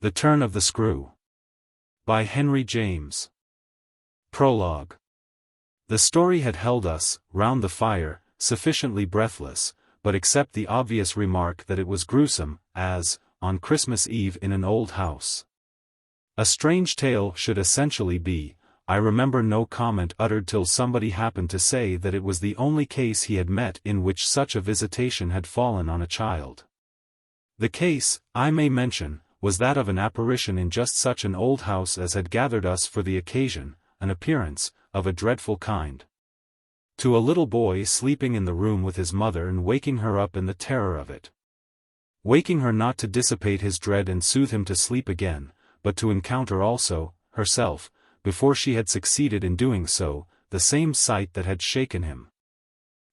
The Turn of the Screw. By Henry James. Prologue. The story had held us, round the fire, sufficiently breathless, but except the obvious remark that it was gruesome, as, on Christmas Eve in an old house. A strange tale should essentially be. I remember no comment uttered till somebody happened to say that it was the only case he had met in which such a visitation had fallen on a child. The case, I may mention, was that of an apparition in just such an old house as had gathered us for the occasion, an appearance, of a dreadful kind. To a little boy sleeping in the room with his mother and waking her up in the terror of it. Waking her not to dissipate his dread and soothe him to sleep again, but to encounter also, herself, before she had succeeded in doing so, the same sight that had shaken him.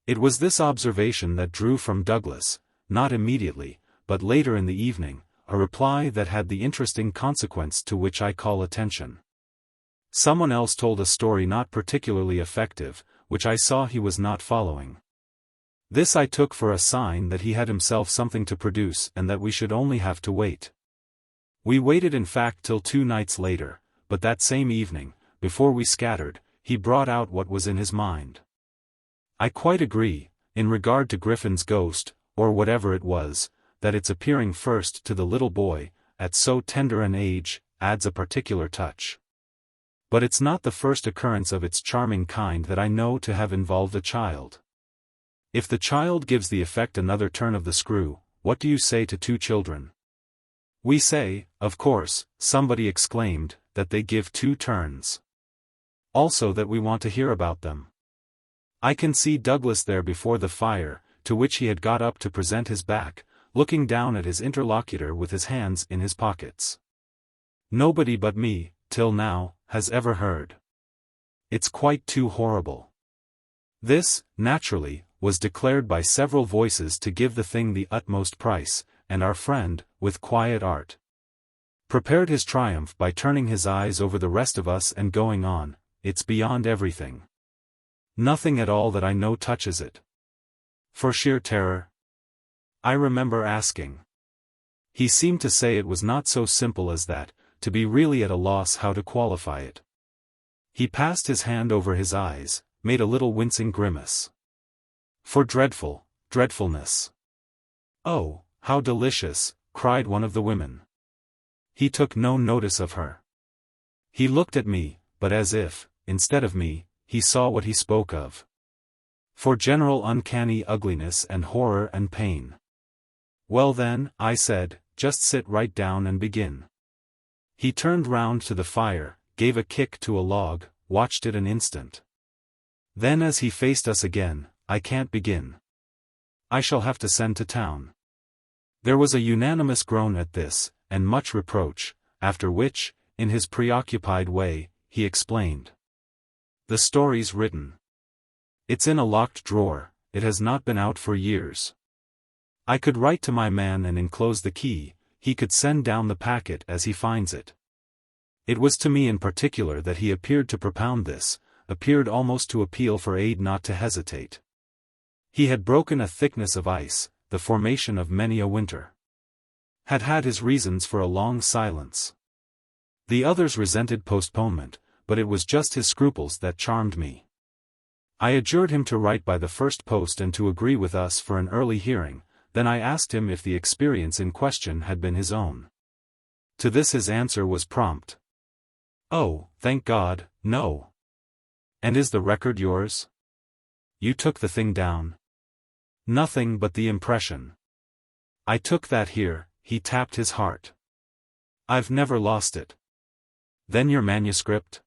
It was this observation that drew from Douglas, not immediately, but later in the evening, a reply that had the interesting consequence to which I call attention. Someone else told a story not particularly effective, which I saw he was not following. This I took for a sign that he had himself something to produce and that we should only have to wait. We waited in fact till 2 nights later, but that same evening, before we scattered, he brought out what was in his mind. I quite agree, in regard to Griffin's ghost, or whatever it was, that its appearing first to the little boy, at so tender an age, adds a particular touch. But it's not the first occurrence of its charming kind that I know to have involved a child. If the child gives the effect another turn of the screw, what do you say to 2 children? We say, of course, somebody exclaimed, that they give 2 turns. Also that we want to hear about them. I can see Douglas there before the fire, to which he had got up to present his back, looking down at his interlocutor with his hands in his pockets. Nobody but me, till now, has ever heard. It's quite too horrible. This, naturally, was declared by several voices to give the thing the utmost price, and our friend, with quiet art, prepared his triumph by turning his eyes over the rest of us and going on, it's beyond everything. Nothing at all that I know touches it. For sheer terror? I remember asking. He seemed to say it was not so simple as that, to be really at a loss how to qualify it. He passed his hand over his eyes, made a little wincing grimace. For dreadfulness. Oh, how delicious, cried one of the women. He took no notice of her. He looked at me, but as if, instead of me, he saw what he spoke of. For general uncanny ugliness and horror and pain. Well then, I said, just sit right down and begin. He turned round to the fire, gave a kick to a log, watched it an instant. Then as he faced us again, I can't begin. I shall have to send to town. There was a unanimous groan at this, and much reproach, after which, in his preoccupied way, he explained. The story's written. It's in a locked drawer, it has not been out for years. I could write to my man and enclose the key, he could send down the packet as he finds it. It was to me in particular that he appeared to propound this, appeared almost to appeal for aid not to hesitate. He had broken a thickness of ice, the formation of many a winter. Had had his reasons for a long silence. The others resented postponement, but it was just his scruples that charmed me. I adjured him to write by the first post and to agree with us for an early hearing. Then I asked him if the experience in question had been his own. To this his answer was prompt. Oh, thank God, no. And is the record yours? You took the thing down? Nothing but the impression. I took that here, he tapped his heart. I've never lost it. Then your manuscript?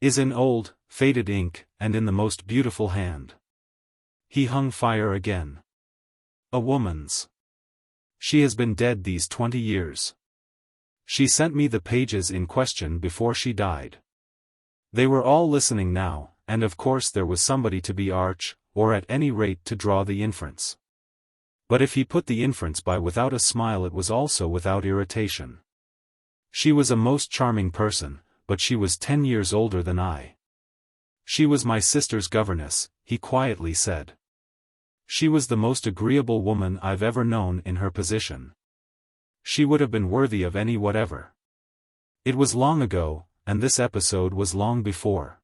Is in old, faded ink, and in the most beautiful hand. He hung fire again. A woman's. She has been dead these 20 years. She sent me the pages in question before she died. They were all listening now, and of course there was somebody to be arch, or at any rate to draw the inference. But if he put the inference by without a smile it was also without irritation. She was a most charming person, but she was 10 years older than I. She was my sister's governess, he quietly said. She was the most agreeable woman I've ever known in her position. she would have been worthy of any whatever. It was long ago, and this episode was long before.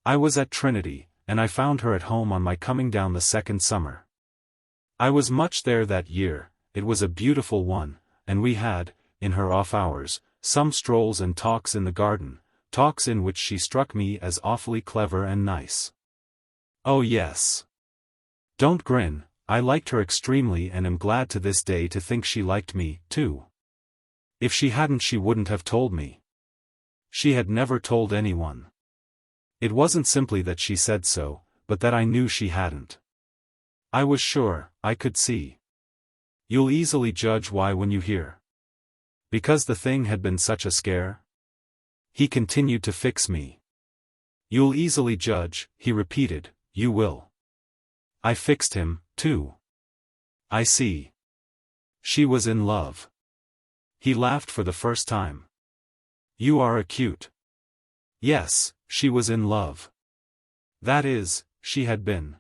I was at Trinity, and I found her at home on my coming down the second summer. I was much there that year, it was a beautiful one, and we had, in her off hours, some strolls and talks in the garden, talks in which she struck me as awfully clever and nice. Oh yes. Don't grin, I liked her extremely and am glad to this day to think she liked me, too. If she hadn't she wouldn't have told me. She had never told anyone. It wasn't simply that she said so, but that I knew she hadn't. I was sure, I could see. You'll easily judge why when you hear. Because the thing had been such a scare? He continued to fix me. You'll easily judge, he repeated, you will. I fixed him, too. I see. She was in love. He laughed for the first time. You are acute. Yes, she was in love. That is, she had been.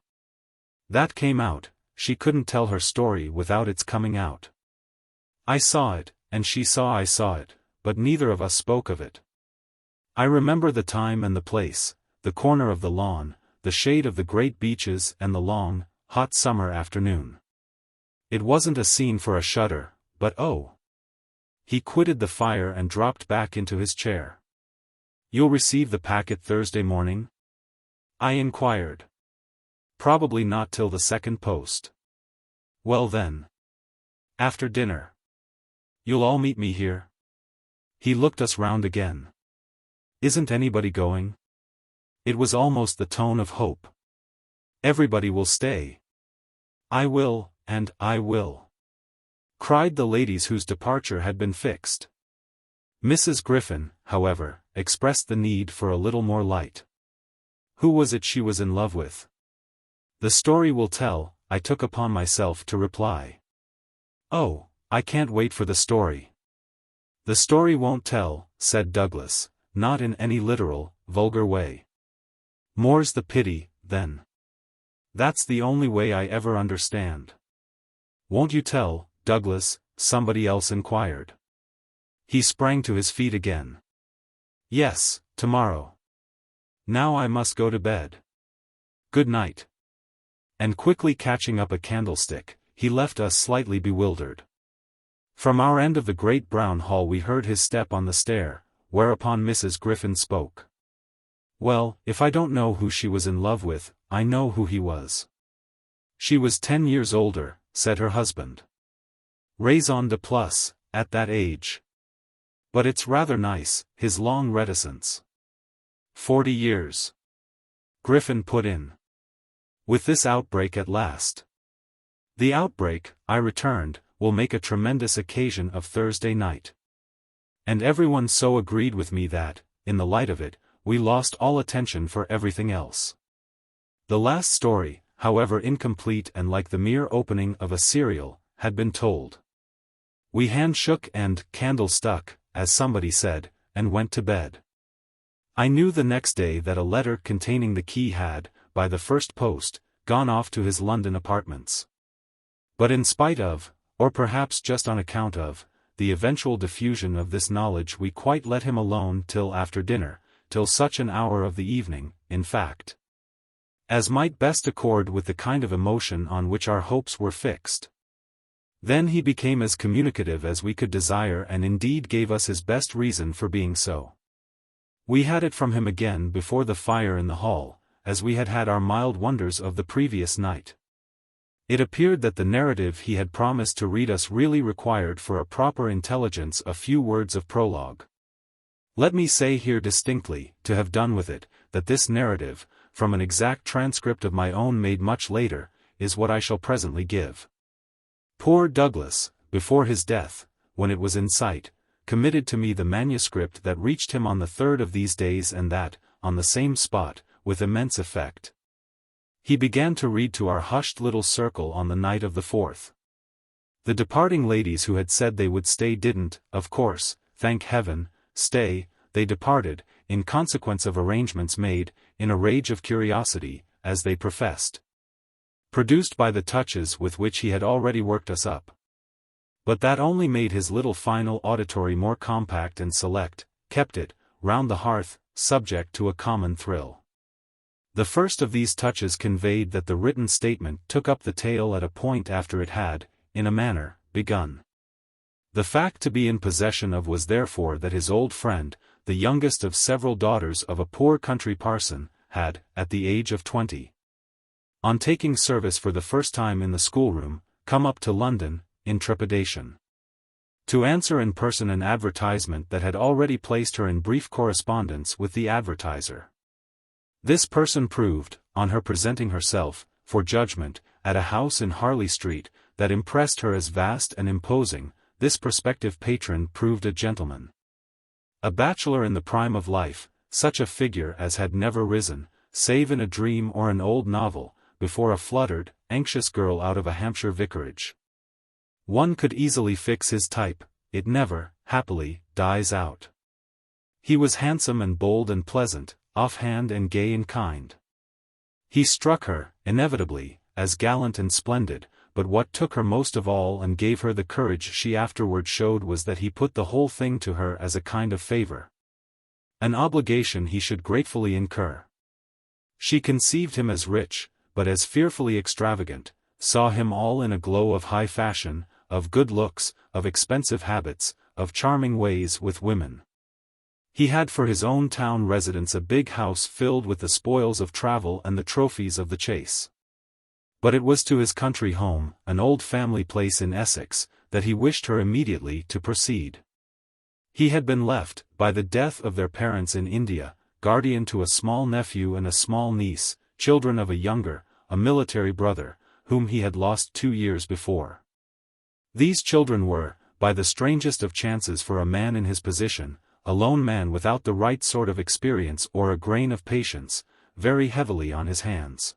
That came out, she couldn't tell her story without its coming out. I saw it, and she saw I saw it, but neither of us spoke of it. I remember the time and the place, the corner of the lawn, the shade of the great beeches and the long, hot summer afternoon. It wasn't a scene for a shudder, but oh! He quitted the fire and dropped back into his chair. You'll receive the packet Thursday morning? I inquired. Probably not till the second post. Well then. After dinner. You'll all meet me here? He looked us round again. Isn't anybody going? It was almost the tone of hope. Everybody will stay. I will, and I will. Cried the ladies whose departure had been fixed. Mrs. Griffin, however, expressed the need for a little more light. Who was it she was in love with? The story will tell, I took upon myself to reply. Oh, I can't wait for the story. The story won't tell, said Douglas, not in any literal, vulgar way. More's the pity, then. That's the only way I ever understand. Won't you tell, Douglas? Somebody else inquired. He sprang to his feet again. Yes, tomorrow. Now I must go to bed. Good night. And quickly catching up a candlestick, he left us slightly bewildered. From our end of the great brown hall we heard his step on the stair, whereupon Mrs. Griffin spoke. Well, if I don't know who she was in love with, I know who he was. She was 10 years older, said her husband. Raison de plus, at that age. But it's rather nice, his long reticence. 40 years. Griffin put in. With this outbreak at last. The outbreak, I returned, will make a tremendous occasion of Thursday night. And everyone so agreed with me that, in the light of it, we lost all attention for everything else. The last story, however incomplete and like the mere opening of a serial, had been told. We handshook and candle stuck, as somebody said, and went to bed. I knew the next day that a letter containing the key had, by the first post, gone off to his London apartments. But in spite of, or perhaps just on account of, the eventual diffusion of this knowledge we quite let him alone till after dinner, till such an hour of the evening, in fact, as might best accord with the kind of emotion on which our hopes were fixed. Then he became as communicative as we could desire and indeed gave us his best reason for being so. We had it from him again before the fire in the hall, as we had had our mild wonders of the previous night. It appeared that the narrative he had promised to read us really required for a proper intelligence a few words of prologue. Let me say here distinctly, to have done with it, that this narrative, from an exact transcript of my own made much later, is what I shall presently give. Poor Douglas, before his death, when it was in sight, committed to me the manuscript that reached him on the third of these days and that, on the same spot, with immense effect. He began to read to our hushed little circle on the night of the 4th. The departing ladies who had said they would stay didn't, of course, thank heaven, stay, they departed, in consequence of arrangements made, in a rage of curiosity, as they professed. Produced by the touches with which he had already worked us up. But that only made his little final auditory more compact and select, kept it, round the hearth, subject to a common thrill. The first of these touches conveyed that the written statement took up the tale at a point after it had, in a manner, begun. The fact to be in possession of was therefore that his old friend, the youngest of several daughters of a poor country parson, had, at the age of 20, on taking service for the first time in the schoolroom, come up to London, in trepidation, to answer in person an advertisement that had already placed her in brief correspondence with the advertiser. This person proved, on her presenting herself, for judgment, at a house in Harley Street, that impressed her as vast and imposing. This prospective patron proved a gentleman. A bachelor in the prime of life, such a figure as had never risen, save in a dream or an old novel, before a fluttered, anxious girl out of a Hampshire vicarage. One could easily fix his type, it never, happily, dies out. He was handsome and bold and pleasant, offhand and gay and kind. He struck her, inevitably, as gallant and splendid, but what took her most of all and gave her the courage she afterward showed was that he put the whole thing to her as a kind of favor. An obligation he should gratefully incur. She conceived him as rich, but as fearfully extravagant, saw him all in a glow of high fashion, of good looks, of expensive habits, of charming ways with women. He had for his own town residence a big house filled with the spoils of travel and the trophies of the chase. But it was to his country home, an old family place in Essex, that he wished her immediately to proceed. He had been left, by the death of their parents in India, guardian to a small nephew and a small niece, children of a younger, a military brother, whom he had lost 2 years before. These children were, by the strangest of chances for a man in his position, a lone man without the right sort of experience or a grain of patience, very heavily on his hands.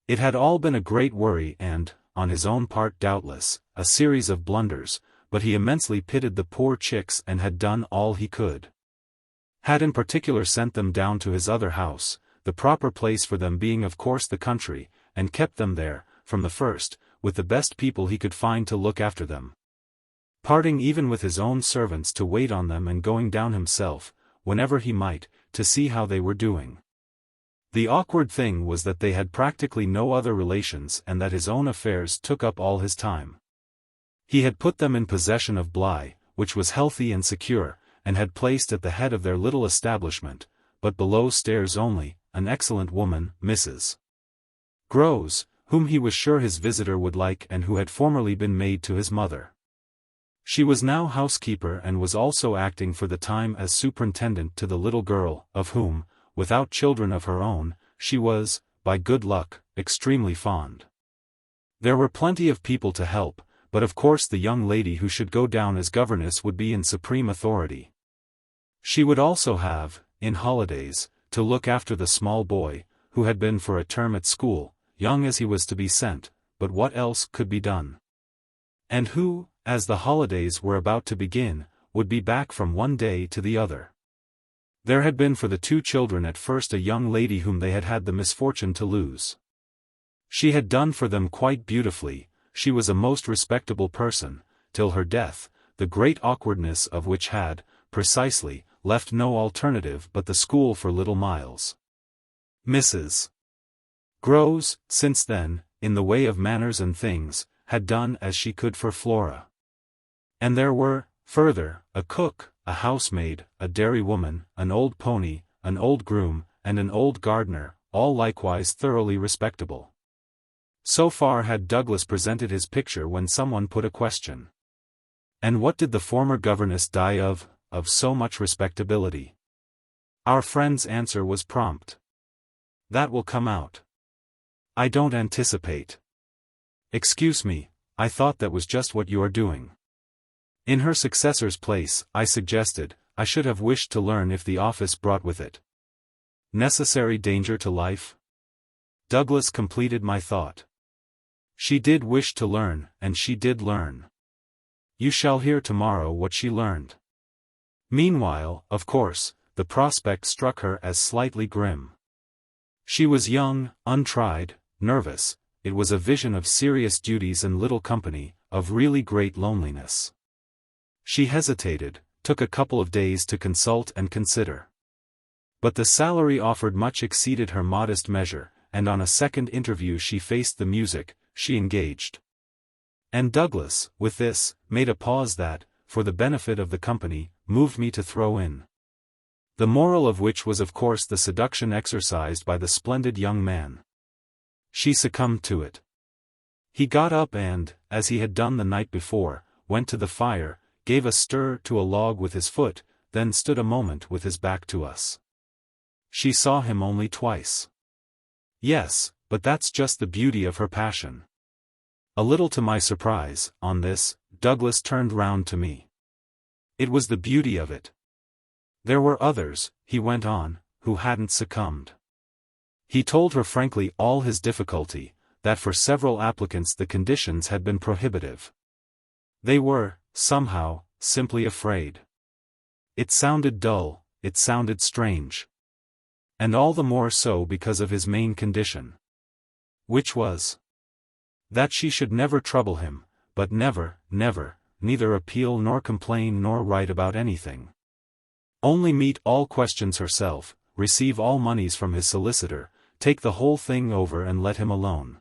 It had all been a great worry and, on his own part doubtless, a series of blunders, but he immensely pitied the poor chicks and had done all he could. Had in particular sent them down to his other house, the proper place for them being of course the country, and kept them there, from the first, with the best people he could find to look after them. Parting even with his own servants to wait on them and going down himself, whenever he might, to see how they were doing. The awkward thing was that they had practically no other relations and that his own affairs took up all his time. He had put them in possession of Bly, which was healthy and secure, and had placed at the head of their little establishment, but below stairs only, an excellent woman, Mrs. Grose, whom he was sure his visitor would like and who had formerly been maid to his mother. She was now housekeeper and was also acting for the time as superintendent to the little girl, of whom, without children of her own, she was, by good luck, extremely fond. There were plenty of people to help, but of course the young lady who should go down as governess would be in supreme authority. She would also have, in holidays, to look after the small boy, who had been for a term at school, young as he was to be sent, but what else could be done? And who, as the holidays were about to begin, would be back from one day to the other. There had been for the 2 children at first a young lady whom they had had the misfortune to lose. She had done for them quite beautifully, she was a most respectable person, till her death, the great awkwardness of which had, precisely, left no alternative but the school for little Miles. Mrs. Grose, since then, in the way of manners and things, had done as she could for Flora. And there were, further, a cook, a housemaid, a dairywoman, an old pony, an old groom, and an old gardener, all likewise thoroughly respectable. So far had Douglas presented his picture when someone put a question. And what did the former governess die of so much respectability? Our friend's answer was prompt. That will come out. I don't anticipate. Excuse me, I thought that was just what you are doing. In her successor's place, I suggested, I should have wished to learn if the office brought with it necessary danger to life. Douglas completed my thought. She did wish to learn, and she did learn. You shall hear tomorrow what she learned. Meanwhile, of course, the prospect struck her as slightly grim. She was young, untried, nervous, it was a vision of serious duties and little company, of really great loneliness. She hesitated, took a couple of days to consult and consider. But the salary offered much exceeded her modest measure, and on a second interview she faced the music, she engaged. And Douglas, with this, made a pause that, for the benefit of the company, moved me to throw in. The moral of which was of course the seduction exercised by the splendid young man. She succumbed to it. He got up and, as he had done the night before, went to the fire, gave a stir to a log with his foot, then stood a moment with his back to us. She saw him only twice. Yes, but that's just the beauty of her passion. A little to my surprise, on this, Douglas turned round to me. It was the beauty of it. There were others, he went on, who hadn't succumbed. He told her frankly all his difficulty, that for several applicants the conditions had been prohibitive. They were, somehow, simply afraid. It sounded dull, it sounded strange. And all the more so because of his main condition. Which was that she should never trouble him, but never, neither appeal nor complain nor write about anything. Only meet all questions herself, receive all moneys from his solicitor, take the whole thing over and let him alone.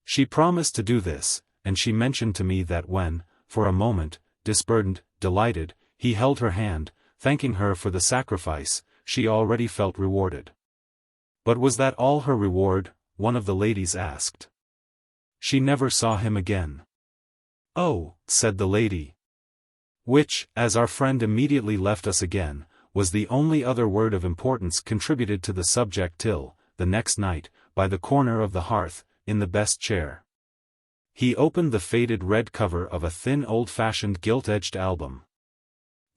She promised to do this, and she mentioned to me that when, for a moment, disburdened, delighted, he held her hand, thanking her for the sacrifice, she already felt rewarded. But was that all her reward? One of the ladies asked. She never saw him again. Oh, said the lady. Which, as our friend immediately left us again, was the only other word of importance contributed to the subject till, the next night, by the corner of the hearth, in the best chair, he opened the faded red cover of a thin old-fashioned gilt-edged album.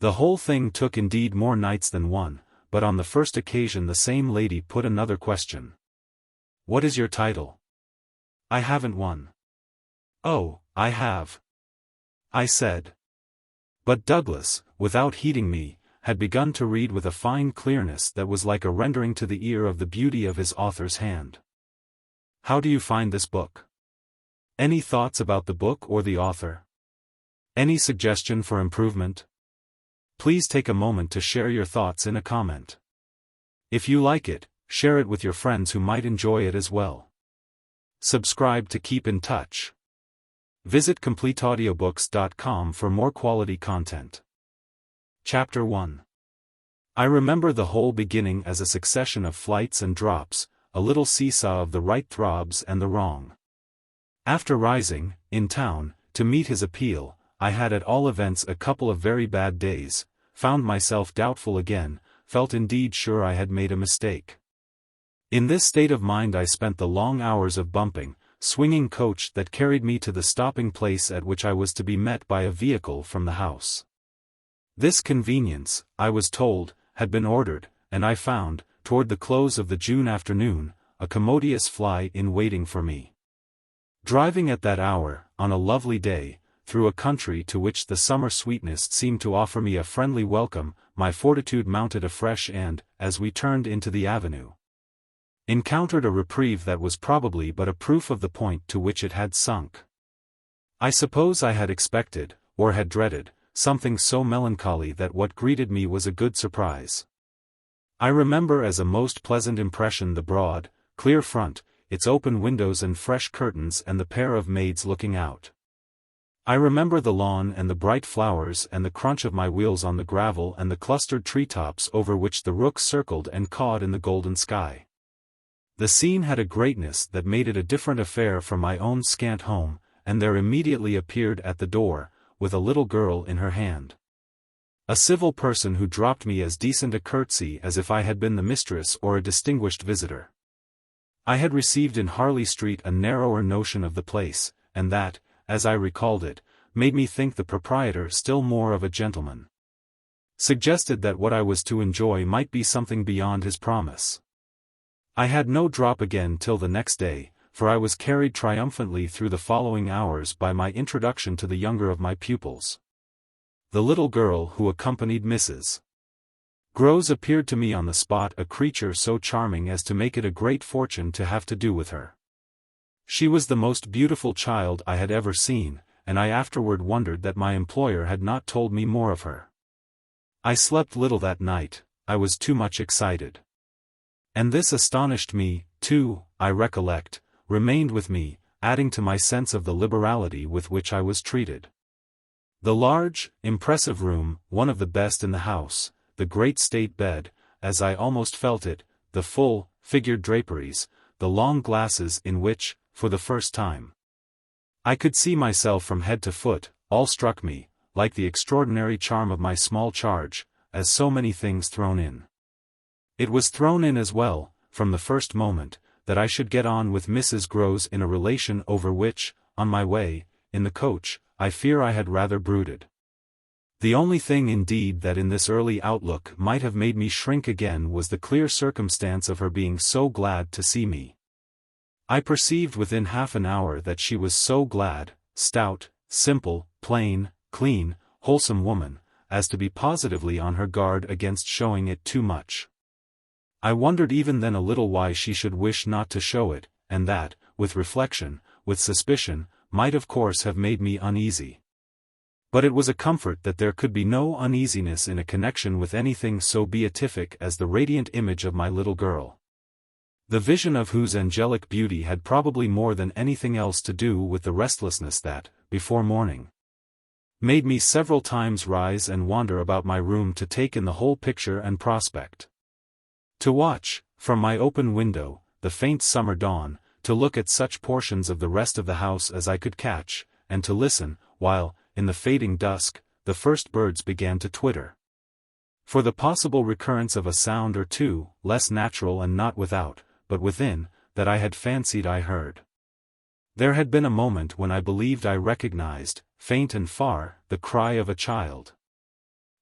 The whole thing took indeed more nights than one, but on the first occasion the same lady put another question. What is your title? I haven't one. Oh, I have, I said. But Douglas, without heeding me, had begun to read with a fine clearness that was like a rendering to the ear of the beauty of his author's hand. How do you find this book? Any thoughts about the book or the author? Any suggestion for improvement? Please take a moment to share your thoughts in a comment. If you like it, share it with your friends who might enjoy it as well. Subscribe to keep in touch. Visit CompleteAudiobooks.com for more quality content. Chapter 1. I remember the whole beginning as a succession of flights and drops, a little seesaw of the right throbs and the wrong. After rising, in town, to meet his appeal, I had at all events a couple of very bad days, found myself doubtful again, felt indeed sure I had made a mistake. In this state of mind I spent the long hours of bumping, swinging coach that carried me to the stopping place at which I was to be met by a vehicle from the house. This convenience, I was told, had been ordered, and I found, toward the close of the June afternoon, a commodious fly in waiting for me. Driving at that hour, on a lovely day, through a country to which the summer sweetness seemed to offer me a friendly welcome, my fortitude mounted afresh and, as we turned into the avenue, encountered a reprieve that was probably but a proof of the point to which it had sunk. I suppose I had expected, or had dreaded, something so melancholy that what greeted me was a good surprise. I remember as a most pleasant impression the broad, clear front, its open windows and fresh curtains and the pair of maids looking out. I remember the lawn and the bright flowers and the crunch of my wheels on the gravel and the clustered treetops over which the rooks circled and cawed in the golden sky. The scene had a greatness that made it a different affair from my own scant home, and there immediately appeared at the door, with a little girl in her hand, a civil person who dropped me as decent a curtsy as if I had been the mistress or a distinguished visitor. I had received in Harley Street a narrower notion of the place, and that, as I recalled it, made me think the proprietor still more of a gentleman. Suggested that what I was to enjoy might be something beyond his promise. I had no drop again till the next day, for I was carried triumphantly through the following hours by my introduction to the younger of my pupils. The little girl who accompanied Mrs. Grose appeared to me on the spot a creature so charming as to make it a great fortune to have to do with her. She was the most beautiful child I had ever seen, and I afterward wondered that my employer had not told me more of her. I slept little that night, I was too much excited. And this astonished me, too, I recollect, remained with me, adding to my sense of the liberality with which I was treated. The large, impressive room, one of the best in the house, the great state bed, as I almost felt it, the full, figured draperies, the long glasses in which, for the first time, I could see myself from head to foot, all struck me, like the extraordinary charm of my small charge, as so many things thrown in. It was thrown in as well, from the first moment, that I should get on with Mrs. Grose in a relation over which, on my way, in the coach, I fear I had rather brooded. The only thing indeed that in this early outlook might have made me shrink again was the clear circumstance of her being so glad to see me. I perceived within half an hour that she was so glad, stout, simple, plain, clean, wholesome woman, as to be positively on her guard against showing it too much. I wondered even then a little why she should wish not to show it, and that, with reflection, with suspicion, might of course have made me uneasy. But it was a comfort that there could be no uneasiness in a connection with anything so beatific as the radiant image of my little girl, the vision of whose angelic beauty had probably more than anything else to do with the restlessness that, before morning, made me several times rise and wander about my room to take in the whole picture and prospect. To watch, from my open window, the faint summer dawn, to look at such portions of the rest of the house as I could catch, and to listen, while, in the fading dusk, the first birds began to twitter, for the possible recurrence of a sound or two, less natural and not without, but within, that I had fancied I heard. There had been a moment when I believed I recognized, faint and far, the cry of a child.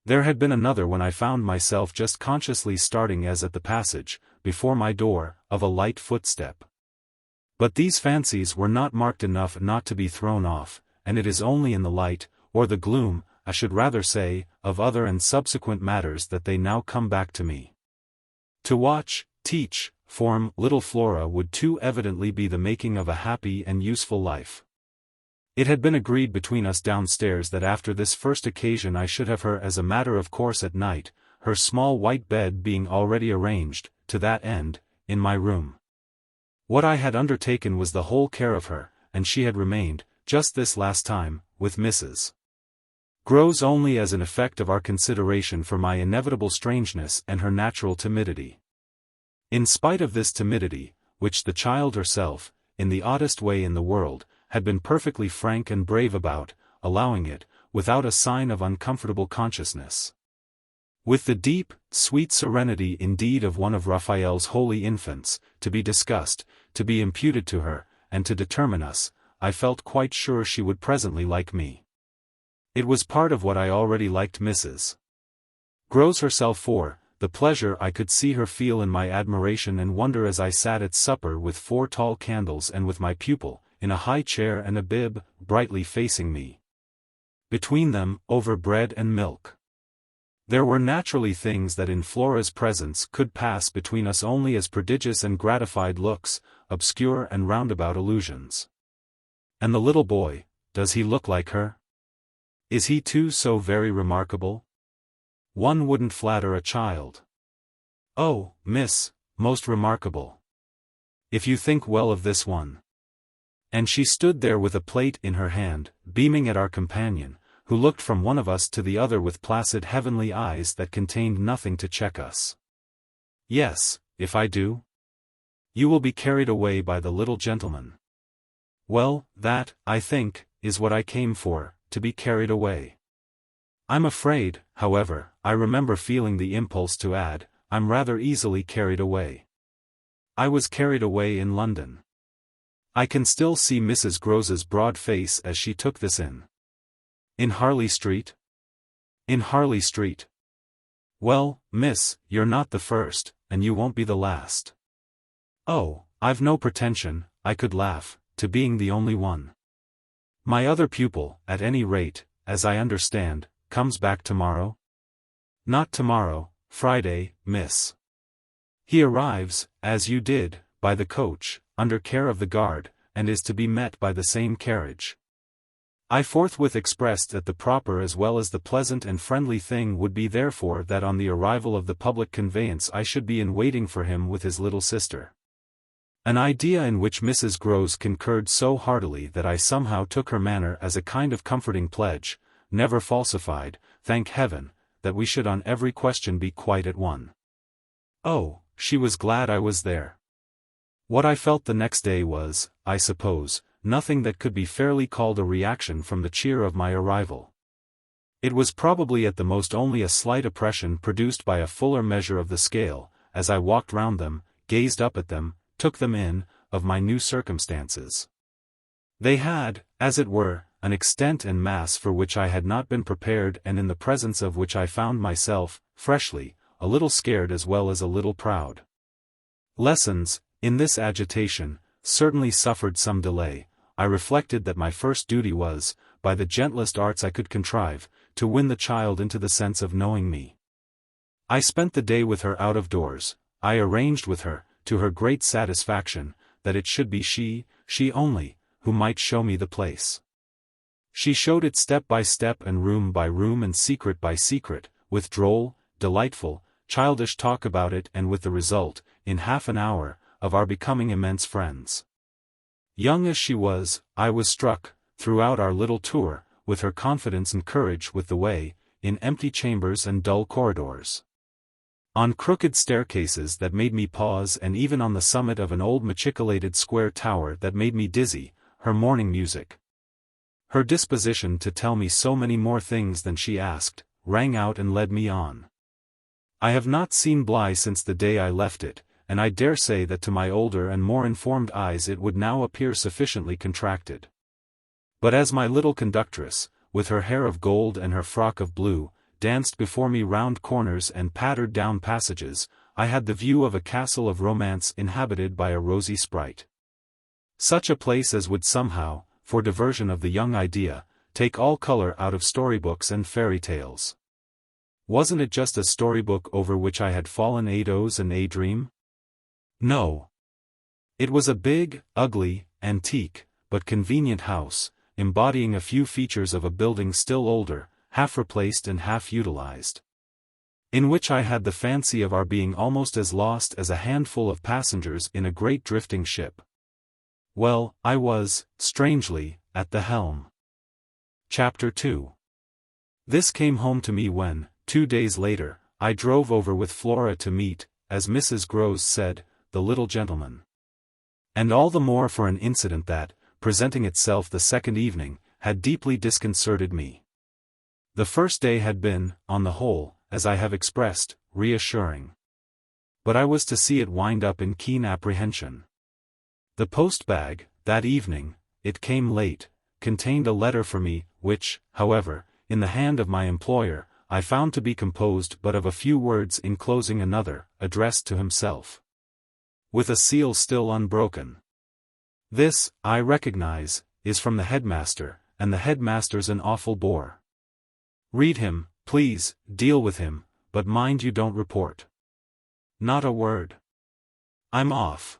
There had been another when I found myself just consciously starting as at the passage, before my door, of a light footstep. But these fancies were not marked enough not to be thrown off, and it is only in the light, or the gloom, I should rather say, of other and subsequent matters that they now come back to me. To watch, teach, form little Flora would too evidently be the making of a happy and useful life. It had been agreed between us downstairs that after this first occasion I should have her as a matter of course at night, her small white bed being already arranged, to that end, in my room. What I had undertaken was the whole care of her, and she had remained, just this last time, with Mrs. Grose only as an effect of our consideration for my inevitable strangeness and her natural timidity. In spite of this timidity, which the child herself, in the oddest way in the world, had been perfectly frank and brave about, allowing it, without a sign of uncomfortable consciousness. With the deep, sweet serenity indeed of one of Raphael's holy infants, to be discussed, to be imputed to her, and to determine us, I felt quite sure she would presently like me. It was part of what I already liked Mrs. Grose herself for, the pleasure I could see her feel in my admiration and wonder as I sat at supper with 4 tall candles and with my pupil, in a high chair and a bib, brightly facing me. Between them, over bread and milk. There were naturally things that in Flora's presence could pass between us only as prodigious and gratified looks, obscure and roundabout allusions. And the little boy, does he look like her? Is he too so very remarkable? One wouldn't flatter a child. Oh, miss, most remarkable. If you think well of this one. And she stood there with a plate in her hand, beaming at our companion, who looked from one of us to the other with placid heavenly eyes that contained nothing to check us. Yes, if I do? You will be carried away by the little gentleman. Well, that, I think, is what I came for, to be carried away. I'm afraid, however, I remember feeling the impulse to add, I'm rather easily carried away. I was carried away in London. I can still see Mrs. Grose's broad face as she took this in. In Harley Street? In Harley Street. Well, miss, you're not the first, and you won't be the last. Oh, I've no pretension, I could laugh, to being the only one. My other pupil, at any rate, as I understand, comes back tomorrow? Not tomorrow, Friday, miss. He arrives, as you did, by the coach, under care of the guard, and is to be met by the same carriage. I forthwith expressed that the proper as well as the pleasant and friendly thing would be therefore that on the arrival of the public conveyance I should be in waiting for him with his little sister. An idea in which Mrs. Grose concurred so heartily that I somehow took her manner as a kind of comforting pledge, never falsified, thank heaven, that we should on every question be quite at one. Oh, she was glad I was there. What I felt the next day was, I suppose, nothing that could be fairly called a reaction from the cheer of my arrival. It was probably at the most only a slight oppression produced by a fuller measure of the scale, as I walked round them, gazed up at them, took them in, of my new circumstances. They had, as it were, an extent and mass for which I had not been prepared and in the presence of which I found myself, freshly, a little scared as well as a little proud. Lessons, in this agitation, certainly suffered some delay. I reflected that my first duty was, by the gentlest arts I could contrive, to win the child into the sense of knowing me. I spent the day with her out of doors. I arranged with her, to her great satisfaction, that it should be she only, who might show me the place. She showed it step by step and room by room and secret by secret, with droll, delightful, childish talk about it, and with the result, in half an hour, of our becoming immense friends. Young as she was, I was struck, throughout our little tour, with her confidence and courage with the way, in empty chambers and dull corridors, on crooked staircases that made me pause, and even on the summit of an old machicolated square tower that made me dizzy, her morning music. Her disposition to tell me so many more things than she asked, rang out and led me on. I have not seen Bly since the day I left it, and I dare say that to my older and more informed eyes it would now appear sufficiently contracted. But as my little conductress, with her hair of gold and her frock of blue, danced before me round corners and pattered down passages, I had the view of a castle of romance inhabited by a rosy sprite. Such a place as would somehow, for diversion of the young idea, take all color out of storybooks and fairy tales. Wasn't it just a storybook over which I had fallen a doze and a dream? No. It was a big, ugly, antique, but convenient house, embodying a few features of a building still older, half replaced and half utilized, in which I had the fancy of our being almost as lost as a handful of passengers in a great drifting ship. Well, I was, strangely, at the helm. Chapter 2. This came home to me when, 2 days later, I drove over with Flora to meet, as Mrs. Grose said, the little gentleman. And all the more for an incident that, presenting itself the second evening, had deeply disconcerted me. The first day had been, on the whole, as I have expressed, reassuring. But I was to see it wind up in keen apprehension. The post-bag, that evening, it came late, contained a letter for me, which, however, in the hand of my employer, I found to be composed but of a few words enclosing another, addressed to himself, with a seal still unbroken. This, I recognize, is from the headmaster, and the headmaster's an awful bore. Read him, please, deal with him, but mind you don't report. Not a word. I'm off.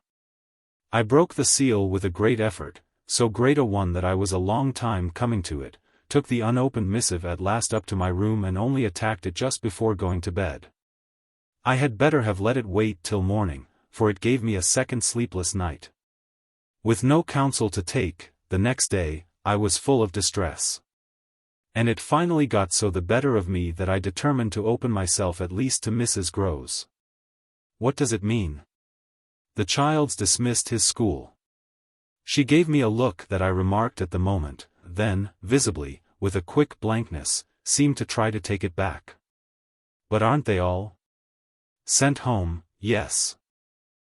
I broke the seal with a great effort, so great a one that I was a long time coming to it, took the unopened missive at last up to my room and only attacked it just before going to bed. I had better have let it wait till morning, for it gave me a second sleepless night. With no counsel to take, the next day, I was full of distress. And it finally got so the better of me that I determined to open myself at least to Mrs. Grose. What does it mean? The child's dismissed his school. She gave me a look that I remarked at the moment, then, visibly, with a quick blankness, seemed to try to take it back. But aren't they all? Sent home, yes.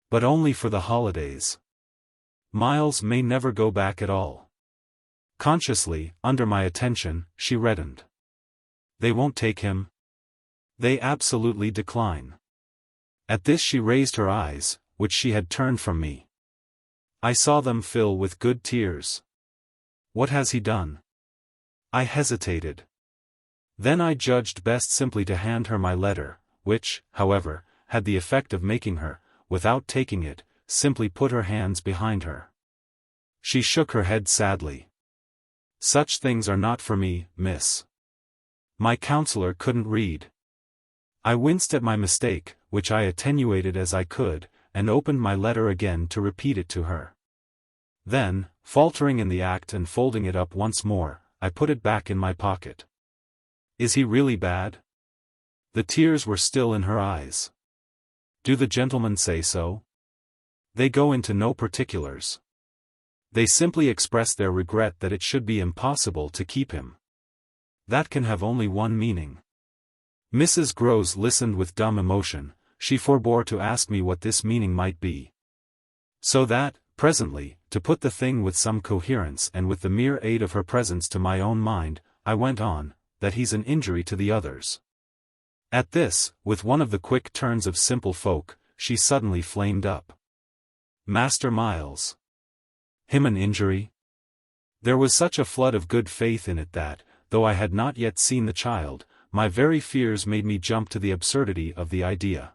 But only for the holidays. Miles may never go back at all. Consciously, under my attention, she reddened. They won't take him? They absolutely decline. At this she raised her eyes, which she had turned from me. I saw them fill with good tears. What has he done? I hesitated. Then I judged best simply to hand her my letter, which, however, had the effect of making her, without taking it, simply put her hands behind her. She shook her head sadly. Such things are not for me, miss. My counselor couldn't read. I winced at my mistake, which I attenuated as I could, and opened my letter again to repeat it to her. Then, faltering in the act and folding it up once more, I put it back in my pocket. Is he really bad? The tears were still in her eyes. Do the gentlemen say so? They go into no particulars. They simply express their regret that it should be impossible to keep him. That can have only one meaning. Mrs. Grose listened with dumb emotion. She forbore to ask me what this meaning might be. So that, presently, to put the thing with some coherence and with the mere aid of her presence to my own mind, I went on, that he's an injury to the others. At this, with one of the quick turns of simple folk, she suddenly flamed up. Master Miles. Him an injury? There was such a flood of good faith in it that, though I had not yet seen the child, my very fears made me jump to the absurdity of the idea.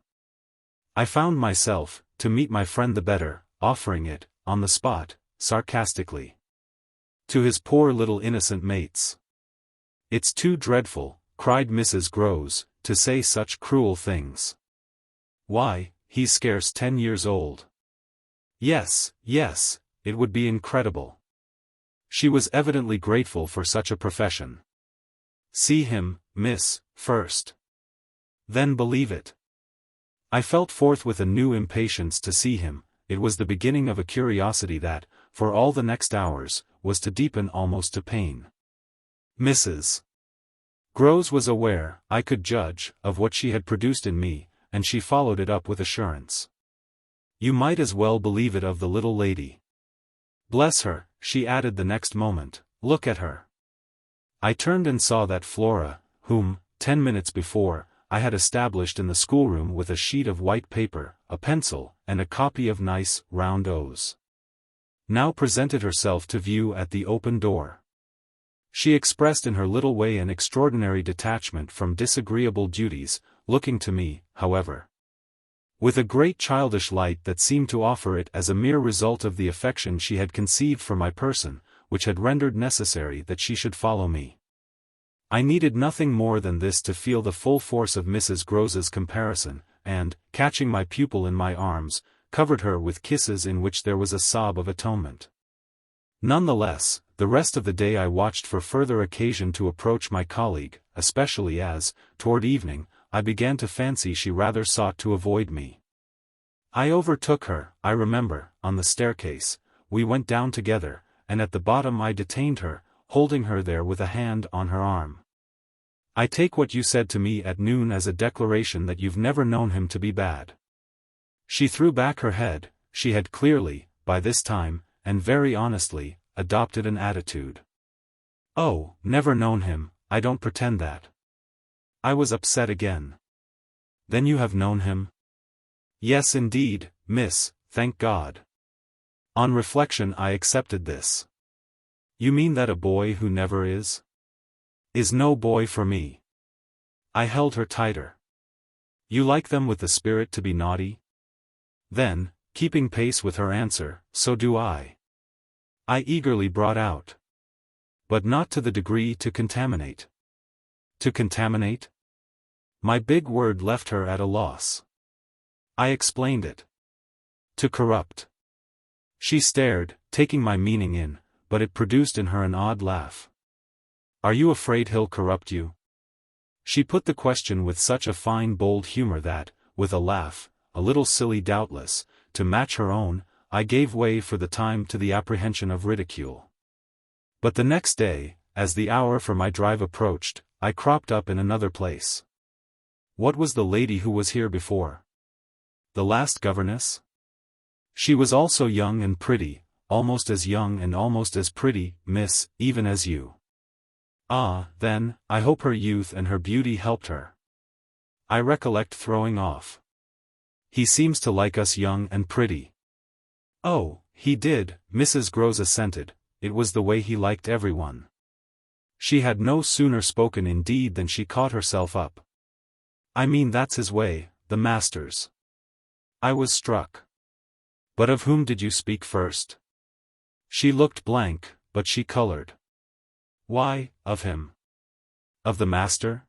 I found myself, to meet my friend the better, offering it, on the spot, sarcastically. To his poor little innocent mates. It's too dreadful, cried Mrs. Grose, to say such cruel things. Why, he's scarce 10 years old. Yes, yes, it would be incredible. She was evidently grateful for such a profession. See him, miss, first. Then believe it. I felt forthwith a new impatience to see him. It was the beginning of a curiosity that, for all the next hours, was to deepen almost to pain. Mrs. Grose was aware, I could judge, of what she had produced in me, and she followed it up with assurance. You might as well believe it of the little lady. Bless her, she added the next moment, look at her. I turned and saw that Flora, whom, 10 minutes before, I had established in the schoolroom with a sheet of white paper, a pencil, and a copy of nice, round O's, now presented herself to view at the open door. She expressed in her little way an extraordinary detachment from disagreeable duties, looking to me, however, with a great childish light that seemed to offer it as a mere result of the affection she had conceived for my person, which had rendered necessary that she should follow me. I needed nothing more than this to feel the full force of Mrs. Grose's comparison, and, catching my pupil in my arms, covered her with kisses in which there was a sob of atonement. None the less, the rest of the day I watched for further occasion to approach my colleague, especially as, toward evening, I began to fancy she rather sought to avoid me. I overtook her, I remember, on the staircase. We went down together, and at the bottom I detained her, holding her there with a hand on her arm. I take what you said to me at noon as a declaration that you've never known him to be bad. She threw back her head. She had clearly, by this time, and very honestly, adopted an attitude. Oh, never known him, I don't pretend that. I was upset again. Then you have known him? Yes indeed, miss, thank God. On reflection I accepted this. You mean that a boy who never is no boy for me. I held her tighter. You like them with the spirit to be naughty? Then, keeping pace with her answer, so do I. I eagerly brought out. But not to the degree to contaminate. To contaminate? My big word left her at a loss. I explained it. To corrupt. She stared, taking my meaning in, but it produced in her an odd laugh. Are you afraid he'll corrupt you? She put the question with such a fine bold humor that, with a laugh, a little silly doubtless, to match her own, I gave way for the time to the apprehension of ridicule. But the next day, as the hour for my drive approached, I cropped up in another place. What was the lady who was here before? The last governess? She was also young and pretty, almost as young and almost as pretty, miss, even as you. Ah, then, I hope her youth and her beauty helped her. I recollect throwing off. He seems to like us young and pretty. Oh, he did, Mrs. Grose assented, it was the way he liked everyone. She had no sooner spoken indeed than she caught herself up. I mean that's his way, the master's. I was struck. But of whom did you speak first? She looked blank, but she colored. Why, of him. Of the master?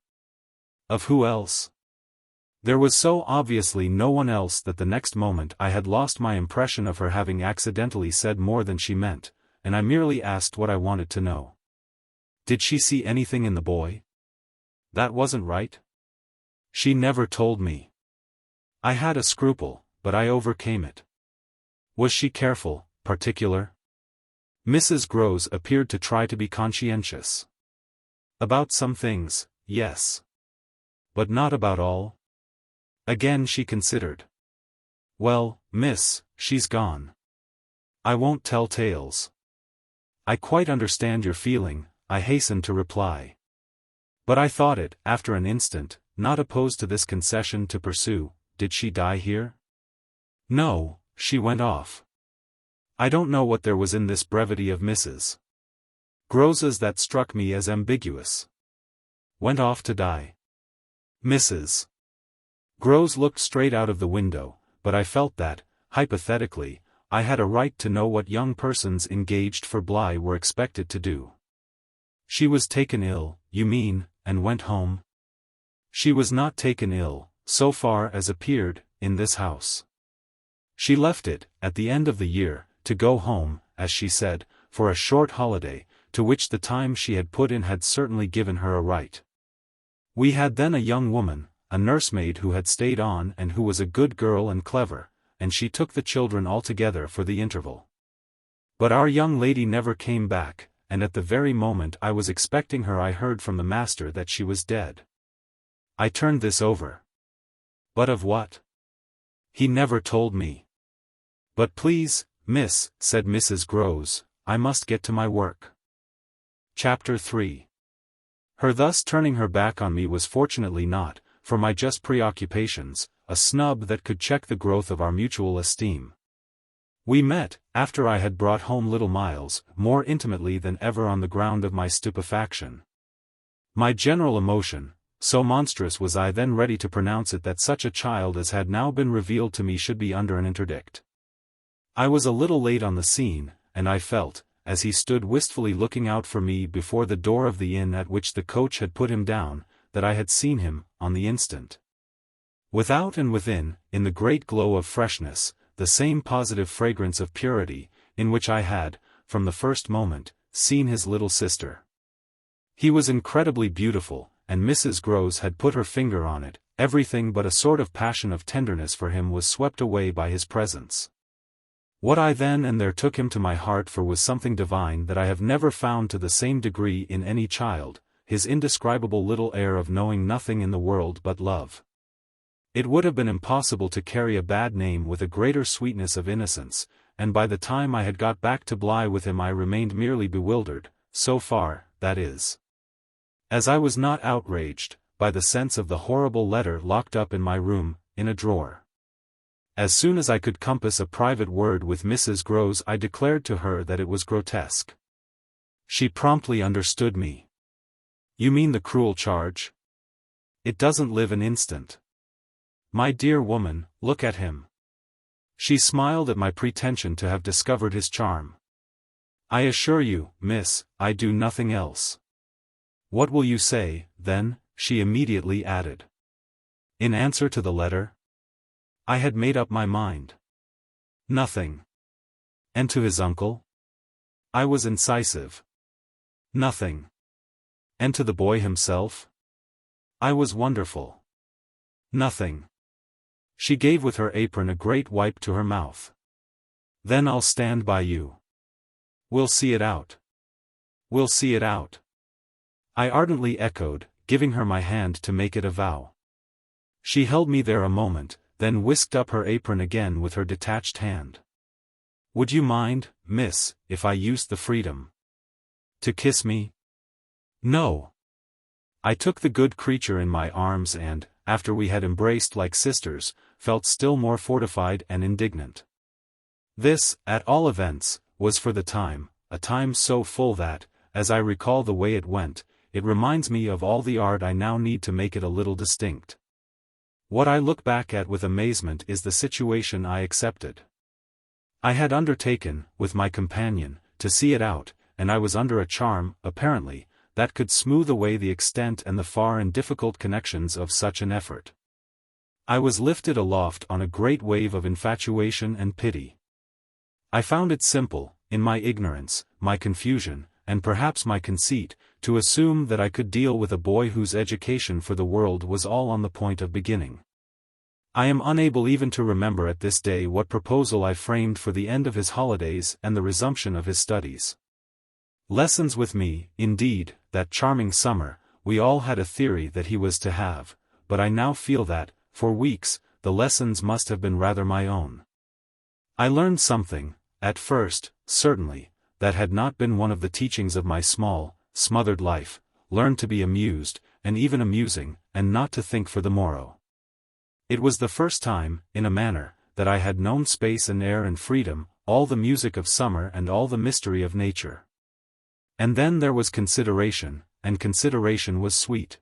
Of who else? There was so obviously no one else that the next moment I had lost my impression of her having accidentally said more than she meant, and I merely asked what I wanted to know. Did she see anything in the boy? That wasn't right. She never told me. I had a scruple, but I overcame it. Was she careful, particular? Mrs. Grose appeared to try to be conscientious. About some things, yes. But not about all. Again she considered. Well, miss, she's gone. I won't tell tales. I quite understand your feeling, I hastened to reply. But I thought it, after an instant, not opposed to this concession to pursue, did she die here? No, she went off. I don't know what there was in this brevity of Mrs. Grose's that struck me as ambiguous. Went off to die. Mrs. Grose looked straight out of the window, but I felt that, hypothetically, I had a right to know what young persons engaged for Bly were expected to do. She was taken ill, you mean, and went home? She was not taken ill, so far as appeared, in this house. She left it, at the end of the year, to go home, as she said, for a short holiday, to which the time she had put in had certainly given her a right. We had then a young woman, a nursemaid who had stayed on and who was a good girl and clever, and she took the children altogether for the interval. But our young lady never came back, and at the very moment I was expecting her I heard from the master that she was dead. I turned this over. But of what? He never told me. But please, miss, said Mrs. Grose, I must get to my work. Chapter 3. Her thus turning her back on me was fortunately not, for my just preoccupations, a snub that could check the growth of our mutual esteem. We met, after I had brought home little Miles, more intimately than ever on the ground of my stupefaction. My general emotion, so monstrous was I then ready to pronounce it that such a child as had now been revealed to me should be under an interdict. I was a little late on the scene, and I felt, as he stood wistfully looking out for me before the door of the inn at which the coach had put him down, that I had seen him, on the instant. Without and within, in the great glow of freshness, the same positive fragrance of purity, in which I had, from the first moment, seen his little sister. He was incredibly beautiful, and Mrs. Grose had put her finger on it, everything but a sort of passion of tenderness for him was swept away by his presence. What I then and there took him to my heart for was something divine that I have never found to the same degree in any child, his indescribable little air of knowing nothing in the world but love. It would have been impossible to carry a bad name with a greater sweetness of innocence, and by the time I had got back to Bly with him I remained merely bewildered, so far, that is, as I was not outraged, by the sense of the horrible letter locked up in my room, in a drawer. As soon as I could compass a private word with Mrs. Grose I declared to her that it was grotesque. She promptly understood me. You mean the cruel charge? It doesn't live an instant. My dear woman, look at him. She smiled at my pretension to have discovered his charm. I assure you, miss, I do nothing else. What will you say, then? She immediately added. In answer to the letter? I had made up my mind. Nothing. And to his uncle? I was incisive. Nothing. And to the boy himself? I was wonderful. Nothing. She gave with her apron a great wipe to her mouth. Then I'll stand by you. We'll see it out. We'll see it out. I ardently echoed, giving her my hand to make it a vow. She held me there a moment, then whisked up her apron again with her detached hand. Would you mind, miss, if I used the freedom to kiss me? No. I took the good creature in my arms and, after we had embraced like sisters, felt still more fortified and indignant. This, at all events, was for the time, a time so full that, as I recall the way it went, it reminds me of all the art I now need to make it a little distinct. What I look back at with amazement is the situation I accepted. I had undertaken, with my companion, to see it out, and I was under a charm, apparently, that could smooth away the extent and the far and difficult connections of such an effort. I was lifted aloft on a great wave of infatuation and pity. I found it simple, in my ignorance, my confusion, and perhaps my conceit, to assume that I could deal with a boy whose education for the world was all on the point of beginning. I am unable even to remember at this day what proposal I framed for the end of his holidays and the resumption of his studies. Lessons with me, indeed, that charming summer, we all had a theory that he was to have, but I now feel that, for weeks, the lessons must have been rather my own. I learned something, at first, certainly, that had not been one of the teachings of my small, smothered life, learned to be amused, and even amusing, and not to think for the morrow. It was the first time, in a manner, that I had known space and air and freedom, all the music of summer and all the mystery of nature. And then there was consideration, and consideration was sweet.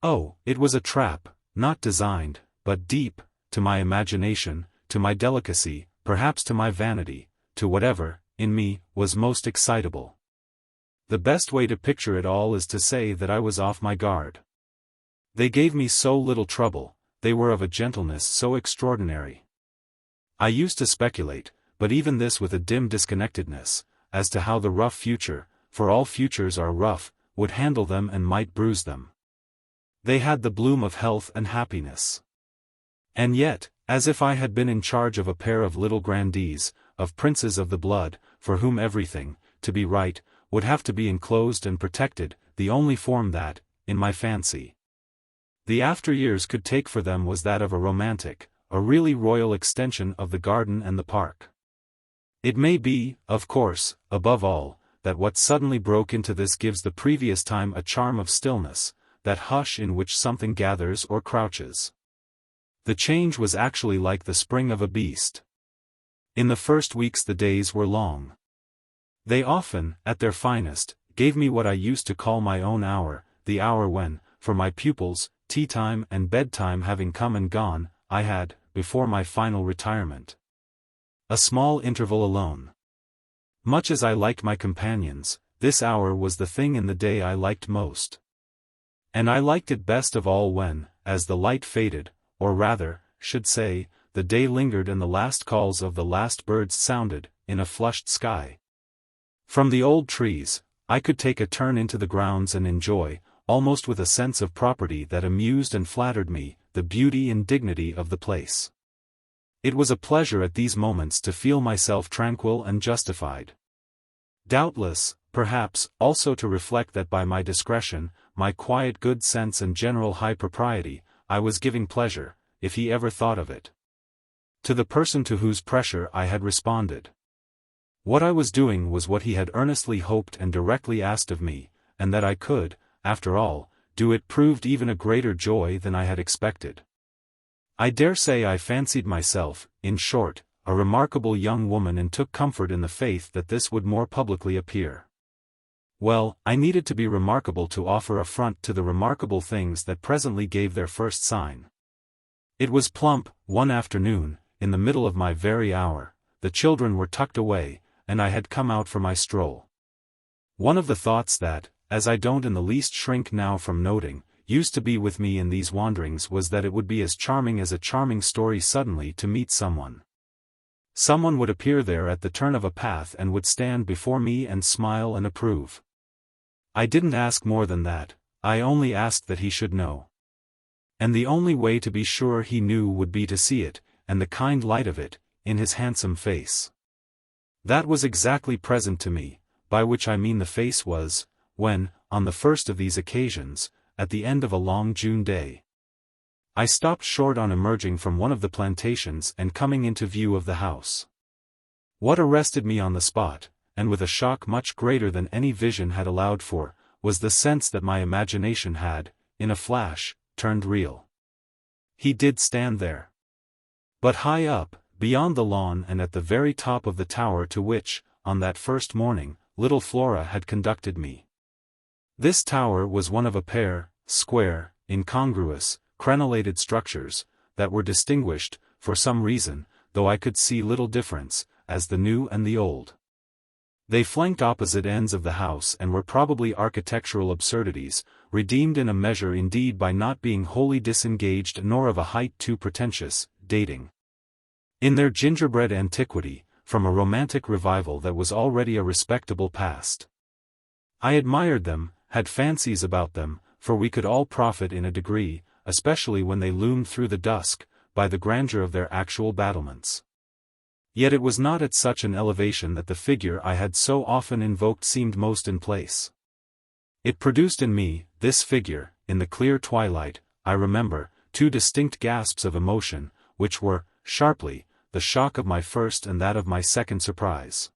Oh, it was a trap, not designed, but deep, to my imagination, to my delicacy, perhaps to my vanity, to whatever, in me, was most excitable. The best way to picture it all is to say that I was off my guard. They gave me so little trouble, they were of a gentleness so extraordinary. I used to speculate, but even this with a dim disconnectedness, as to how the rough future, for all futures are rough, would handle them and might bruise them. They had the bloom of health and happiness. And yet, as if I had been in charge of a pair of little grandees, of princes of the blood, for whom everything, to be right, would have to be enclosed and protected, the only form that, in my fancy, the after years could take for them was that of a romantic, a really royal extension of the garden and the park. It may be, of course, above all, that what suddenly broke into this gives the previous time a charm of stillness, that hush in which something gathers or crouches. The change was actually like the spring of a beast. In the first weeks the days were long. They often, at their finest, gave me what I used to call my own hour, the hour when, for my pupils, tea-time and bedtime having come and gone, I had, before my final retirement, a small interval alone. Much as I liked my companions, this hour was the thing in the day I liked most. And I liked it best of all when, as the light faded, or rather, should say, the day lingered and the last calls of the last birds sounded, in a flushed sky. From the old trees, I could take a turn into the grounds and enjoy, almost with a sense of property that amused and flattered me, the beauty and dignity of the place. It was a pleasure at these moments to feel myself tranquil and justified. Doubtless, perhaps, also to reflect that by my discretion, my quiet good sense and general high propriety, I was giving pleasure, if he ever thought of it, to the person to whose pressure I had responded. What I was doing was what he had earnestly hoped and directly asked of me, and that I could, after all, do it proved even a greater joy than I had expected. I dare say I fancied myself, in short, a remarkable young woman and took comfort in the faith that this would more publicly appear. Well, I needed to be remarkable to offer affront to the remarkable things that presently gave their first sign. It was plump, one afternoon, in the middle of my very hour, the children were tucked away, and I had come out for my stroll. One of the thoughts that, as I don't in the least shrink now from noting, used to be with me in these wanderings was that it would be as charming as a charming story suddenly to meet someone. Someone would appear there at the turn of a path and would stand before me and smile and approve. I didn't ask more than that, I only asked that he should know. And the only way to be sure he knew would be to see it, and the kind light of it, in his handsome face. That was exactly present to me, by which I mean the face was, when, on the first of these occasions, at the end of a long June day, I stopped short on emerging from one of the plantations and coming into view of the house. What arrested me on the spot, and with a shock much greater than any vision had allowed for, was the sense that my imagination had, in a flash, turned real. He did stand there. But high up, beyond the lawn and at the very top of the tower to which, on that first morning, little Flora had conducted me. This tower was one of a pair, square, incongruous, crenellated structures, that were distinguished, for some reason, though I could see little difference, as the new and the old. They flanked opposite ends of the house and were probably architectural absurdities, redeemed in a measure indeed by not being wholly disengaged nor of a height too pretentious, dating in their gingerbread antiquity, from a romantic revival that was already a respectable past. I admired them, had fancies about them, for we could all profit in a degree, especially when they loomed through the dusk, by the grandeur of their actual battlements. Yet it was not at such an elevation that the figure I had so often invoked seemed most in place. It produced in me, this figure, in the clear twilight, I remember, two distinct gasps of emotion, which were, sharply, the shock of my first and that of my second surprise.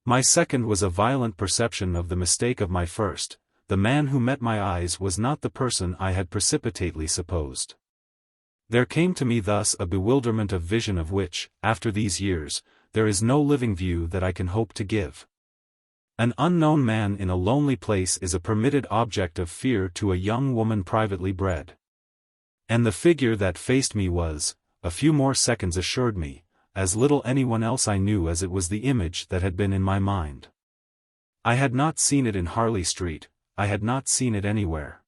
My second was a violent perception of the mistake of my first. The man who met my eyes was not the person I had precipitately supposed. There came to me thus a bewilderment of vision of which, after these years, there is no living view that I can hope to give. An unknown man in a lonely place is a permitted object of fear to a young woman privately bred. And the figure that faced me was, a few more seconds assured me, as little anyone else I knew as it was the image that had been in my mind. I had not seen it in Harley Street, I had not seen it anywhere.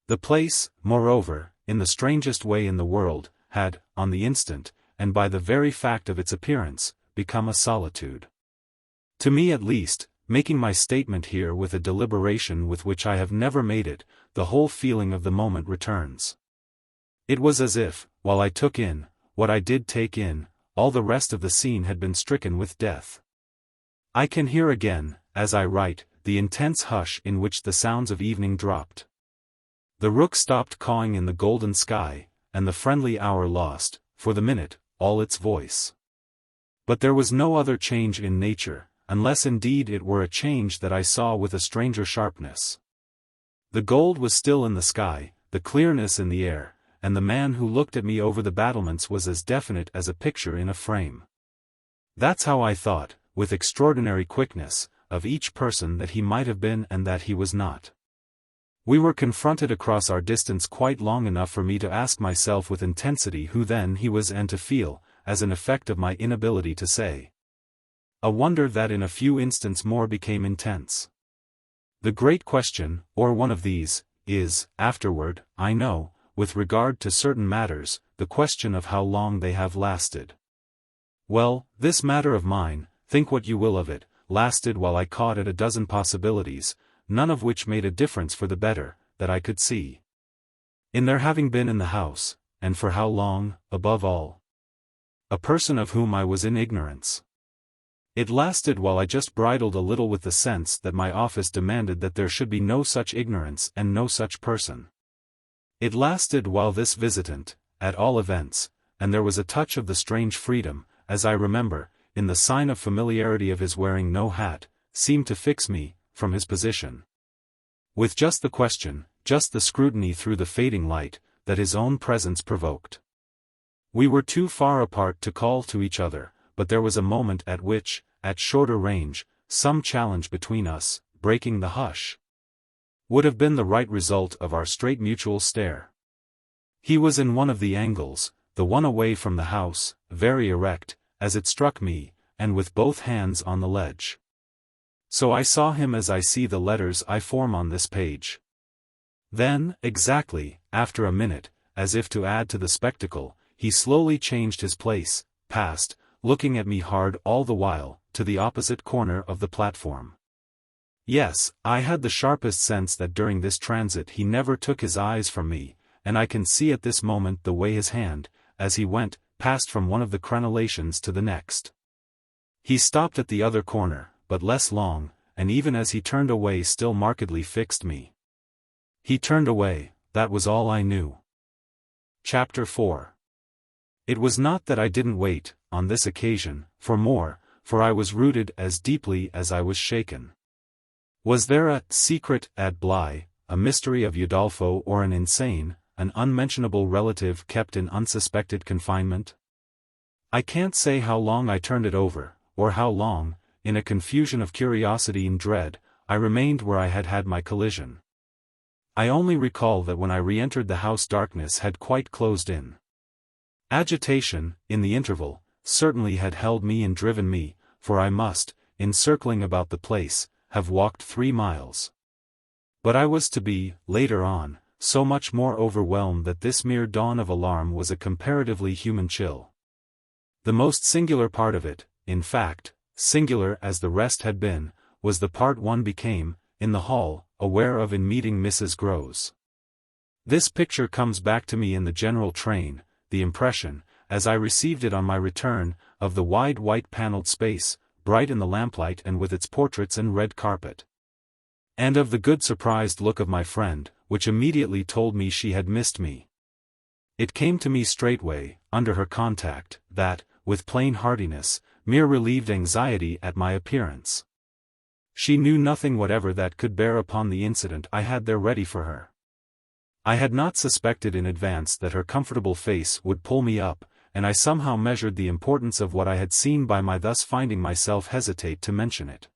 The place, moreover, in the strangest way in the world, had, on the instant, and by the very fact of its appearance, become a solitude. To me at least, making my statement here with a deliberation with which I have never made it, the whole feeling of the moment returns. It was as if, while I took in, what I did take in, all the rest of the scene had been stricken with death. I can hear again, as I write, the intense hush in which the sounds of evening dropped. The rook stopped cawing in the golden sky, and the friendly hour lost, for the minute, all its voice. But there was no other change in nature, unless indeed it were a change that I saw with a stranger sharpness. The gold was still in the sky, the clearness in the air, and the man who looked at me over the battlements was as definite as a picture in a frame. That's how I thought, with extraordinary quickness, of each person that he might have been and that he was not. We were confronted across our distance quite long enough for me to ask myself with intensity who then he was and to feel, as an effect of my inability to say. A wonder that in a few instants more became intense. The great question, or one of these, is, afterward, I know, with regard to certain matters, the question of how long they have lasted. Well, this matter of mine, think what you will of it, lasted while I caught at a dozen possibilities, none of which made a difference for the better, that I could see. In their having been in the house, and for how long, above all. A person of whom I was in ignorance. It lasted while I just bridled a little with the sense that my office demanded that there should be no such ignorance and no such person. It lasted while this visitant, at all events, and there was a touch of the strange freedom, as I remember, in the sign of familiarity of his wearing no hat, seemed to fix me, from his position. With just the question, just the scrutiny through the fading light, that his own presence provoked. We were too far apart to call to each other, but there was a moment at which, at shorter range, some challenge between us, breaking the hush, would have been the right result of our straight mutual stare. He was in one of the angles, the one away from the house, very erect, as it struck me, and with both hands on the ledge. So I saw him as I see the letters I form on this page. Then, exactly, after a minute, as if to add to the spectacle, he slowly changed his place, passed, looking at me hard all the while, to the opposite corner of the platform. Yes, I had the sharpest sense that during this transit he never took his eyes from me, and I can see at this moment the way his hand, as he went, passed from one of the crenellations to the next. He stopped at the other corner, but less long, and even as he turned away still markedly fixed me. He turned away, that was all I knew. Chapter 4. It was not that I didn't wait, on this occasion, for more, for I was rooted as deeply as I was shaken. Was there a secret at Bly, a mystery of Udolpho or an insane, an unmentionable relative kept in unsuspected confinement? I can't say how long I turned it over, or how long, in a confusion of curiosity and dread, I remained where I had had my collision. I only recall that when I re-entered the house darkness had quite closed in. Agitation, in the interval, certainly had held me and driven me, for I must, in circling about the place, have walked 3 miles. But I was to be, later on, so much more overwhelmed that this mere dawn of alarm was a comparatively human chill. The most singular part of it, in fact, singular as the rest had been, was the part one became, in the hall, aware of in meeting Mrs. Grose. This picture comes back to me in the general train, the impression, as I received it on my return, of the wide white-panelled space, bright in the lamplight and with its portraits and red carpet. And of the good surprised look of my friend, which immediately told me she had missed me. It came to me straightway, under her contact, that, with plain heartiness, mere relieved anxiety at my appearance. She knew nothing whatever that could bear upon the incident I had there ready for her. I had not suspected in advance that her comfortable face would pull me up, and I somehow measured the importance of what I had seen by my thus finding myself hesitate to mention it.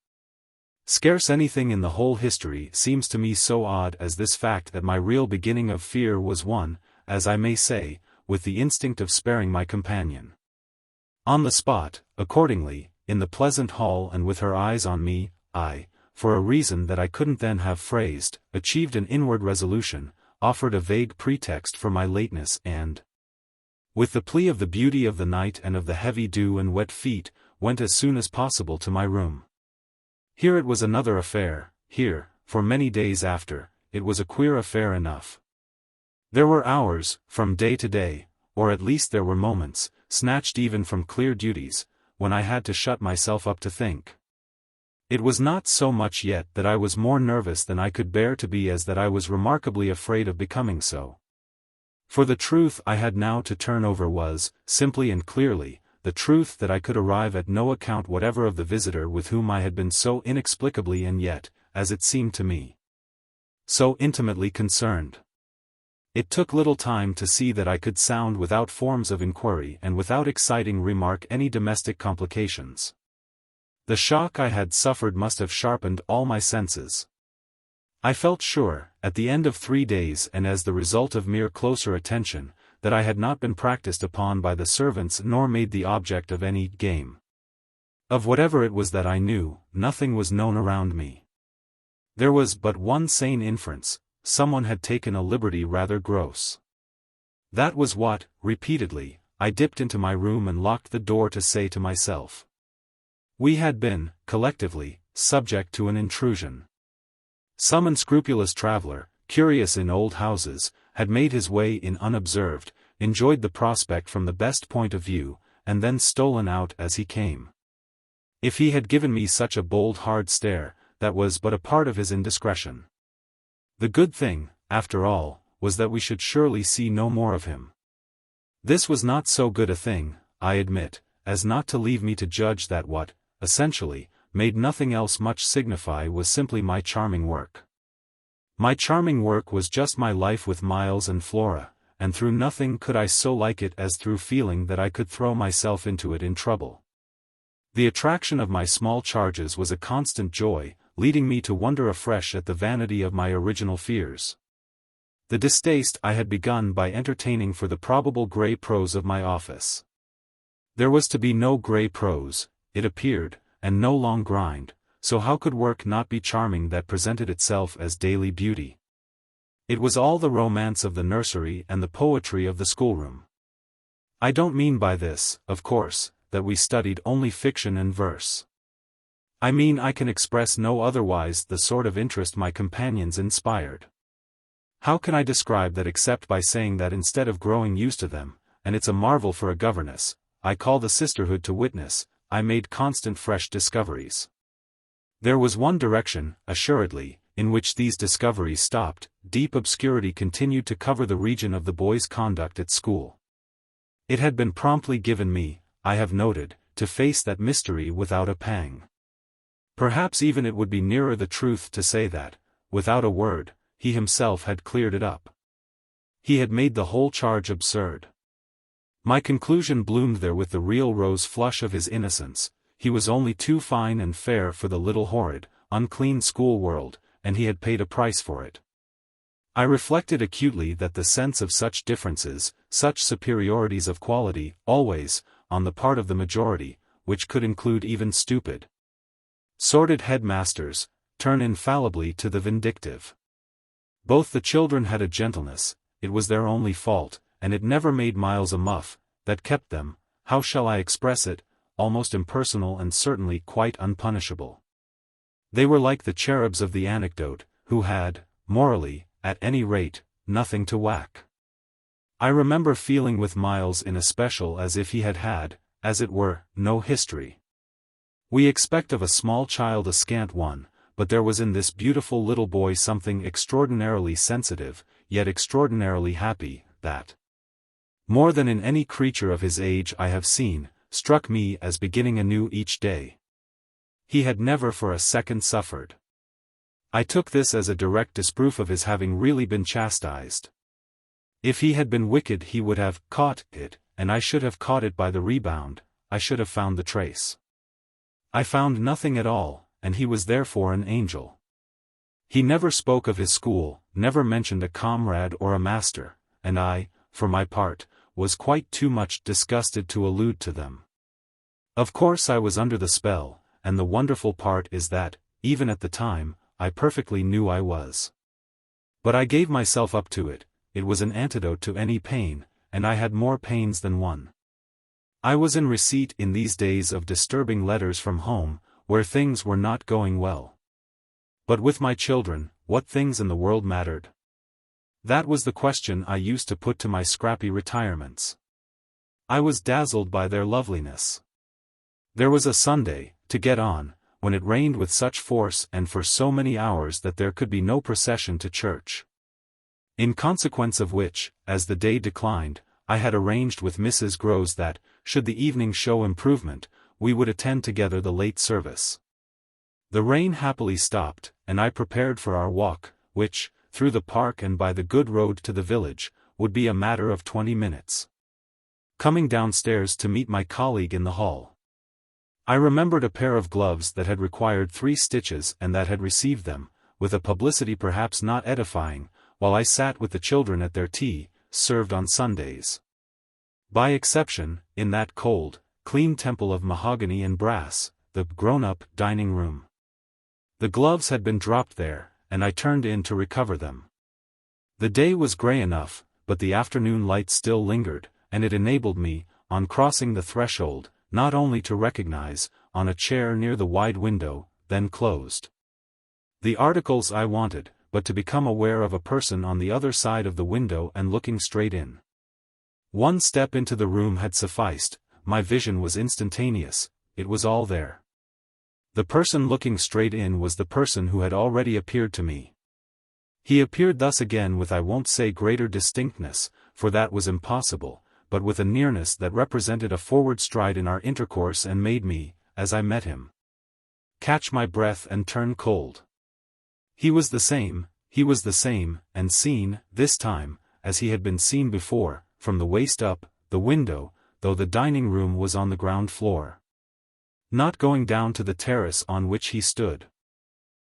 Scarce anything in the whole history seems to me so odd as this fact that my real beginning of fear was one, as I may say, with the instinct of sparing my companion. On the spot, accordingly, in the pleasant hall and with her eyes on me, I, for a reason that I couldn't then have phrased, achieved an inward resolution, offered a vague pretext for my lateness and, with the plea of the beauty of the night and of the heavy dew and wet feet, went as soon as possible to my room. Here it was another affair, here, for many days after, it was a queer affair enough. There were hours, from day to day, or at least there were moments, snatched even from clear duties, when I had to shut myself up to think. It was not so much yet that I was more nervous than I could bear to be as that I was remarkably afraid of becoming so. For the truth I had now to turn over was, simply and clearly, the truth that I could arrive at no account whatever of the visitor with whom I had been so inexplicably and yet, as it seemed to me, so intimately concerned. It took little time to see that I could sound without forms of inquiry and without exciting remark any domestic complications. The shock I had suffered must have sharpened all my senses. I felt sure, at the end of 3 days and as the result of mere closer attention, that I had not been practiced upon by the servants nor made the object of any game. Of whatever it was that I knew, nothing was known around me. There was but one sane inference: someone had taken a liberty rather gross. That was what, repeatedly, I dipped into my room and locked the door to say to myself. We had been, collectively, subject to an intrusion. Some unscrupulous traveler, curious in old houses, had made his way in unobserved, enjoyed the prospect from the best point of view, and then stolen out as he came. If he had given me such a bold hard stare, that was but a part of his indiscretion. The good thing, after all, was that we should surely see no more of him. This was not so good a thing, I admit, as not to leave me to judge that what, essentially, made nothing else much signify was simply my charming work. My charming work was just my life with Miles and Flora, and through nothing could I so like it as through feeling that I could throw myself into it in trouble. The attraction of my small charges was a constant joy, leading me to wonder afresh at the vanity of my original fears. The distaste I had begun by entertaining for the probable grey prose of my office. There was to be no grey prose, it appeared, and no long grind, so how could work not be charming that presented itself as daily beauty? It was all the romance of the nursery and the poetry of the schoolroom. I don't mean by this, of course, that we studied only fiction and verse. I mean I can express no otherwise the sort of interest my companions inspired. How can I describe that except by saying that instead of growing used to them, and it's a marvel for a governess, I call the sisterhood to witness, I made constant fresh discoveries. There was one direction, assuredly, in which these discoveries stopped. Deep obscurity continued to cover the region of the boy's conduct at school. It had been promptly given me, I have noted, to face that mystery without a pang. Perhaps even it would be nearer the truth to say that, without a word, he himself had cleared it up. He had made the whole charge absurd. My conclusion bloomed there with the real rose flush of his innocence. He was only too fine and fair for the little horrid, unclean school world, and he had paid a price for it. I reflected acutely that the sense of such differences, such superiorities of quality, always, on the part of the majority, which could include even stupid Sordid headmasters turn infallibly to the vindictive. Both the children had a gentleness, it was their only fault, and it never made Miles a muff, that kept them, how shall I express it, almost impersonal and certainly quite unpunishable. They were like the cherubs of the anecdote, who had, morally, at any rate, nothing to whack. I remember feeling with Miles in especial as if he had had, as it were, no history. We expect of a small child a scant one, but there was in this beautiful little boy something extraordinarily sensitive, yet extraordinarily happy, that, more than in any creature of his age I have seen, struck me as beginning anew each day. He had never for a second suffered. I took this as a direct disproof of his having really been chastised. If he had been wicked he would have caught it, and I should have caught it by the rebound, I should have found the trace. I found nothing at all, and he was therefore an angel. He never spoke of his school, never mentioned a comrade or a master, and I, for my part, was quite too much disgusted to allude to them. Of course I was under the spell, and the wonderful part is that, even at the time, I perfectly knew I was. But I gave myself up to it, it was an antidote to any pain, and I had more pains than one. I was in receipt in these days of disturbing letters from home, where things were not going well. But with my children, what things in the world mattered? That was the question I used to put to my scrappy retirements. I was dazzled by their loveliness. There was a Sunday, to get on, when it rained with such force and for so many hours that there could be no procession to church. In consequence of which, as the day declined, I had arranged with Mrs. Grose that, should the evening show improvement, we would attend together the late service. The rain happily stopped, and I prepared for our walk, which, through the park and by the good road to the village, would be a matter of 20 minutes. Coming downstairs to meet my colleague in the hall, I remembered a pair of gloves that had required 3 stitches and that had received them, with a publicity perhaps not edifying, while I sat with the children at their tea, served on Sundays. By exception, in that cold, clean temple of mahogany and brass, the grown-up dining room. The gloves had been dropped there, and I turned in to recover them. The day was grey enough, but the afternoon light still lingered, and it enabled me, on crossing the threshold, not only to recognize, on a chair near the wide window, then closed, the articles I wanted, but to become aware of a person on the other side of the window and looking straight in. One step into the room had sufficed, my vision was instantaneous, it was all there. The person looking straight in was the person who had already appeared to me. He appeared thus again with I won't say greater distinctness, for that was impossible, but with a nearness that represented a forward stride in our intercourse and made me, as I met him, catch my breath and turn cold. He was the same, and seen, this time, as he had been seen before, from the waist up, the window, though the dining room was on the ground floor. Not going down to the terrace on which he stood.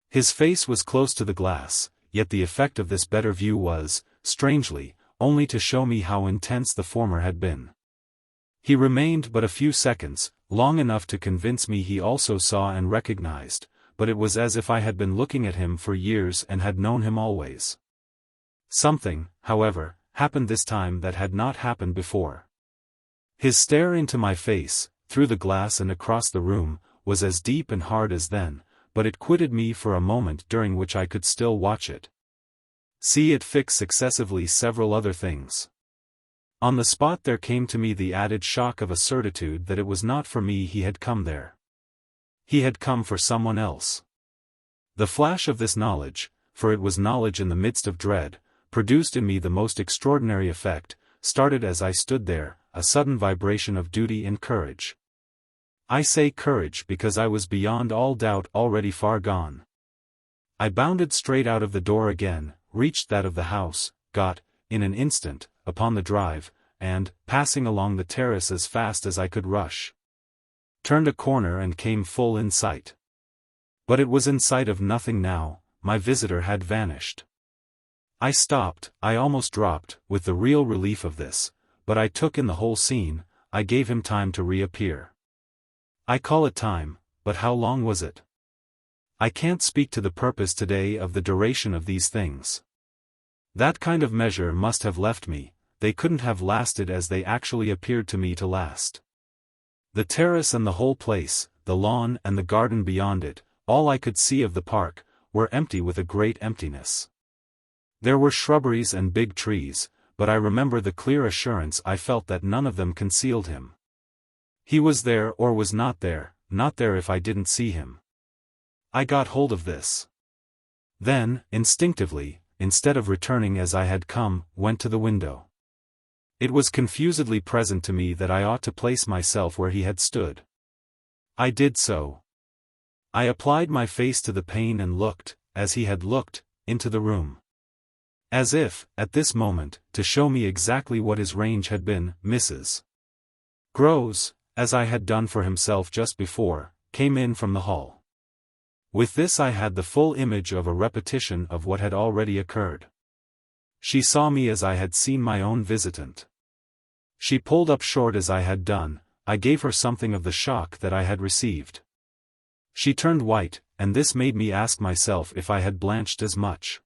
His face was close to the glass, yet the effect of this better view was, strangely, only to show me how intense the former had been. He remained but a few seconds, long enough to convince me he also saw and recognized, but it was as if I had been looking at him for years and had known him always. Something, however, happened this time that had not happened before. His stare into my face, through the glass and across the room, was as deep and hard as then, but it quitted me for a moment during which I could still watch it. See it fix successively several other things. On the spot there came to me the added shock of a certitude that it was not for me he had come there. He had come for someone else. The flash of this knowledge, for it was knowledge in the midst of dread, produced in me the most extraordinary effect, started as I stood there, a sudden vibration of duty and courage. I say courage because I was beyond all doubt already far gone. I bounded straight out of the door again, reached that of the house, got, in an instant, upon the drive, and, passing along the terrace as fast as I could rush, turned a corner and came full in sight. But it was in sight of nothing now, my visitor had vanished. I stopped, I almost dropped, with the real relief of this, but I took in the whole scene, I gave him time to reappear. I call it time, but how long was it? I can't speak to the purpose today of the duration of these things. That kind of measure must have left me, they couldn't have lasted as they actually appeared to me to last. The terrace and the whole place, the lawn and the garden beyond it, all I could see of the park, were empty with a great emptiness. There were shrubberies and big trees, but I remember the clear assurance I felt that none of them concealed him. He was there or was not there if I didn't see him. I got hold of this. Then, instinctively, instead of returning as I had come, went to the window. It was confusedly present to me that I ought to place myself where he had stood. I did so. I applied my face to the pane and looked, as he had looked, into the room. As if, at this moment, to show me exactly what his range had been, Mrs. Grose, as I had done for himself just before, came in from the hall. With this I had the full image of a repetition of what had already occurred. She saw me as I had seen my own visitant. She pulled up short as I had done. I gave her something of the shock that I had received. She turned white, and this made me ask myself if I had blanched as much.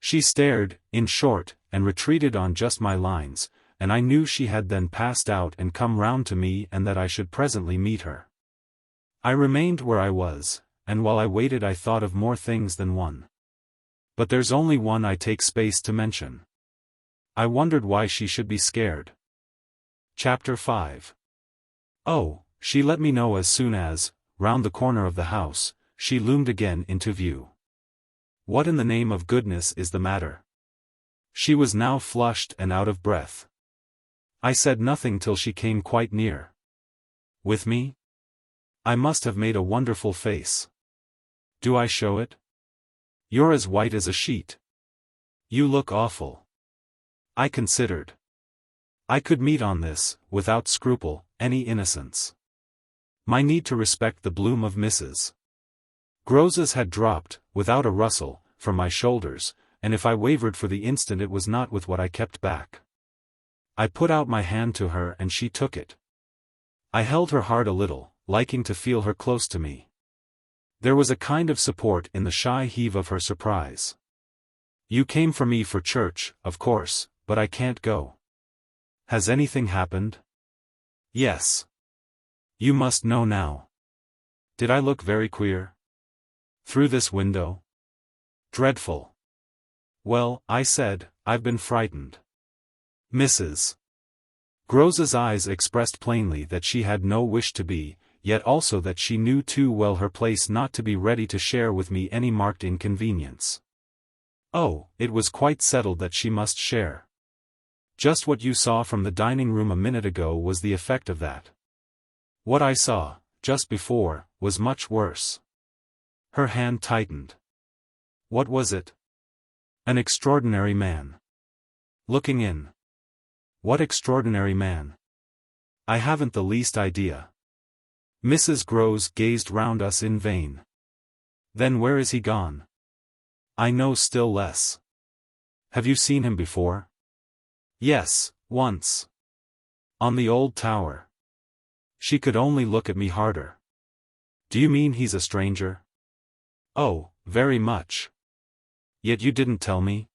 She stared, in short, and retreated on just my lines, and I knew she had then passed out and come round to me and that I should presently meet her. I remained where I was, and while I waited I thought of more things than one. But there's only one I take space to mention. I wondered why she should be scared. Chapter 5. Oh, she let me know as soon as, round the corner of the house, she loomed again into view. What in the name of goodness is the matter? She was now flushed and out of breath. I said nothing till she came quite near. With me? I must have made a wonderful face. Do I show it? You're as white as a sheet. You look awful. I considered. I could meet on this, without scruple, any innocence. My need to respect the bloom of Mrs. Grose's had dropped, without a rustle, from my shoulders, and if I wavered for the instant it was not with what I kept back. I put out my hand to her and she took it. I held her hard a little, liking to feel her close to me. There was a kind of support in the shy heave of her surprise. You came for me for church, of course, but I can't go. Has anything happened? Yes. You must know now. Did I look very queer? Through this window? Dreadful. Well, I said, I've been frightened. Mrs. Grose's eyes expressed plainly that she had no wish to be, yet also that she knew too well her place not to be ready to share with me any marked inconvenience. Oh, it was quite settled that she must share. Just what you saw from the dining room a minute ago was the effect of that. What I saw, just before, was much worse. Her hand tightened. What was it? An extraordinary man. Looking in. What extraordinary man? I haven't the least idea. Mrs. Grose gazed round us in vain. Then where is he gone? I know still less. Have you seen him before? Yes, once. On the old tower. She could only look at me harder. Do you mean he's a stranger? Oh, very much. Yet you didn't tell me?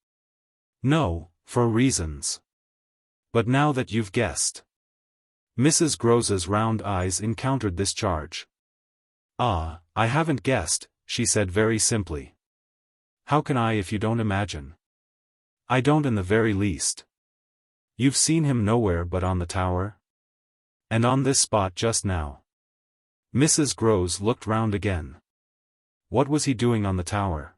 No, for reasons. But now that you've guessed. Mrs. Grose's round eyes encountered this charge. Ah, I haven't guessed, she said very simply. How can I if you don't imagine? I don't in the very least. You've seen him nowhere but on the tower? And on this spot just now. Mrs. Grose looked round again. What was he doing on the tower?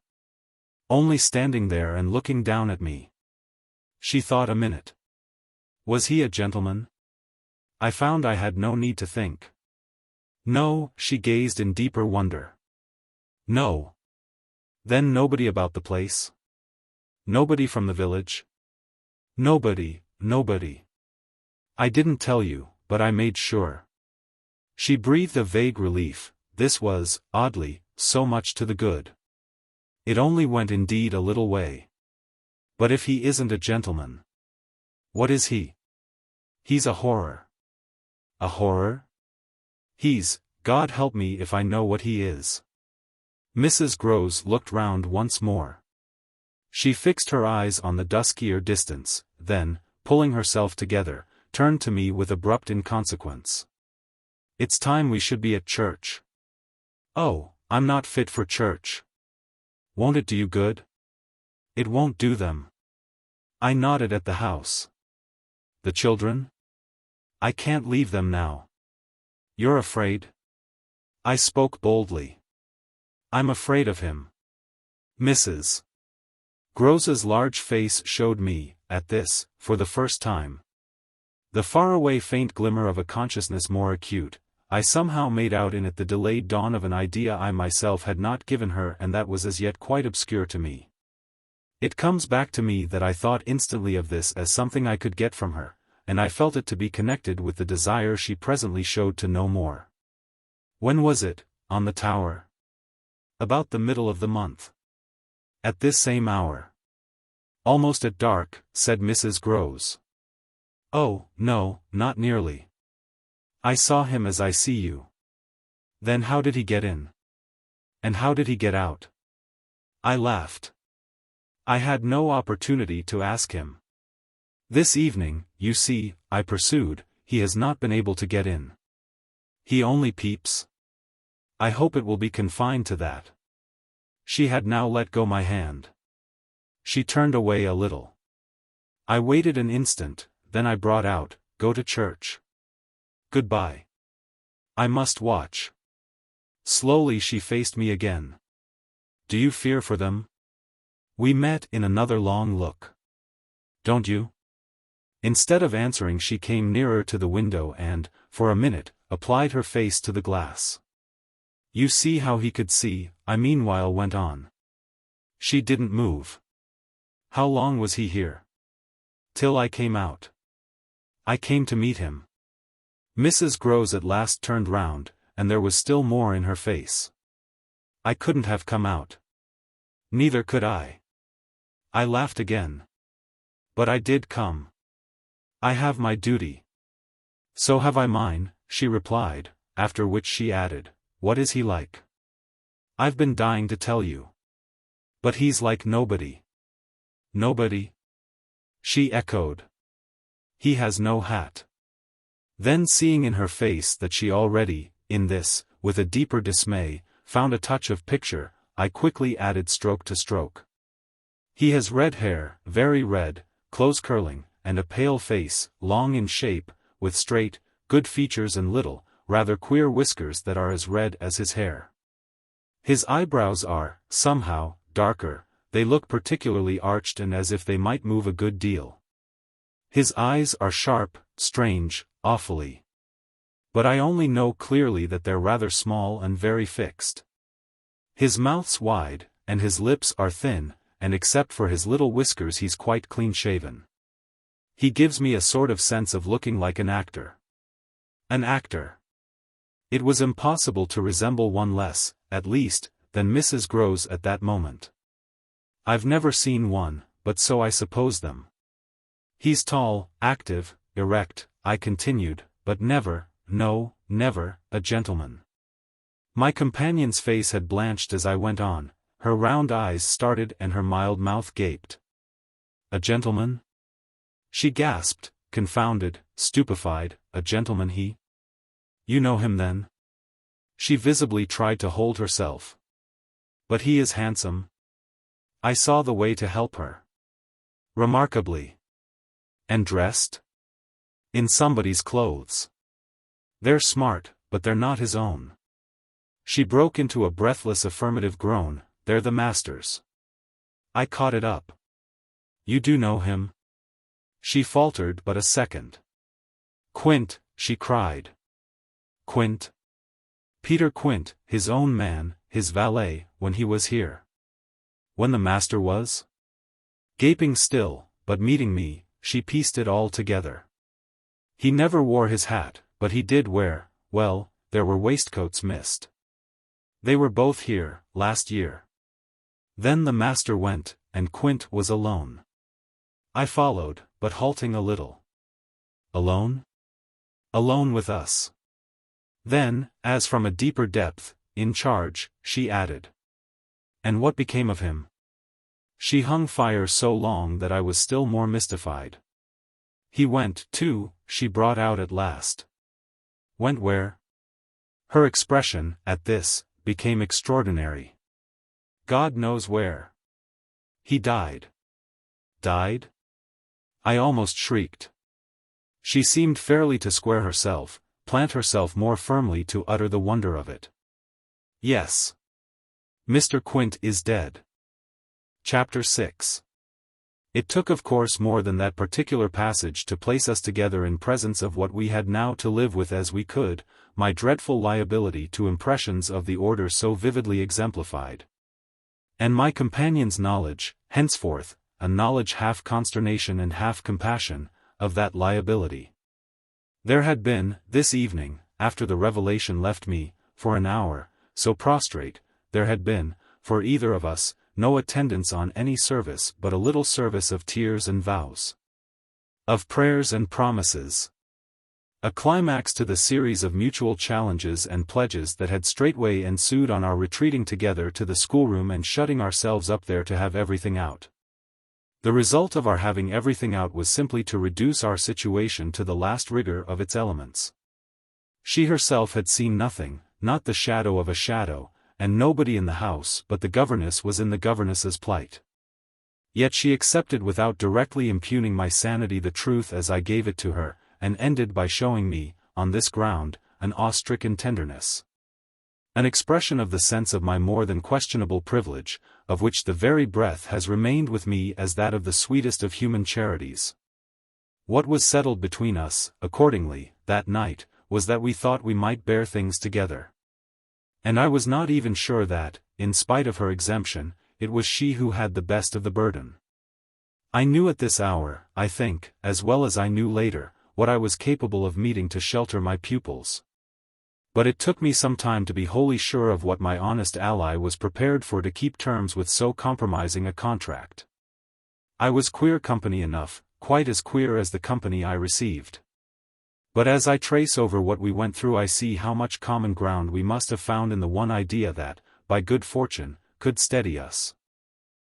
Only standing there and looking down at me. She thought a minute. Was he a gentleman? I found I had no need to think. No, she gazed in deeper wonder. No. Then nobody about the place? Nobody from the village? Nobody. I didn't tell you, but I made sure. She breathed a vague relief. This was, oddly, so much to the good. It only went indeed a little way. But if he isn't a gentleman. What is he? He's a horror. A horror? He's, God help me if I know what he is. Mrs. Grose looked round once more. She fixed her eyes on the duskier distance, then, pulling herself together, turned to me with abrupt inconsequence. "It's time we should be at church." "Oh, I'm not fit for church." "Won't it do you good?" "It won't do them." I nodded at the house. "The children?" "I can't leave them now." "You're afraid?" I spoke boldly. "I'm afraid of him." Mrs. Grose's large face showed me, at this, for the first time. The faraway faint glimmer of a consciousness more acute. I somehow made out in it the delayed dawn of an idea I myself had not given her and that was as yet quite obscure to me. It comes back to me that I thought instantly of this as something I could get from her, and I felt it to be connected with the desire she presently showed to know more. When was it, on the tower? About the middle of the month. At this same hour. Almost at dark, said Mrs. Grose. Oh, no, not nearly. I saw him as I see you. Then how did he get in? And how did he get out? I laughed. I had no opportunity to ask him. This evening, you see, I pursued, he has not been able to get in. He only peeps. I hope it will be confined to that. She had now let go my hand. She turned away a little. I waited an instant, then I brought out, "Go to church. Goodbye. I must watch." Slowly she faced me again. "Do you fear for them?" We met in another long look. "Don't you?" Instead of answering she came nearer to the window and, for a minute, applied her face to the glass. "You see how he could see," I meanwhile went on. She didn't move. "How long was he here?" "Till I came out. I came to meet him." Mrs. Grose at last turned round, and there was still more in her face. "I couldn't have come out." "Neither could I." I laughed again. "But I did come. I have my duty." "So have I mine," she replied, after which she added, "What is he like?" "I've been dying to tell you." "But he's like nobody." "Nobody?" She echoed. "He has no hat." Then seeing in her face that she already, in this, with a deeper dismay, found a touch of picture, I quickly added stroke to stroke. "He has red hair, very red, close curling, and a pale face, long in shape, with straight, good features and little, rather queer whiskers that are as red as his hair. His eyebrows are, somehow, darker, they look particularly arched and as if they might move a good deal. His eyes are sharp, strange, awfully. But I only know clearly that they're rather small and very fixed. His mouth's wide, and his lips are thin, and except for his little whiskers he's quite clean-shaven. He gives me a sort of sense of looking like an actor." An actor. It was impossible to resemble one less, at least, than Mrs. Grose at that moment. "I've never seen one, but so I suppose them." "He's tall, active, erect," I continued, "but never, no, never, a gentleman." My companion's face had blanched as I went on, her round eyes started and her mild mouth gaped. "A gentleman?" She gasped, confounded, stupefied. "A gentleman he? You know him then?" She visibly tried to hold herself. "But he is handsome." I saw the way to help her. "Remarkably." "And dressed?" "In somebody's clothes. They're smart, but they're not his own." She broke into a breathless affirmative groan. "They're the master's." I caught it up. "You do know him?" She faltered but a second. "Quint," she cried. "Quint?" "Peter Quint, his own man, his valet, when he was here." "When the master was?" Gaping still, but meeting me, she pieced it all together. "He never wore his hat, but he did wear, well, there were waistcoats missed. They were both here, last year. Then the master went, and Quint was alone." I followed, but halting a little. "Alone?" "Alone with us." Then, as from a deeper depth, "In charge," she added. And what became of him? She hung fire so long that I was still more mystified. He went, too, she brought out at last. Went where? Her expression, at this, became extraordinary. God knows where. He died. Died? I almost shrieked. She seemed fairly to square herself, plant herself more firmly to utter the wonder of it. Yes. Mr. Quint is dead. Chapter 6. It took of course more than that particular passage to place us together in presence of what we had now to live with as we could, my dreadful liability to impressions of the order so vividly exemplified. And my companion's knowledge, henceforth, a knowledge half consternation and half compassion, of that liability. There had been, this evening, after the revelation left me, for an hour, so prostrate, there had been, for either of us, no attendance on any service but a little service of tears and vows. Of prayers and promises. A climax to the series of mutual challenges and pledges that had straightway ensued on our retreating together to the schoolroom and shutting ourselves up there to have everything out. The result of our having everything out was simply to reduce our situation to the last rigor of its elements. She herself had seen nothing, not the shadow of a shadow, and nobody in the house but the governess was in the governess's plight. Yet she accepted without directly impugning my sanity the truth as I gave it to her, and ended by showing me, on this ground, an awe-stricken tenderness. An expression of the sense of my more than questionable privilege, of which the very breath has remained with me as that of the sweetest of human charities. What was settled between us, accordingly, that night, was that we thought we might bear things together. And I was not even sure that, in spite of her exemption, it was she who had the best of the burden. I knew at this hour, I think, as well as I knew later, what I was capable of meeting to shelter my pupils. But it took me some time to be wholly sure of what my honest ally was prepared for to keep terms with so compromising a contract. I was queer company enough, quite as queer as the company I received. But as I trace over what we went through I see how much common ground we must have found in the one idea that, by good fortune, could steady us.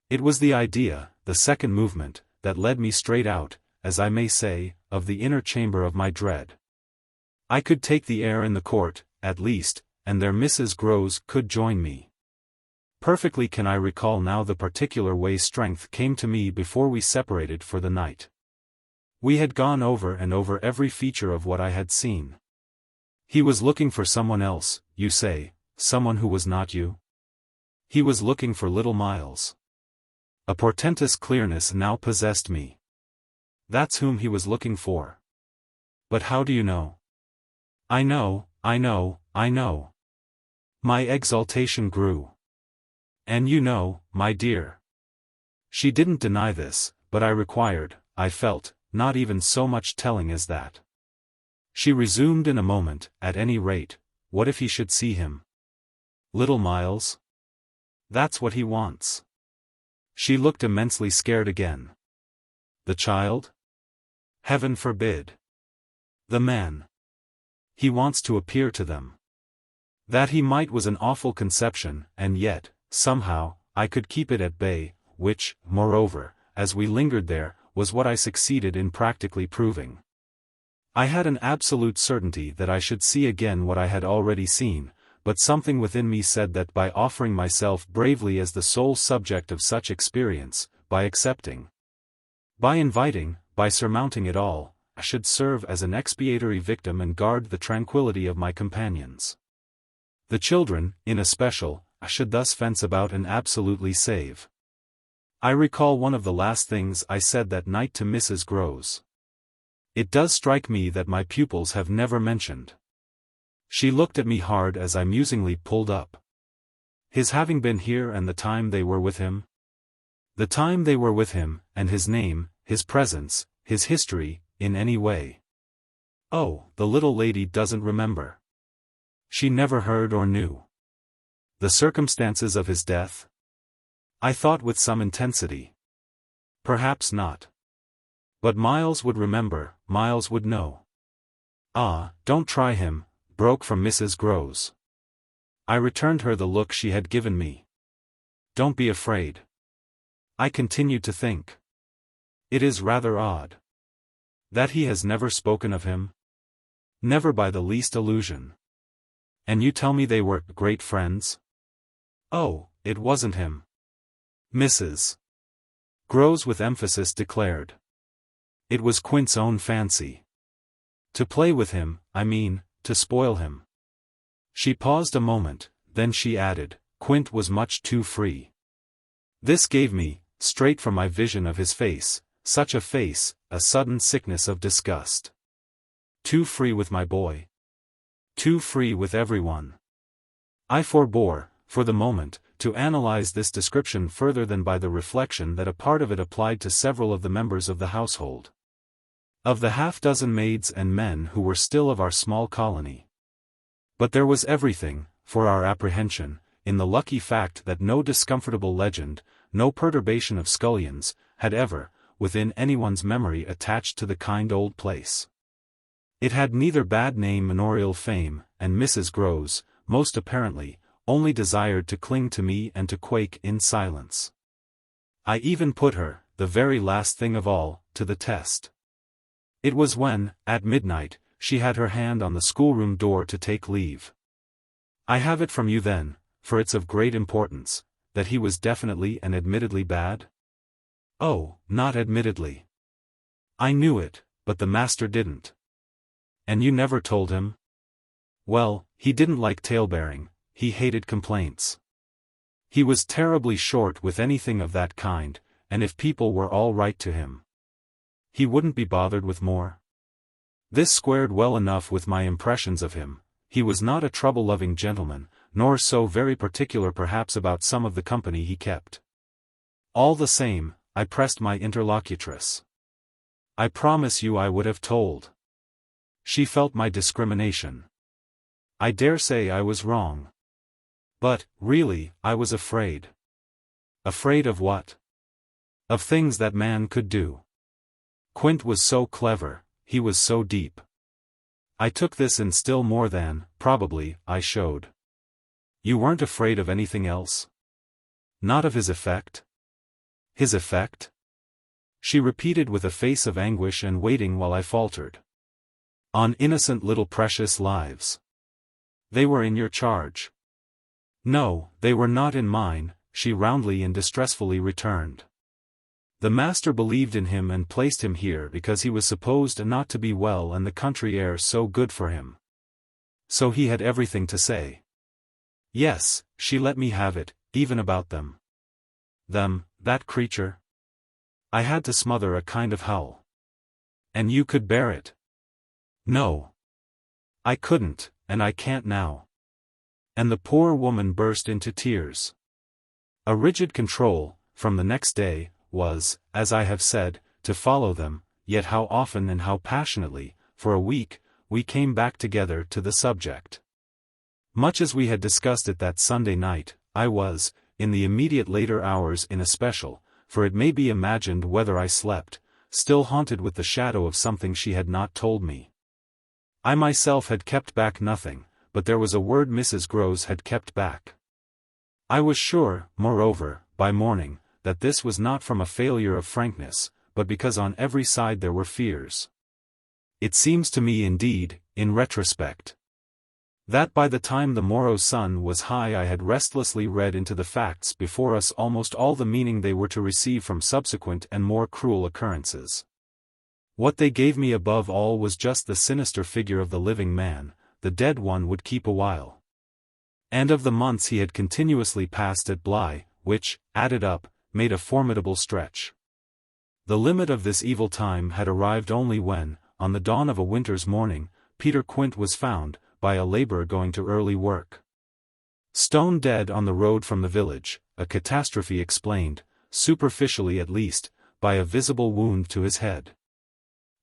It was the idea, the second movement, that led me straight out, as I may say, of the inner chamber of my dread. I could take the air in the court, at least, and there Mrs. Grose could join me. Perfectly can I recall now the particular way strength came to me before we separated for the night. We had gone over and over every feature of what I had seen. He was looking for someone else, you say, someone who was not you? He was looking for little Miles. A portentous clearness now possessed me. That's whom he was looking for. But how do you know? I know. My exultation grew. And you know, my dear. She didn't deny this, but I required, I felt, not even so much telling as that. She resumed in a moment, at any rate, what if he should see him? Little Miles? That's what he wants. She looked immensely scared again. The child? Heaven forbid. The man. He wants to appear to them. That he might was an awful conception, and yet, somehow, I could keep it at bay, which, moreover, as we lingered there, was what I succeeded in practically proving. I had an absolute certainty that I should see again what I had already seen, but something within me said that by offering myself bravely as the sole subject of such experience, by accepting, by inviting, by surmounting it all, I should serve as an expiatory victim and guard the tranquility of my companions. The children, in especial, I should thus fence about and absolutely save. I recall one of the last things I said that night to Mrs. Grose. It does strike me that my pupils have never mentioned. She looked at me hard as I musingly pulled up. His having been here and the time they were with him? The time they were with him, and his name, his presence, his history, in any way. Oh, the little lady doesn't remember. She never heard or knew. The circumstances of his death? I thought with some intensity. Perhaps not. But Miles would remember, Miles would know. Ah, don't try him, broke from Mrs. Grose. I returned her the look she had given me. Don't be afraid. I continued to think. It is rather odd. That he has never spoken of him? Never by the least allusion. And you tell me they were great friends? Oh, it wasn't him. Mrs. Grose with emphasis declared. It was Quint's own fancy. To play with him, I mean, to spoil him. She paused a moment, then she added, Quint was much too free. This gave me, straight from my vision of his face, such a face, a sudden sickness of disgust. Too free with my boy. Too free with everyone. I forbore, for the moment, to analyze this description further than by the reflection that a part of it applied to several of the members of the household. Of the half-dozen maids and men who were still of our small colony. But there was everything, for our apprehension, in the lucky fact that no discomfortable legend, no perturbation of scullions, had ever, within anyone's memory attached to the kind old place. It had neither bad name nor ill fame, and Mrs. Grose, most apparently, only desired to cling to me and to quake in silence. I even put her, the very last thing of all, to the test. It was when, at midnight, she had her hand on the schoolroom door to take leave. I have it from you then, for it's of great importance, that he was definitely and admittedly bad? Oh, not admittedly. I knew it, but the master didn't. And you never told him? Well, he didn't like talebearing, he hated complaints. He was terribly short with anything of that kind, and if people were all right to him, he wouldn't be bothered with more. This squared well enough with my impressions of him. He was not a trouble-loving gentleman, nor so very particular perhaps about some of the company he kept. All the same, I pressed my interlocutress. I promise you I would have told. She felt my discrimination. I dare say I was wrong. But, really, I was afraid. Afraid of what? Of things that man could do. Quint was so clever, he was so deep. I took this and still more than, probably, I showed. You weren't afraid of anything else? Not of his effect? His effect? She repeated with a face of anguish and waiting while I faltered. On innocent little precious lives. They were in your charge. No, they were not in mine, she roundly and distressfully returned. The master believed in him and placed him here because he was supposed not to be well and the country air so good for him. So he had everything to say. Yes, she let me have it, even about them. Them, that creature. I had to smother a kind of howl. And you could bear it? No. I couldn't, and I can't now. And the poor woman burst into tears. A rigid control, from the next day, was, as I have said, to follow them, yet how often and how passionately, for a week, we came back together to the subject. Much as we had discussed it that Sunday night, I was, in the immediate later hours in especial, for it may be imagined whether I slept, still haunted with the shadow of something she had not told me. I myself had kept back nothing, but there was a word Mrs. Grose had kept back. I was sure, moreover, by morning, that this was not from a failure of frankness, but because on every side there were fears. It seems to me indeed, in retrospect, that by the time the morrow's sun was high I had restlessly read into the facts before us almost all the meaning they were to receive from subsequent and more cruel occurrences. What they gave me above all was just the sinister figure of the living man, the dead one would keep a while. And of the months he had continuously passed at Bly, which, added up, made a formidable stretch. The limit of this evil time had arrived only when, on the dawn of a winter's morning, Peter Quint was found, by a laborer going to early work. Stone dead on the road from the village, a catastrophe explained, superficially at least, by a visible wound to his head.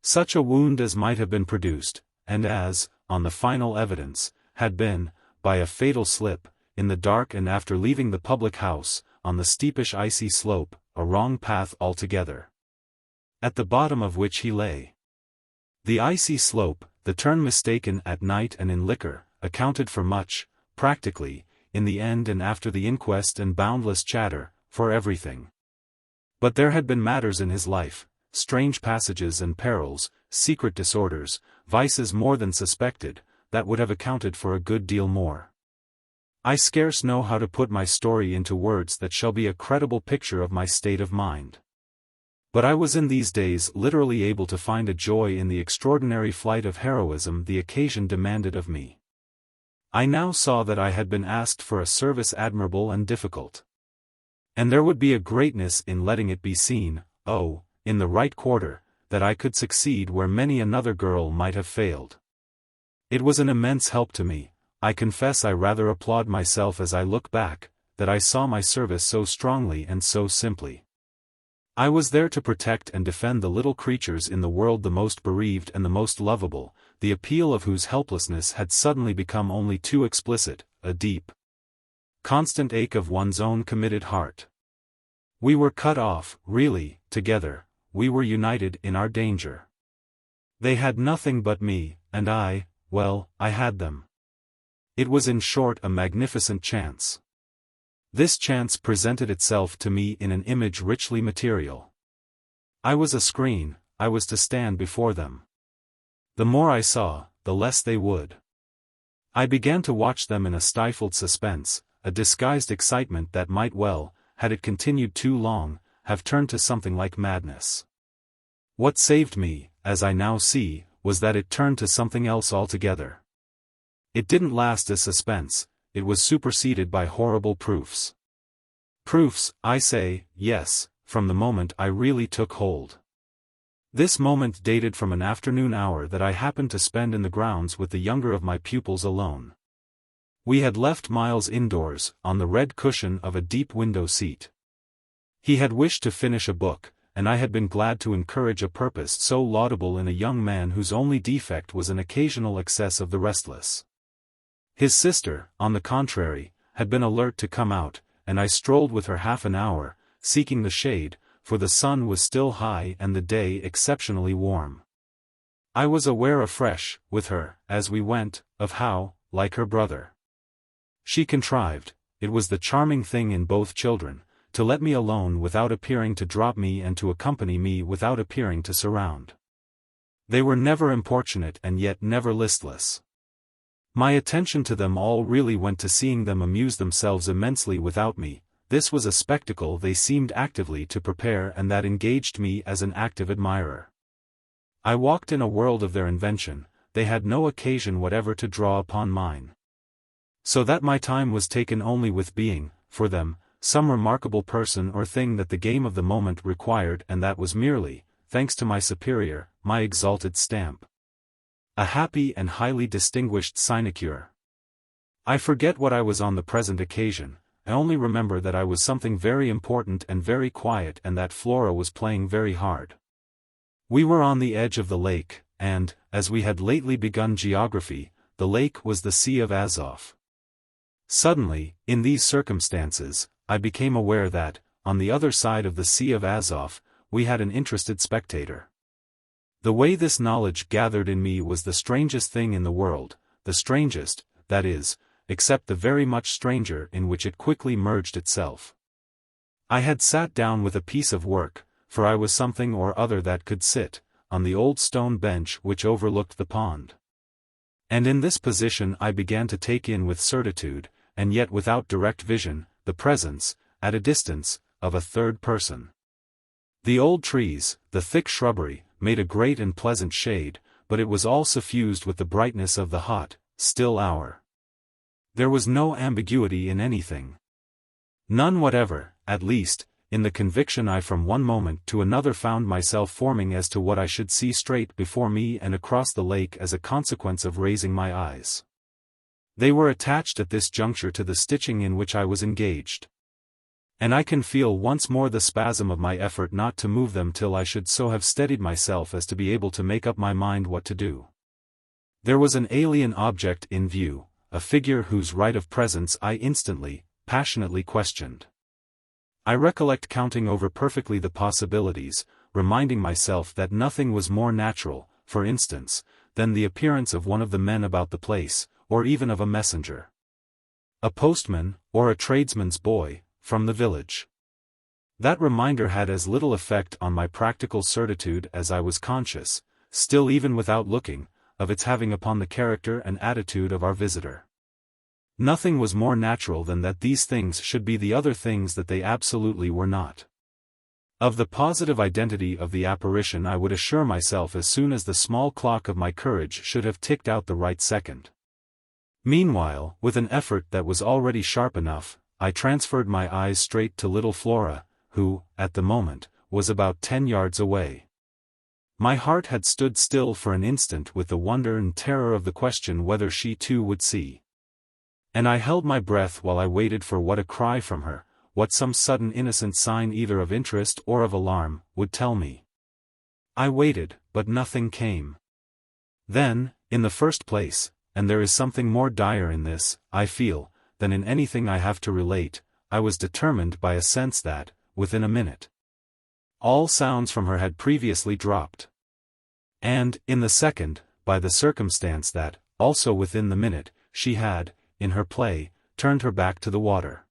Such a wound as might have been produced, and as, on the final evidence, had been, by a fatal slip, in the dark and after leaving the public house, on the steepish icy slope, a wrong path altogether. At the bottom of which he lay. The icy slope, the turn mistaken at night and in liquor, accounted for much. Practically, in the end and after the inquest and boundless chatter, for everything. But there had been matters in his life, strange passages and perils, secret disorders, vices more than suspected, that would have accounted for a good deal more. I scarce know how to put my story into words that shall be a credible picture of my state of mind. But I was in these days literally able to find a joy in the extraordinary flight of heroism the occasion demanded of me. I now saw that I had been asked for a service admirable and difficult. And there would be a greatness in letting it be seen, oh, in the right quarter, that I could succeed where many another girl might have failed. It was an immense help to me. I confess I rather applaud myself as I look back, that I saw my service so strongly and so simply. I was there to protect and defend the little creatures in the world the most bereaved and the most lovable, the appeal of whose helplessness had suddenly become only too explicit, a deep, constant ache of one's own committed heart. We were cut off, really, together, we were united in our danger. They had nothing but me, and I, well, I had them. It was in short a magnificent chance. This chance presented itself to me in an image richly material. I was a screen, I was to stand before them. The more I saw, the less they would. I began to watch them in a stifled suspense, a disguised excitement that might well, had it continued too long, have turned to something like madness. What saved me, as I now see, was that it turned to something else altogether. It didn't last as suspense, it was superseded by horrible proofs. Proofs, I say, yes, from the moment I really took hold. This moment dated from an afternoon hour that I happened to spend in the grounds with the younger of my pupils alone. We had left Miles indoors, on the red cushion of a deep window seat. He had wished to finish a book, and I had been glad to encourage a purpose so laudable in a young man whose only defect was an occasional excess of the restless. His sister, on the contrary, had been alert to come out, and I strolled with her half an hour, seeking the shade, for the sun was still high and the day exceptionally warm. I was aware afresh, with her, as we went, of how, like her brother, she contrived, it was the charming thing in both children, to let me alone without appearing to drop me and to accompany me without appearing to surround. They were never importunate and yet never listless. My attention to them all really went to seeing them amuse themselves immensely without me. This was a spectacle they seemed actively to prepare and that engaged me as an active admirer. I walked in a world of their invention, they had no occasion whatever to draw upon mine. So that my time was taken only with being, for them, some remarkable person or thing that the game of the moment required, and that was merely, thanks to my superior, my exalted stamp. A happy and highly distinguished sinecure. I forget what I was on the present occasion, I only remember that I was something very important and very quiet and that Flora was playing very hard. We were on the edge of the lake, and, as we had lately begun geography, the lake was the Sea of Azov. Suddenly, in these circumstances, I became aware that, on the other side of the Sea of Azov, we had an interested spectator. The way this knowledge gathered in me was the strangest thing in the world, the strangest, that is, except the very much stranger in which it quickly merged itself. I had sat down with a piece of work, for I was something or other that could sit, on the old stone bench which overlooked the pond. And in this position I began to take in with certitude, and yet without direct vision, the presence, at a distance, of a third person. The old trees, the thick shrubbery, made a great and pleasant shade, but it was all suffused with the brightness of the hot, still hour. There was no ambiguity in anything. None whatever, at least, in the conviction I from one moment to another found myself forming as to what I should see straight before me and across the lake as a consequence of raising my eyes. They were attached at this juncture to the stitching in which I was engaged. And I can feel once more the spasm of my effort not to move them till I should so have steadied myself as to be able to make up my mind what to do. There was an alien object in view, a figure whose right of presence I instantly, passionately questioned. I recollect counting over perfectly the possibilities, reminding myself that nothing was more natural, for instance, than the appearance of one of the men about the place, or even of a messenger. A postman, or a tradesman's boy, from the village. That reminder had as little effect on my practical certitude as I was conscious, still even without looking, of its having upon the character and attitude of our visitor. Nothing was more natural than that these things should be the other things that they absolutely were not. Of the positive identity of the apparition I would assure myself as soon as the small clock of my courage should have ticked out the right second. Meanwhile, with an effort that was already sharp enough, I transferred my eyes straight to little Flora, who, at the moment, was about 10 yards away. My heart had stood still for an instant with the wonder and terror of the question whether she too would see. And I held my breath while I waited for what a cry from her, what some sudden innocent sign either of interest or of alarm, would tell me. I waited, but nothing came. Then, in the first place, and there is something more dire in this, I feel, than in anything I have to relate, I was determined by a sense that, within a minute, all sounds from her had previously dropped. And, in the second, by the circumstance that, also within the minute, she had, in her play, turned her back to the water.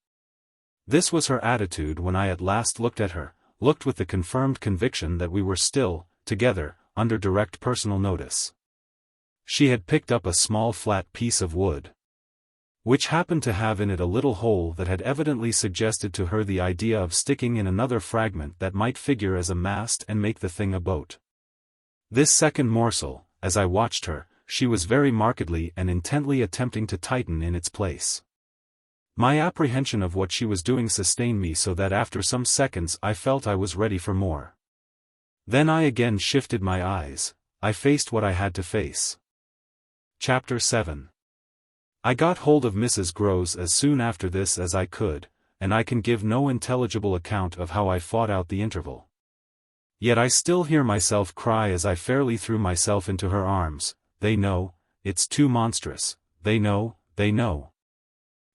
This was her attitude when I at last looked at her, looked with the confirmed conviction that we were still, together, under direct personal notice. She had picked up a small flat piece of wood, which happened to have in it a little hole that had evidently suggested to her the idea of sticking in another fragment that might figure as a mast and make the thing a boat. This second morsel, as I watched her, she was very markedly and intently attempting to tighten in its place. My apprehension of what she was doing sustained me so that after some seconds I felt I was ready for more. Then I again shifted my eyes, I faced what I had to face. Chapter 7. I got hold of Mrs. Grose as soon after this as I could, and I can give no intelligible account of how I fought out the interval. Yet I still hear myself cry as I fairly threw myself into her arms, "They know, it's too monstrous, they know, they know."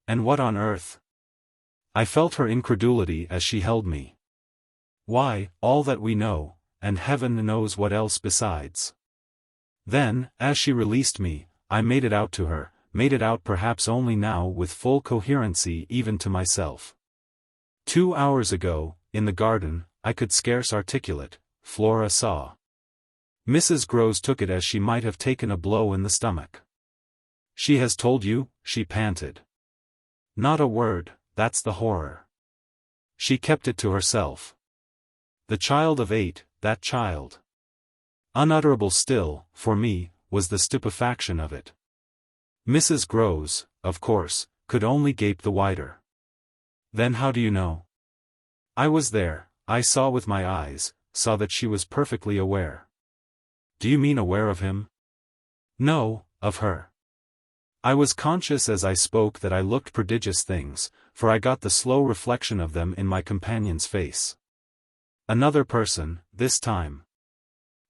And what on earth? I felt her incredulity as she held me. Why, all that we know, and heaven knows what else besides. Then, as she released me, I made it out to her, made it out perhaps only now with full coherency even to myself. 2 hours ago, in the garden, I could scarce articulate, Flora saw. Mrs. Grose took it as she might have taken a blow in the stomach. "She has told you?" she panted. "Not a word, that's the horror." She kept it to herself. The child of 8, that child. Unutterable still, for me, was the stupefaction of it. Mrs. Grose, of course, could only gape the wider. "Then how do you know?" "I was there, I saw with my eyes, saw that she was perfectly aware." "Do you mean aware of him?" "No, of her." I was conscious as I spoke that I looked prodigious things, for I got the slow reflection of them in my companion's face. Another person, this time.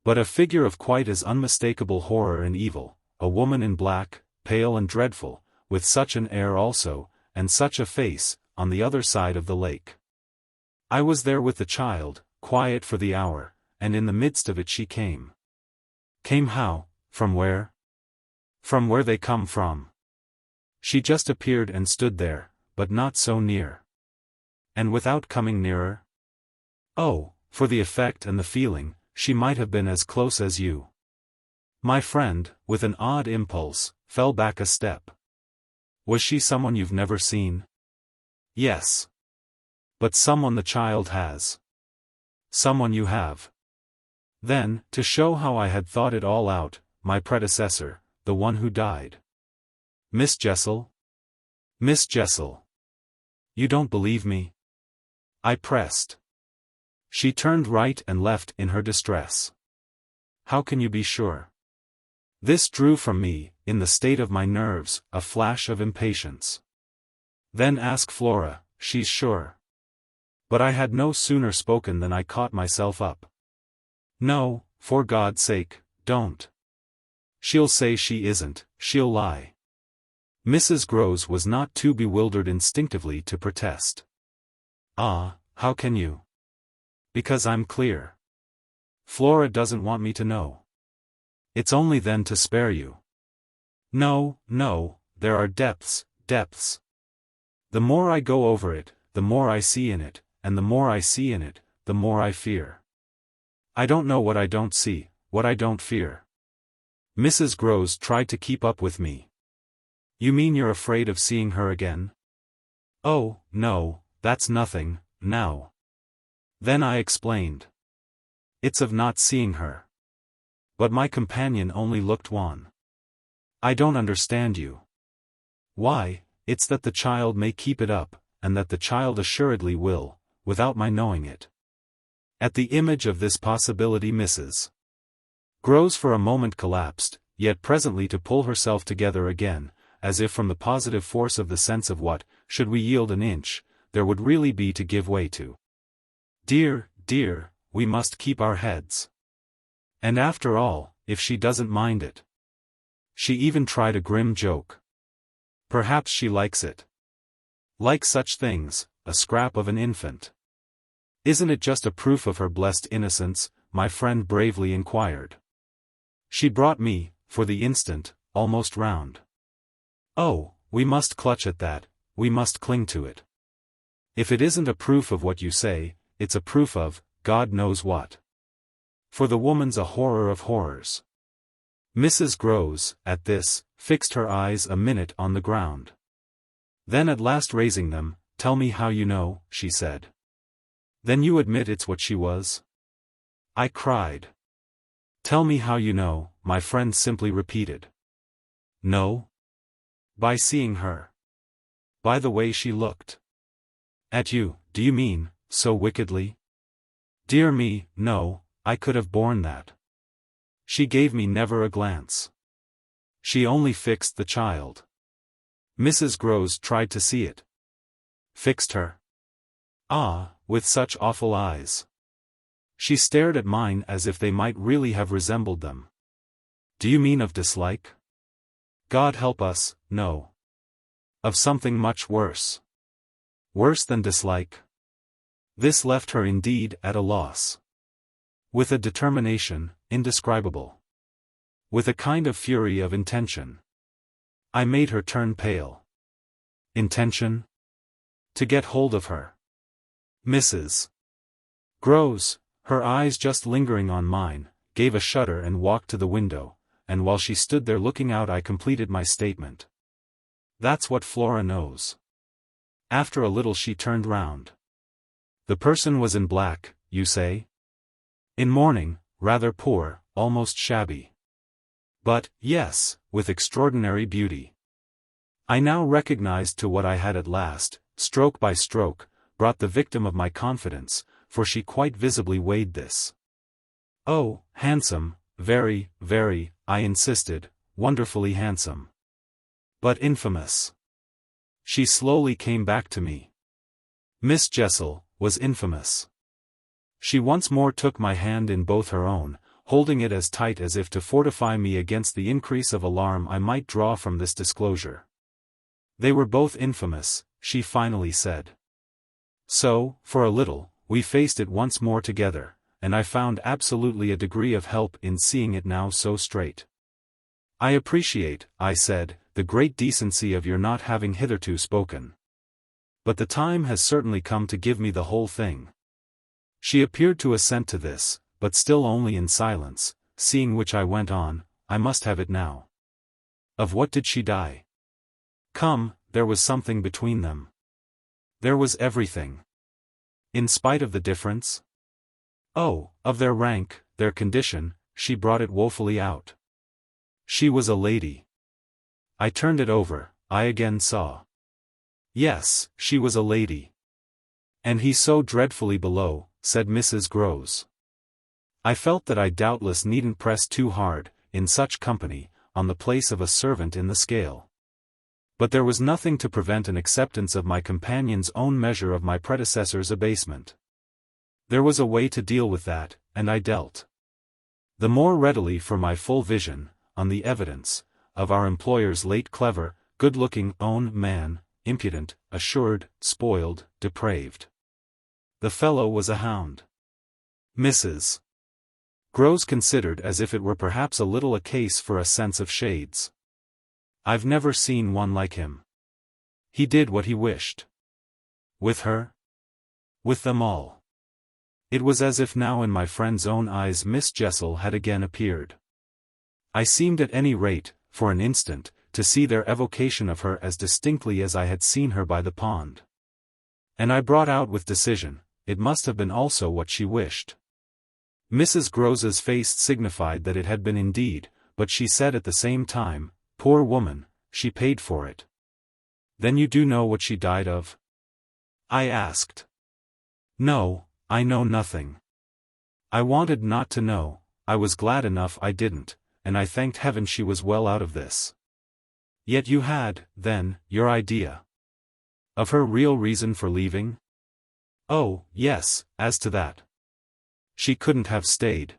But a figure of quite as unmistakable horror and evil, a woman in black, pale and dreadful, with such an air also, and such a face, on the other side of the lake. I was there with the child, quiet for the hour, and in the midst of it she came. Came how, from where? From where they come from. She just appeared and stood there, but not so near. And without coming nearer? Oh, for the effect and the feeling, she might have been as close as you. My friend, with an odd impulse, fell back a step. Was she someone you've never seen? Yes. But someone the child has. Someone you have. Then, to show how I had thought it all out, my predecessor, the one who died. Miss Jessel? Miss Jessel. You don't believe me? I pressed. She turned right and left in her distress. How can you be sure? This drew from me, in the state of my nerves, a flash of impatience. Then ask Flora, she's sure. But I had no sooner spoken than I caught myself up. No, for God's sake, don't. She'll say she isn't, she'll lie. Mrs. Grose was not too bewildered instinctively to protest. Ah, how can you? Because I'm clear. Flora doesn't want me to know. It's only then to spare you. No, no, there are depths, depths. The more I go over it, the more I see in it, and the more I see in it, the more I fear. I don't know what I don't see, what I don't fear. Mrs. Grose tried to keep up with me. You mean you're afraid of seeing her again? Oh, no, that's nothing, now. Then I explained. It's of not seeing her. But my companion only looked wan. I don't understand you. Why, it's that the child may keep it up, and that the child assuredly will, without my knowing it. At the image of this possibility Mrs. Grose for a moment collapsed, yet presently to pull herself together again, as if from the positive force of the sense of what, should we yield an inch, there would really be to give way to. Dear, dear, we must keep our heads. And after all, if she doesn't mind it. She even tried a grim joke. Perhaps she likes it. Like such things, a scrap of an infant. Isn't it just a proof of her blessed innocence? My friend bravely inquired. She brought me, for the instant, almost round. Oh, we must clutch at that, we must cling to it. If it isn't a proof of what you say, it's a proof of, God knows what. For the woman's a horror of horrors. Mrs. Grose, at this, fixed her eyes a minute on the ground. Then at last raising them, tell me how you know, she said. Then you admit it's what she was? I cried. Tell me how you know, my friend simply repeated. No? By seeing her. By the way she looked. At you, do you mean, so wickedly? Dear me, no, I could have borne that. She gave me never a glance. She only fixed the child. Mrs. Grose tried to see it. Fixed her. Ah, with such awful eyes. She stared at mine as if they might really have resembled them. Do you mean of dislike? God help us, no. Of something much worse. Worse than dislike. This left her indeed at a loss. With a determination, indescribable. With a kind of fury of intention. I made her turn pale. Intention? To get hold of her. Mrs. Grose, her eyes just lingering on mine, gave a shudder and walked to the window, and while she stood there looking out I completed my statement. That's what Flora knows. After a little she turned round. The person was in black, you say? In mourning, rather poor, almost shabby. But, yes, with extraordinary beauty. I now recognized to what I had at last, stroke by stroke, brought the victim of my confidence, for she quite visibly weighed this. Oh, handsome, very, very, I insisted, wonderfully handsome. But infamous. She slowly came back to me. Miss Jessel was infamous. She once more took my hand in both her own, holding it as tight as if to fortify me against the increase of alarm I might draw from this disclosure. They were both infamous, she finally said. So, for a little, we faced it once more together, and I found absolutely a degree of help in seeing it now so straight. I appreciate, I said, the great decency of your not having hitherto spoken. But the time has certainly come to give me the whole thing. She appeared to assent to this, but still only in silence, seeing which I went on, I must have it now. Of what did she die? Come, there was something between them. There was everything. In spite of the difference? Oh, of their rank, their condition, she brought it woefully out. She was a lady. I turned it over, I again saw. Yes, she was a lady. And he so dreadfully below, said Mrs. Grose. I felt that I doubtless needn't press too hard, in such company, on the place of a servant in the scale. But there was nothing to prevent an acceptance of my companion's own measure of my predecessor's abasement. There was a way to deal with that, and I dealt. The more readily for my full vision, on the evidence, of our employer's late clever, good-looking own man, impudent, assured, spoiled, depraved. The fellow was a hound. Mrs. Grose considered as if it were perhaps a little a case for a sense of shades. I've never seen one like him. He did what he wished. With her? With them all. It was as if now in my friend's own eyes Miss Jessel had again appeared. I seemed at any rate, for an instant, to see their evocation of her as distinctly as I had seen her by the pond. And I brought out with decision, it must have been also what she wished. Mrs. Grose's face signified that it had been indeed, but she said at the same time, poor woman, she paid for it. Then you do know what she died of? I asked. No, I know nothing. I wanted not to know, I was glad enough I didn't, and I thanked heaven she was well out of this. Yet you had, then, your idea of her real reason for leaving? Oh, yes, as to that. She couldn't have stayed.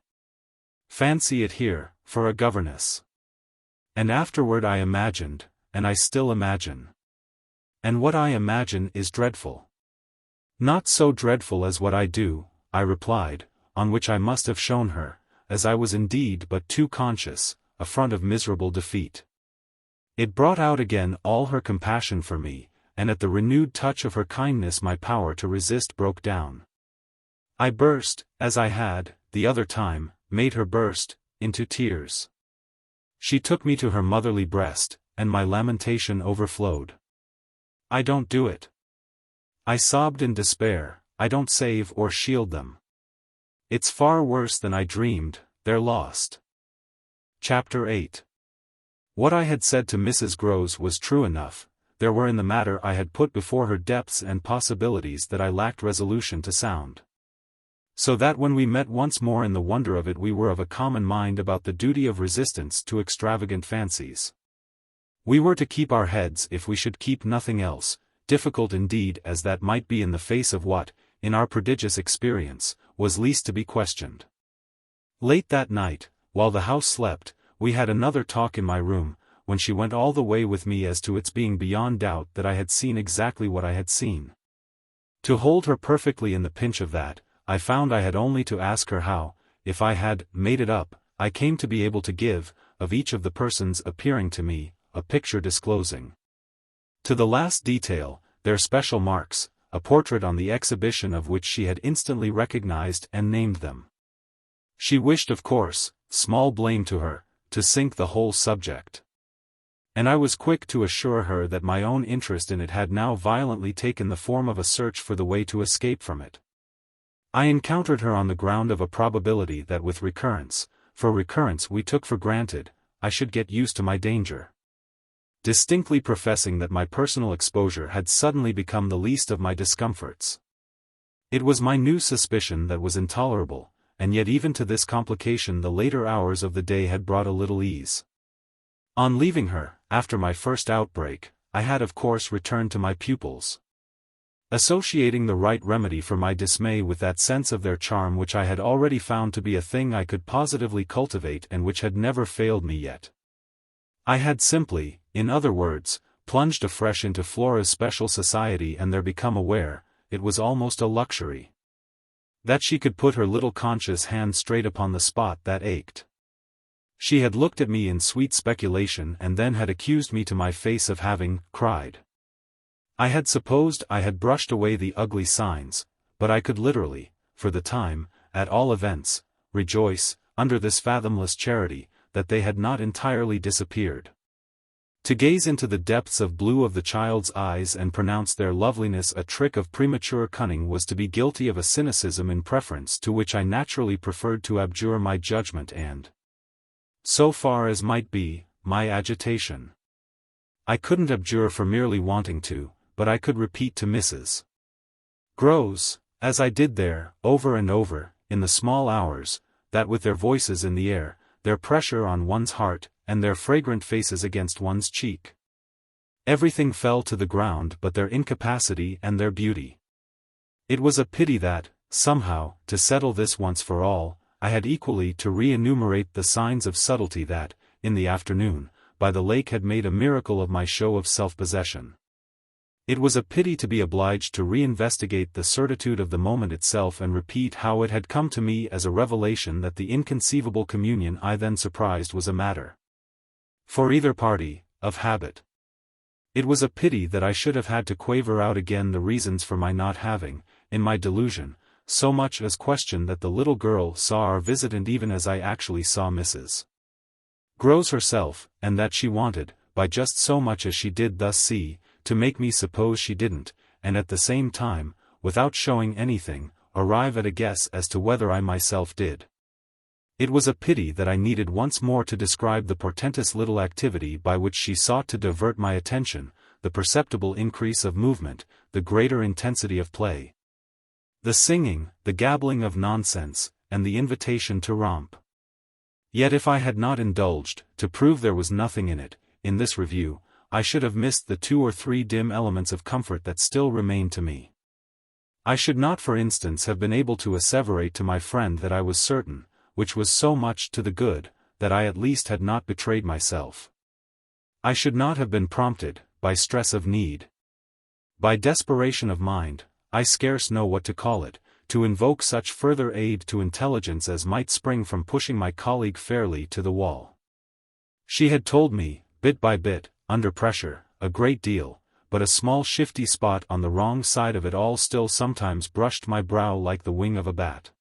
Fancy it here, for a governess. And afterward I imagined, and I still imagine. And what I imagine is dreadful. Not so dreadful as what I do, I replied, on which I must have shown her, as I was indeed but too conscious, a front of miserable defeat. It brought out again all her compassion for me, and at the renewed touch of her kindness my power to resist broke down. I burst, as I had, the other time, made her burst, into tears. She took me to her motherly breast, and my lamentation overflowed. I don't do it. I sobbed in despair, I don't save or shield them. It's far worse than I dreamed, they're lost. Chapter 8. What I had said to Mrs. Grose was true enough. There were in the matter I had put before her depths and possibilities that I lacked resolution to sound. So that when we met once more in the wonder of it we were of a common mind about the duty of resistance to extravagant fancies. We were to keep our heads if we should keep nothing else, difficult indeed as that might be in the face of what, in our prodigious experience, was least to be questioned. Late that night, while the house slept, we had another talk in my room, when she went all the way with me as to its being beyond doubt that I had seen exactly what I had seen. To hold her perfectly in the pinch of that, I found I had only to ask her how, if I had made it up, I came to be able to give, of each of the persons appearing to me, a picture disclosing to the last detail, their special marks, a portrait on the exhibition of which she had instantly recognized and named them. She wished of course, small blame to her, to sink the whole subject. And I was quick to assure her that my own interest in it had now violently taken the form of a search for the way to escape from it. I encountered her on the ground of a probability that with recurrence, for recurrence we took for granted, I should get used to my danger. Distinctly professing that my personal exposure had suddenly become the least of my discomforts. It was my new suspicion that was intolerable, and yet even to this complication the later hours of the day had brought a little ease. On leaving her, after my first outbreak, I had of course returned to my pupils. Associating the right remedy for my dismay with that sense of their charm which I had already found to be a thing I could positively cultivate and which had never failed me yet. I had simply, in other words, plunged afresh into Flora's special society and there become aware, it was almost a luxury, that she could put her little conscious hand straight upon the spot that ached. She had looked at me in sweet speculation and then had accused me to my face of having cried. I had supposed I had brushed away the ugly signs, but I could literally, for the time, at all events, rejoice, under this fathomless charity, that they had not entirely disappeared. To gaze into the depths of blue of the child's eyes and pronounce their loveliness a trick of premature cunning was to be guilty of a cynicism in preference to which I naturally preferred to abjure my judgment and, so far as might be, my agitation. I couldn't abjure for merely wanting to, but I could repeat to Mrs. Grose, as I did there, over and over, in the small hours, that with their voices in the air, their pressure on one's heart, and their fragrant faces against one's cheek, everything fell to the ground but their incapacity and their beauty. It was a pity that, somehow, to settle this once for all, I had equally to re-enumerate the signs of subtlety that, in the afternoon, by the lake had made a miracle of my show of self-possession. It was a pity to be obliged to re-investigate the certitude of the moment itself and repeat how it had come to me as a revelation that the inconceivable communion I then surprised was a matter, for either party, of habit. It was a pity that I should have had to quaver out again the reasons for my not having, in my delusion, so much as question that the little girl saw our visitant even as I actually saw Mrs. Grose herself, and that she wanted, by just so much as she did thus see, to make me suppose she didn't, and at the same time, without showing anything, arrive at a guess as to whether I myself did. It was a pity that I needed once more to describe the portentous little activity by which she sought to divert my attention, the perceptible increase of movement, the greater intensity of play. The singing, the gabbling of nonsense, and the invitation to romp. Yet if I had not indulged, to prove there was nothing in it, in this review, I should have missed the 2 or 3 dim elements of comfort that still remained to me. I should not for instance have been able to asseverate to my friend that I was certain, which was so much to the good, that I at least had not betrayed myself. I should not have been prompted, by stress of need, by desperation of mind, I scarce know what to call it, to invoke such further aid to intelligence as might spring from pushing my colleague fairly to the wall. She had told me, bit by bit, under pressure, a great deal, but a small shifty spot on the wrong side of it all still sometimes brushed my brow like the wing of a bat.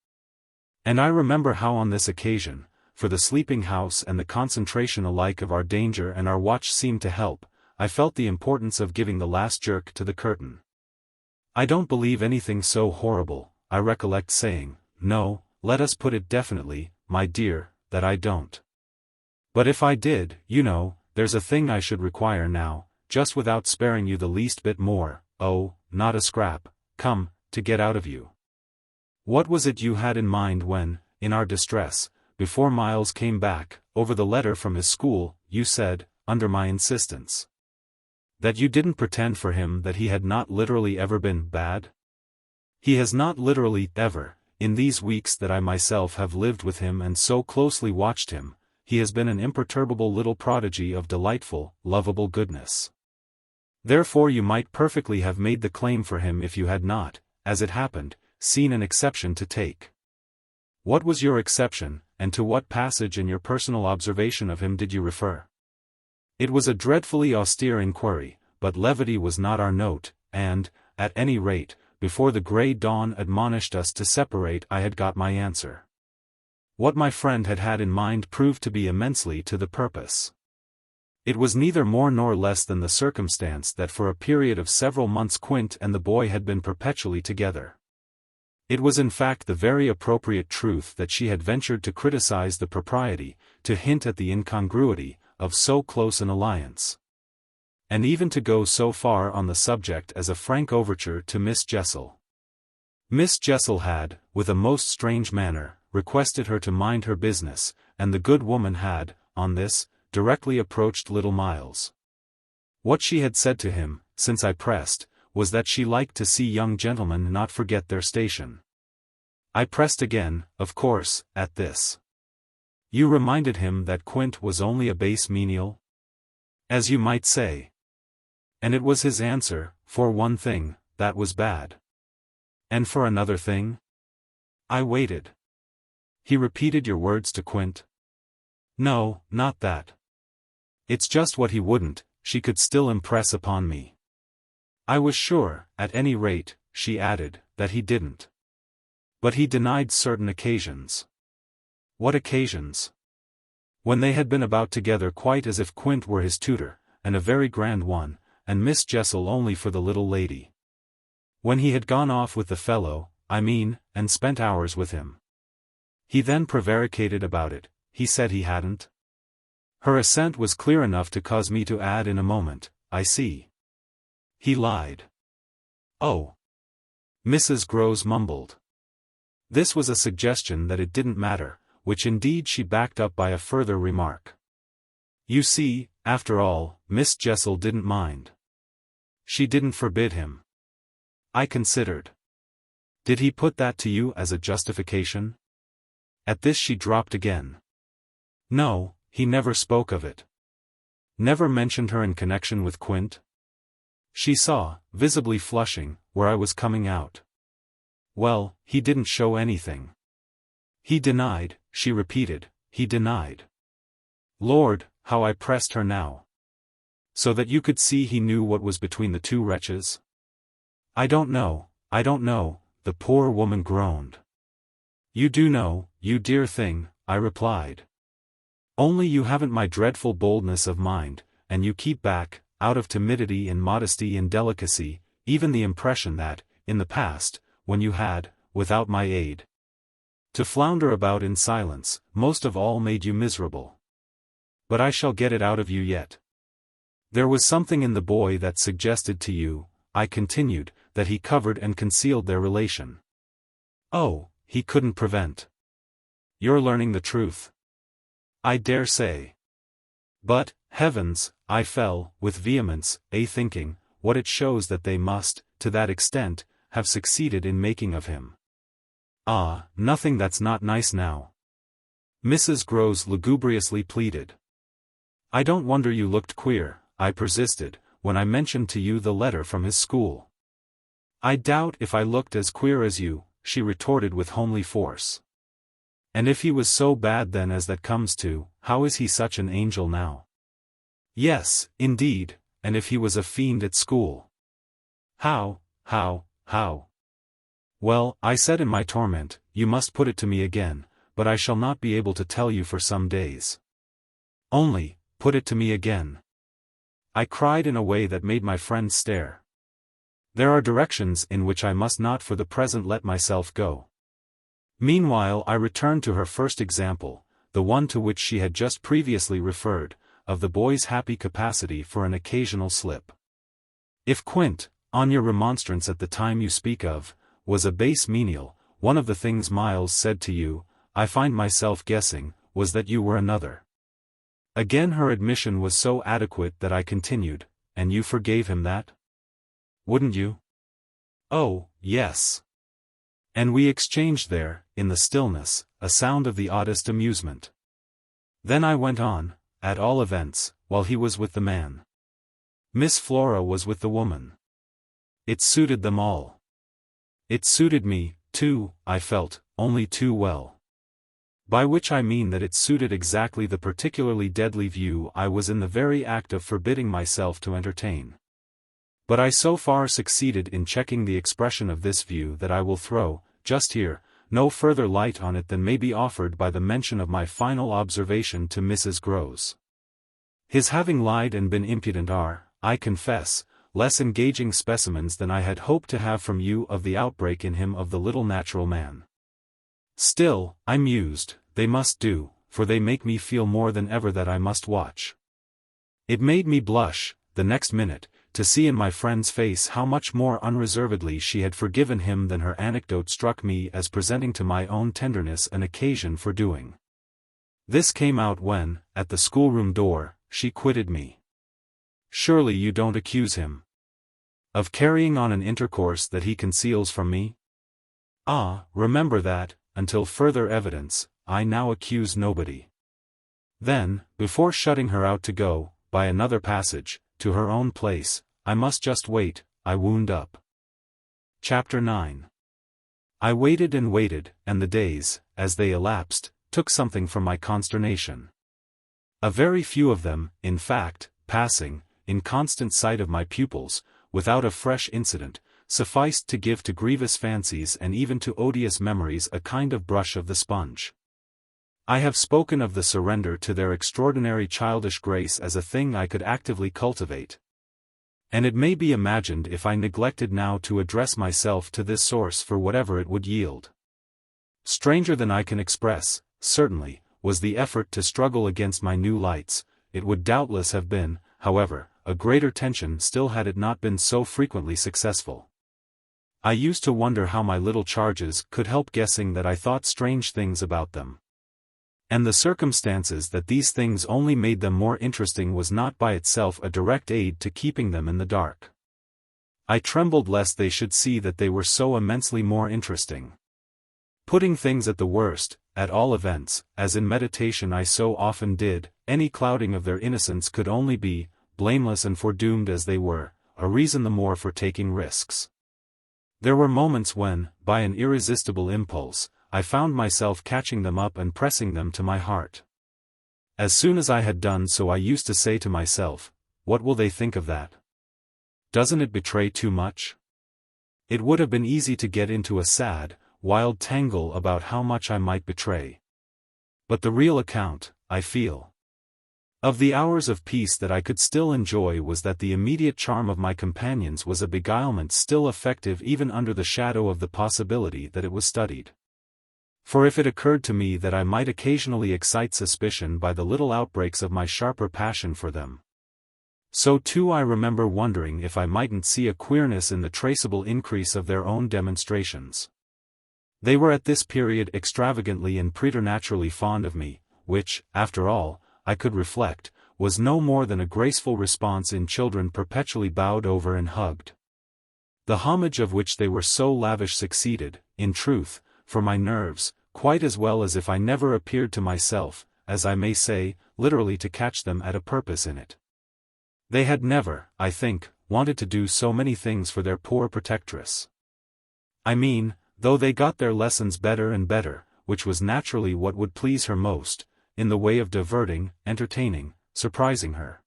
And I remember how on this occasion, for the sleeping house and the concentration alike of our danger and our watch seemed to help, I felt the importance of giving the last jerk to the curtain. I don't believe anything so horrible, I recollect saying, no, let us put it definitely, my dear, that I don't. But if I did, you know, there's a thing I should require now, just without sparing you the least bit more, oh, not a scrap, come, to get out of you. What was it you had in mind when, in our distress, before Miles came back, over the letter from his school, you said, under my insistence, that you didn't pretend for him that he had not literally ever been bad? He has not literally ever, in these weeks that I myself have lived with him and so closely watched him, he has been an imperturbable little prodigy of delightful, lovable goodness. Therefore you might perfectly have made the claim for him if you had not, as it happened, seen an exception to take. What was your exception, and to what passage in your personal observation of him did you refer? It was a dreadfully austere inquiry, but levity was not our note, and, at any rate, before the grey dawn admonished us to separate I had got my answer. What my friend had had in mind proved to be immensely to the purpose. It was neither more nor less than the circumstance that for a period of several months Quint and the boy had been perpetually together. It was in fact the very appropriate truth that she had ventured to criticize the propriety, to hint at the incongruity, of so close an alliance. And even to go so far on the subject as a frank overture to Miss Jessel. Miss Jessel had, with a most strange manner, requested her to mind her business, and the good woman had, on this, directly approached little Miles. What she had said to him, since I pressed, was that she liked to see young gentlemen not forget their station. I pressed again, of course, at this. You reminded him that Quint was only a base menial? As you might say. And it was his answer, for one thing, that was bad. And for another thing? I waited. He repeated your words to Quint? No, not that. It's just what he wouldn't, she could still impress upon me. I was sure, at any rate, she added, that he didn't. But he denied certain occasions. What occasions? When they had been about together quite as if Quint were his tutor, and a very grand one, and Miss Jessel only for the little lady. When he had gone off with the fellow, I mean, and spent hours with him. He then prevaricated about it, he said he hadn't. Her assent was clear enough to cause me to add in a moment, I see. He lied. Oh. Mrs. Grose mumbled. This was a suggestion that it didn't matter, which indeed she backed up by a further remark. You see, after all, Miss Jessel didn't mind. She didn't forbid him. I considered. Did he put that to you as a justification? At this she dropped again. No, he never spoke of it. Never mentioned her in connection with Quint? She saw, visibly flushing, where I was coming out. Well, he didn't show anything. He denied, she repeated, he denied. Lord, how I pressed her now. So that you could see he knew what was between the two wretches? I don't know, the poor woman groaned. You do know, you dear thing, I replied. Only you haven't my dreadful boldness of mind, and you keep back, out of timidity and modesty and delicacy, even the impression that, in the past, when you had, without my aid, to flounder about in silence, most of all made you miserable. But I shall get it out of you yet. There was something in the boy that suggested to you, I continued, that he covered and concealed their relation. Oh, he couldn't prevent. You're learning the truth. I dare say. But, heavens, I fell, with vehemence, thinking, what it shows that they must, to that extent, have succeeded in making of him. Ah, nothing that's not nice now. Mrs. Grose lugubriously pleaded. I don't wonder you looked queer, I persisted, when I mentioned to you the letter from his school. I doubt if I looked as queer as you, she retorted with homely force. And if he was so bad then as that comes to, how is he such an angel now? Yes, indeed, and if he was a fiend at school. How? Well, I said in my torment, you must put it to me again, but I shall not be able to tell you for some days. Only, put it to me again. I cried in a way that made my friends stare. There are directions in which I must not for the present let myself go. Meanwhile I returned to her first example, the one to which she had just previously referred, of the boy's happy capacity for an occasional slip. If Quint, on your remonstrance at the time you speak of, was a base menial, one of the things Miles said to you, I find myself guessing, was that you were another. Again her admission was so adequate that I continued, and you forgave him that? Wouldn't you? Oh, yes. And we exchanged there, in the stillness, a sound of the oddest amusement. Then I went on, at all events, while he was with the man. Miss Flora was with the woman. It suited them all. It suited me, too, I felt, only too well. By which I mean that it suited exactly the particularly deadly view I was in the very act of forbidding myself to entertain. But I so far succeeded in checking the expression of this view that I will throw, just here, no further light on it than may be offered by the mention of my final observation to Mrs. Grose. His having lied and been impudent are, I confess, less engaging specimens than I had hoped to have from you of the outbreak in him of the little natural man. Still, I mused, they must do, for they make me feel more than ever that I must watch. It made me blush, the next minute, to see in my friend's face how much more unreservedly she had forgiven him than her anecdote struck me as presenting to my own tenderness an occasion for doing. This came out when, at the schoolroom door, she quitted me. Surely you don't accuse him of carrying on an intercourse that he conceals from me? Ah, remember that, until further evidence, I now accuse nobody. Then, before shutting her out to go, by another passage, to her own place, I must just wait, I wound up. Chapter 9. I waited, and the days, as they elapsed, took something from my consternation. A very few of them, in fact, passing, in constant sight of my pupils, without a fresh incident, sufficed to give to grievous fancies and even to odious memories a kind of brush of the sponge. I have spoken of the surrender to their extraordinary childish grace as a thing I could actively cultivate. And it may be imagined if I neglected now to address myself to this source for whatever it would yield. Stranger than I can express, certainly, was the effort to struggle against my new lights. It would doubtless have been, however, a greater tension still had it not been so frequently successful. I used to wonder how my little charges could help guessing that I thought strange things about them. And the circumstances that these things only made them more interesting was not by itself a direct aid to keeping them in the dark. I trembled lest they should see that they were so immensely more interesting. Putting things at the worst, at all events, as in meditation I so often did, any clouding of their innocence could only be, blameless and foredoomed as they were, a reason the more for taking risks. There were moments when, by an irresistible impulse, I found myself catching them up and pressing them to my heart. As soon as I had done so I used to say to myself, what will they think of that? Doesn't it betray too much? It would have been easy to get into a sad, wild tangle about how much I might betray. But the real account, I feel, of the hours of peace that I could still enjoy was that the immediate charm of my companions was a beguilement still effective even under the shadow of the possibility that it was studied. For if it occurred to me that I might occasionally excite suspicion by the little outbreaks of my sharper passion for them, so too I remember wondering if I mightn't see a queerness in the traceable increase of their own demonstrations. They were at this period extravagantly and preternaturally fond of me, which, after all, I could reflect, was no more than a graceful response in children perpetually bowed over and hugged. The homage of which they were so lavish succeeded, in truth, for my nerves, quite as well as if I never appeared to myself, as I may say, literally to catch them at a purpose in it. They had never, I think, wanted to do so many things for their poor protectress. I mean, though they got their lessons better and better, which was naturally what would please her most, in the way of diverting, entertaining, surprising her.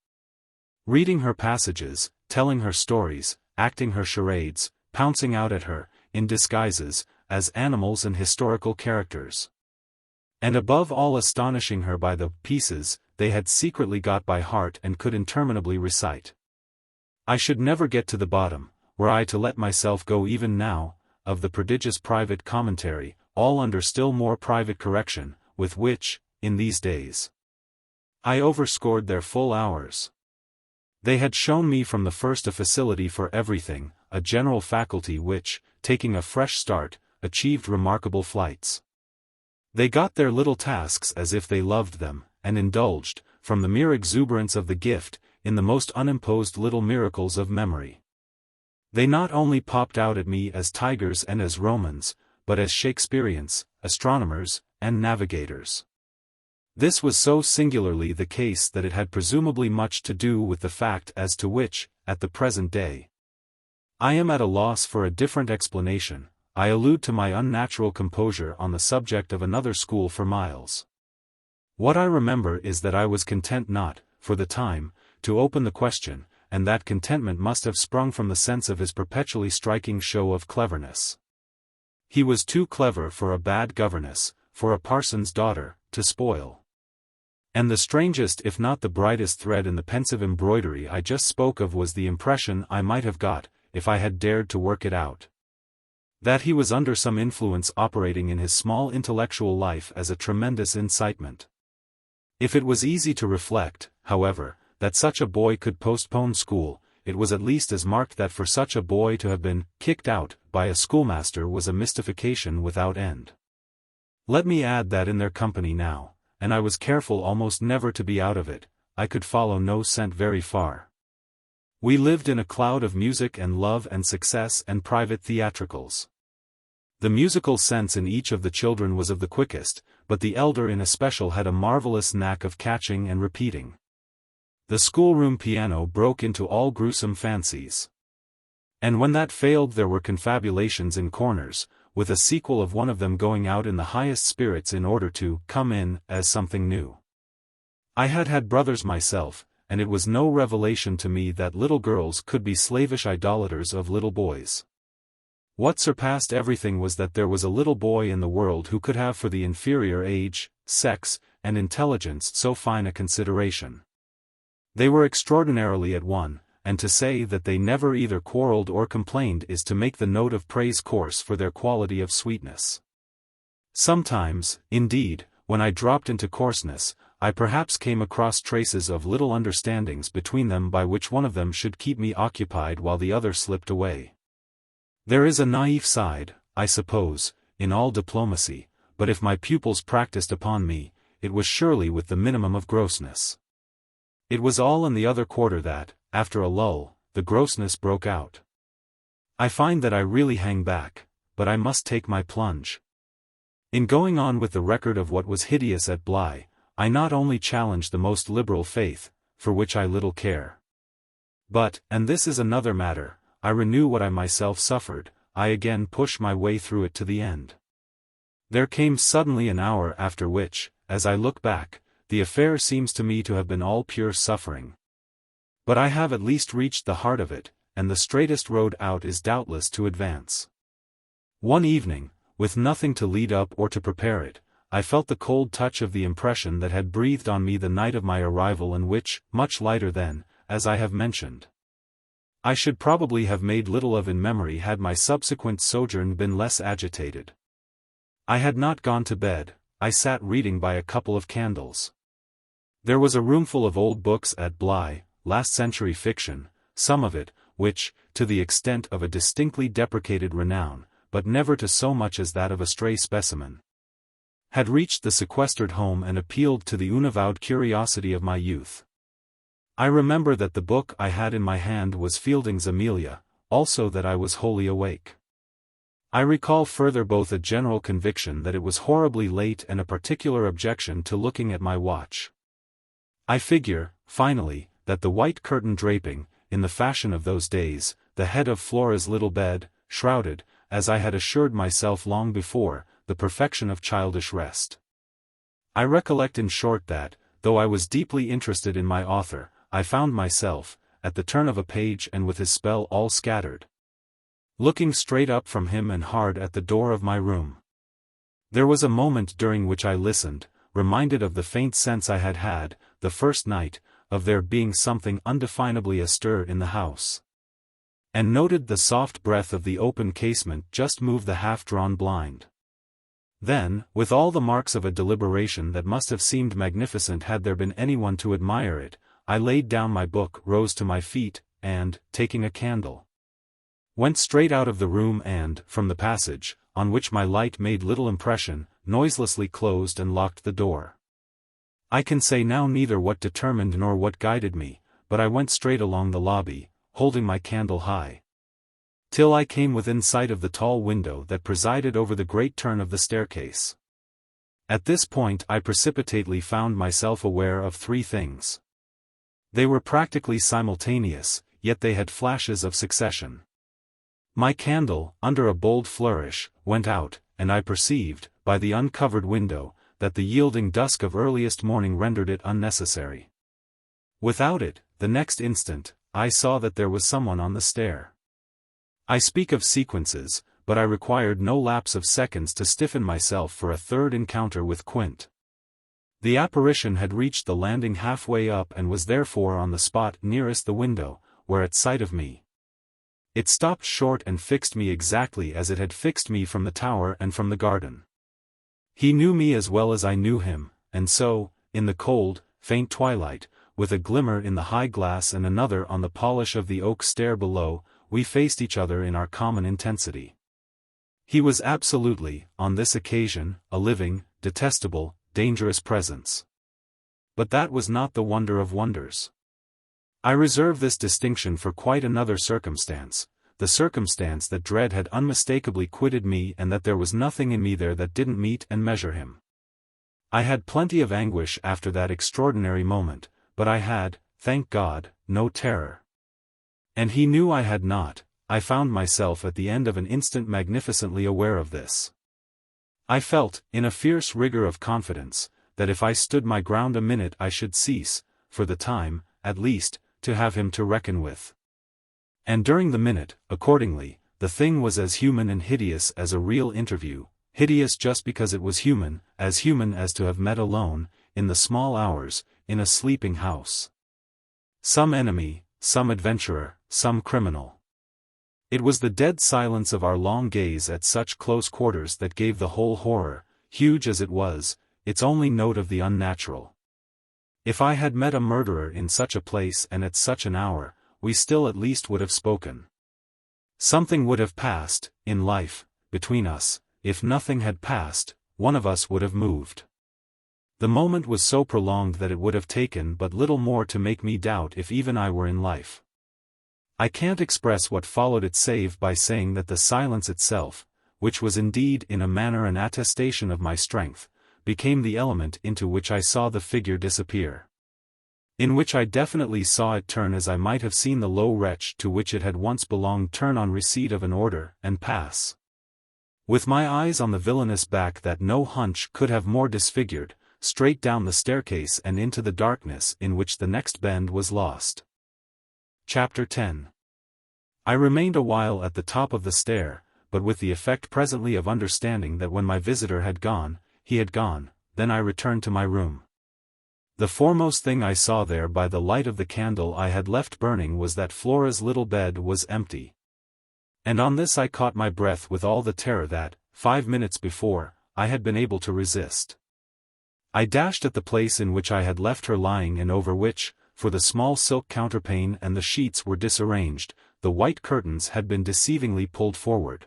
Reading her passages, telling her stories, acting her charades, pouncing out at her, in disguises, as animals and historical characters. And above all astonishing her by the pieces they had secretly got by heart and could interminably recite. I should never get to the bottom, were I to let myself go even now, of the prodigious private commentary, all under still more private correction, with which, in these days, I overscored their full hours. They had shown me from the first a facility for everything, a general faculty which, taking a fresh start, achieved remarkable flights. They got their little tasks as if they loved them, and indulged, from the mere exuberance of the gift, in the most unimposed little miracles of memory. They not only popped out at me as tigers and as Romans, but as Shakespeareans, astronomers, and navigators. This was so singularly the case that it had presumably much to do with the fact as to which, at the present day, I am at a loss for a different explanation. I allude to my unnatural composure on the subject of another school for Miles. What I remember is that I was content not, for the time, to open the question, and that contentment must have sprung from the sense of his perpetually striking show of cleverness. He was too clever for a bad governess, for a parson's daughter, to spoil. And the strangest if not the brightest thread in the pensive embroidery I just spoke of was the impression I might have got, if I had dared to work it out, that he was under some influence operating in his small intellectual life as a tremendous incitement. If it was easy to reflect, however, that such a boy could postpone school, it was at least as marked that for such a boy to have been kicked out by a schoolmaster was a mystification without end. Let me add that in their company now, and I was careful almost never to be out of it, I could follow no scent very far. We lived in a cloud of music and love and success and private theatricals. The musical sense in each of the children was of the quickest, but the elder in especial had a marvelous knack of catching and repeating. The schoolroom piano broke into all gruesome fancies. And when that failed there were confabulations in corners, with a sequel of one of them going out in the highest spirits in order to come in as something new. I had had brothers myself, and it was no revelation to me that little girls could be slavish idolaters of little boys. What surpassed everything was that there was a little boy in the world who could have for the inferior age, sex, and intelligence so fine a consideration. They were extraordinarily at one, and to say that they never either quarreled or complained is to make the note of praise coarse for their quality of sweetness. Sometimes, indeed, when I dropped into coarseness, I perhaps came across traces of little understandings between them by which one of them should keep me occupied while the other slipped away. There is a naïve side, I suppose, in all diplomacy, but if my pupils practiced upon me, it was surely with the minimum of grossness. It was all in the other quarter that, after a lull, the grossness broke out. I find that I really hang back, but I must take my plunge. In going on with the record of what was hideous at Bly, I not only challenge the most liberal faith, for which I little care, but, and this is another matter, I renew what I myself suffered, I again push my way through it to the end. There came suddenly an hour after which, as I look back, the affair seems to me to have been all pure suffering. But I have at least reached the heart of it, and the straightest road out is doubtless to advance. One evening, with nothing to lead up or to prepare it, I felt the cold touch of the impression that had breathed on me the night of my arrival and which, much lighter than, as I have mentioned, I should probably have made little of in memory had my subsequent sojourn been less agitated. I had not gone to bed, I sat reading by a couple of candles. There was a roomful of old books at Bly, last-century fiction, some of it, which, to the extent of a distinctly deprecated renown, but never to so much as that of a stray specimen, had reached the sequestered home and appealed to the unavowed curiosity of my youth. I remember that the book I had in my hand was Fielding's Amelia, also that I was wholly awake. I recall further both a general conviction that it was horribly late and a particular objection to looking at my watch. I figure, finally, that the white curtain draping, in the fashion of those days, the head of Flora's little bed, shrouded, as I had assured myself long before, the perfection of childish rest. I recollect in short that, though I was deeply interested in my author, I found myself, at the turn of a page and with his spell all scattered, looking straight up from him and hard at the door of my room. There was a moment during which I listened, reminded of the faint sense I had had, the first night, of there being something undefinably astir in the house, and noted the soft breath of the open casement just move the half-drawn blind. Then, with all the marks of a deliberation that must have seemed magnificent had there been anyone to admire it, I laid down my book, rose to my feet, and, taking a candle, went straight out of the room and, from the passage, on which my light made little impression, noiselessly closed and locked the door. I can say now neither what determined nor what guided me, but I went straight along the lobby, holding my candle high, till I came within sight of the tall window that presided over the great turn of the staircase. At this point I precipitately found myself aware of three things. They were practically simultaneous, yet they had flashes of succession. My candle, under a bold flourish, went out, and I perceived, by the uncovered window, that the yielding dusk of earliest morning rendered it unnecessary. Without it, the next instant, I saw that there was someone on the stair. I speak of sequences, but I required no lapse of seconds to stiffen myself for a third encounter with Quint. The apparition had reached the landing halfway up and was therefore on the spot nearest the window, where at sight of me, it stopped short and fixed me exactly as it had fixed me from the tower and from the garden. He knew me as well as I knew him, and so, in the cold, faint twilight, with a glimmer in the high glass and another on the polish of the oak stair below, we faced each other in our common intensity. He was absolutely, on this occasion, a living, detestable, dangerous presence. But that was not the wonder of wonders. I reserve this distinction for quite another circumstance, the circumstance that dread had unmistakably quitted me and that there was nothing in me there that didn't meet and measure him. I had plenty of anguish after that extraordinary moment, but I had, thank God, no terror. And he knew I had not. I found myself at the end of an instant magnificently aware of this. I felt, in a fierce rigor of confidence, that if I stood my ground a minute I should cease, for the time, at least, to have him to reckon with. And during the minute, accordingly, the thing was as human and hideous as a real interview, hideous just because it was human as to have met alone, in the small hours, in a sleeping house. Some enemy, some adventurer, some criminal. It was the dead silence of our long gaze at such close quarters that gave the whole horror, huge as it was, its only note of the unnatural. If I had met a murderer in such a place and at such an hour, we still at least would have spoken. Something would have passed, in life, between us. If nothing had passed, one of us would have moved. The moment was so prolonged that it would have taken but little more to make me doubt if even I were in life. I can't express what followed it save by saying that the silence itself, which was indeed in a manner an attestation of my strength, became the element into which I saw the figure disappear. In which I definitely saw it turn as I might have seen the low wretch to which it had once belonged turn on receipt of an order, and pass. With my eyes on the villainous back that no hunch could have more disfigured, straight down the staircase and into the darkness in which the next bend was lost. Chapter 10. I remained a while at the top of the stair, but with the effect presently of understanding that when my visitor had gone, he had gone. Then I returned to my room. The foremost thing I saw there by the light of the candle I had left burning was that Flora's little bed was empty. And on this I caught my breath with all the terror that, 5 minutes before, I had been able to resist. I dashed at the place in which I had left her lying and over which, for the small silk counterpane and the sheets were disarranged, the white curtains had been deceivingly pulled forward.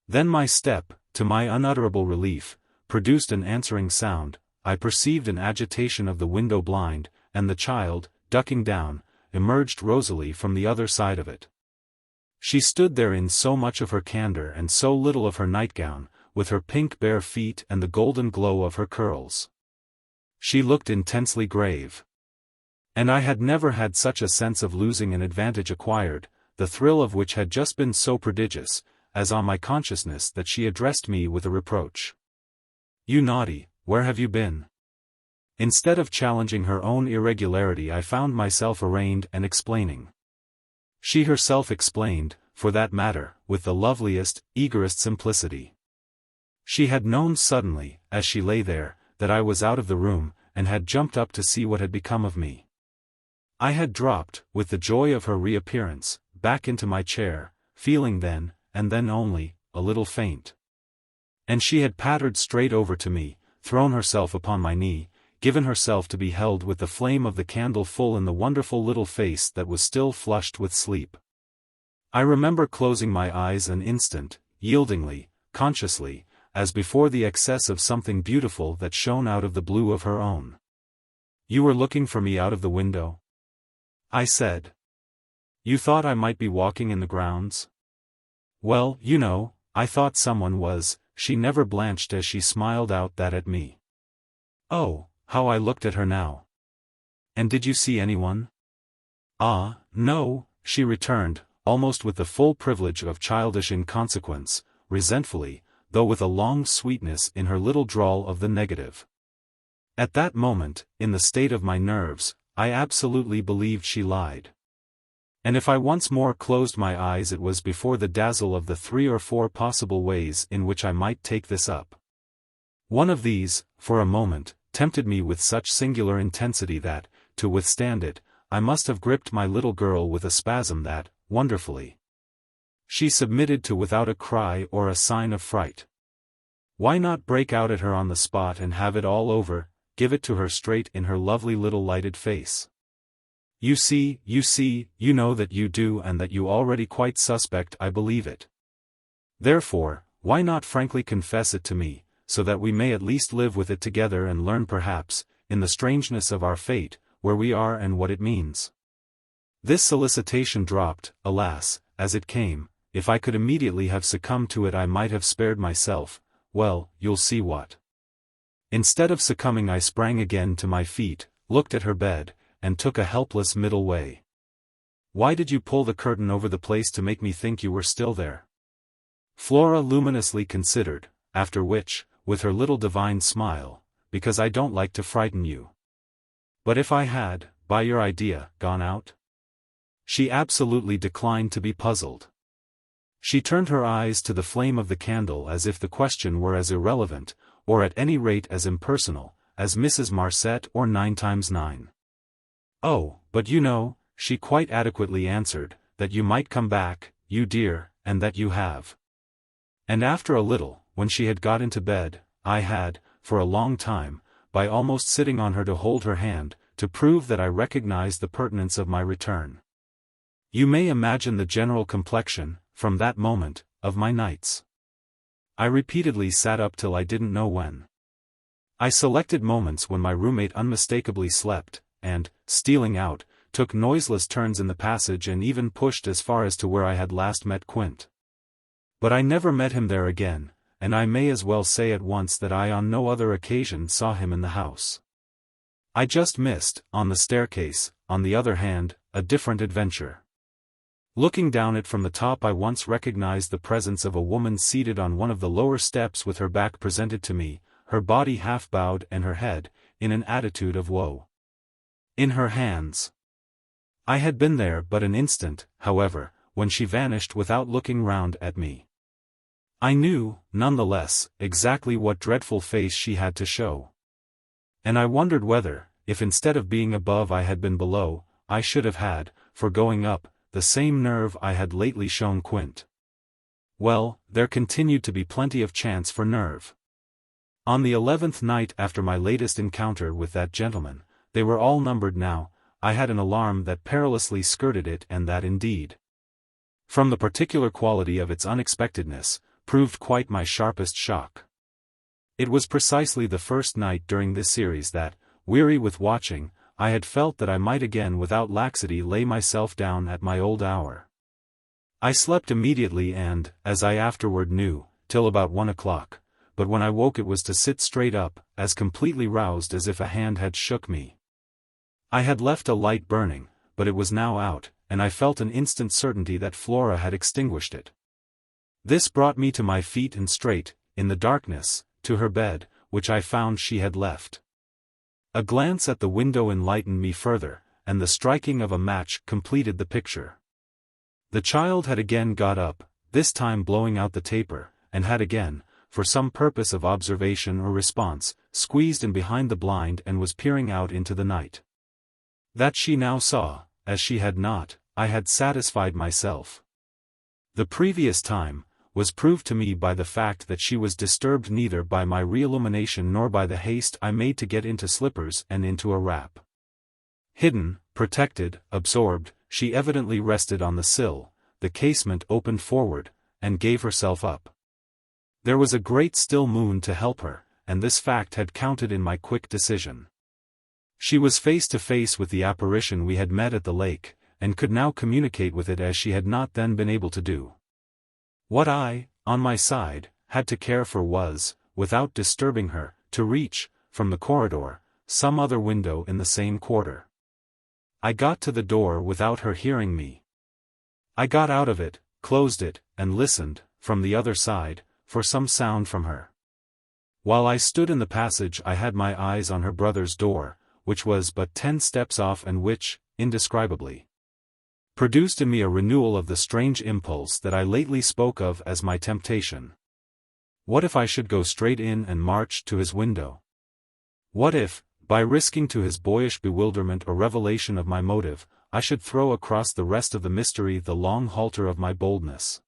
Then my step, to my unutterable relief, produced an answering sound. I perceived an agitation of the window blind, and the child, ducking down, emerged rosily from the other side of it. She stood there in so much of her candor and so little of her nightgown, with her pink bare feet and the golden glow of her curls. She looked intensely grave. And I had never had such a sense of losing an advantage acquired, the thrill of which had just been so prodigious, as on my consciousness that she addressed me with a reproach. "You naughty, where have you been?" Instead of challenging her own irregularity, I found myself arraigned and explaining. She herself explained, for that matter, with the loveliest, eagerest simplicity. She had known suddenly, as she lay there, that I was out of the room, and had jumped up to see what had become of me. I had dropped, with the joy of her reappearance, back into my chair, feeling then, and then only, a little faint. And she had pattered straight over to me, thrown herself upon my knee, given herself to be held with the flame of the candle full in the wonderful little face that was still flushed with sleep. I remember closing my eyes an instant, yieldingly, consciously, as before the excess of something beautiful that shone out of the blue of her own. "You were looking for me out of the window?" I said. "You thought I might be walking in the grounds?" "Well, you know, I thought someone was." She never blanched as she smiled out that at me. Oh, how I looked at her now. "And did you see anyone?" "Ah, no," she returned, almost with the full privilege of childish inconsequence, resentfully, though with a long sweetness in her little drawl of the negative. At that moment, in the state of my nerves, I absolutely believed she lied. And if I once more closed my eyes, it was before the dazzle of the 3 or 4 possible ways in which I might take this up. One of these, for a moment, tempted me with such singular intensity that, to withstand it, I must have gripped my little girl with a spasm that, wonderfully, she submitted to without a cry or a sign of fright. Why not break out at her on the spot and have it all over, give it to her straight in her lovely little lighted face? You see, you know that you do and that you already quite suspect I believe it. Therefore, why not frankly confess it to me, so that we may at least live with it together and learn perhaps, in the strangeness of our fate, where we are and what it means? This solicitation dropped, alas, as it came. If I could immediately have succumbed to it I might have spared myself, well, you'll see what. Instead of succumbing I sprang again to my feet, looked at her bed, and took a helpless middle way. "Why did you pull the curtain over the place to make me think you were still there?" Flora luminously considered, after which, with her little divine smile, "Because I don't like to frighten you." "But if I had, by your idea, gone out?" She absolutely declined to be puzzled. She turned her eyes to the flame of the candle as if the question were as irrelevant, or at any rate as impersonal, as Mrs. Marset or 9 times 9. "Oh, but you know," she quite adequately answered, "that you might come back, you dear, and that you have." And after a little, when she had got into bed, I had, for a long time, by almost sitting on her to hold her hand, to prove that I recognized the pertinence of my return. You may imagine the general complexion, from that moment, of my nights. I repeatedly sat up till I didn't know when. I selected moments when my roommate unmistakably slept, and, stealing out, took noiseless turns in the passage and even pushed as far as to where I had last met Quint. But I never met him there again, and I may as well say at once that I on no other occasion saw him in the house. I just missed, on the staircase, on the other hand, a different adventure. Looking down it from the top I once recognized the presence of a woman seated on one of the lower steps with her back presented to me, her body half bowed and her head, in an attitude of woe. In her hands, I had been there but an instant, however, when she vanished without looking round at me. I knew, none the less, exactly what dreadful face she had to show. And I wondered whether, if instead of being above I had been below, I should have had, for going up, the same nerve I had lately shown Quint. Well, there continued to be plenty of chance for nerve. On the 11th night after my latest encounter with that gentleman, they were all numbered now, I had an alarm that perilously skirted it, and that indeed, from the particular quality of its unexpectedness, proved quite my sharpest shock. It was precisely the first night during this series that, weary with watching, I had felt that I might again without laxity lay myself down at my old hour. I slept immediately and, as I afterward knew, till about 1 o'clock, but when I woke it was to sit straight up, as completely roused as if a hand had shook me. I had left a light burning, but it was now out, and I felt an instant certainty that Flora had extinguished it. This brought me to my feet and straight, in the darkness, to her bed, which I found she had left. A glance at the window enlightened me further, and the striking of a match completed the picture. The child had again got up, this time blowing out the taper, and had again, for some purpose of observation or response, squeezed in behind the blind and was peering out into the night. That she now saw, as she had not, I had satisfied myself. The previous time, was proved to me by the fact that she was disturbed neither by my reillumination nor by the haste I made to get into slippers and into a wrap. Hidden, protected, absorbed, she evidently rested on the sill, the casement opened forward, and gave herself up. There was a great still moon to help her, and this fact had counted in my quick decision. She was face to face with the apparition we had met at the lake, and could now communicate with it as she had not then been able to do. What I, on my side, had to care for was, without disturbing her, to reach, from the corridor, some other window in the same quarter. I got to the door without her hearing me. I got out of it, closed it, and listened, from the other side, for some sound from her. While I stood in the passage I had my eyes on her brother's door, which was but 10 steps off and which, indescribably, produced in me a renewal of the strange impulse that I lately spoke of as my temptation. What if I should go straight in and march to his window? What if, by risking to his boyish bewilderment or revelation of my motive, I should throw across the rest of the mystery the long halter of my boldness?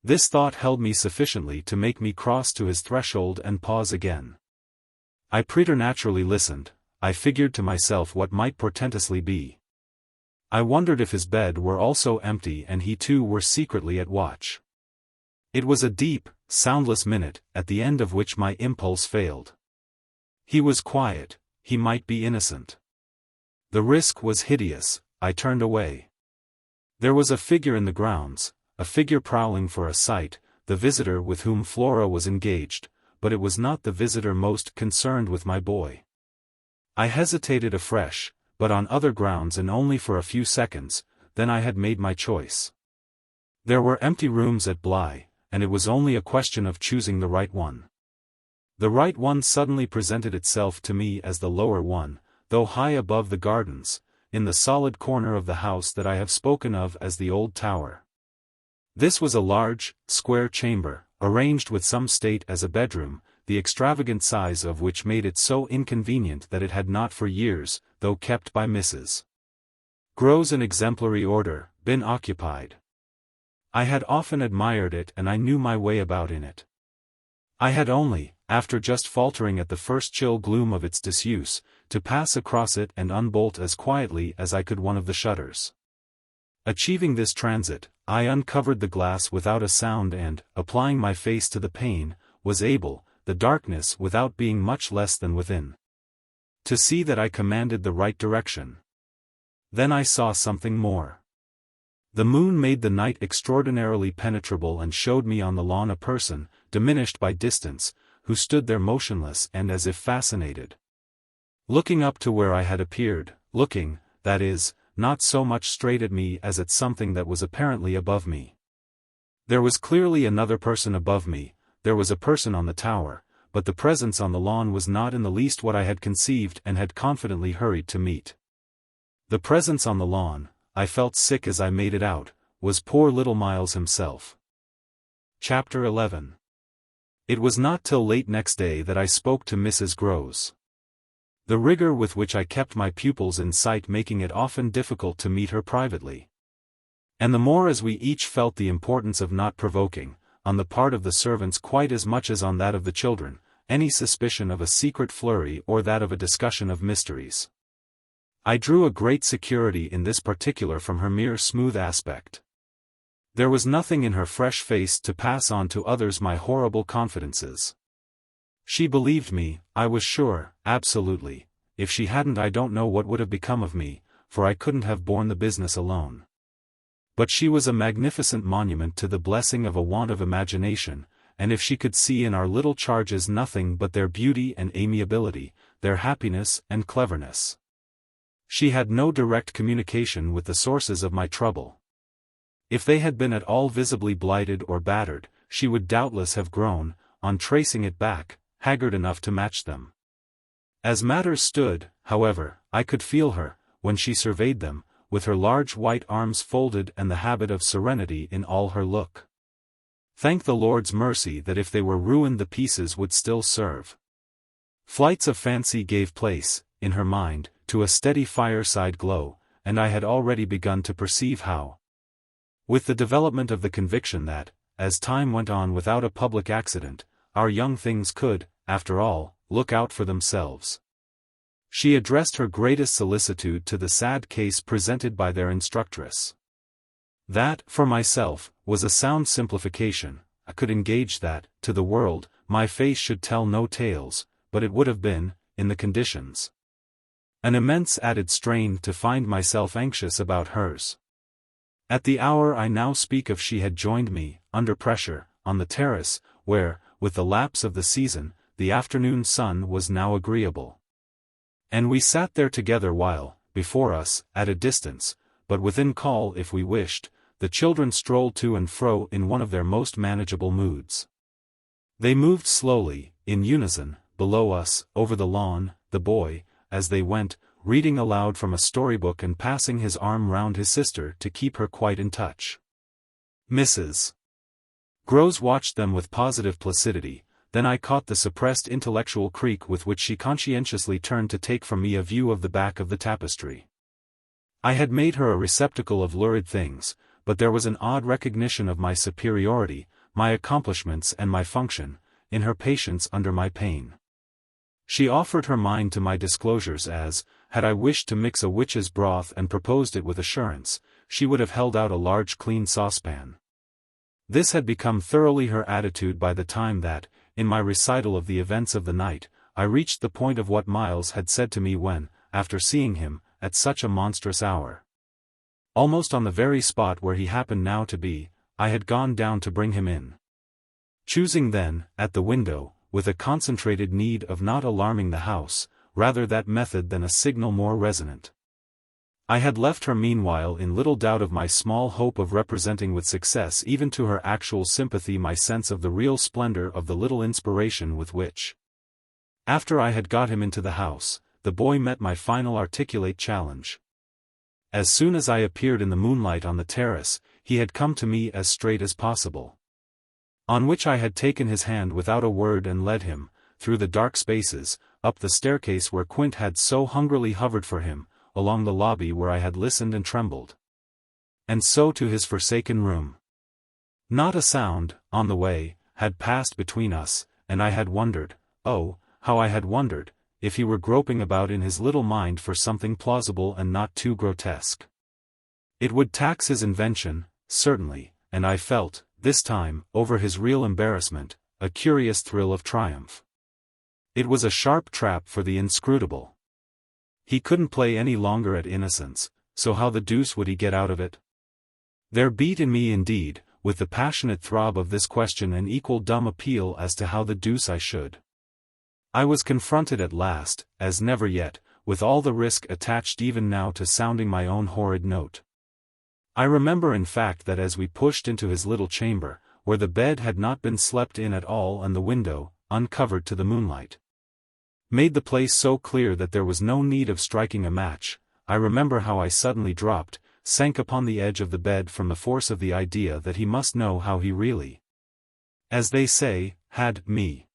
This thought held me sufficiently to make me cross to his threshold and pause again. I preternaturally listened, I figured to myself what might portentously be. I wondered if his bed were also empty and he too were secretly at watch. It was a deep, soundless minute, at the end of which my impulse failed. He was quiet, he might be innocent. The risk was hideous, I turned away. There was a figure in the grounds, a figure prowling for a sight, the visitor with whom Flora was engaged, but it was not the visitor most concerned with my boy. I hesitated afresh, but on other grounds and only for a few seconds, then I had made my choice. There were empty rooms at Bly, and it was only a question of choosing the right one. The right one suddenly presented itself to me as the lower one, though high above the gardens, in the solid corner of the house that I have spoken of as the old tower. This was a large, square chamber, arranged with some state as a bedroom, the extravagant size of which made it so inconvenient that it had not for years, though kept by Mrs. Grose in exemplary order, been occupied. I had often admired it and I knew my way about in it. I had only, after just faltering at the first chill gloom of its disuse, to pass across it and unbolt as quietly as I could one of the shutters. Achieving this transit, I uncovered the glass without a sound and, applying my face to the pane, was able, the darkness without being much less than within, to see that I commanded the right direction. Then I saw something more. The moon made the night extraordinarily penetrable and showed me on the lawn a person, diminished by distance, who stood there motionless and as if fascinated, looking up to where I had appeared, looking, that is, not so much straight at me as at something that was apparently above me. There was clearly another person above me, there was a person on the tower, but the presence on the lawn was not in the least what I had conceived and had confidently hurried to meet. The presence on the lawn, I felt sick as I made it out, was poor little Miles himself. Chapter 11. It was not till late next day that I spoke to Mrs. Grose. The rigor with which I kept my pupils in sight making it often difficult to meet her privately. And the more as we each felt the importance of not provoking, on the part of the servants quite as much as on that of the children, any suspicion of a secret flurry or that of a discussion of mysteries. I drew a great security in this particular from her mere smooth aspect. There was nothing in her fresh face to pass on to others my horrible confidences. She believed me, I was sure, absolutely. If she hadn't I don't know what would have become of me, for I couldn't have borne the business alone. But she was a magnificent monument to the blessing of a want of imagination, and if she could see in our little charges nothing but their beauty and amiability, their happiness and cleverness. She had no direct communication with the sources of my trouble. If they had been at all visibly blighted or battered, she would doubtless have grown, on tracing it back, haggard enough to match them. As matters stood, however, I could feel her, when she surveyed them, with her large white arms folded and the habit of serenity in all her look. Thank the Lord's mercy that if they were ruined the pieces would still serve. Flights of fancy gave place, in her mind, to a steady fireside glow, and I had already begun to perceive how. With the development of the conviction that, as time went on without a public accident, our young things could, after all, look out for themselves. She addressed her greatest solicitude to the sad case presented by their instructress. That, for myself, was a sound simplification. I could engage that, to the world, my face should tell no tales, but it would have been, in the conditions, an immense added strain to find myself anxious about hers. At the hour I now speak of she had joined me, under pressure, on the terrace, where, with the lapse of the season, the afternoon sun was now agreeable. And we sat there together while, before us, at a distance, but within call if we wished, the children strolled to and fro in one of their most manageable moods. They moved slowly, in unison, below us, over the lawn, the boy, as they went, reading aloud from a storybook and passing his arm round his sister to keep her quite in touch. Mrs. Grose watched them with positive placidity, then I caught the suppressed intellectual creak with which she conscientiously turned to take from me a view of the back of the tapestry. I had made her a receptacle of lurid things, but there was an odd recognition of my superiority, my accomplishments and my function, in her patience under my pain. She offered her mind to my disclosures as, had I wished to mix a witch's broth and proposed it with assurance, she would have held out a large clean saucepan. This had become thoroughly her attitude by the time that, in my recital of the events of the night, I reached the point of what Miles had said to me when, after seeing him, at such a monstrous hour, almost on the very spot where he happened now to be, I had gone down to bring him in. Choosing then, at the window, with a concentrated need of not alarming the house, rather that method than a signal more resonant. I had left her meanwhile in little doubt of my small hope of representing with success even to her actual sympathy my sense of the real splendor of the little inspiration with which, after I had got him into the house, the boy met my final articulate challenge. As soon as I appeared in the moonlight on the terrace, he had come to me as straight as possible. On which I had taken his hand without a word and led him, through the dark spaces, up the staircase where Quint had so hungrily hovered for him, along the lobby where I had listened and trembled, and so to his forsaken room. Not a sound, on the way, had passed between us, and I had wondered, oh, how I had wondered, if he were groping about in his little mind for something plausible and not too grotesque. It would tax his invention, certainly, and I felt, this time, over his real embarrassment, a curious thrill of triumph. It was a sharp trap for the inscrutable. He couldn't play any longer at innocence, so how the deuce would he get out of it? There beat in me indeed, with the passionate throb of this question an equal dumb appeal as to how the deuce I should. I was confronted at last, as never yet, with all the risk attached even now to sounding my own horrid note. I remember in fact that as we pushed into his little chamber, where the bed had not been slept in at all and the window, uncovered to the moonlight, made the place so clear that there was no need of striking a match, I remember how I suddenly sank upon the edge of the bed from the force of the idea that he must know how he really, as they say, had me.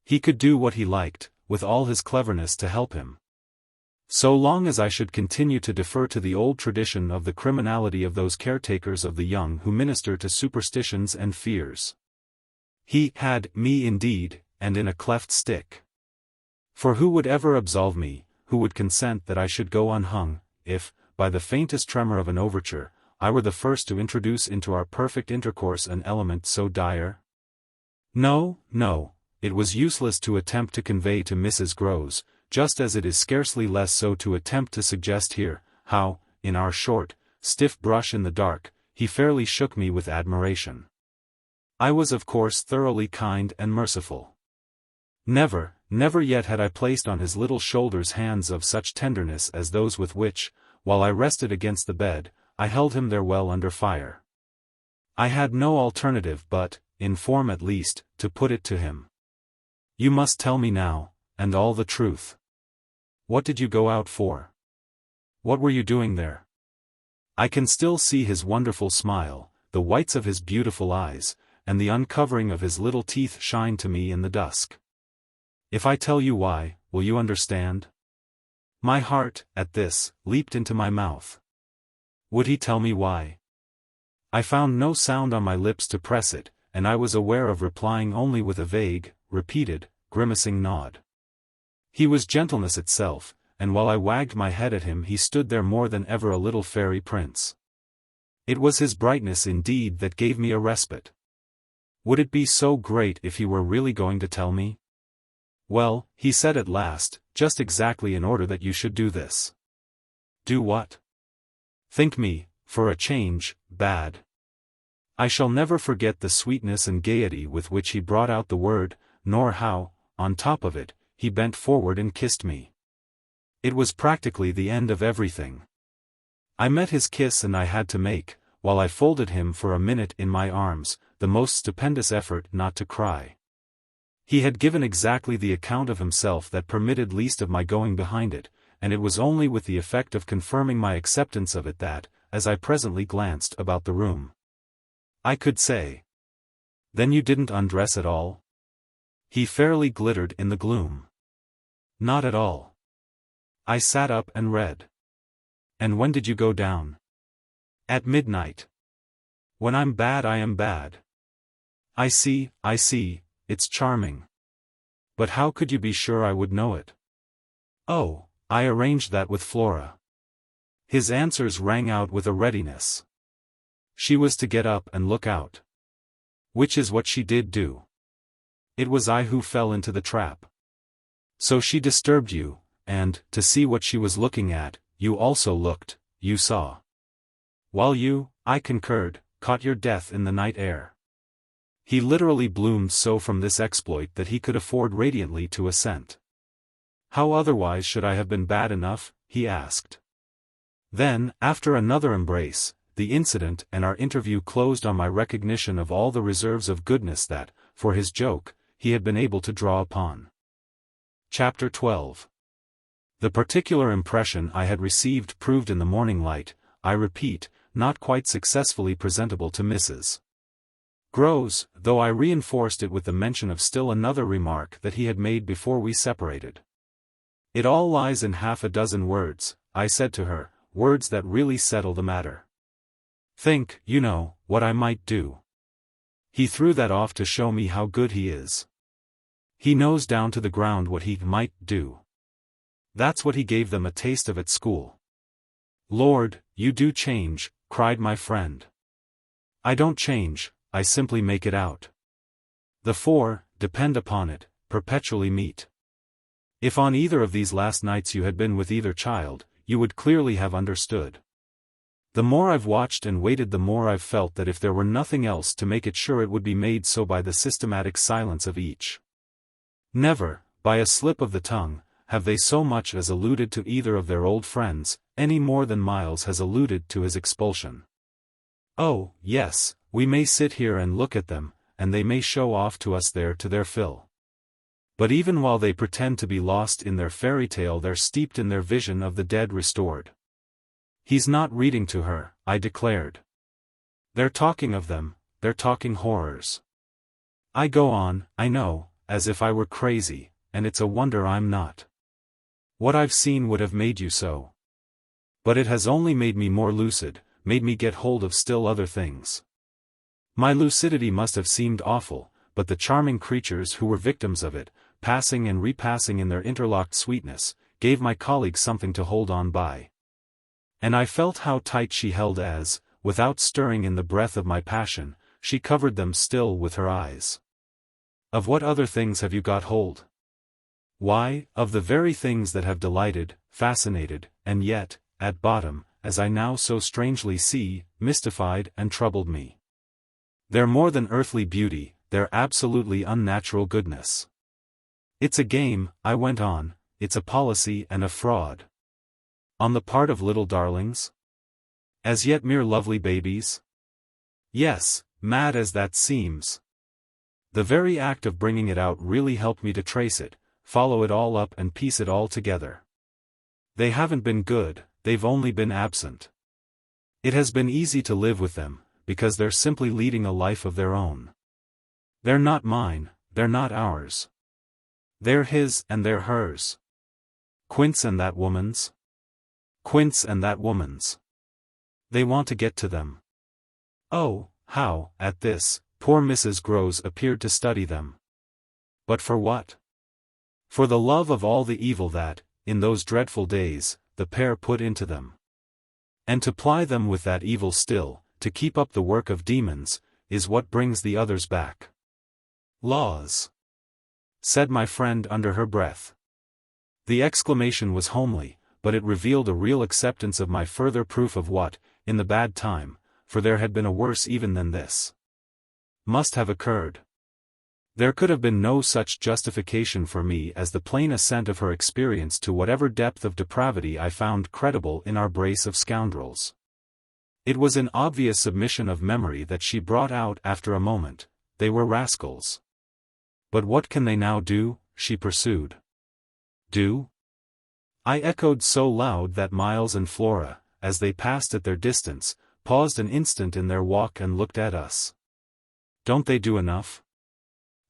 He could do what he liked, with all his cleverness to help him. So long as I should continue to defer to the old tradition of the criminality of those caretakers of the young who minister to superstitions and fears. He had me indeed, and in a cleft stick. For who would ever absolve me, who would consent that I should go unhung, if, by the faintest tremor of an overture, I were the first to introduce into our perfect intercourse an element so dire? No, no, it was useless to attempt to convey to Mrs. Grose, just as it is scarcely less so to attempt to suggest here, how, in our short, stiff brush in the dark, he fairly shook me with admiration. I was of course thoroughly kind and merciful. Never yet had I placed on his little shoulders hands of such tenderness as those with which, while I rested against the bed, I held him there well under fire. I had no alternative but, in form at least, to put it to him. You must tell me now, and all the truth. What did you go out for? What were you doing there? I can still see his wonderful smile, the whites of his beautiful eyes, and the uncovering of his little teeth shine to me in the dusk. If I tell you why, will you understand? My heart, at this, leaped into my mouth. Would he tell me why? I found no sound on my lips to press it, and I was aware of replying only with a vague, repeated, grimacing nod. He was gentleness itself, and while I wagged my head at him he stood there more than ever a little fairy prince. It was his brightness indeed that gave me a respite. Would it be so great if he were really going to tell me? Well, he said at last, just exactly in order that you should do this. Do what? Think me, for a change, bad. I shall never forget the sweetness and gaiety with which he brought out the word, nor how, on top of it, he bent forward and kissed me. It was practically the end of everything. I met his kiss and I had to make, while I folded him for a minute in my arms, the most stupendous effort not to cry. He had given exactly the account of himself that permitted least of my going behind it, and it was only with the effect of confirming my acceptance of it that, as I presently glanced about the room, I could say, "Then you didn't undress at all?" He fairly glittered in the gloom. "Not at all. I sat up and read." "And when did you go down?" "At midnight. When I'm bad I am bad." I see, it's charming. But how could you be sure I would know it?" "Oh, I arranged that with Flora." His answers rang out with a readiness. "She was to get up and look out. Which is what she did do. It was I who fell into the trap. So she disturbed you, and, to see what she was looking at, you also looked, you saw. While you, I concurred, caught your death in the night air." He literally bloomed so from this exploit that he could afford radiantly to assent. "How otherwise should I have been bad enough?" he asked. Then, after another embrace, the incident and our interview closed on my recognition of all the reserves of goodness that, for his joke, he had been able to draw upon. Chapter 12. The particular impression I had received proved in the morning light, I repeat, not quite successfully presentable to Mrs. Grose, though I reinforced it with the mention of still another remark that he had made before we separated. "It all lies in half a dozen words," I said to her, "words that really settle the matter. Think, you know, what I might do." He threw that off to show me how good he is. He knows down to the ground what he might do. That's what he gave them a taste of at school. "Lord, you do change," cried my friend. "I don't change, I simply make it out. The four, depend upon it, perpetually meet. If on either of these last nights you had been with either child, you would clearly have understood. The more I've watched and waited the more I've felt that if there were nothing else to make it sure it would be made so by the systematic silence of each. Never, by a slip of the tongue, have they so much as alluded to either of their old friends, any more than Miles has alluded to his expulsion. Oh, yes, we may sit here and look at them, and they may show off to us there to their fill. But even while they pretend to be lost in their fairy tale they're steeped in their vision of the dead restored. He's not reading to her, I declared. They're talking of them, they're talking horrors. I go on, I know, as if I were crazy, and it's a wonder I'm not. What I've seen would have made you so. But it has only made me more lucid, made me get hold of still other things. My lucidity must have seemed awful, but the charming creatures who were victims of it, passing and repassing in their interlocked sweetness, gave my colleague something to hold on by. And I felt how tight she held as, without stirring in the breath of my passion, she covered them still with her eyes. Of what other things have you got hold? Why, of the very things that have delighted, fascinated, and yet, at bottom, as I now so strangely see, mystified and troubled me. They're more than earthly beauty, they're absolutely unnatural goodness. It's a game, I went on, it's a policy and a fraud. On the part of little darlings? As yet mere lovely babies? Yes, mad as that seems. The very act of bringing it out really helped me to trace it, follow it all up and piece it all together. They haven't been good, they've only been absent. It has been easy to live with them, because they're simply leading a life of their own. They're not mine, they're not ours. They're his and they're hers. Quince and that woman's. Quince and that woman's. They want to get to them. Oh, how, at this, poor Mrs. Grose appeared to study them. But for what? For the love of all the evil that, in those dreadful days, the pair put into them. And to ply them with that evil still, to keep up the work of demons, is what brings the others back. Laws! Said my friend under her breath. The exclamation was homely, but it revealed a real acceptance of my further proof of what, in the bad time, for there had been a worse even than this, must have occurred. There could have been no such justification for me as the plain assent of her experience to whatever depth of depravity I found credible in our brace of scoundrels. It was an obvious submission of memory that she brought out after a moment. They were rascals. But what can they now do? She pursued. Do? I echoed so loud that Miles and Flora, as they passed at their distance, paused an instant in their walk and looked at us. Don't they do enough?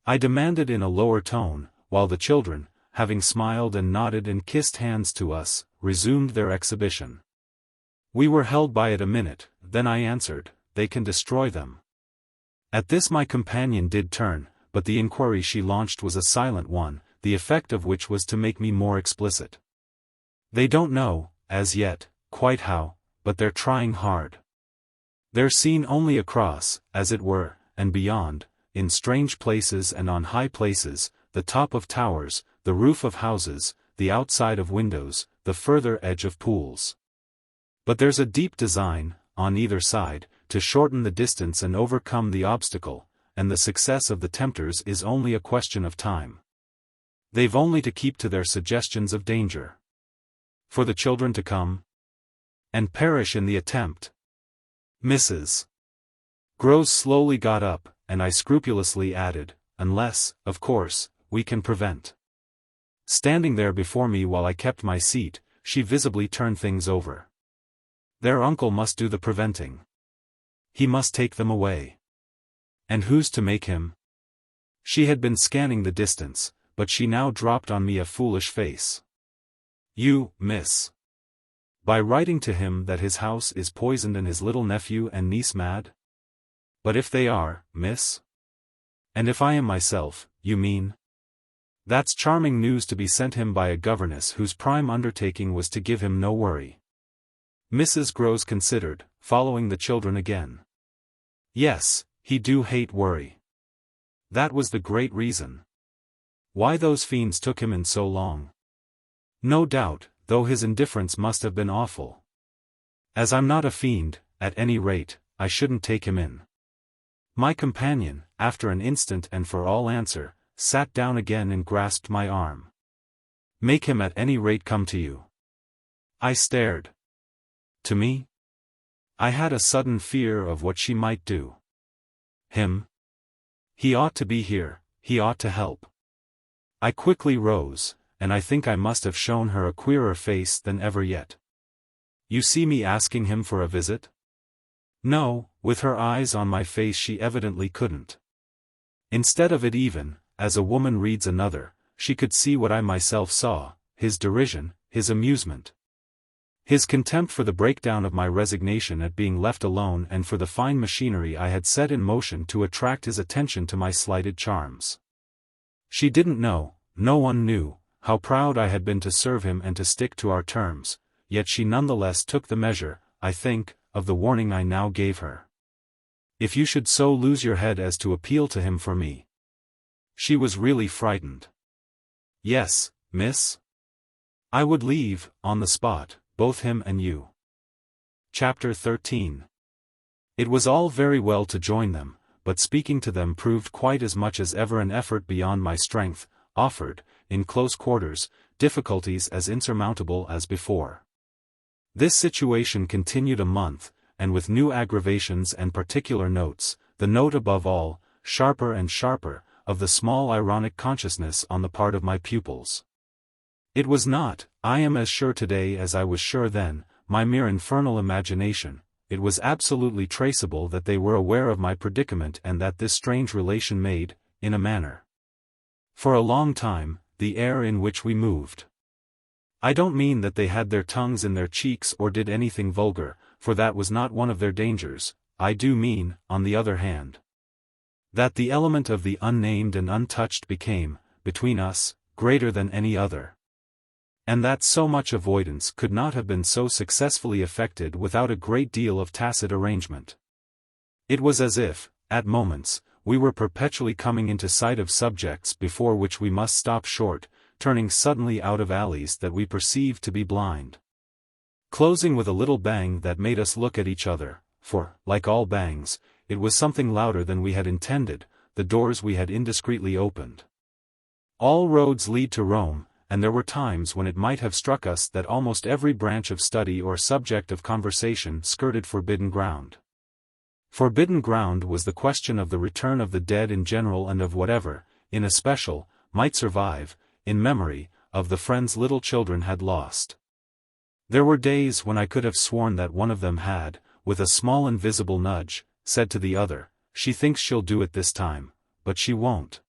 I demanded in a lower tone, while the children, having smiled and nodded and kissed hands to us, resumed their exhibition. We were held by it a minute, then I answered, they can destroy them. At this my companion did turn, but the inquiry she launched was a silent one, the effect of which was to make me more explicit. They don't know, as yet, quite how, but they're trying hard. They're seen only across, as it were, and beyond, in strange places and on high places, the top of towers, the roof of houses, the outside of windows, the further edge of pools. But there's a deep design, on either side, to shorten the distance and overcome the obstacle, and the success of the tempters is only a question of time. They've only to keep to their suggestions of danger. For the children to come and perish in the attempt. Mrs. Grose slowly got up, and I scrupulously added, unless, of course, we can prevent. Standing there before me while I kept my seat, she visibly turned things over. Their uncle must do the preventing. He must take them away. And who's to make him? She had been scanning the distance, but she now dropped on me a foolish face. You, miss. By writing to him that his house is poisoned and his little nephew and niece mad? But if they are, miss? And if I am myself, you mean? That's charming news to be sent him by a governess whose prime undertaking was to give him no worry. Mrs. Grose considered, following the children again. Yes, he do hate worry. That was the great reason why those fiends took him in so long. No doubt, though his indifference must have been awful. As I'm not a fiend, at any rate, I shouldn't take him in. My companion, after an instant and for all answer, sat down again and grasped my arm. Make him at any rate come to you. I stared. To me? I had a sudden fear of what she might do. Him? He ought to be here, he ought to help. I quickly rose, and I think I must have shown her a queerer face than ever yet. You see me asking him for a visit? No, with her eyes on my face she evidently couldn't. Instead of it even, as a woman reads another, she could see what I myself saw, his derision, his amusement. His contempt for the breakdown of my resignation at being left alone and for the fine machinery I had set in motion to attract his attention to my slighted charms. She didn't know, no one knew, how proud I had been to serve him and to stick to our terms, yet she nonetheless took the measure, I think, of the warning I now gave her. If you should so lose your head as to appeal to him for me. She was really frightened. Yes, miss. I would leave, on the spot, both him and you. Chapter 13. It was all very well to join them, but speaking to them proved quite as much as ever an effort beyond my strength, offered, in close quarters, difficulties as insurmountable as before. This situation continued a month, and with new aggravations and particular notes, the note above all, sharper and sharper, of the small ironic consciousness on the part of my pupils. It was not, I am as sure today as I was sure then, my mere infernal imagination. It was absolutely traceable that they were aware of my predicament and that this strange relation made, in a manner, for a long time, the air in which we moved. I don't mean that they had their tongues in their cheeks or did anything vulgar, for that was not one of their dangers. I do mean, on the other hand, that the element of the unnamed and untouched became, between us, greater than any other. And that so much avoidance could not have been so successfully effected without a great deal of tacit arrangement. It was as if, at moments, we were perpetually coming into sight of subjects before which we must stop short, turning suddenly out of alleys that we perceived to be blind, closing with a little bang that made us look at each other, for, like all bangs, it was something louder than we had intended, the doors we had indiscreetly opened. All roads lead to Rome, and there were times when it might have struck us that almost every branch of study or subject of conversation skirted forbidden ground. Forbidden ground was the question of the return of the dead in general and of whatever, in especial, might survive, in memory, of the friends little children had lost. There were days when I could have sworn that one of them had, with a small invisible nudge, said to the other, "She thinks she'll do it this time, but she won't."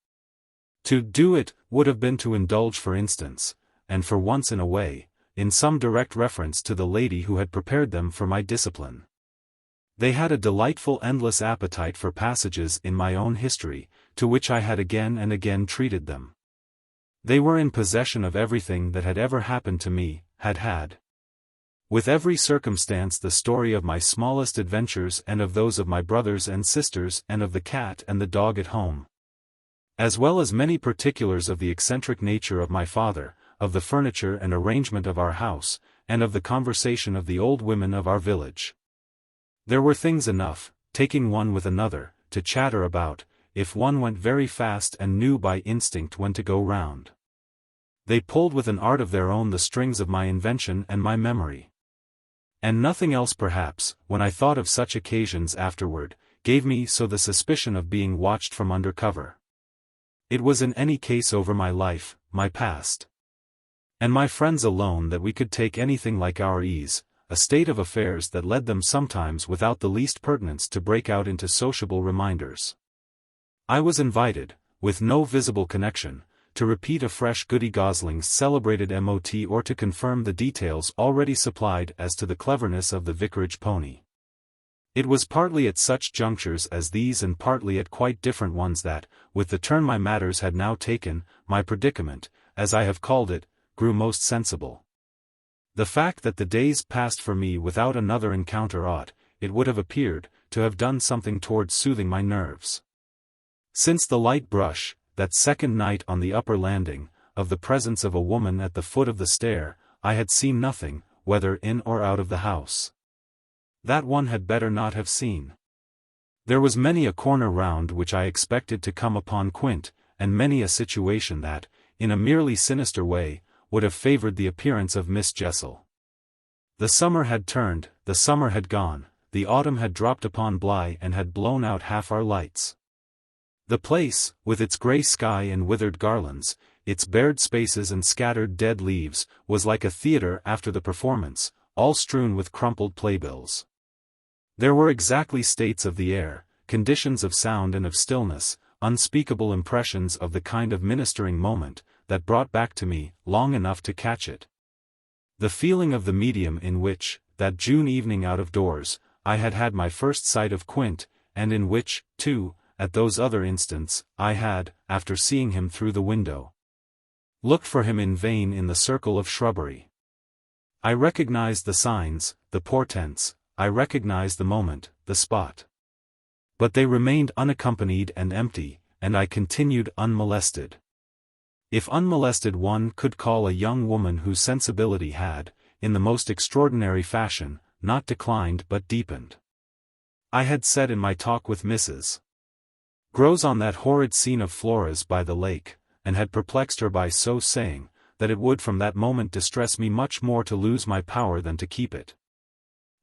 To do it would have been to indulge for instance, and for once in a way, in some direct reference to the lady who had prepared them for my discipline. They had a delightful endless appetite for passages in my own history, to which I had again and again treated them. They were in possession of everything that had ever happened to me, had. With every circumstance the story of my smallest adventures and of those of my brothers and sisters and of the cat and the dog at home. As well as many particulars of the eccentric nature of my father, of the furniture and arrangement of our house, and of the conversation of the old women of our village. There were things enough, taking one with another, to chatter about, if one went very fast and knew by instinct when to go round. They pulled with an art of their own the strings of my invention and my memory. And nothing else perhaps, when I thought of such occasions afterward, gave me so the suspicion of being watched from under cover. It was in any case over my life, my past, and my friends alone that we could take anything like our ease, a state of affairs that led them sometimes without the least pertinence to break out into sociable reminders. I was invited, with no visible connection, to repeat afresh Goody Gosling's celebrated mot or to confirm the details already supplied as to the cleverness of the vicarage pony. It was partly at such junctures as these and partly at quite different ones that, with the turn my matters had now taken, my predicament, as I have called it, grew most sensible. The fact that the days passed for me without another encounter ought, it would have appeared, to have done something towards soothing my nerves. Since the light brush, that second night on the upper landing, of the presence of a woman at the foot of the stair, I had seen nothing, whether in or out of the house. That one had better not have seen. There was many a corner round which I expected to come upon Quint, and many a situation that, in a merely sinister way, would have favored the appearance of Miss Jessel. The summer had turned, the summer had gone, the autumn had dropped upon Bly and had blown out half our lights. The place, with its grey sky and withered garlands, its bared spaces and scattered dead leaves, was like a theatre after the performance, all strewn with crumpled playbills. There were exactly states of the air, conditions of sound and of stillness, unspeakable impressions of the kind of ministering moment, that brought back to me, long enough to catch it, the feeling of the medium in which, that June evening out of doors, I had had my first sight of Quint, and in which, too, at those other instants, I had, after seeing him through the window, looked for him in vain in the circle of shrubbery. I recognized the signs, the portents, I recognized the moment, the spot. But they remained unaccompanied and empty, and I continued unmolested. If unmolested one could call a young woman whose sensibility had, in the most extraordinary fashion, not declined but deepened. I had said in my talk with Mrs. Grose on that horrid scene of Flora's by the lake, and had perplexed her by so saying, that it would from that moment distress me much more to lose my power than to keep it.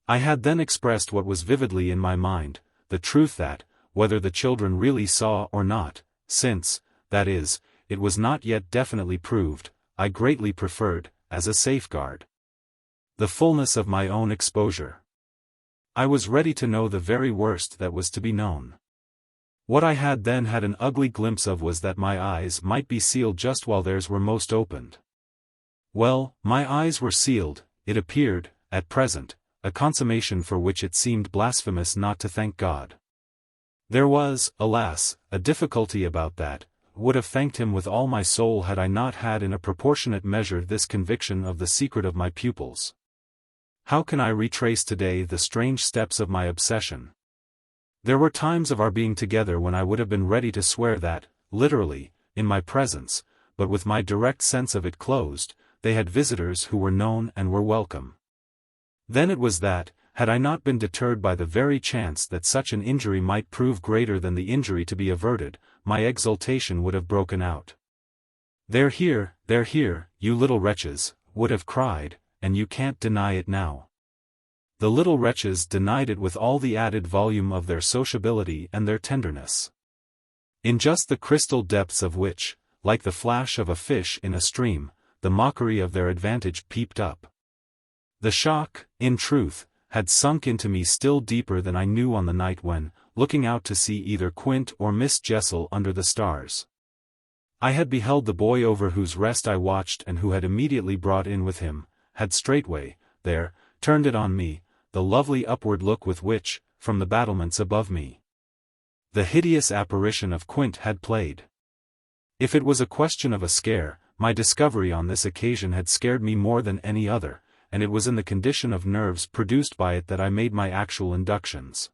I had then expressed what was vividly in my mind, the truth that, whether the children really saw or not, since, that is, it was not yet definitely proved, I greatly preferred, as a safeguard, the fullness of my own exposure. I was ready to know the very worst that was to be known. What I had then had an ugly glimpse of was that my eyes might be sealed just while theirs were most opened. Well, my eyes were sealed, it appeared, at present, a consummation for which it seemed blasphemous not to thank God. There was, alas, a difficulty about that. Would have thanked him with all my soul had I not had in a proportionate measure this conviction of the secret of my pupils. How can I retrace today the strange steps of my obsession? There were times of our being together when I would have been ready to swear that, literally, in my presence, but with my direct sense of it closed, they had visitors who were known and were welcome. Then it was that, had I not been deterred by the very chance that such an injury might prove greater than the injury to be averted, my exultation would have broken out. They're here, you little wretches, would have cried, and you can't deny it now. The little wretches denied it with all the added volume of their sociability and their tenderness. In just the crystal depths of which, like the flash of a fish in a stream, the mockery of their advantage peeped up. The shock, in truth, had sunk into me still deeper than I knew on the night when, looking out to see either Quint or Miss Jessel under the stars, I had beheld the boy over whose rest I watched and who had immediately brought in with him, had straightway, there, turned it on me, the lovely upward look with which, from the battlements above me, the hideous apparition of Quint had played. If it was a question of a scare, my discovery on this occasion had scared me more than any other, and it was in the condition of nerves produced by it that I made my actual inductions.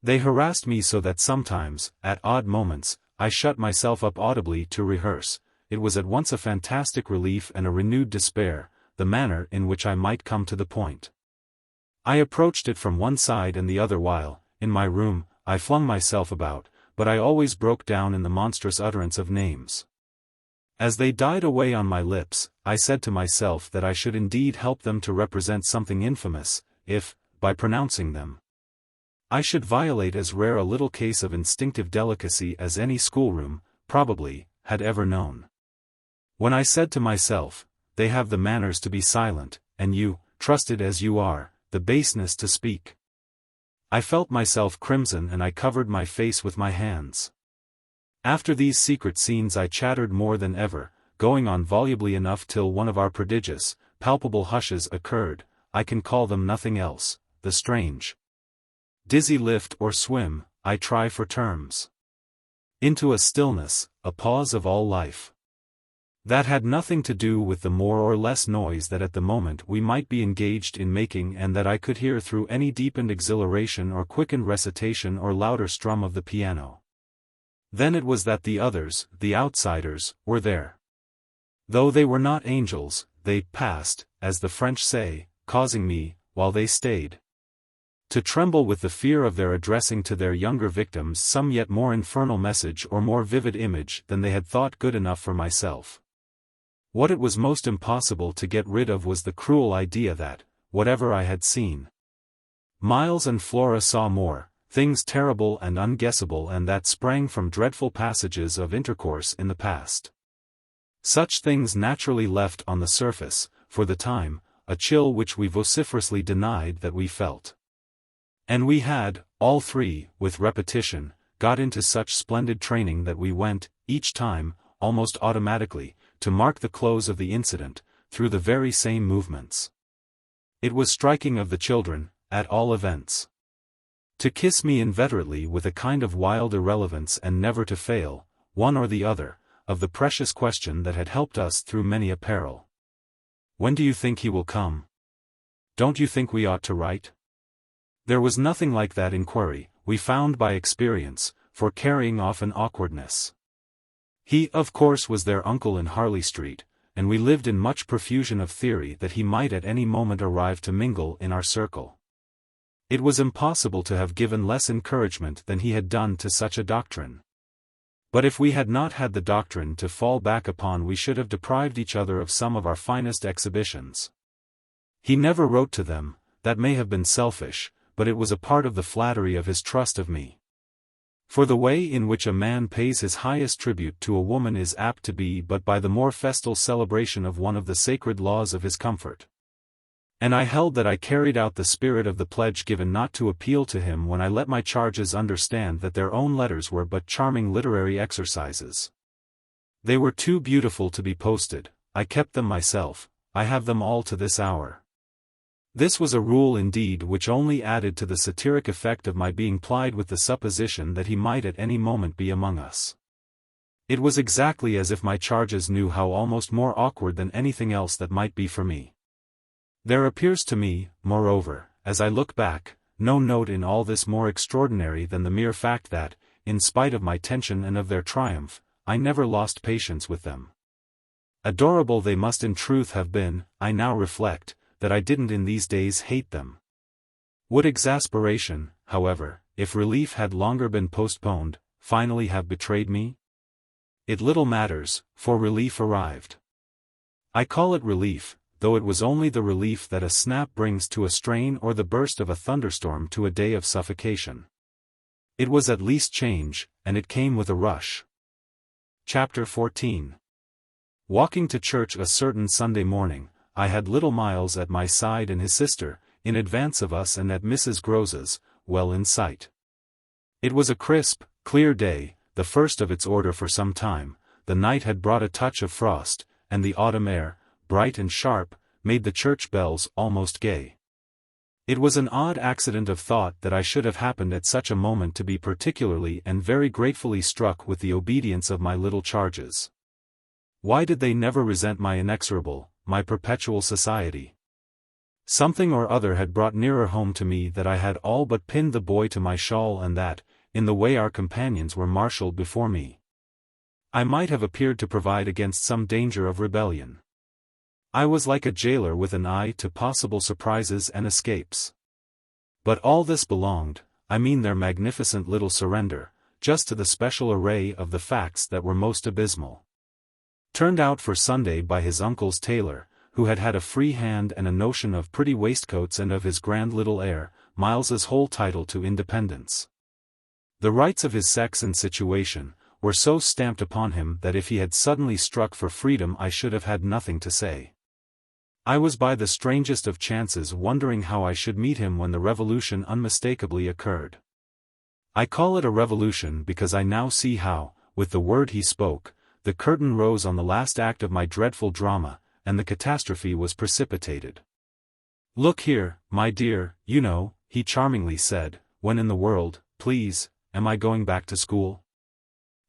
They harassed me so that sometimes, at odd moments, I shut myself up audibly to rehearse. It was at once a fantastic relief and a renewed despair, the manner in which I might come to the point. I approached it from one side and the other while, in my room, I flung myself about, but I always broke down in the monstrous utterance of names. As they died away on my lips, I said to myself that I should indeed help them to represent something infamous, if, by pronouncing them, I should violate as rare a little case of instinctive delicacy as any schoolroom, probably, had ever known. When I said to myself, they have the manners to be silent, and you, trusted as you are, the baseness to speak, I felt myself crimson and I covered my face with my hands. After these secret scenes I chattered more than ever, going on volubly enough till one of our prodigious, palpable hushes occurred. I can call them nothing else, the strange, dizzy lift or swim, I try for terms, into a stillness, a pause of all life. That had nothing to do with the more or less noise that at the moment we might be engaged in making and that I could hear through any deepened exhilaration or quickened recitation or louder strum of the piano. Then it was that the others, the outsiders, were there. Though they were not angels, they passed, as the French say, causing me, while they stayed, to tremble with the fear of their addressing to their younger victims some yet more infernal message or more vivid image than they had thought good enough for myself. What it was most impossible to get rid of was the cruel idea that, whatever I had seen, Miles and Flora saw more, things terrible and unguessable and that sprang from dreadful passages of intercourse in the past. Such things naturally left on the surface, for the time, a chill which we vociferously denied that we felt. And we had, all three, with repetition, got into such splendid training that we went, each time, almost automatically, to mark the close of the incident, through the very same movements. It was striking of the children, at all events. To kiss me inveterately with a kind of wild irrelevance and never to fail, one or the other, of the precious question that had helped us through many a peril. When do you think he will come? Don't you think we ought to write? There was nothing like that inquiry, we found by experience, for carrying off an awkwardness. He, of course, was their uncle in Harley Street, and we lived in much profusion of theory that he might at any moment arrive to mingle in our circle. It was impossible to have given less encouragement than he had done to such a doctrine. But if we had not had the doctrine to fall back upon, we should have deprived each other of some of our finest exhibitions. He never wrote to them, that may have been selfish, but it was a part of the flattery of his trust of me. For the way in which a man pays his highest tribute to a woman is apt to be but by the more festal celebration of one of the sacred laws of his comfort. And I held that I carried out the spirit of the pledge given not to appeal to him when I let my charges understand that their own letters were but charming literary exercises. They were too beautiful to be posted, I kept them myself, I have them all to this hour. This was a rule indeed which only added to the satiric effect of my being plied with the supposition that he might at any moment be among us. It was exactly as if my charges knew how almost more awkward than anything else that might be for me. There appears to me, moreover, as I look back, no note in all this more extraordinary than the mere fact that, in spite of my tension and of their triumph, I never lost patience with them. Adorable they must in truth have been, I now reflect, that I didn't in these days hate them. Would exasperation, however, if relief had longer been postponed, finally have betrayed me? It little matters, for relief arrived. I call it relief, though it was only the relief that a snap brings to a strain or the burst of a thunderstorm to a day of suffocation. It was at least change, and it came with a rush. Chapter 14. Walking to church a certain Sunday morning, I had little Miles at my side and his sister, in advance of us and at Mrs. Grose's, well in sight. It was a crisp, clear day, the first of its order for some time. The night had brought a touch of frost, and the autumn air, bright and sharp, made the church bells almost gay. It was an odd accident of thought that I should have happened at such a moment to be particularly and very gratefully struck with the obedience of my little charges. Why did they never resent my inexorable, my perpetual society? Something or other had brought nearer home to me that I had all but pinned the boy to my shawl, and that, in the way our companions were marshalled before me, I might have appeared to provide against some danger of rebellion. I was like a jailer with an eye to possible surprises and escapes. But all this belonged, I mean their magnificent little surrender, just to the special array of the facts that were most abysmal. Turned out for Sunday by his uncle's tailor, who had had a free hand and a notion of pretty waistcoats and of his grand little air, Miles's whole title to independence. The rights of his sex and situation were so stamped upon him that if he had suddenly struck for freedom I should have had nothing to say. I was by the strangest of chances wondering how I should meet him when the revolution unmistakably occurred. I call it a revolution because I now see how, with the word he spoke, the curtain rose on the last act of my dreadful drama, and the catastrophe was precipitated. "Look here, my dear, you know," he charmingly said, "when in the world, please, am I going back to school?"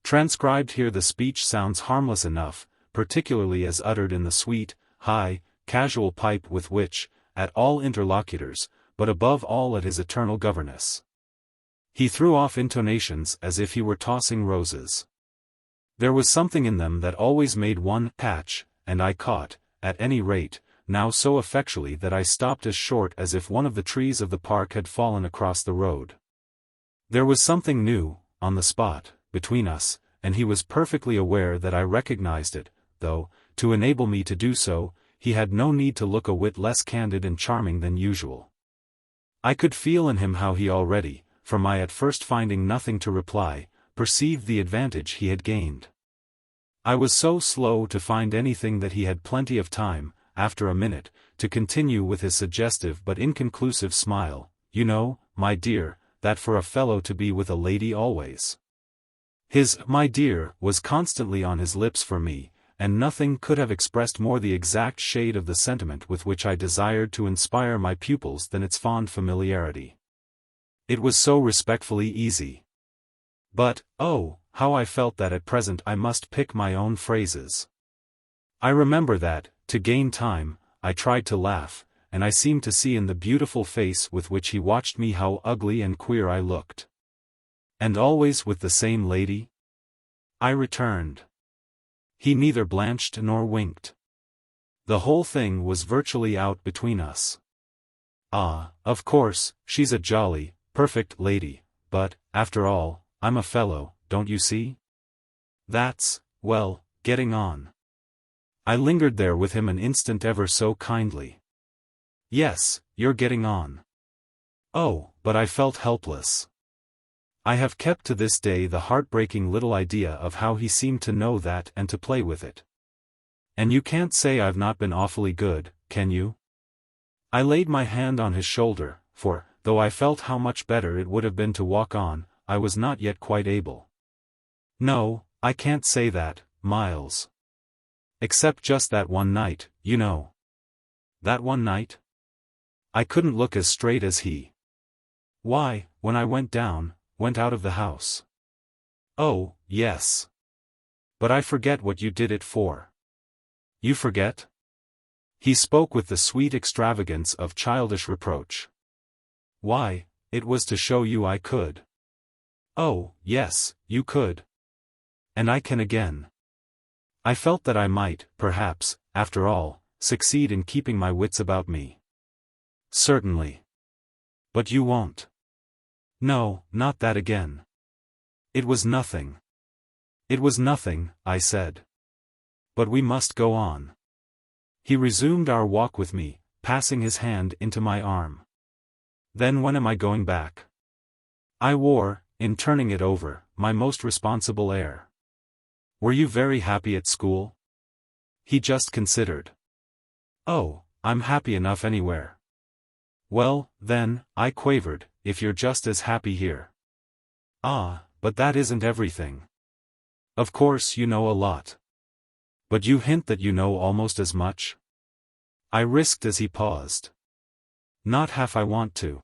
Transcribed here the speech sounds harmless enough, particularly as uttered in the sweet, high, casual pipe with which, at all interlocutors, but above all at his eternal governess, he threw off intonations as if he were tossing roses. There was something in them that always made one catch, and I caught, at any rate, now so effectually that I stopped as short as if one of the trees of the park had fallen across the road. There was something new, on the spot, between us, and he was perfectly aware that I recognized it, though, to enable me to do so, he had no need to look a whit less candid and charming than usual. I could feel in him how he already, from my at first finding nothing to reply, perceived the advantage he had gained. I was so slow to find anything that he had plenty of time, after a minute, to continue with his suggestive but inconclusive smile, "You know, my dear, that for a fellow to be with a lady always." His "my dear" was constantly on his lips for me, and nothing could have expressed more the exact shade of the sentiment with which I desired to inspire my pupils than its fond familiarity. It was so respectfully easy. But, oh, how I felt that at present I must pick my own phrases. I remember that, to gain time, I tried to laugh, and I seemed to see in the beautiful face with which he watched me how ugly and queer I looked. "And always with the same lady?" I returned. He neither blanched nor winked. The whole thing was virtually out between us. "Ah, of course, she's a jolly, perfect lady, but, after all, I'm a fellow, don't you see? That's, well, getting on." I lingered there with him an instant ever so kindly. "Yes, you're getting on." Oh, but I felt helpless. I have kept to this day the heartbreaking little idea of how he seemed to know that and to play with it. And you can't say I've not been awfully good, can you? I laid my hand on his shoulder, for, though I felt how much better it would have been to walk on, I was not yet quite able. "No, I can't say that, Miles. Except just that one night, you know." "That one night?" I couldn't look as straight as he. "Why, when I went out of the house." "Oh, yes. But I forget what you did it for." "You forget?" He spoke with the sweet extravagance of childish reproach. "Why, it was to show you I could." "Oh, yes, you could. And I can again." I felt that I might, perhaps, after all, succeed in keeping my wits about me. "Certainly. But you won't." "No, not that again." "It was nothing." "It was nothing," I said. "But we must go on." He resumed our walk with me, passing his hand into my arm. "Then when am I going back?" I wore, in turning it over, my most responsible air. "Were you very happy at school?" He just considered. "Oh, I'm happy enough anywhere." "Well, then," I quavered, "if you're just as happy here." "Ah, but that isn't everything. Of course you know a lot. But you hint that you know almost as much?" I risked as he paused. "Not half I want to,"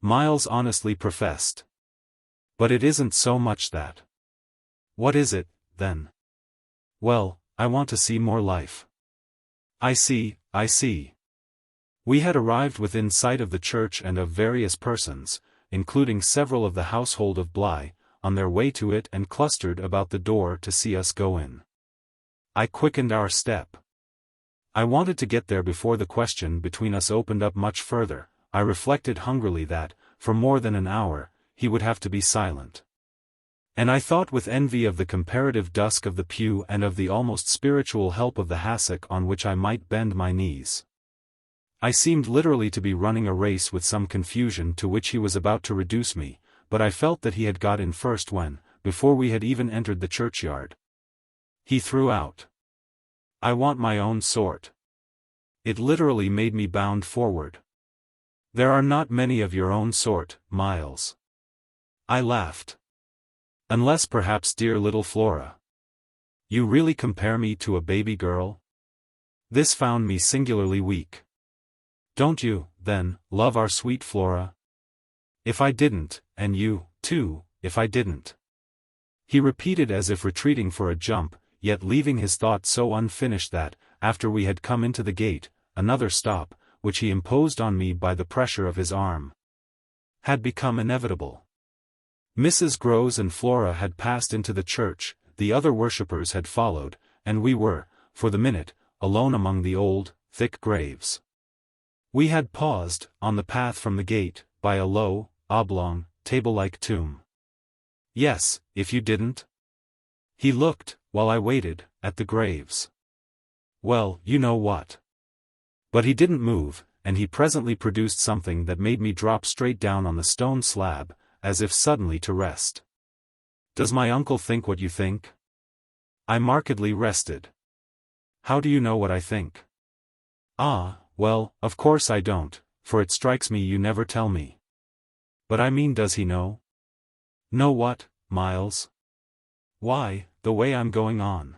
Miles honestly professed. "But it isn't so much that." "What is it, then?" "Well, I want to see more life." I see. We had arrived within sight of the church and of various persons, including several of the household of Bly, on their way to it and clustered about the door to see us go in. I quickened our step. I wanted to get there before the question between us opened up much further. I reflected hungrily that, for more than an hour, he would have to be silent. And I thought with envy of the comparative dusk of the pew and of the almost spiritual help of the hassock on which I might bend my knees. I seemed literally to be running a race with some confusion to which he was about to reduce me, but I felt that he had got in first when, before we had even entered the churchyard, he threw out, "I want my own sort." It literally made me bound forward. "There are not many of your own sort, Miles." I laughed. "Unless perhaps dear little Flora." "You really compare me to a baby girl?" This found me singularly weak. "Don't you, then, love our sweet Flora?" "If I didn't, and you, too, if I didn't." He repeated as if retreating for a jump, yet leaving his thought so unfinished that, after we had come into the gate, another stop, which he imposed on me by the pressure of his arm, had become inevitable. Mrs. Grose and Flora had passed into the church, the other worshippers had followed, and we were, for the minute, alone among the old, thick graves. We had paused, on the path from the gate, by a low, oblong, table-like tomb. "Yes, if you didn't?" He looked, while I waited, at the graves. "Well, you know what." But he didn't move, and he presently produced something that made me drop straight down on the stone slab, as if suddenly to rest. "Does my uncle think what you think?" I markedly rested. "How do you know what I think?" "Ah, well, of course I don't, for it strikes me you never tell me. But I mean, does he know?" "Know what, Miles?" "Why, the way I'm going on."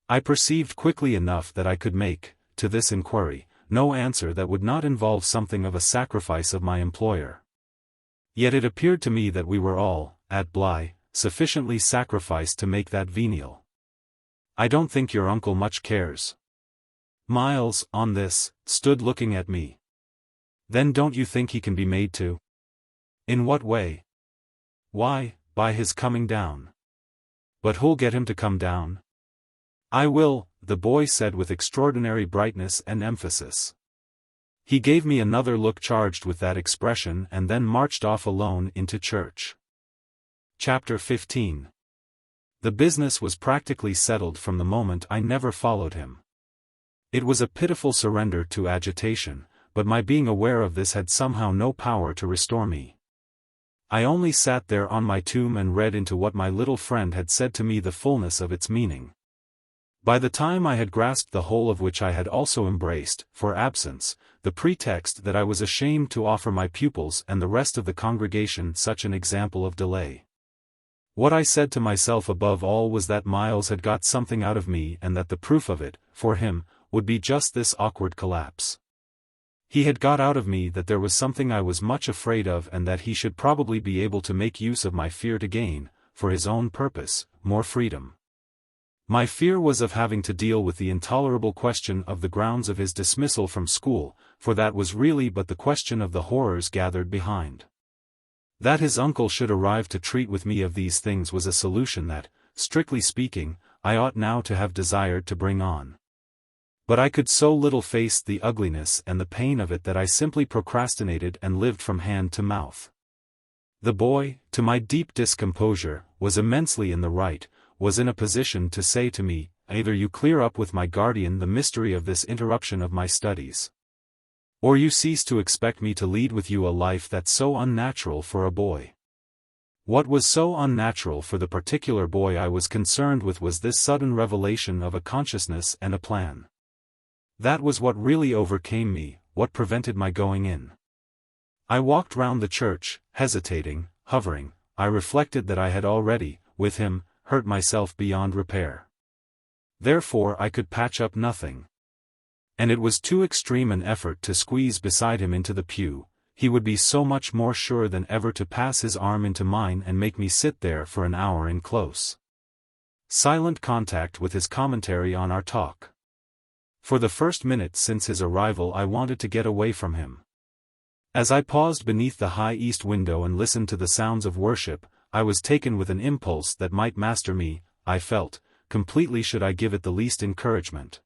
I perceived quickly enough that I could make, to this inquiry, no answer that would not involve something of a sacrifice of my employer. Yet it appeared to me that we were all, at Bly, sufficiently sacrificed to make that venial. "I don't think your uncle much cares." Miles, on this, stood looking at me. "Then don't you think he can be made to?" "In what way?" "Why, by his coming down." "But who'll get him to come down?" "I will," the boy said with extraordinary brightness and emphasis. He gave me another look charged with that expression and then marched off alone into church. Chapter 15. The business was practically settled from the moment I never followed him. It was a pitiful surrender to agitation, but my being aware of this had somehow no power to restore me. I only sat there on my tomb and read into what my little friend had said to me the fullness of its meaning. By the time I had grasped the whole of which I had also embraced, for absence, the pretext that I was ashamed to offer my pupils and the rest of the congregation such an example of delay. What I said to myself above all was that Miles had got something out of me and that the proof of it, for him, would be just this awkward collapse. He had got out of me that there was something I was much afraid of and that he should probably be able to make use of my fear to gain, for his own purpose, more freedom. My fear was of having to deal with the intolerable question of the grounds of his dismissal from school, for that was really but the question of the horrors gathered behind. That his uncle should arrive to treat with me of these things was a solution that, strictly speaking, I ought now to have desired to bring on. But I could so little face the ugliness and the pain of it that I simply procrastinated and lived from hand to mouth. The boy, to my deep discomposure, was immensely in the right, was in a position to say to me, "Either you clear up with my guardian the mystery of this interruption of my studies, or you cease to expect me to lead with you a life that's so unnatural for a boy." What was so unnatural for the particular boy I was concerned with was this sudden revelation of a consciousness and a plan. That was what really overcame me, what prevented my going in. I walked round the church, hesitating, hovering. I reflected that I had already, with him, hurt myself beyond repair. Therefore I could patch up nothing. And it was too extreme an effort to squeeze beside him into the pew. He would be so much more sure than ever to pass his arm into mine and make me sit there for an hour in close, silent contact with his commentary on our talk. For the first minute since his arrival I wanted to get away from him. As I paused beneath the high east window and listened to the sounds of worship, I was taken with an impulse that might master me, I felt, completely should I give it the least encouragement.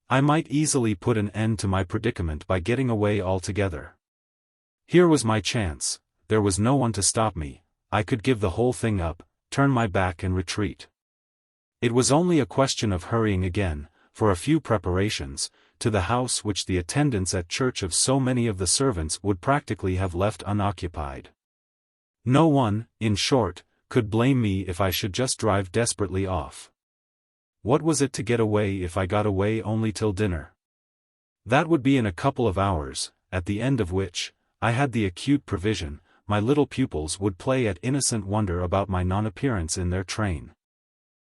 I might easily put an end to my predicament by getting away altogether. Here was my chance, there was no one to stop me, I could give the whole thing up, turn my back and retreat. It was only a question of hurrying again, for a few preparations, to the house which the attendance at church of so many of the servants would practically have left unoccupied. No one, in short, could blame me if I should just drive desperately off. What was it to get away if I got away only till dinner? That would be in a couple of hours, at the end of which, I had the acute provision, my little pupils would play at innocent wonder about my non-appearance in their train.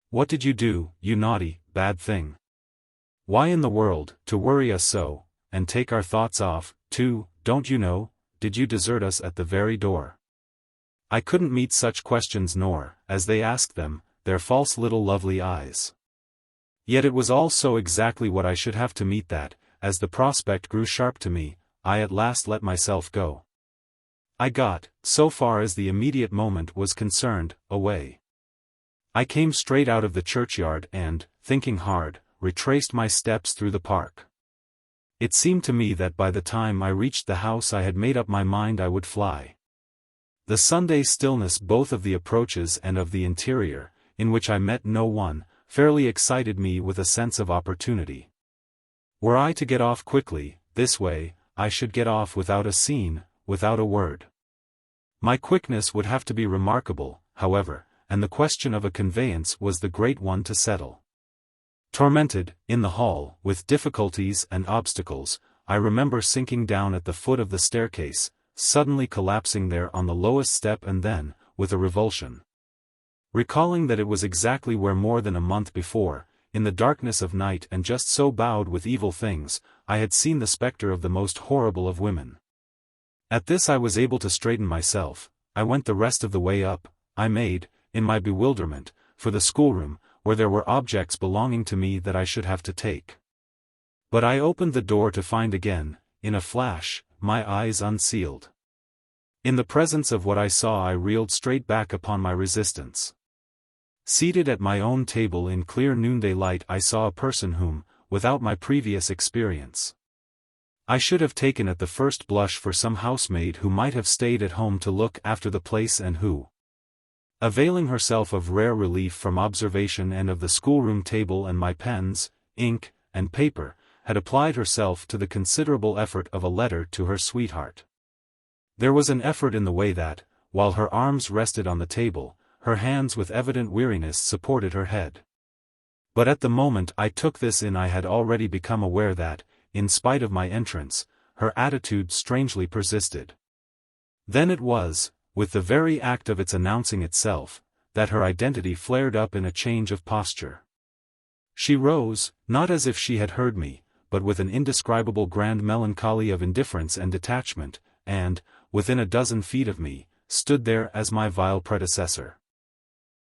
"What did you do, you naughty, bad thing? Why in the world, to worry us so, and take our thoughts off, too, don't you know, did you desert us at the very door?" I couldn't meet such questions nor, as they asked them, their false little lovely eyes. Yet it was all so exactly what I should have to meet that, as the prospect grew sharp to me, I at last let myself go. I got, so far as the immediate moment was concerned, away. I came straight out of the churchyard and, thinking hard, retraced my steps through the park. It seemed to me that by the time I reached the house I had made up my mind I would fly. The Sunday stillness both of the approaches and of the interior, in which I met no one, fairly excited me with a sense of opportunity. Were I to get off quickly, this way, I should get off without a scene, without a word. My quickness would have to be remarkable, however, and the question of a conveyance was the great one to settle. Tormented, in the hall, with difficulties and obstacles, I remember sinking down at the foot of the staircase, suddenly collapsing there on the lowest step and then, with a revulsion, recalling that it was exactly where more than a month before, in the darkness of night and just so bowed with evil things, I had seen the spectre of the most horrible of women. At this I was able to straighten myself. I went the rest of the way up. I made, in my bewilderment, for the schoolroom, where there were objects belonging to me that I should have to take. But I opened the door to find again, in a flash, my eyes unsealed. In the presence of what I saw I reeled straight back upon my resistance. Seated at my own table in clear noonday light I saw a person whom, without my previous experience, I should have taken at the first blush for some housemaid who might have stayed at home to look after the place and who, availing herself of rare relief from observation and of the schoolroom table and my pens, ink, and paper, had applied herself to the considerable effort of a letter to her sweetheart. There was an effort in the way that, while her arms rested on the table, her hands with evident weariness supported her head. But at the moment I took this in I had already become aware that, in spite of my entrance, her attitude strangely persisted. Then it was, with the very act of its announcing itself, that her identity flared up in a change of posture. She rose, not as if she had heard me, but with an indescribable grand melancholy of indifference and detachment, and, within a dozen feet of me, stood there as my vile predecessor.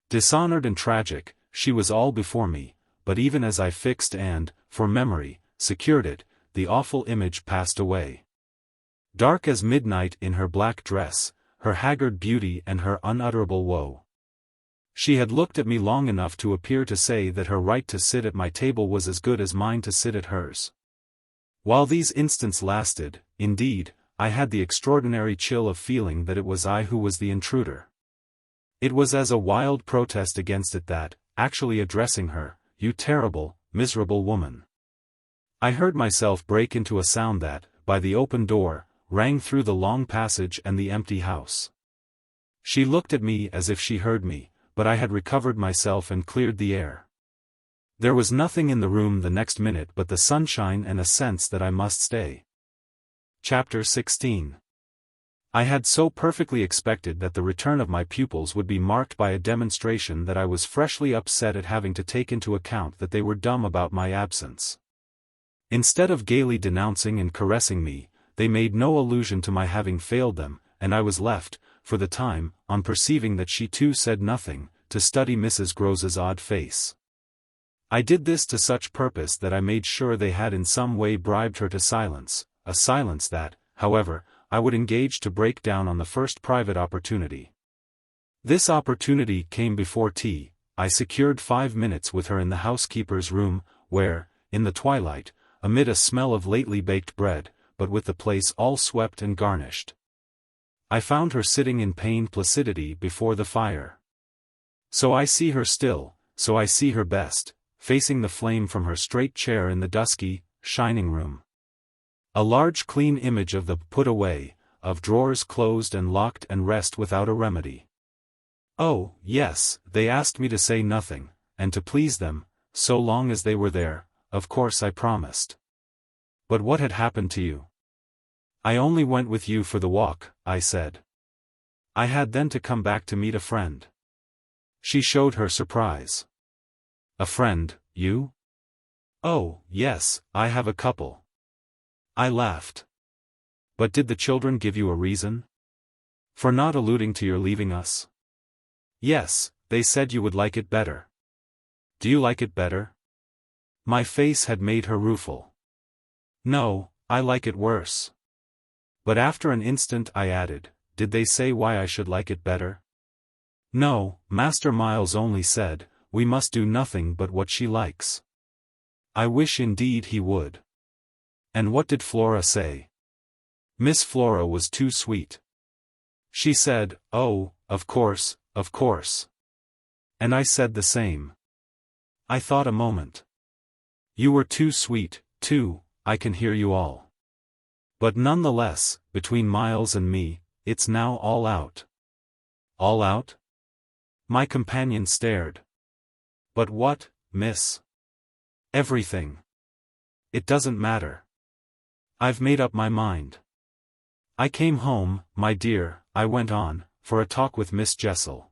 Dishonored and tragic, she was all before me, but even as I fixed and, for memory, secured it, the awful image passed away. Dark as midnight in her black dress, her haggard beauty and her unutterable woe. She had looked at me long enough to appear to say that her right to sit at my table was as good as mine to sit at hers. While these instants lasted, indeed, I had the extraordinary chill of feeling that it was I who was the intruder. It was as a wild protest against it that, actually addressing her, "You terrible, miserable woman," I heard myself break into a sound that, by the open door, rang through the long passage and the empty house. She looked at me as if she heard me, but I had recovered myself and cleared the air. There was nothing in the room the next minute but the sunshine and a sense that I must stay. Chapter 16. I had so perfectly expected that the return of my pupils would be marked by a demonstration that I was freshly upset at having to take into account that they were dumb about my absence. Instead of gaily denouncing and caressing me, they made no allusion to my having failed them, and I was left, for the time, on perceiving that she too said nothing, to study Mrs. Grose's odd face. I did this to such purpose that I made sure they had in some way bribed her to silence, a silence that, however, I would engage to break down on the first private opportunity. This opportunity came before tea. I secured 5 minutes with her in the housekeeper's room, where, in the twilight, amid a smell of lately baked bread, but with the place all swept and garnished, I found her sitting in pained placidity before the fire. So I see her still, so I see her best, facing the flame from her straight chair in the dusky, shining room. A large clean image of the put away, of drawers closed and locked and rest without a remedy. Oh, yes, they asked me to say nothing, and to please them, so long as they were there, of course I promised. But what had happened to you? I only went with you for the walk, I said. I had then to come back to meet a friend. She showed her surprise. A friend, you? Oh, yes, I have a couple. I laughed. But did the children give you a reason? For not alluding to your leaving us? Yes, they said you would like it better. Do you like it better? My face had made her rueful. No, I like it worse. But after an instant I added, did they say why I should like it better? No, Master Miles only said, we must do nothing but what she likes. I wish indeed he would. And what did Flora say? Miss Flora was too sweet. She said, oh, of course, of course. And I said the same. I thought a moment. You were too sweet, too, I can hear you all. But nonetheless, between Miles and me, it's now all out. All out? My companion stared. But what, miss? Everything. It doesn't matter. I've made up my mind. I came home, my dear, I went on, for a talk with Miss Jessel.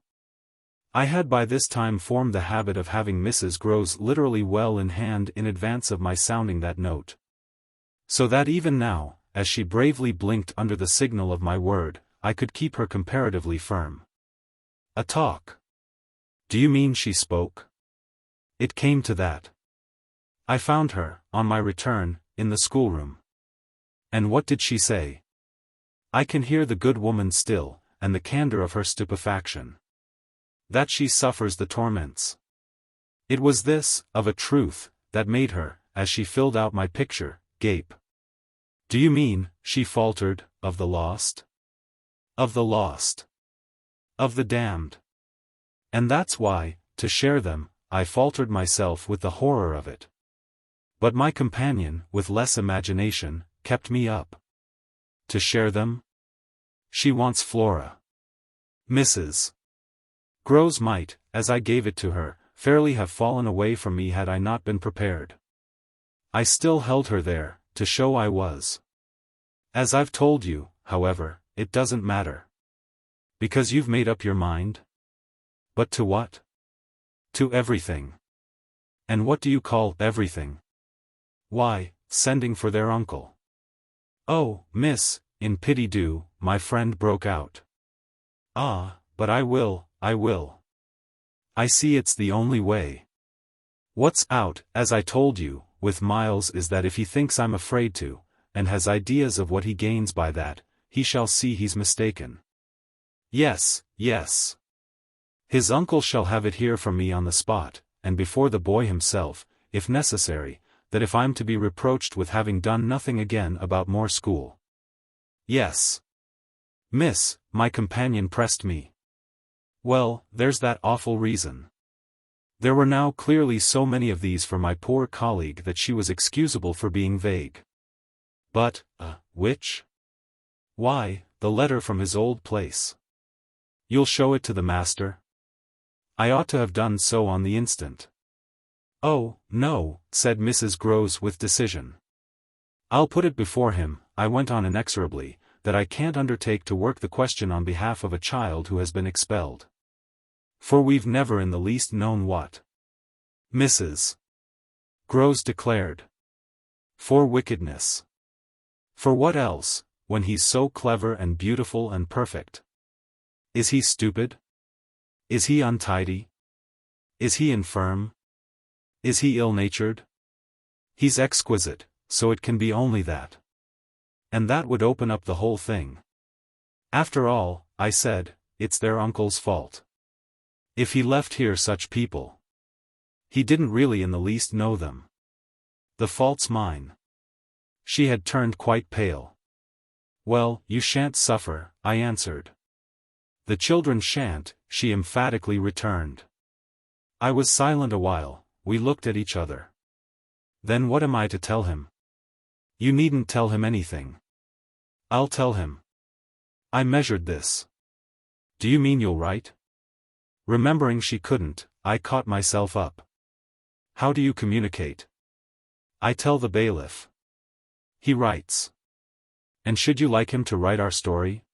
I had by this time formed the habit of having Mrs. Grose literally well in hand in advance of my sounding that note. So that even now, as she bravely blinked under the signal of my word, I could keep her comparatively firm. A talk. Do you mean she spoke? It came to that. I found her, on my return, in the schoolroom. And what did she say? I can hear the good woman still, and the candor of her stupefaction. That she suffers the torments. It was this, of a truth, that made her, as she filled out my picture, gape. Do you mean, she faltered, of the lost? Of the lost. Of the damned. And that's why, to share them, I faltered myself with the horror of it. But my companion, with less imagination, kept me up. To share them? She wants Flora. Mrs. Grose might, as I gave it to her, fairly have fallen away from me had I not been prepared. I still held her there, to show I was. As I've told you, however, it doesn't matter. Because you've made up your mind? But to what? To everything. And what do you call everything? Why, sending for their uncle. Oh, miss, in pity do, my friend broke out. Ah, but I will. I see it's the only way. What's out, as I told you, with Miles is that if he thinks I'm afraid to, and has ideas of what he gains by that, he shall see he's mistaken. Yes. His uncle shall have it here from me on the spot, and before the boy himself, if necessary, that if I'm to be reproached with having done nothing again about more school. Yes. Miss, my companion pressed me. Well, there's that awful reason. There were now clearly so many of these for my poor colleague that she was excusable for being vague. But, which? Why, the letter from his old place. You'll show it to the master? I ought to have done so on the instant. Oh, no, said Mrs. Grose with decision. I'll put it before him, I went on inexorably, that I can't undertake to work the question on behalf of a child who has been expelled. For we've never in the least known what Mrs. Grose declared. For wickedness. For what else, when he's so clever and beautiful and perfect? Is he stupid? Is he untidy? Is he infirm? Is he ill-natured? He's exquisite, so it can be only that. And that would open up the whole thing. After all, I said, it's their uncle's fault. If he left here such people. He didn't really in the least know them. The fault's mine. She had turned quite pale. Well, you shan't suffer, I answered. The children shan't, she emphatically returned. I was silent a while, we looked at each other. Then what am I to tell him? You needn't tell him anything. I'll tell him. I measured this. Do you mean you'll write? Remembering she couldn't, I caught myself up. How do you communicate? I tell the bailiff. He writes. And should you like him to write our story?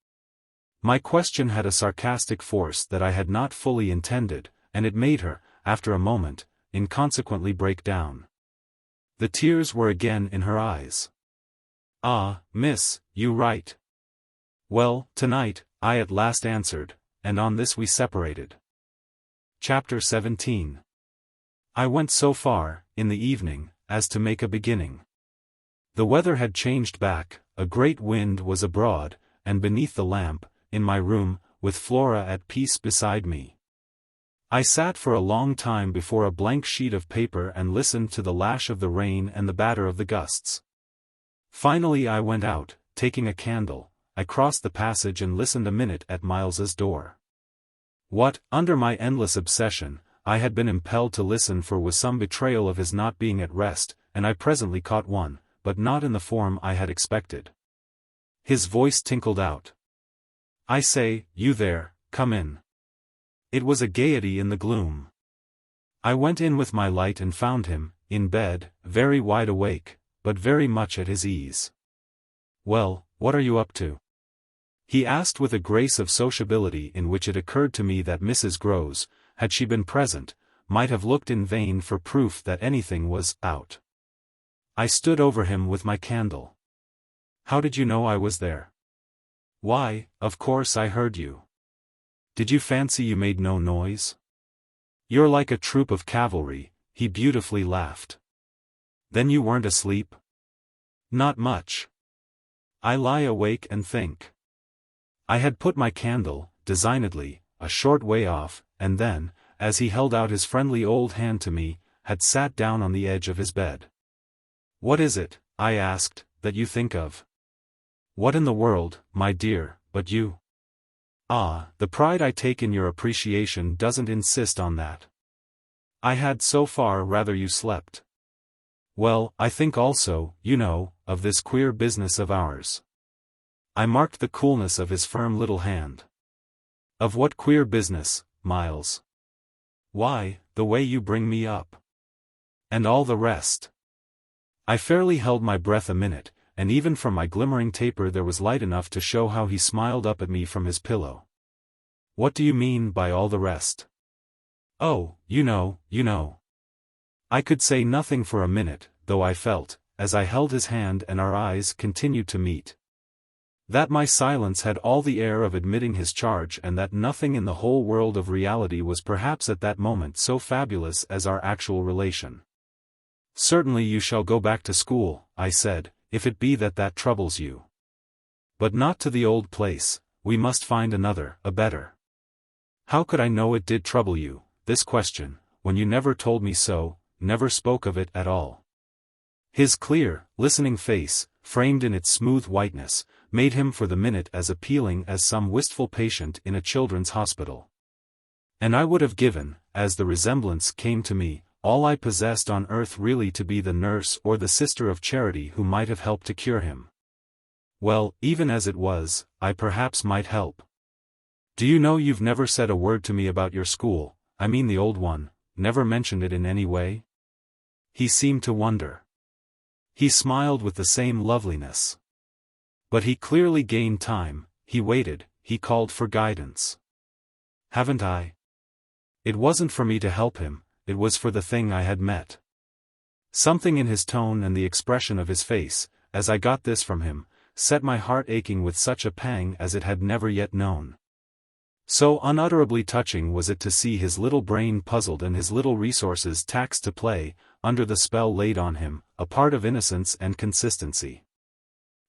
My question had a sarcastic force that I had not fully intended, and it made her, after a moment, inconsequently break down. The tears were again in her eyes. Ah, miss, you write. Well, tonight, I at last answered, and on this we separated. Chapter 17. I went so far, in the evening, as to make a beginning. The weather had changed back, a great wind was abroad, and beneath the lamp, in my room, with Flora at peace beside me. I sat for a long time before a blank sheet of paper and listened to the lash of the rain and the batter of the gusts. Finally I went out, taking a candle, I crossed the passage and listened a minute at Miles's door. What, under my endless obsession, I had been impelled to listen for was some betrayal of his not being at rest, and I presently caught one, but not in the form I had expected. His voice tinkled out. I say, you there, come in. It was a gaiety in the gloom. I went in with my light and found him, in bed, very wide awake, but very much at his ease. "Well, what are you up to?" he asked with a grace of sociability in which it occurred to me that Mrs. Grose, had she been present, might have looked in vain for proof that anything was out. I stood over him with my candle. "How did you know I was there?" "Why, of course I heard you. Did you fancy you made no noise? You're like a troop of cavalry," he beautifully laughed. "Then you weren't asleep?" "Not much. I lie awake and think." I had put my candle, designedly, a short way off, and then, as he held out his friendly old hand to me, had sat down on the edge of his bed. "What is it," I asked, "that you think of?" "What in the world, my dear, but you?" "Ah, the pride I take in your appreciation doesn't insist on that. I had so far rather you slept." "Well, I think also, you know, of this queer business of ours." I marked the coolness of his firm little hand. "Of what queer business, Miles?" "Why, the way you bring me up. And all the rest." I fairly held my breath a minute, and even from my glimmering taper there was light enough to show how he smiled up at me from his pillow. "What do you mean by all the rest?" "Oh, you know. I could say nothing for a minute, though I felt, as I held his hand and our eyes continued to meet, that my silence had all the air of admitting his charge and that nothing in the whole world of reality was perhaps at that moment so fabulous as our actual relation. "Certainly you shall go back to school," I said, "if it be that troubles you. But not to the old place, we must find another, a better." How could I know it did trouble you, this question, when you never told me so, never spoke of it at all? His clear, listening face, framed in its smooth whiteness, made him for the minute as appealing as some wistful patient in a children's hospital. And I would have given, as the resemblance came to me, all I possessed on earth really to be the nurse or the sister of charity who might have helped to cure him. Well, even as it was, I perhaps might help. "Do you know you've never said a word to me about your school, I mean the old one, never mentioned it in any way?" He seemed to wonder. He smiled with the same loveliness. But he clearly gained time, he waited, he called for guidance. "Haven't I?" It wasn't for me to help him, it was for the thing I had met. Something in his tone and the expression of his face, as I got this from him, set my heart aching with such a pang as it had never yet known. So unutterably touching was it to see his little brain puzzled and his little resources taxed to play, under the spell laid on him, a part of innocence and consistency.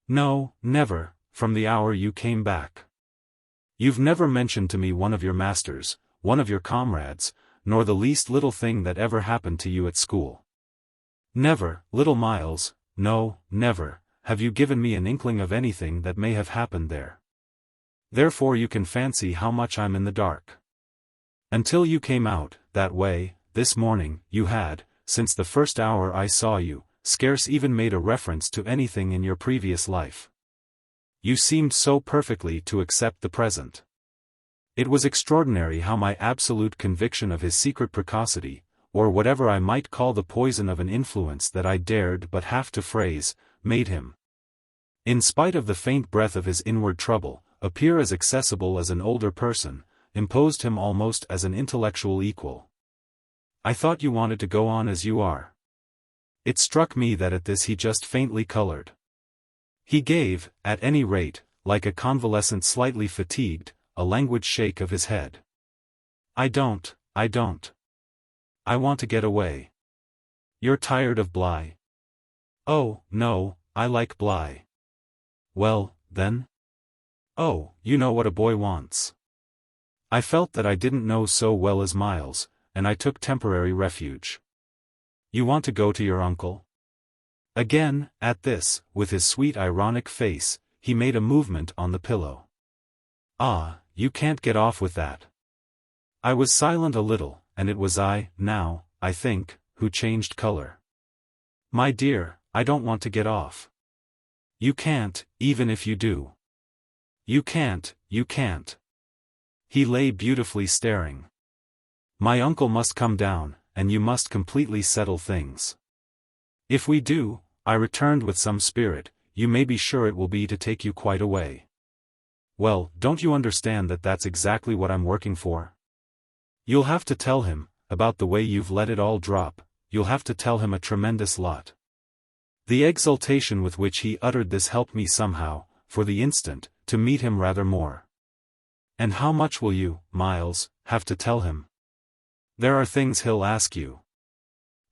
"No, never, from the hour you came back. You've never mentioned to me one of your masters, one of your comrades, nor the least little thing that ever happened to you at school. Never, little Miles, no, never, have you given me an inkling of anything that may have happened there. Therefore you can fancy how much I'm in the dark. Until you came out, that way, this morning, you had, since the first hour I saw you, scarce even made a reference to anything in your previous life. You seemed so perfectly to accept the present. It was extraordinary how my absolute conviction of his secret precocity, or whatever I might call the poison of an influence that I dared but have to phrase, made him, in spite of the faint breath of his inward trouble, appear as accessible as an older person, imposed him almost as an intellectual equal. "I thought you wanted to go on as you are." It struck me that at this he just faintly colored. He gave, at any rate, like a convalescent slightly fatigued, a languid shake of his head. I don't. I want to get away." "You're tired of Bly?" "Oh, no, I like Bly." "Well, then?" "Oh, you know what a boy wants." I felt that I didn't know so well as Miles, and I took temporary refuge. "You want to go to your uncle?" Again, at this, with his sweet ironic face, he made a movement on the pillow. "Ah, you can't get off with that." I was silent a little, and it was I, now, I think, who changed color. "My dear, I don't want to get off." "You can't, even if you do." You can't. He lay beautifully staring. "My uncle must come down, and you must completely settle things." If we do, I returned with some spirit, you may be sure it will be to take you quite away. Well, don't you understand that that's exactly what I'm working for? You'll have to tell him, about the way you've let it all drop, you'll have to tell him a tremendous lot. The exultation with which he uttered this helped me somehow, for the instant, to meet him rather more. And how much will you, Miles, have to tell him? There are things he'll ask you.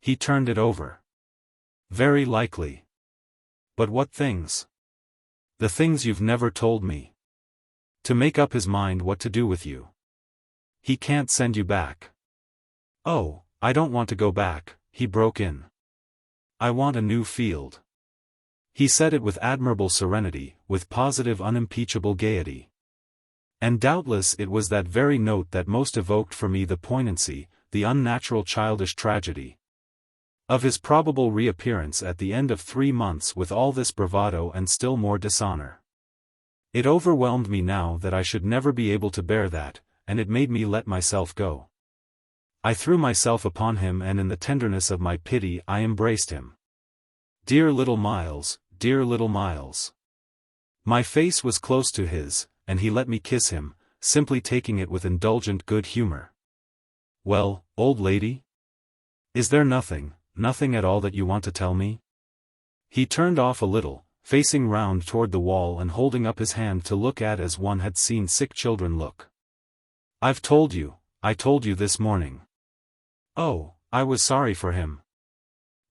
He turned it over. Very likely. But what things? The things you've never told me. To make up his mind what to do with you. He can't send you back. Oh, I don't want to go back, he broke in. I want a new field. He said it with admirable serenity, with positive unimpeachable gaiety. And doubtless it was that very note that most evoked for me the poignancy, the unnatural childish tragedy of his probable reappearance at the end of 3 months with all this bravado and still more dishonor. It overwhelmed me now that I should never be able to bear that, and it made me let myself go. I threw myself upon him, and in the tenderness of my pity I embraced him. Dear little Miles, dear little Miles. My face was close to his, and he let me kiss him, simply taking it with indulgent good humor. Well, old lady? Is there nothing at all that you want to tell me? He turned off a little, facing round toward the wall and holding up his hand to look at as one had seen sick children look. I told you this morning. Oh, I was sorry for him.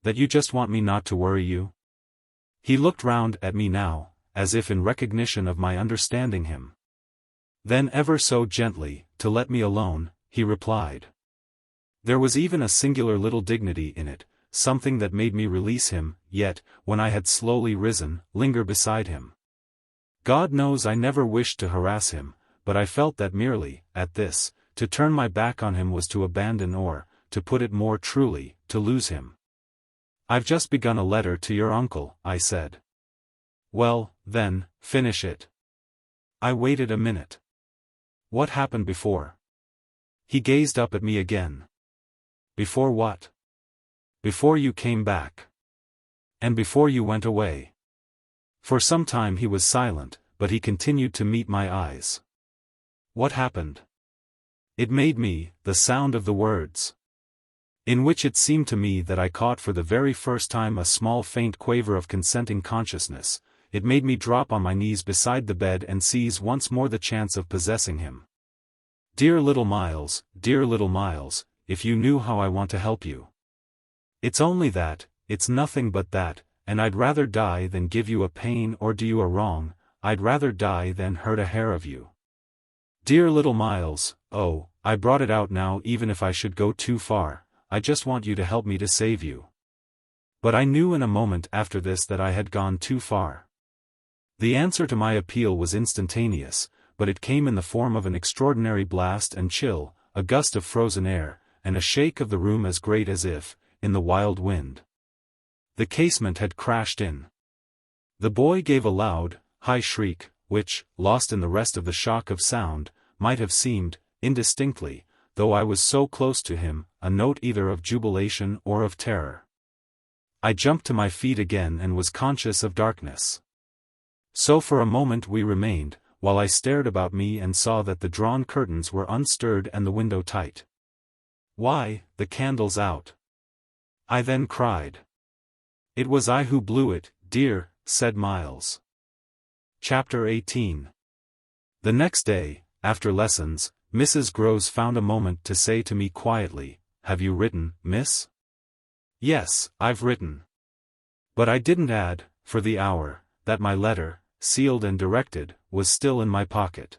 That you just want me not to worry you? He looked round at me now, as if in recognition of my understanding him. Then ever so gently, to let me alone, he replied. There was even a singular little dignity in it, something that made me release him, yet, when I had slowly risen, linger beside him. God knows I never wished to harass him, but I felt that merely, at this, to turn my back on him was to abandon or, to put it more truly, to lose him. I've just begun a letter to your uncle, I said. Well, then, finish it. I waited a minute. What happened before? He gazed up at me again. Before what? Before you came back. And before you went away. For some time he was silent, but he continued to meet my eyes. What happened? It made me, the sound of the words, in which it seemed to me that I caught for the very first time a small faint quaver of consenting consciousness, it made me drop on my knees beside the bed and seize once more the chance of possessing him. Dear little Miles, if you knew how I want to help you. It's only that, it's nothing but that, and I'd rather die than give you a pain or do you a wrong, I'd rather die than hurt a hair of you. Dear little Miles, oh, I brought it out now even if I should go too far, I just want you to help me to save you. But I knew in a moment after this that I had gone too far. The answer to my appeal was instantaneous, but it came in the form of an extraordinary blast and chill, a gust of frozen air, and a shake of the room as great as if, in the wild wind, the casement had crashed in. The boy gave a loud, high shriek, which, lost in the rest of the shock of sound, might have seemed, indistinctly, though I was so close to him, a note either of jubilation or of terror. I jumped to my feet again and was conscious of darkness. So for a moment we remained, while I stared about me and saw that the drawn curtains were unstirred and the window tight. Why, the candle's out. I then cried. It was I who blew it, dear, said Miles. Chapter 18. The next day, after lessons, Mrs. Grose found a moment to say to me quietly, Have you written, miss? Yes, I've written. But I didn't add, for the hour, that my letter, sealed and directed, was still in my pocket.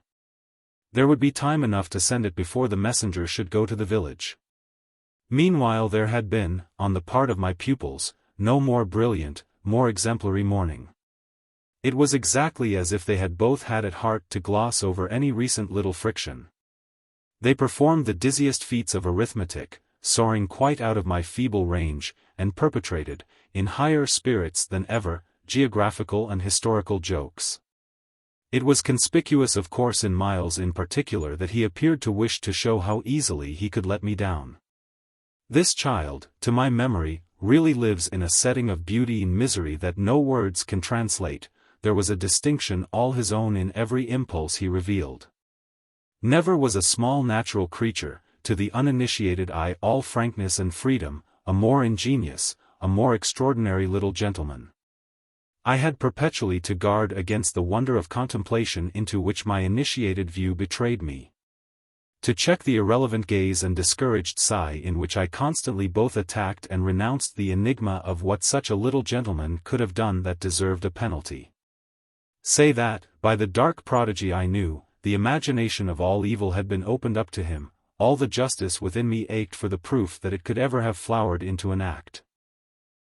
There would be time enough to send it before the messenger should go to the village. Meanwhile there had been, on the part of my pupils, no more brilliant, more exemplary morning. It was exactly as if they had both had at heart to gloss over any recent little friction. They performed the dizziest feats of arithmetic, soaring quite out of my feeble range, and perpetrated, in higher spirits than ever, geographical and historical jokes. It was conspicuous of course in Miles in particular that he appeared to wish to show how easily he could let me down. This child, to my memory, really lives in a setting of beauty and misery that no words can translate. There was a distinction all his own in every impulse he revealed. Never was a small natural creature, to the uninitiated eye all frankness and freedom, a more ingenious, a more extraordinary little gentleman. I had perpetually to guard against the wonder of contemplation into which my initiated view betrayed me. To check the irrelevant gaze and discouraged sigh in which I constantly both attacked and renounced the enigma of what such a little gentleman could have done that deserved a penalty. Say that, by the dark prodigy I knew, the imagination of all evil had been opened up to him, all the justice within me ached for the proof that it could ever have flowered into an act.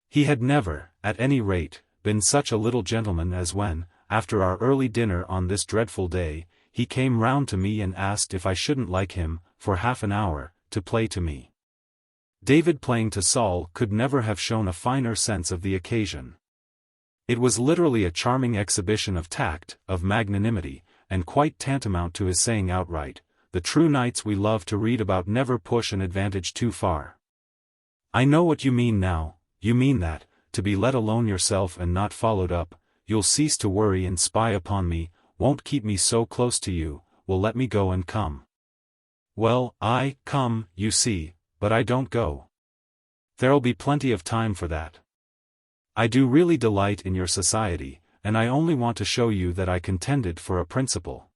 He had never, at any rate, been such a little gentleman as when, after our early dinner on this dreadful day, he came round to me and asked if I shouldn't like him, for half an hour, to play to me. David playing to Saul could never have shown a finer sense of the occasion. It was literally a charming exhibition of tact, of magnanimity, and quite tantamount to his saying outright, "The true knights we love to read about never push an advantage too far." I know what you mean now. You mean that, to be let alone yourself and not followed up, you'll cease to worry and spy upon me, won't keep me so close to you, will let me go and come. Well, I come, you see, but I don't go. There'll be plenty of time for that. I do really delight in your society, and I only want to show you that I contended for a principle.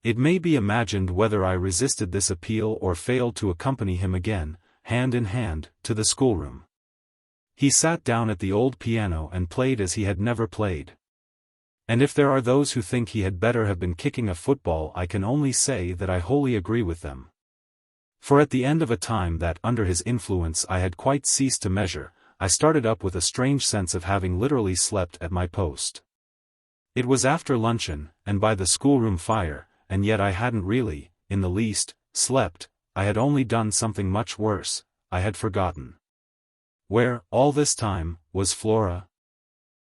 It may be imagined whether I resisted this appeal or failed to accompany him again, hand in hand, to the schoolroom. He sat down at the old piano and played as he had never played. And if there are those who think he had better have been kicking a football, I can only say that I wholly agree with them. For at the end of a time that under his influence I had quite ceased to measure, I started up with a strange sense of having literally slept at my post. It was after luncheon, and by the schoolroom fire, and yet I hadn't really, in the least, slept. I had only done something much worse. I had forgotten. Where, all this time, was Flora?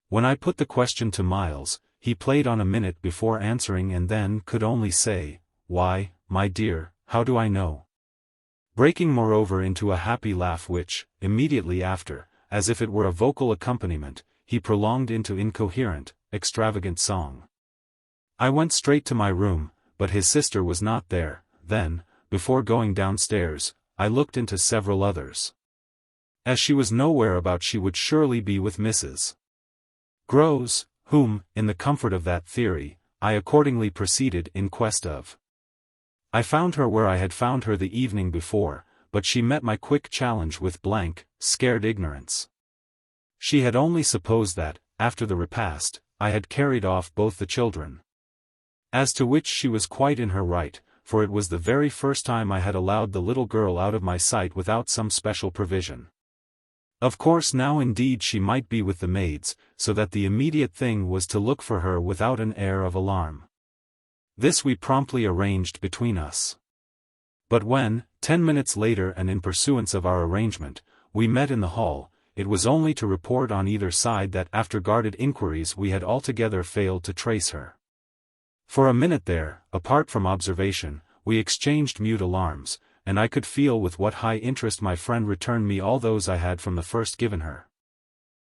When I put the question to Miles, he played on a minute before answering and then could only say, "Why, my dear, how do I know?" Breaking moreover into a happy laugh which, immediately after, as if it were a vocal accompaniment, he prolonged into incoherent, extravagant song. I went straight to my room, but his sister was not there. Then, before going downstairs, I looked into several others. As she was nowhere about, she would surely be with Mrs. Grose, whom, in the comfort of that theory, I accordingly proceeded in quest of. I found her where I had found her the evening before, but she met my quick challenge with blank, scared ignorance. She had only supposed that, after the repast, I had carried off both the children. As to which she was quite in her right, for it was the very first time I had allowed the little girl out of my sight without some special provision. Of course now indeed she might be with the maids, so that the immediate thing was to look for her without an air of alarm. This we promptly arranged between us. But when, 10 minutes later and in pursuance of our arrangement, we met in the hall, it was only to report on either side that after guarded inquiries we had altogether failed to trace her. For a minute there, apart from observation, we exchanged mute alarms, and I could feel with what high interest my friend returned me all those I had from the first given her.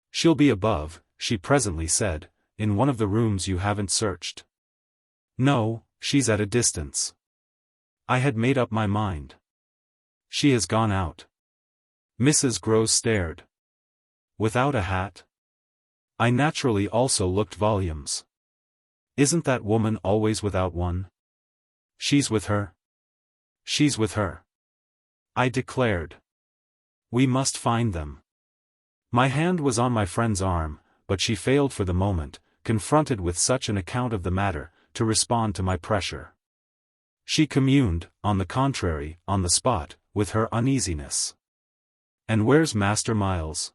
"She'll be above," she presently said, "in one of the rooms you haven't searched." "No, she's at a distance." I had made up my mind. "She has gone out." Mrs. Grose stared. "Without a hat?" I naturally also looked volumes. "Isn't that woman always without one?" "She's with her." "She's with her," I declared. "We must find them." My hand was on my friend's arm, but she failed for the moment, confronted with such an account of the matter, to respond to my pressure. She communed, on the contrary, on the spot, with her uneasiness. "And where's Master Miles?"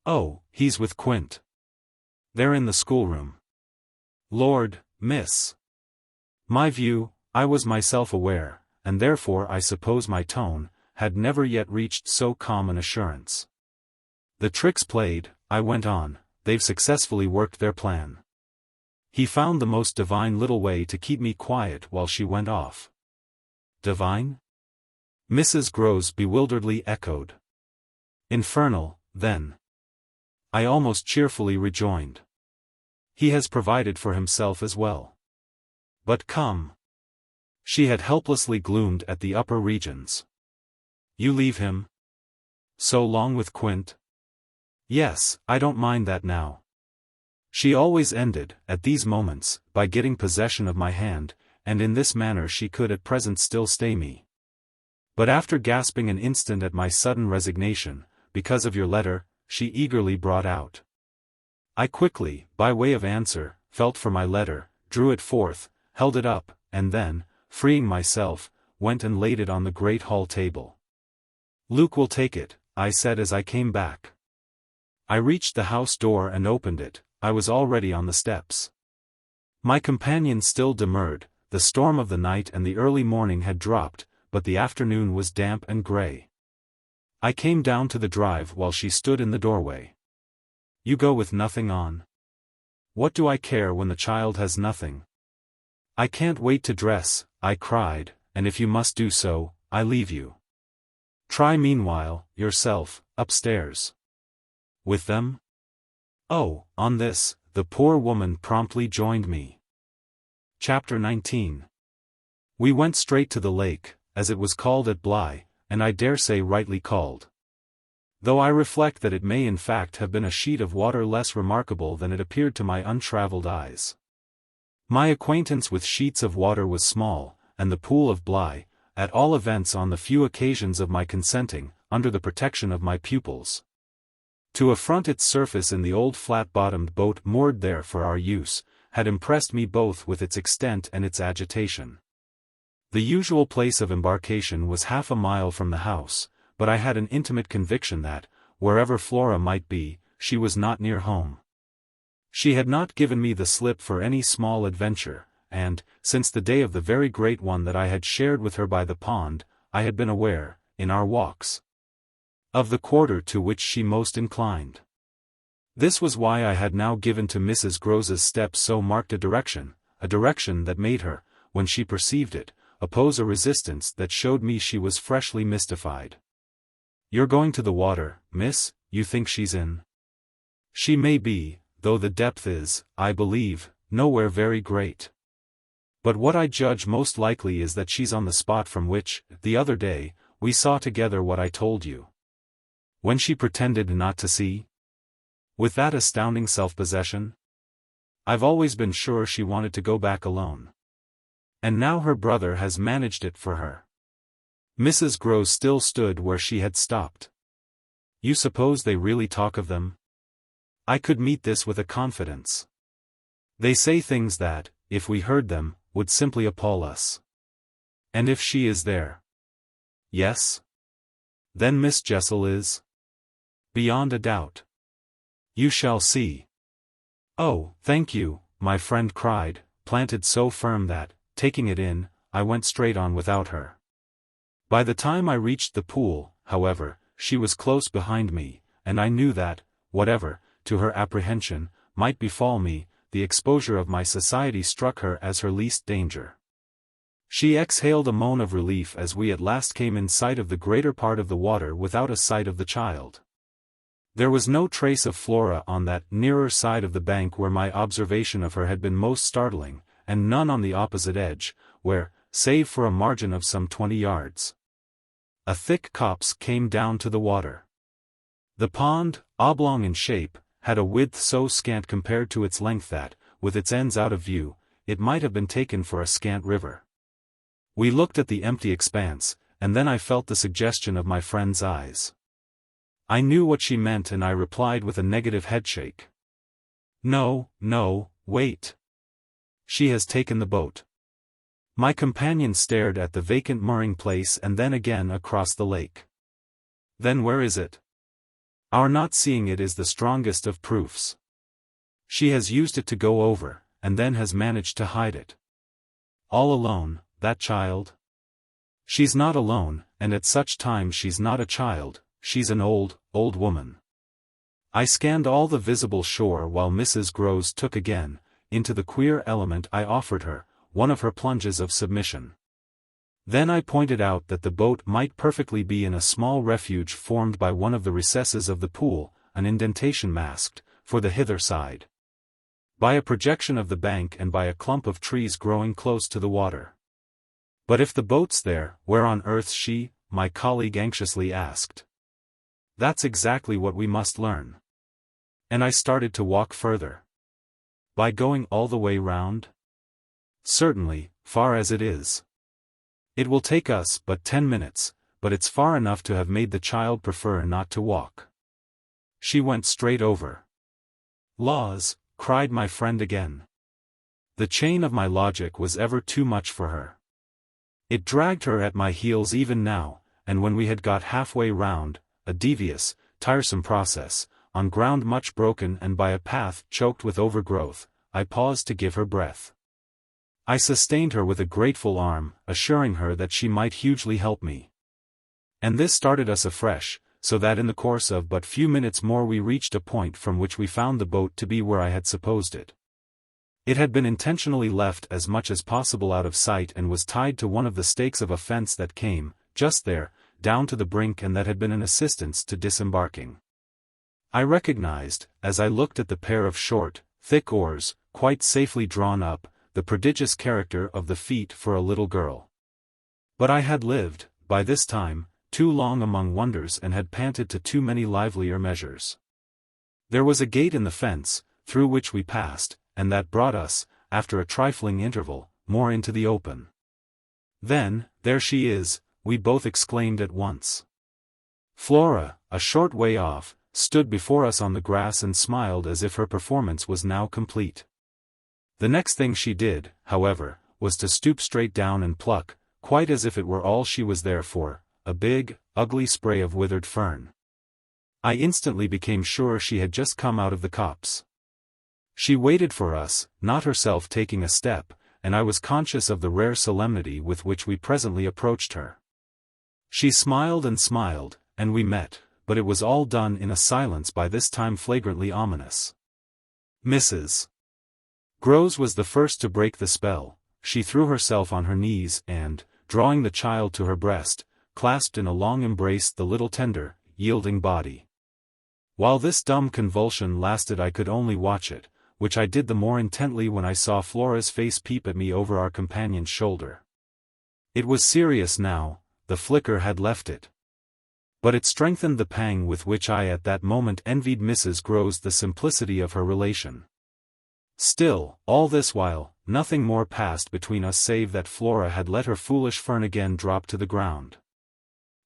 "Oh, he's with Quint. They're in the schoolroom." "Lord, miss." My view, I was myself aware, and therefore I suppose my tone, had never yet reached so calm an assurance. "The trick's played," I went on, "they've successfully worked their plan." He found the most divine little way to keep me quiet while she went off. "Divine?" Mrs. Grose bewilderedly echoed. "Infernal," then," I almost cheerfully rejoined. "He has provided for himself as well. But come." She had helplessly gloomed at the upper regions. "You leave him? So long with Quint?" "Yes, I don't mind that now." She always ended, at these moments, by getting possession of my hand, and in this manner she could at present still stay me. But after gasping an instant at my sudden resignation, "Because of your letter," she eagerly brought out. I quickly, by way of answer, felt for my letter, drew it forth, held it up, and then, freeing myself, went and laid it on the great hall table. "Luke will take it," I said as I came back. I reached the house door and opened it. I was already on the steps. My companion still demurred. The storm of the night and the early morning had dropped, but the afternoon was damp and grey. I came down to the drive while she stood in the doorway. "You go with nothing on?" "What do I care when the child has nothing?" "I can't wait to dress," I cried, "and if you must do so, I leave you. Try meanwhile, yourself, upstairs." "With them?" Oh, on this, the poor woman promptly joined me. Chapter 19. We went straight to the lake, as it was called at Bly, and I dare say rightly called. Though I reflect that it may in fact have been a sheet of water less remarkable than it appeared to my untravelled eyes. My acquaintance with sheets of water was small, and the pool of Bly, at all events on the few occasions of my consenting, under the protection of my pupils. To affront its surface in the old flat-bottomed boat moored there for our use, had impressed me both with its extent and its agitation. The usual place of embarkation was half a mile from the house, but I had an intimate conviction that, wherever Flora might be, she was not near home. She had not given me the slip for any small adventure, and, since the day of the very great one that I had shared with her by the pond, I had been aware, in our walks, of the quarter to which she most inclined. This was why I had now given to Mrs. Grose's steps so marked a direction that made her, when she perceived it, oppose a resistance that showed me she was freshly mystified. "You're going to the water, miss? You think she's in?" "She may be, though the depth is, I believe, nowhere very great. But what I judge most likely is that she's on the spot from which, the other day, we saw together what I told you." "When she pretended not to see?" "With that astounding self-possession? I've always been sure she wanted to go back alone. And now her brother has managed it for her." Mrs. Grose still stood where she had stopped. "You suppose they really talk of them?" I could meet this with a confidence. "They say things that, if we heard them, would simply appall us." "And if she is there?" "Yes." "Then Miss Jessel is?" "Beyond a doubt." "You shall see." "Oh, thank you," my friend cried, planted so firm that, taking it in, I went straight on without her. By the time I reached the pool, however, she was close behind me, and I knew that, whatever, to her apprehension, might befall me, the exposure of my society struck her as her least danger. She exhaled a moan of relief as we at last came in sight of the greater part of the water without a sight of the child. There was no trace of Flora on that nearer side of the bank where my observation of her had been most startling, and none on the opposite edge, where, save for a margin of some 20 yards, a thick copse came down to the water. The pond, oblong in shape, had a width so scant compared to its length that, with its ends out of view, it might have been taken for a scant river. We looked at the empty expanse, and then I felt the suggestion of my friend's eyes. I knew what she meant and I replied with a negative headshake. "No, no, wait. She has taken the boat." My companion stared at the vacant mooring place and then again across the lake. "Then where is it?" "Our not seeing it is the strongest of proofs. She has used it to go over, and then has managed to hide it." "All alone, that child?" "She's not alone, and at such times she's not a child, she's an old woman." I scanned all the visible shore while Mrs. Grose took again, into the queer element I offered her, one of her plunges of submission. Then I pointed out that the boat might perfectly be in a small refuge formed by one of the recesses of the pool, an indentation masked, for the hither side, by a projection of the bank and by a clump of trees growing close to the water. But if the boat's there, where on earth's she? My colleague anxiously asked. That's exactly what we must learn. And I started to walk further. By going all the way round? Certainly, far as it is. It will take us but 10 minutes, but it's far enough to have made the child prefer not to walk. She went straight over. Laws, cried my friend again. The chain of my logic was ever too much for her. It dragged her at my heels even now, and when we had got halfway round, a devious, tiresome process, on ground much broken and by a path choked with overgrowth, I paused to give her breath. I sustained her with a grateful arm, assuring her that she might hugely help me. And this started us afresh, so that in the course of but few minutes more we reached a point from which we found the boat to be where I had supposed it. It had been intentionally left as much as possible out of sight and was tied to one of the stakes of a fence that came, just there, down to the brink and that had been an assistance to disembarking. I recognized, as I looked at the pair of short, thick oars, quite safely drawn up, the prodigious character of the feat for a little girl. But I had lived, by this time, too long among wonders and had panted to too many livelier measures. There was a gate in the fence, through which we passed, and that brought us, after a trifling interval, more into the open. Then, there she is, we both exclaimed at once. Flora, a short way off, stood before us on the grass and smiled as if her performance was now complete. The next thing she did, however, was to stoop straight down and pluck, quite as if it were all she was there for, a big, ugly spray of withered fern. I instantly became sure she had just come out of the copse. She waited for us, not herself taking a step, and I was conscious of the rare solemnity with which we presently approached her. She smiled, and we met, but it was all done in a silence by this time flagrantly ominous. Mrs. Grose was the first to break the spell. She threw herself on her knees and, drawing the child to her breast, clasped in a long embrace the little tender, yielding body. While this dumb convulsion lasted I could only watch it, which I did the more intently when I saw Flora's face peep at me over our companion's shoulder. It was serious now, the flicker had left it. But it strengthened the pang with which I at that moment envied Mrs. Grose the simplicity of her relation. Still, all this while, nothing more passed between us save that Flora had let her foolish fern again drop to the ground.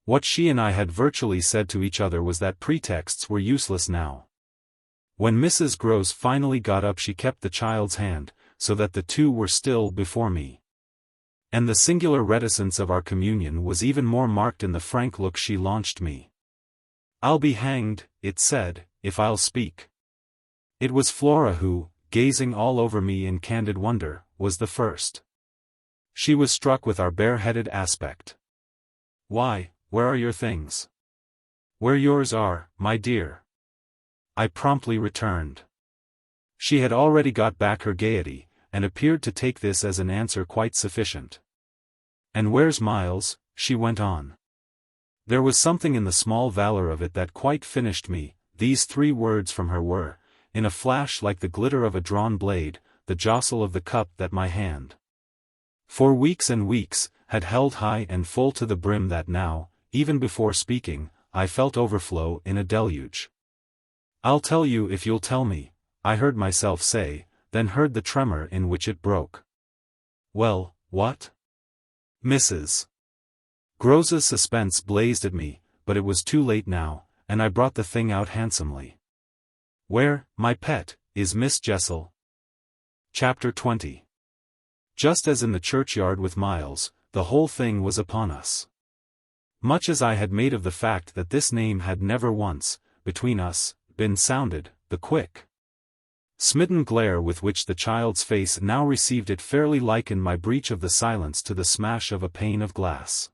What she and I had virtually said to each other was that pretexts were useless now. When Mrs. Grose finally got up she kept the child's hand, so that the two were still before me. And the singular reticence of our communion was even more marked in the frank look she launched me. I'll be hanged, it said, if I'll speak. It was Flora who, gazing all over me in candid wonder, was the first. She was struck with our bare-headed aspect. Why, where are your things? Where yours are, my dear. I promptly returned. She had already got back her gaiety, and appeared to take this as an answer quite sufficient. And where's Miles? She went on. There was something in the small valor of it that quite finished me. These 3 words from her were, in a flash like the glitter of a drawn blade, the jostle of the cup that my hand, for weeks and weeks, had held high and full to the brim that now, even before speaking, I felt overflow in a deluge. I'll tell you if you'll tell me, I heard myself say, then heard the tremor in which it broke. Well, what? Mrs. Grose's suspense blazed at me, but it was too late now, and I brought the thing out handsomely. Where, my pet, is Miss Jessel? Chapter 20. Just as in the churchyard with Miles, the whole thing was upon us. Much as I had made of the fact that this name had never once, between us, been sounded, the quick, smitten glare with which the child's face now received it fairly likened my breach of the silence to the smash of a pane of glass.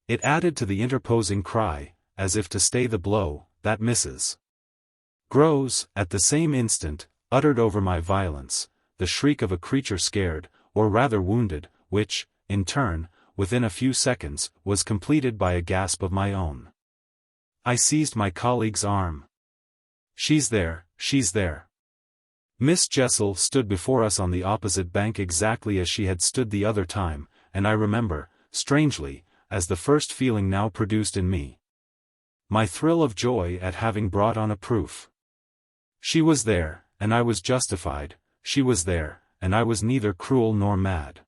It added to the interposing cry, as if to stay the blow, that Mrs. Grose, at the same instant, uttered over my violence, the shriek of a creature scared, or rather wounded, which, in turn, within a few seconds, was completed by a gasp of my own. I seized my colleague's arm. "She's there, she's there." Miss Jessel stood before us on the opposite bank exactly as she had stood the other time, and I remember, strangely, as the first feeling now produced in me, my thrill of joy at having brought on a proof. She was there, and I was justified. She was there, and I was neither cruel nor mad.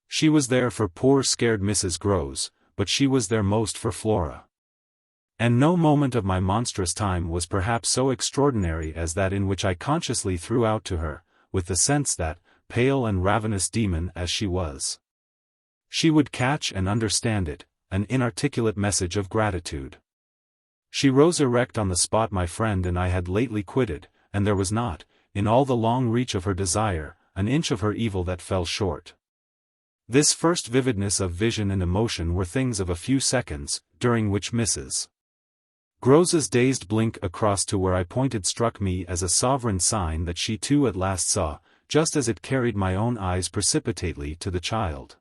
She was there for poor scared Mrs. Grose, but she was there most for Flora. And no moment of my monstrous time was perhaps so extraordinary as that in which I consciously threw out to her, with the sense that, pale and ravenous demon as she was, she would catch and understand it, an inarticulate message of gratitude. She rose erect on the spot my friend and I had lately quitted, and there was not, in all the long reach of her desire, an inch of her evil that fell short. This first vividness of vision and emotion were things of a few seconds, during which Mrs. Grose's dazed blink across to where I pointed struck me as a sovereign sign that she too at last saw, just as it carried my own eyes precipitately to the child.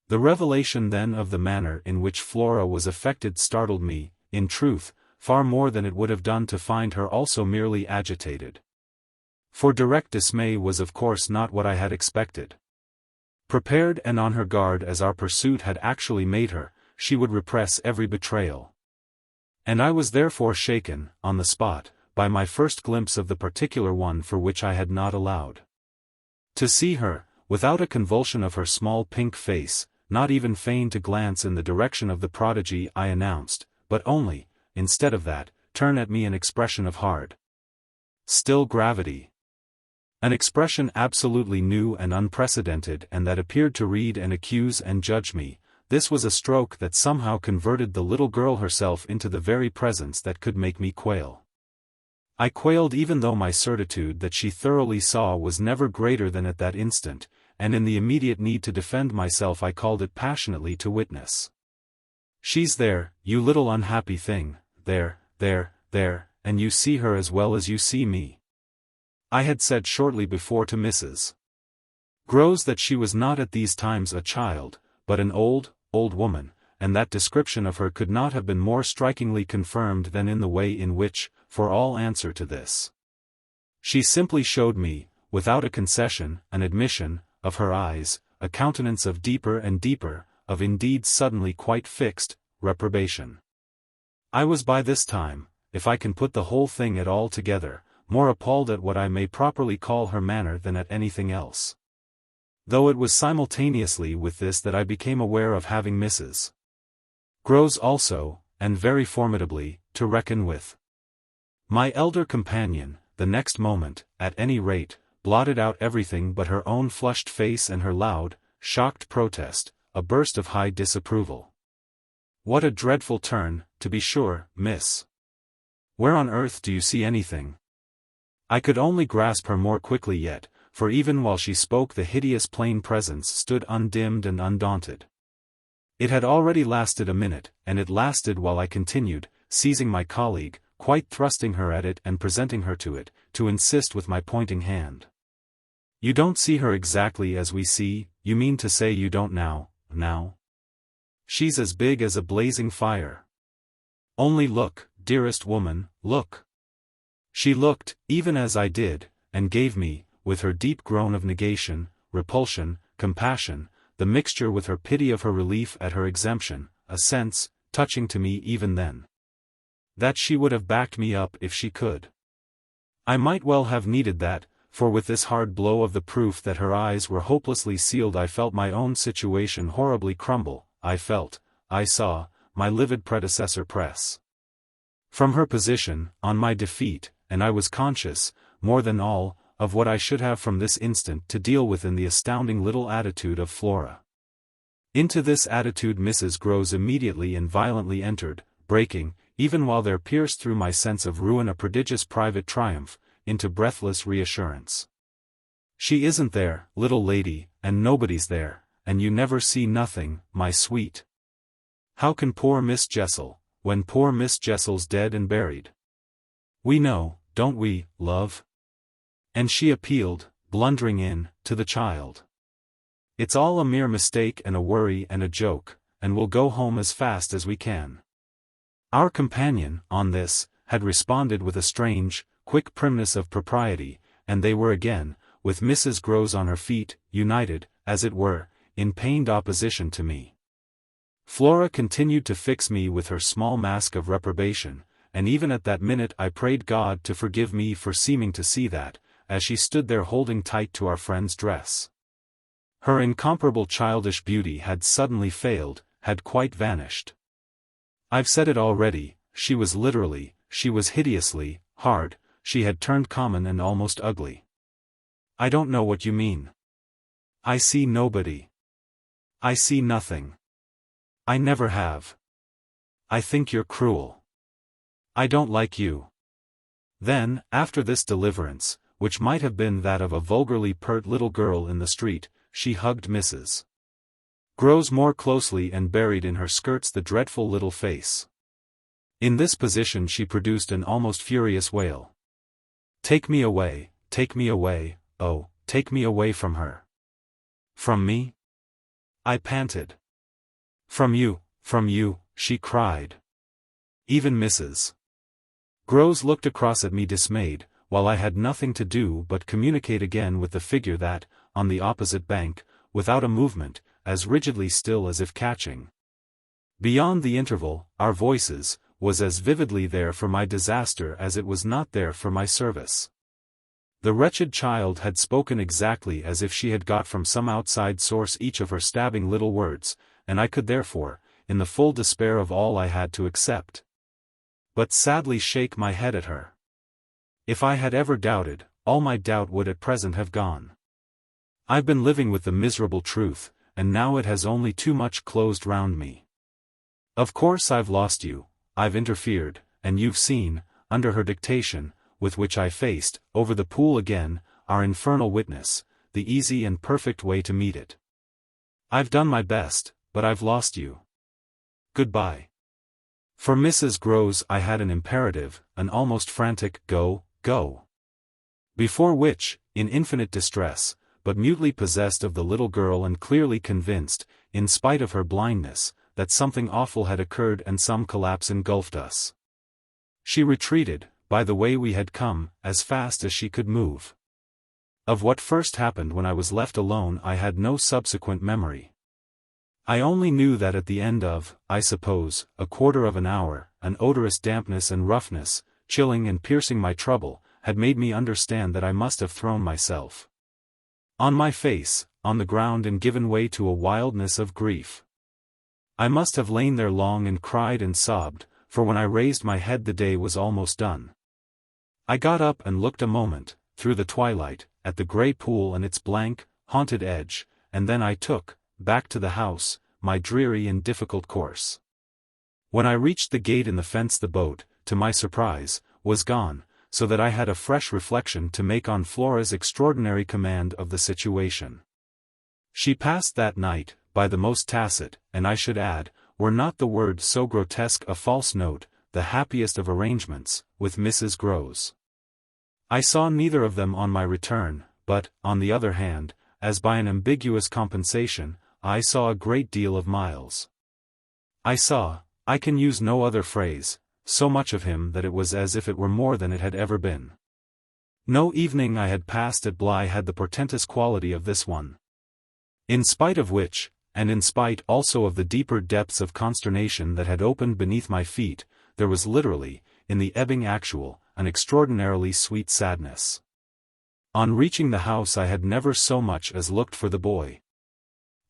The revelation then of the manner in which Flora was affected startled me, in truth, far more than it would have done to find her also merely agitated. For direct dismay was of course not what I had expected. Prepared and on her guard as our pursuit had actually made her, she would repress every betrayal. And I was therefore shaken, on the spot, by my first glimpse of the particular one for which I had not allowed to see her, without a convulsion of her small pink face, not even feign to glance in the direction of the prodigy I announced, but only, instead of that, turn at me an expression of hard, still gravity. An expression absolutely new and unprecedented and that appeared to read and accuse and judge me. This was a stroke that somehow converted the little girl herself into the very presence that could make me quail. I quailed even though my certitude that she thoroughly saw was never greater than at that instant, and in the immediate need to defend myself I called it passionately to witness. "She's there, you little unhappy thing, there, and you see her as well as you see me," I had said shortly before to Mrs. Grose that she was not at these times a child, but an old woman, and that description of her could not have been more strikingly confirmed than in the way in which, for all answer to this, she simply showed me, without a concession, an admission, of her eyes, a countenance of deeper and deeper, of indeed suddenly quite fixed, reprobation. I was by this time, if I can put the whole thing at all together, more appalled at what I may properly call her manner than at anything else. Though it was simultaneously with this that I became aware of having Mrs. Grose also, and very formidably, to reckon with. My elder companion, the next moment, at any rate, blotted out everything but her own flushed face and her loud, shocked protest, a burst of high disapproval. "What a dreadful turn, to be sure, miss. Where on earth do you see anything?" I could only grasp her more quickly yet, for even while she spoke the hideous plain presence stood undimmed and undaunted. It had already lasted a minute, and it lasted while I continued, seizing my colleague, quite thrusting her at it and presenting her to it, to insist with my pointing hand. "You don't see her exactly as we see, you mean to say you don't now? She's as big as a blazing fire. Only look, dearest woman, look." She looked, even as I did, and gave me, with her deep groan of negation, repulsion, compassion, the mixture with her pity of her relief at her exemption, a sense, touching to me even then, that she would have backed me up if she could. I might well have needed that, for with this hard blow of the proof that her eyes were hopelessly sealed I felt my own situation horribly crumble. I saw, my livid predecessor press from her position, on my defeat, and I was conscious, more than all, of what I should have from this instant to deal with in the astounding little attitude of Flora. Into this attitude Mrs. Grose immediately and violently entered, breaking, even while there pierced through my sense of ruin a prodigious private triumph, into breathless reassurance. "She isn't there, little lady, and nobody's there, and you never see nothing, my sweet. How can poor Miss Jessel, when poor Miss Jessel's dead and buried? We know, don't we, love?" And she appealed, blundering in, to the child. It's all a mere mistake and a worry and a joke, and we'll go home as fast as we can." Our companion, on this, had responded with a strange, quick primness of propriety, and they were again, with Mrs. Grose on her feet, united, as it were, in pained opposition to me. Flora continued to fix me with her small mask of reprobation, and even at that minute I prayed God to forgive me for seeming to see that, as she stood there holding tight to our friend's dress. Her incomparable childish beauty had suddenly failed, had quite vanished. I've said it already, she was hideously, hard, she had turned common and almost ugly. "I don't know what you mean. I see nobody. I see nothing. I never have. I think you're cruel. I don't like you." Then, after this deliverance, which might have been that of a vulgarly pert little girl in the street, she hugged Mrs. Grose more closely and buried in her skirts the dreadful little face. In this position she produced an almost furious wail. Take me away, oh, take me away from her." "From me?" I panted. From you," she cried. Even Mrs. Grose looked across at me dismayed, while I had nothing to do but communicate again with the figure that, on the opposite bank, without a movement, as rigidly still as if catching. Beyond the interval, our voices, was as vividly there for my disaster as it was not there for my service. The wretched child had spoken exactly as if she had got from some outside source each of her stabbing little words, and I could therefore, in the full despair of all I had to accept, but sadly shake my head at her. If I had ever doubted, all my doubt would at present have gone. I've been living with the miserable truth, and now it has only too much closed round me. Of course I've lost you, I've interfered, and you've seen, under her dictation, with which I faced, over the pool again, our infernal witness, the easy and perfect way to meet it. I've done my best, but I've lost you. Goodbye. For Mrs. Grose I had an imperative, an almost frantic, go, go. Before which, in infinite distress, but mutely possessed of the little girl and clearly convinced, in spite of her blindness, that something awful had occurred and some collapse engulfed us, she retreated, by the way we had come, as fast as she could move. Of what first happened when I was left alone I had no subsequent memory. I only knew that at the end of, I suppose, a quarter of an hour, an odorous dampness and roughness, chilling and piercing my trouble, had made me understand that I must have thrown myself on my face, on the ground and given way to a wildness of grief. I must have lain there long and cried and sobbed, for when I raised my head the day was almost done. I got up and looked a moment, through the twilight, at the grey pool and its blank, haunted edge, and then I took, back to the house, my dreary and difficult course. When I reached the gate in the fence the boat, to my surprise, was gone, so that I had a fresh reflection to make on Flora's extraordinary command of the situation. She passed that night, by the most tacit, and I should add, were not the word so grotesque a false note, the happiest of arrangements, with Mrs. Grose. I saw neither of them on my return, but, on the other hand, as by an ambiguous compensation, I saw a great deal of Miles. I saw, I can use no other phrase, so much of him that it was as if it were more than it had ever been. No evening I had passed at Bly had the portentous quality of this one. In spite of which, and in spite also of the deeper depths of consternation that had opened beneath my feet, there was literally, in the ebbing actual, an extraordinarily sweet sadness. On reaching the house I had never so much as looked for the boy.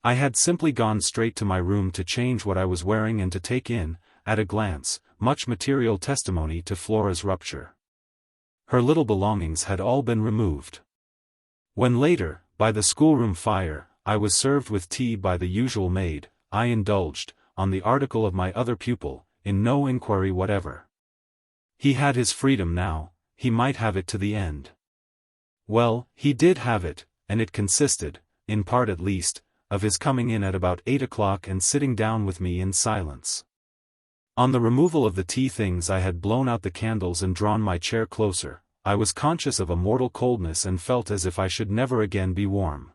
I had simply gone straight to my room to change what I was wearing and to take in, at a glance, much material testimony to Flora's rupture. Her little belongings had all been removed. When later, by the schoolroom fire, I was served with tea by the usual maid, I indulged, on the article of my other pupil, in no inquiry whatever. He had his freedom now, he might have it to the end. Well, he did have it, and it consisted, in part at least, of his coming in at about 8 o'clock and sitting down with me in silence. On the removal of the tea things I had blown out the candles and drawn my chair closer, I was conscious of a mortal coldness and felt as if I should never again be warm.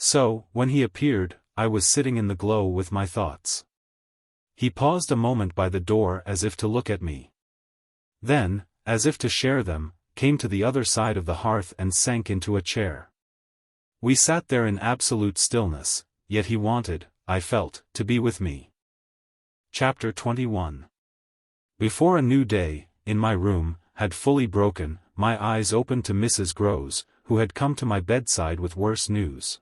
So, when he appeared, I was sitting in the glow with my thoughts. He paused a moment by the door as if to look at me. Then, as if to share them, came to the other side of the hearth and sank into a chair. We sat there in absolute stillness, yet he wanted, I felt, to be with me. Chapter 21. Before a new day, in my room, had fully broken, my eyes opened to Mrs. Grose, who had come to my bedside with worse news.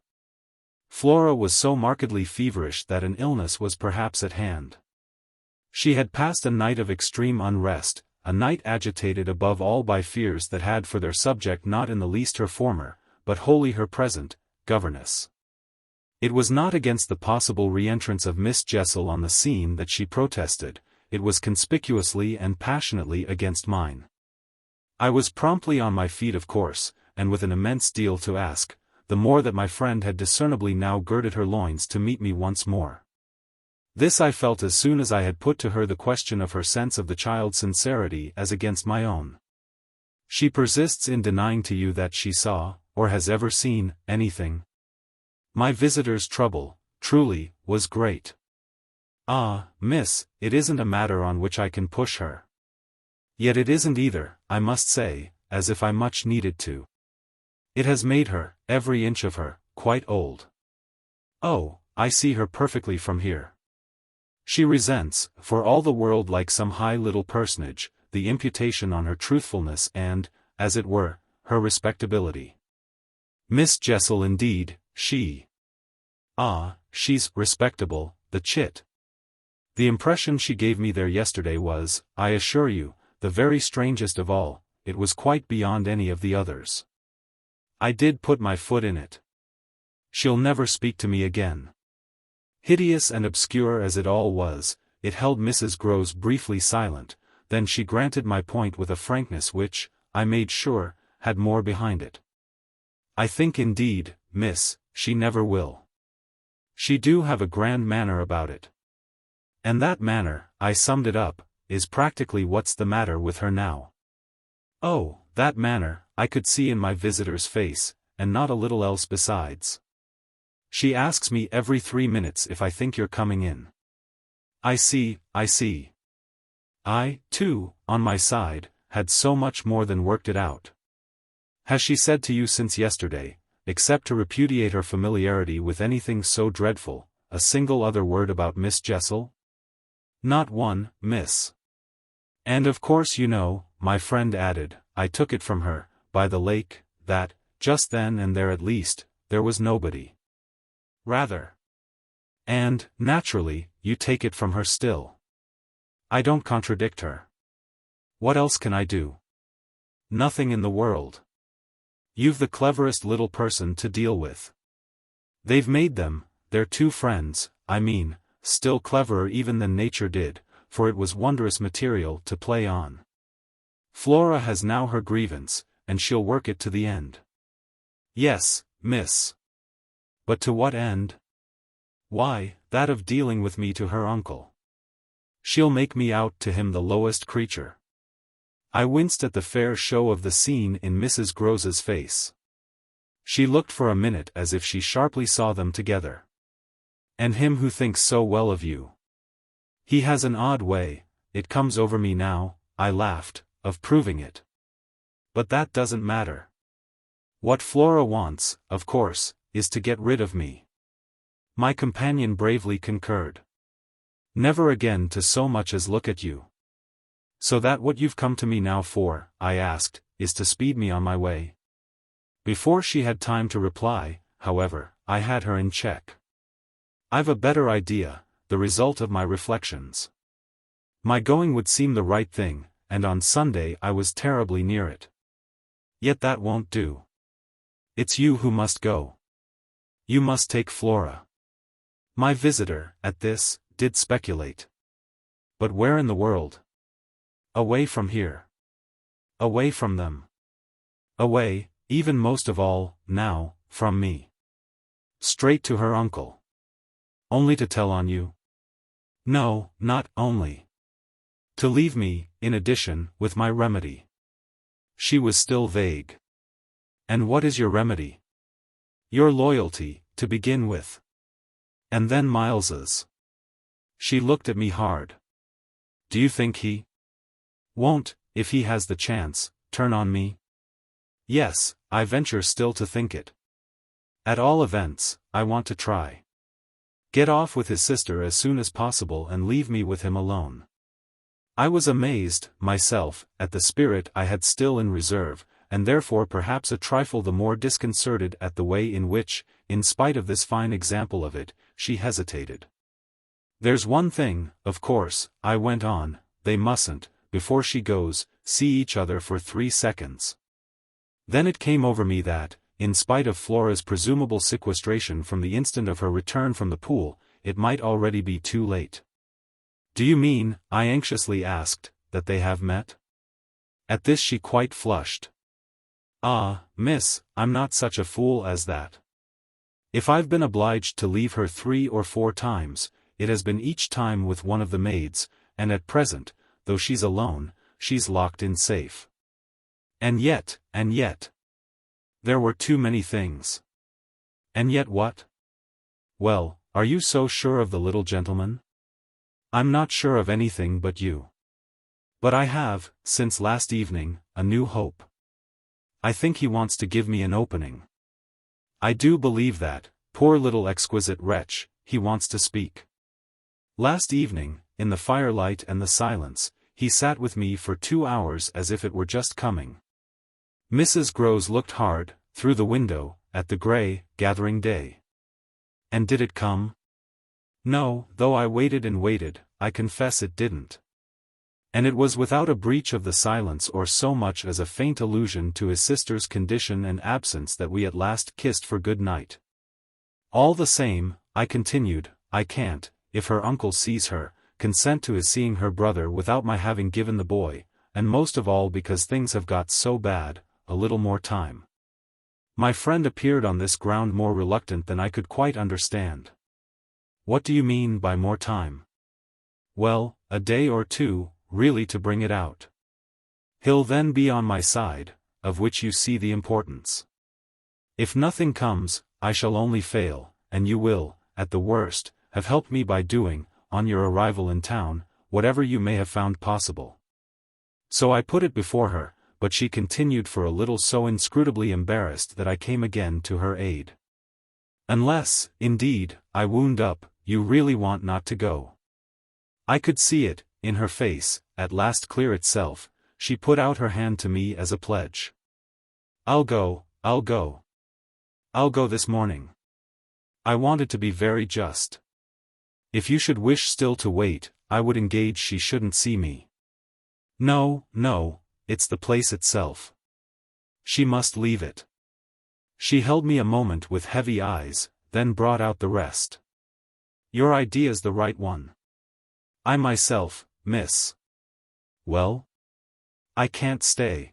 Flora was so markedly feverish that an illness was perhaps at hand. She had passed a night of extreme unrest, a night agitated above all by fears that had for their subject not in the least her former, but wholly her present, governess. It was not against the possible re-entrance of Miss Jessel on the scene that she protested, it was conspicuously and passionately against mine. I was promptly on my feet of course, and with an immense deal to ask, the more that my friend had discernibly now girded her loins to meet me once more. This I felt as soon as I had put to her the question of her sense of the child's sincerity as against my own. She persists in denying to you that she saw, or has ever seen, anything. My visitor's trouble, truly, was great. Ah, miss, it isn't a matter on which I can push her. Yet it isn't either, I must say, as if I much needed to. It has made her, every inch of her, quite old. Oh, I see her perfectly from here. She resents, for all the world like some high little personage, the imputation on her truthfulness and, as it were, her respectability. Miss Jessel indeed, she's respectable, the chit. The impression she gave me there yesterday was, I assure you, the very strangest of all, it was quite beyond any of the others. I did put my foot in it. She'll never speak to me again. Hideous and obscure as it all was, it held Mrs. Grose briefly silent, then she granted my point with a frankness which, I made sure, had more behind it. I think indeed, miss, she never will. She do have a grand manner about it. And that manner, I summed it up, is practically what's the matter with her now. Oh, that manner, I could see in my visitor's face, and not a little else besides. She asks me every 3 minutes if I think you're coming in. I see. I, too, on my side, had so much more than worked it out. Has she said to you since yesterday, except to repudiate her familiarity with anything so dreadful, a single other word about Miss Jessel? Not one, miss. And of course you know, my friend added, I took it from her, by the lake, that, just then and there at least, there was nobody. Rather. And, naturally, you take it from her still. I don't contradict her. What else can I do? Nothing in the world. You've the cleverest little person to deal with. They've made them, their two friends, I mean, still cleverer even than nature did, for it was wondrous material to play on. Flora has now her grievance, and she'll work it to the end. Yes, miss. But to what end? Why, that of dealing with me to her uncle. She'll make me out to him the lowest creature. I winced at the fair show of the scene in Mrs. Grose's face. She looked for a minute as if she sharply saw them together. And him who thinks so well of you. He has an odd way, it comes over me now, I laughed, of proving it. But that doesn't matter. What Flora wants, of course, is to get rid of me. My companion bravely concurred. Never again to so much as look at you. So that what you've come to me now for, I asked, is to speed me on my way? Before she had time to reply, however, I had her in check. I've a better idea, the result of my reflections. My going would seem the right thing, and on Sunday I was terribly near it. Yet that won't do. It's you who must go. You must take Flora. My visitor, at this, did speculate. But where in the world? Away from here. Away from them. Away, even most of all, now, from me. Straight to her uncle. Only to tell on you? No, not only. To leave me, in addition, with my remedy. She was still vague. And what is your remedy? Your loyalty, to begin with. And then Miles's. She looked at me hard. Do you think he won't, if he has the chance, turn on me? Yes, I venture still to think it. At all events, I want to try. Get off with his sister as soon as possible and leave me with him alone. I was amazed, myself, at the spirit I had still in reserve, and therefore perhaps a trifle the more disconcerted at the way in which, in spite of this fine example of it, she hesitated. There's one thing, of course, I went on, they mustn't, before she goes, see each other for 3 seconds. Then it came over me that, in spite of Flora's presumable sequestration from the instant of her return from the pool, it might already be too late. Do you mean, I anxiously asked, that they have met? At this she quite flushed. Ah, miss, I'm not such a fool as that. If I've been obliged to leave her 3 or 4 times, it has been each time with one of the maids, and at present, though she's alone, she's locked in safe. And yet, there were too many things. And yet what? Well, are you so sure of the little gentleman? I'm not sure of anything but you. But I have, since last evening, a new hope. I think he wants to give me an opening. I do believe that, poor little exquisite wretch, he wants to speak. Last evening, in the firelight and the silence, he sat with me for 2 hours as if it were just coming. Mrs. Grose looked hard, through the window, at the grey, gathering day. And did it come? No, though I waited and waited, I confess it didn't. And it was without a breach of the silence or so much as a faint allusion to his sister's condition and absence that we at last kissed for good night. All the same, I continued, I can't, if her uncle sees her, consent to his seeing her brother without my having given the boy, and most of all because things have got so bad, a little more time. My friend appeared on this ground more reluctant than I could quite understand. What do you mean by more time? Well, a day or 2, really to bring it out. He'll then be on my side, of which you see the importance. If nothing comes, I shall only fail, and you will, at the worst, have helped me by doing, on your arrival in town, whatever you may have found possible. So I put it before her, but she continued for a little so inscrutably embarrassed that I came again to her aid. Unless, indeed, I wound up, you really want not to go. I could see it, in her face, at last clear itself. She put out her hand to me as a pledge. I'll go. I'll go this morning. I wanted to be very just. If you should wish still to wait, I would engage she shouldn't see me. No, it's the place itself. She must leave it. She held me a moment with heavy eyes, then brought out the rest. Your idea's the right one. I myself, miss. Well? I can't stay.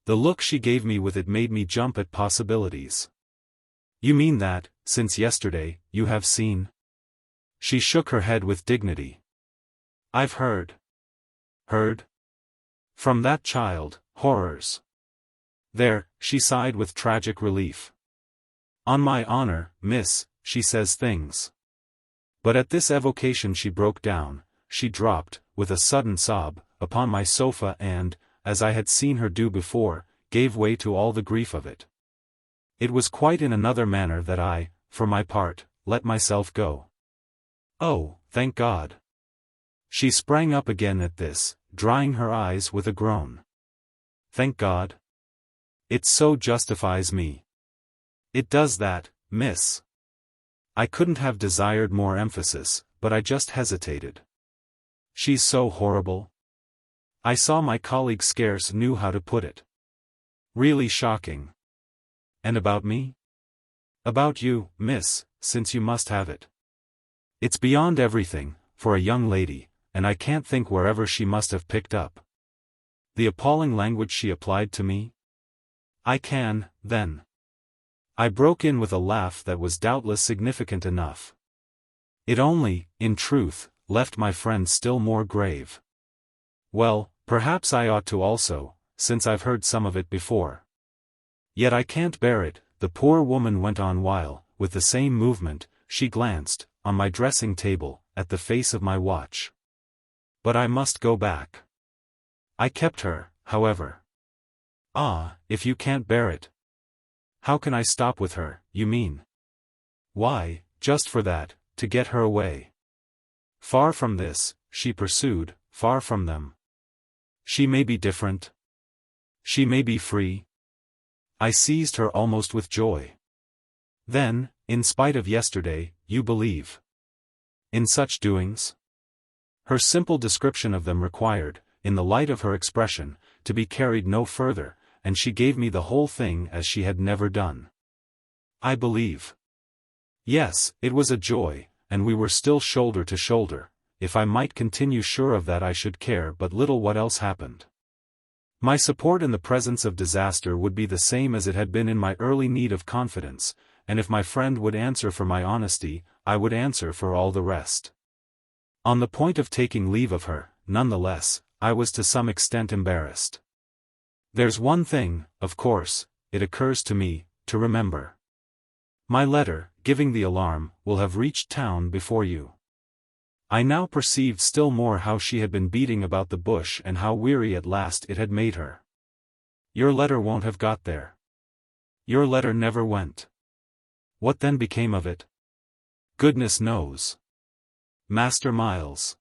The look she gave me with it made me jump at possibilities. You mean that, since yesterday, you have seen? She shook her head with dignity. I've heard. Heard? From that child, horrors. There, she sighed with tragic relief. On my honor, miss, she says things. But at this evocation she broke down, she dropped, with a sudden sob, upon my sofa and, as I had seen her do before, gave way to all the grief of it. It was quite in another manner that I, for my part, let myself go. Oh, thank God! She sprang up again at this, drying her eyes with a groan. Thank God! It so justifies me. It does that, miss. I couldn't have desired more emphasis, but I just hesitated. She's so horrible. I saw my colleague scarce knew how to put it. Really shocking. And about me? About you, miss, since you must have it. It's beyond everything, for a young lady, and I can't think wherever she must have picked up the appalling language she applied to me. I can, then. I broke in with a laugh that was doubtless significant enough. It only, in truth, left my friend still more grave. Well, perhaps I ought to also, since I've heard some of it before. Yet I can't bear it, the poor woman went on while, with the same movement, she glanced, on my dressing table, at the face of my watch. But I must go back. I kept her, however. Ah, if you can't bear it. How can I stop with her, you mean? Why, just for that, to get her away. Far from this, she pursued, far from them. She may be different. She may be free. I seized her almost with joy. Then, in spite of yesterday, you believe in such doings? Her simple description of them required, in the light of her expression, to be carried no further, and she gave me the whole thing as she had never done. I believe. Yes, it was a joy, and we were still shoulder to shoulder. If I might continue sure of that I should care but little what else happened. My support in the presence of disaster would be the same as it had been in my early need of confidence, and if my friend would answer for my honesty, I would answer for all the rest. On the point of taking leave of her, nonetheless, I was to some extent embarrassed. There's one thing, of course, it occurs to me, to remember. My letter, giving the alarm, will have reached town before you. I now perceived still more how she had been beating about the bush and how weary at last it had made her. Your letter won't have got there. Your letter never went. What then became of it? Goodness knows. Master Miles.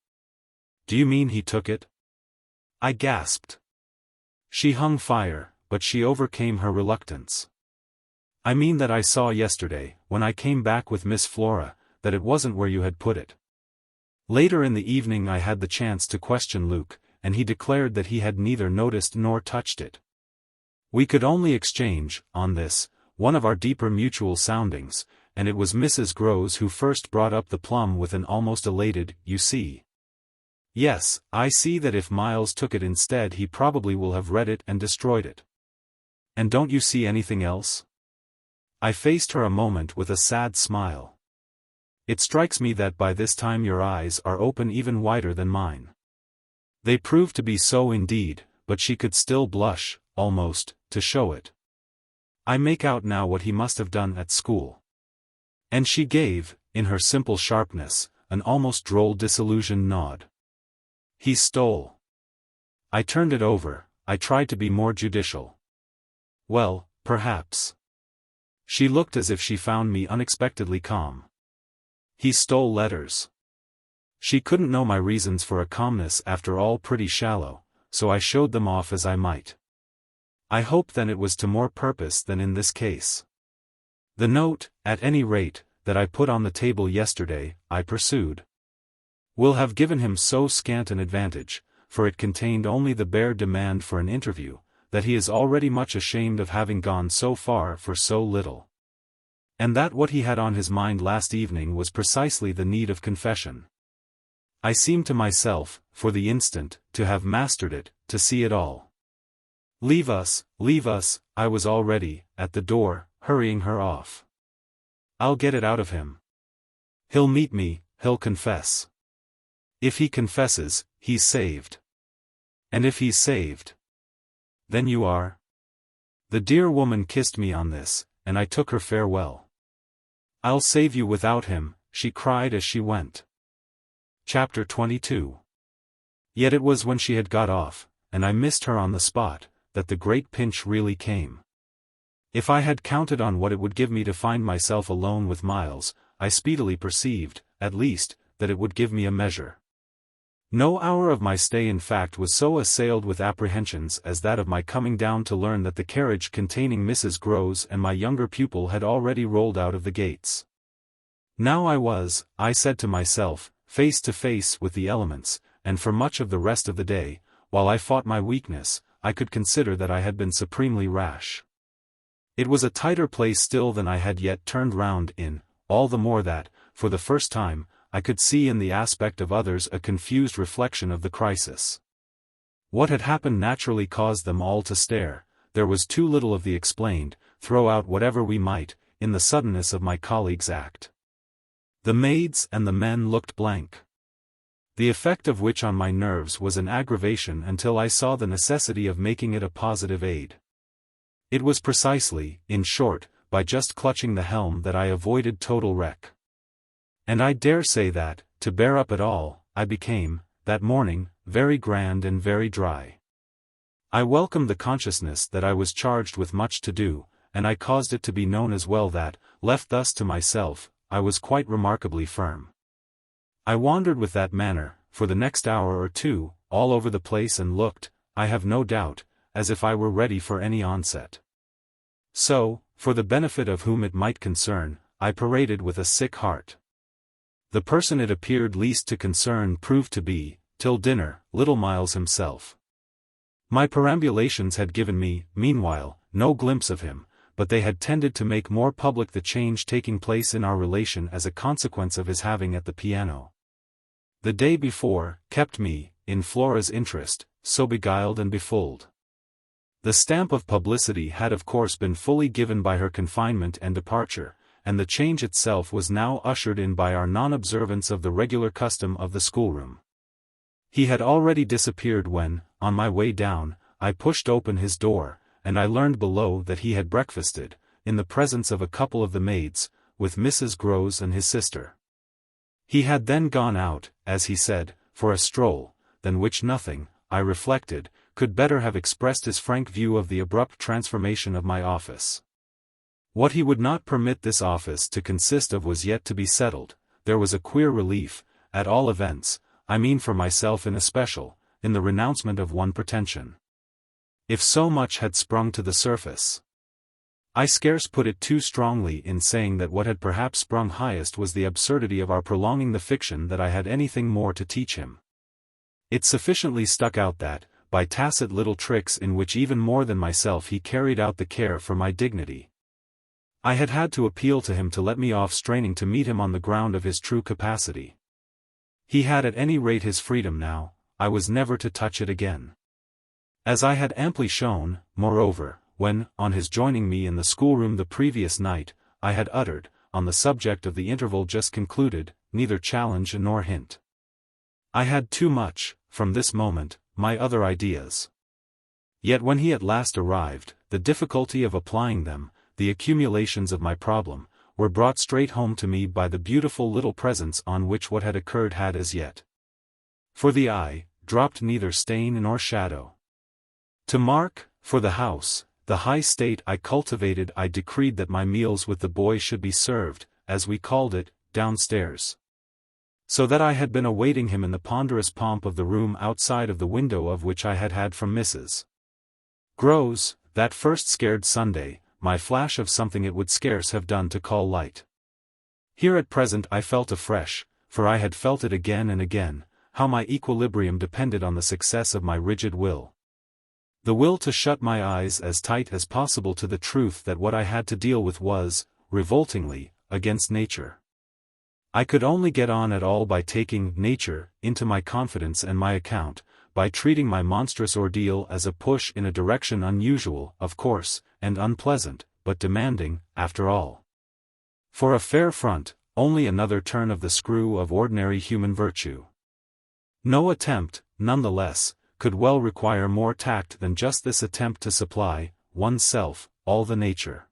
Do you mean he took it? I gasped. She hung fire, but she overcame her reluctance. I mean that I saw yesterday, when I came back with Miss Flora, that it wasn't where you had put it. Later in the evening I had the chance to question Luke, and he declared that he had neither noticed nor touched it. We could only exchange, on this, one of our deeper mutual soundings, and it was Mrs. Grose who first brought up the plum with an almost elated, "You see." Yes, I see that if Miles took it instead he probably will have read it and destroyed it. And don't you see anything else? I faced her a moment with a sad smile. It strikes me that by this time your eyes are open even wider than mine. They proved to be so indeed, but she could still blush, almost, to show it. I make out now what he must have done at school. And she gave, in her simple sharpness, an almost droll disillusioned nod. He stole. I turned it over, I tried to be more judicial. Well, perhaps. She looked as if she found me unexpectedly calm. He stole letters. She couldn't know my reasons for a calmness after all pretty shallow, so I showed them off as I might. I hope then it was to more purpose than in this case. The note, at any rate, that I put on the table yesterday, I pursued, will have given him so scant an advantage, for it contained only the bare demand for an interview, that he is already much ashamed of having gone so far for so little. And that what he had on his mind last evening was precisely the need of confession. I seemed to myself, for the instant, to have mastered it, to see it all. Leave us, I was already, at the door, hurrying her off. I'll get it out of him. He'll meet me, he'll confess. If he confesses, he's saved. And if he's saved, then you are. The dear woman kissed me on this, and I took her farewell. I'll save you without him, she cried as she went. Chapter 22. Yet it was when she had got off, and I missed her on the spot, that the great pinch really came. If I had counted on what it would give me to find myself alone with Miles, I speedily perceived, at least, that it would give me a measure. No hour of my stay in fact was so assailed with apprehensions as that of my coming down to learn that the carriage containing Mrs. Grose and my younger pupil had already rolled out of the gates. Now I said to myself, face to face with the elements, and for much of the rest of the day, while I fought my weakness, I could consider that I had been supremely rash. It was a tighter place still than I had yet turned round in, all the more that, for the first time, I could see in the aspect of others a confused reflection of the crisis. What had happened naturally caused them all to stare. There was too little of the explained, throw out whatever we might, in the suddenness of my colleague's act. The maids and the men looked blank. The effect of which on my nerves was an aggravation until I saw the necessity of making it a positive aid. It was precisely, in short, by just clutching the helm that I avoided total wreck. And I dare say that, to bear up at all, I became, that morning, very grand and very dry. I welcomed the consciousness that I was charged with much to do, and I caused it to be known as well that, left thus to myself, I was quite remarkably firm. I wandered with that manner, for the next hour or two, all over the place and looked, I have no doubt, as if I were ready for any onset. So, for the benefit of whom it might concern, I paraded with a sick heart. The person it appeared least to concern proved to be, till dinner, little Miles himself. My perambulations had given me, meanwhile, no glimpse of him, but they had tended to make more public the change taking place in our relation as a consequence of his having at the piano. The day before, kept me, in Flora's interest, so beguiled and befooled. The stamp of publicity had of course been fully given by her confinement and departure, and the change itself was now ushered in by our non-observance of the regular custom of the schoolroom. He had already disappeared when, on my way down, I pushed open his door, and I learned below that he had breakfasted, in the presence of a couple of the maids, with Mrs. Grose and his sister. He had then gone out, as he said, for a stroll, than which nothing, I reflected, could better have expressed his frank view of the abrupt transformation of my office. What he would not permit this office to consist of was yet to be settled. There was a queer relief, at all events, I mean for myself in especial, in the renouncement of one pretension. If so much had sprung to the surface. I scarce put it too strongly in saying that what had perhaps sprung highest was the absurdity of our prolonging the fiction that I had anything more to teach him. It sufficiently stuck out that, by tacit little tricks in which even more than myself he carried out the care for my dignity, I had had to appeal to him to let me off straining to meet him on the ground of his true capacity. He had at any rate his freedom now, I was never to touch it again. As I had amply shown, moreover, when, on his joining me in the schoolroom the previous night, I had uttered, on the subject of the interval just concluded, neither challenge nor hint. I had too much, from this moment, my other ideas. Yet when he at last arrived, the difficulty of applying them, the accumulations of my problem, were brought straight home to me by the beautiful little presents on which what had occurred had as yet, for the eye, dropped neither stain nor shadow. To mark, for the house, the high state I cultivated, I decreed that my meals with the boy should be served, as we called it, downstairs. So that I had been awaiting him in the ponderous pomp of the room outside of the window of which I had had from Mrs. Grose, that first scared Sunday, my flash of something it would scarce have done to call light. Here at present I felt afresh, for I had felt it again and again, how my equilibrium depended on the success of my rigid will. The will to shut my eyes as tight as possible to the truth that what I had to deal with was, revoltingly, against nature. I could only get on at all by taking nature into my confidence and my account, by treating my monstrous ordeal as a push in a direction unusual, of course, and unpleasant, but demanding, after all, for a fair front, only another turn of the screw of ordinary human virtue. No attempt, none the less, could well require more tact than just this attempt to supply, oneself, all the nature.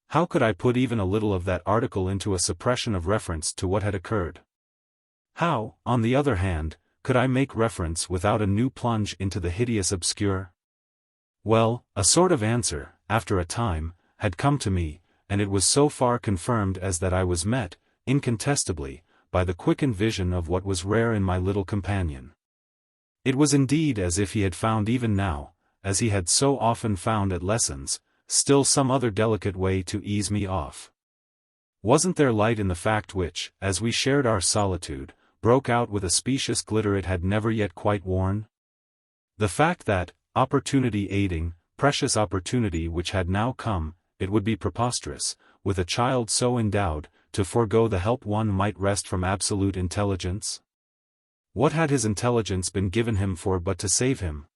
How could I put even a little of that article into a suppression of reference to what had occurred? How, on the other hand, could I make reference without a new plunge into the hideous obscure? Well, a sort of answer, after a time, had come to me, and it was so far confirmed as that I was met, incontestably, by the quickened vision of what was rare in my little companion. It was indeed as if he had found even now, as he had so often found at lessons, still some other delicate way to ease me off. Wasn't there light in the fact which, as we shared our solitude, broke out with a specious glitter it had never yet quite worn? The fact that, opportunity aiding, precious opportunity which had now come, it would be preposterous, with a child so endowed, to forego the help one might wrest from absolute intelligence? What had his intelligence been given him for but to save him?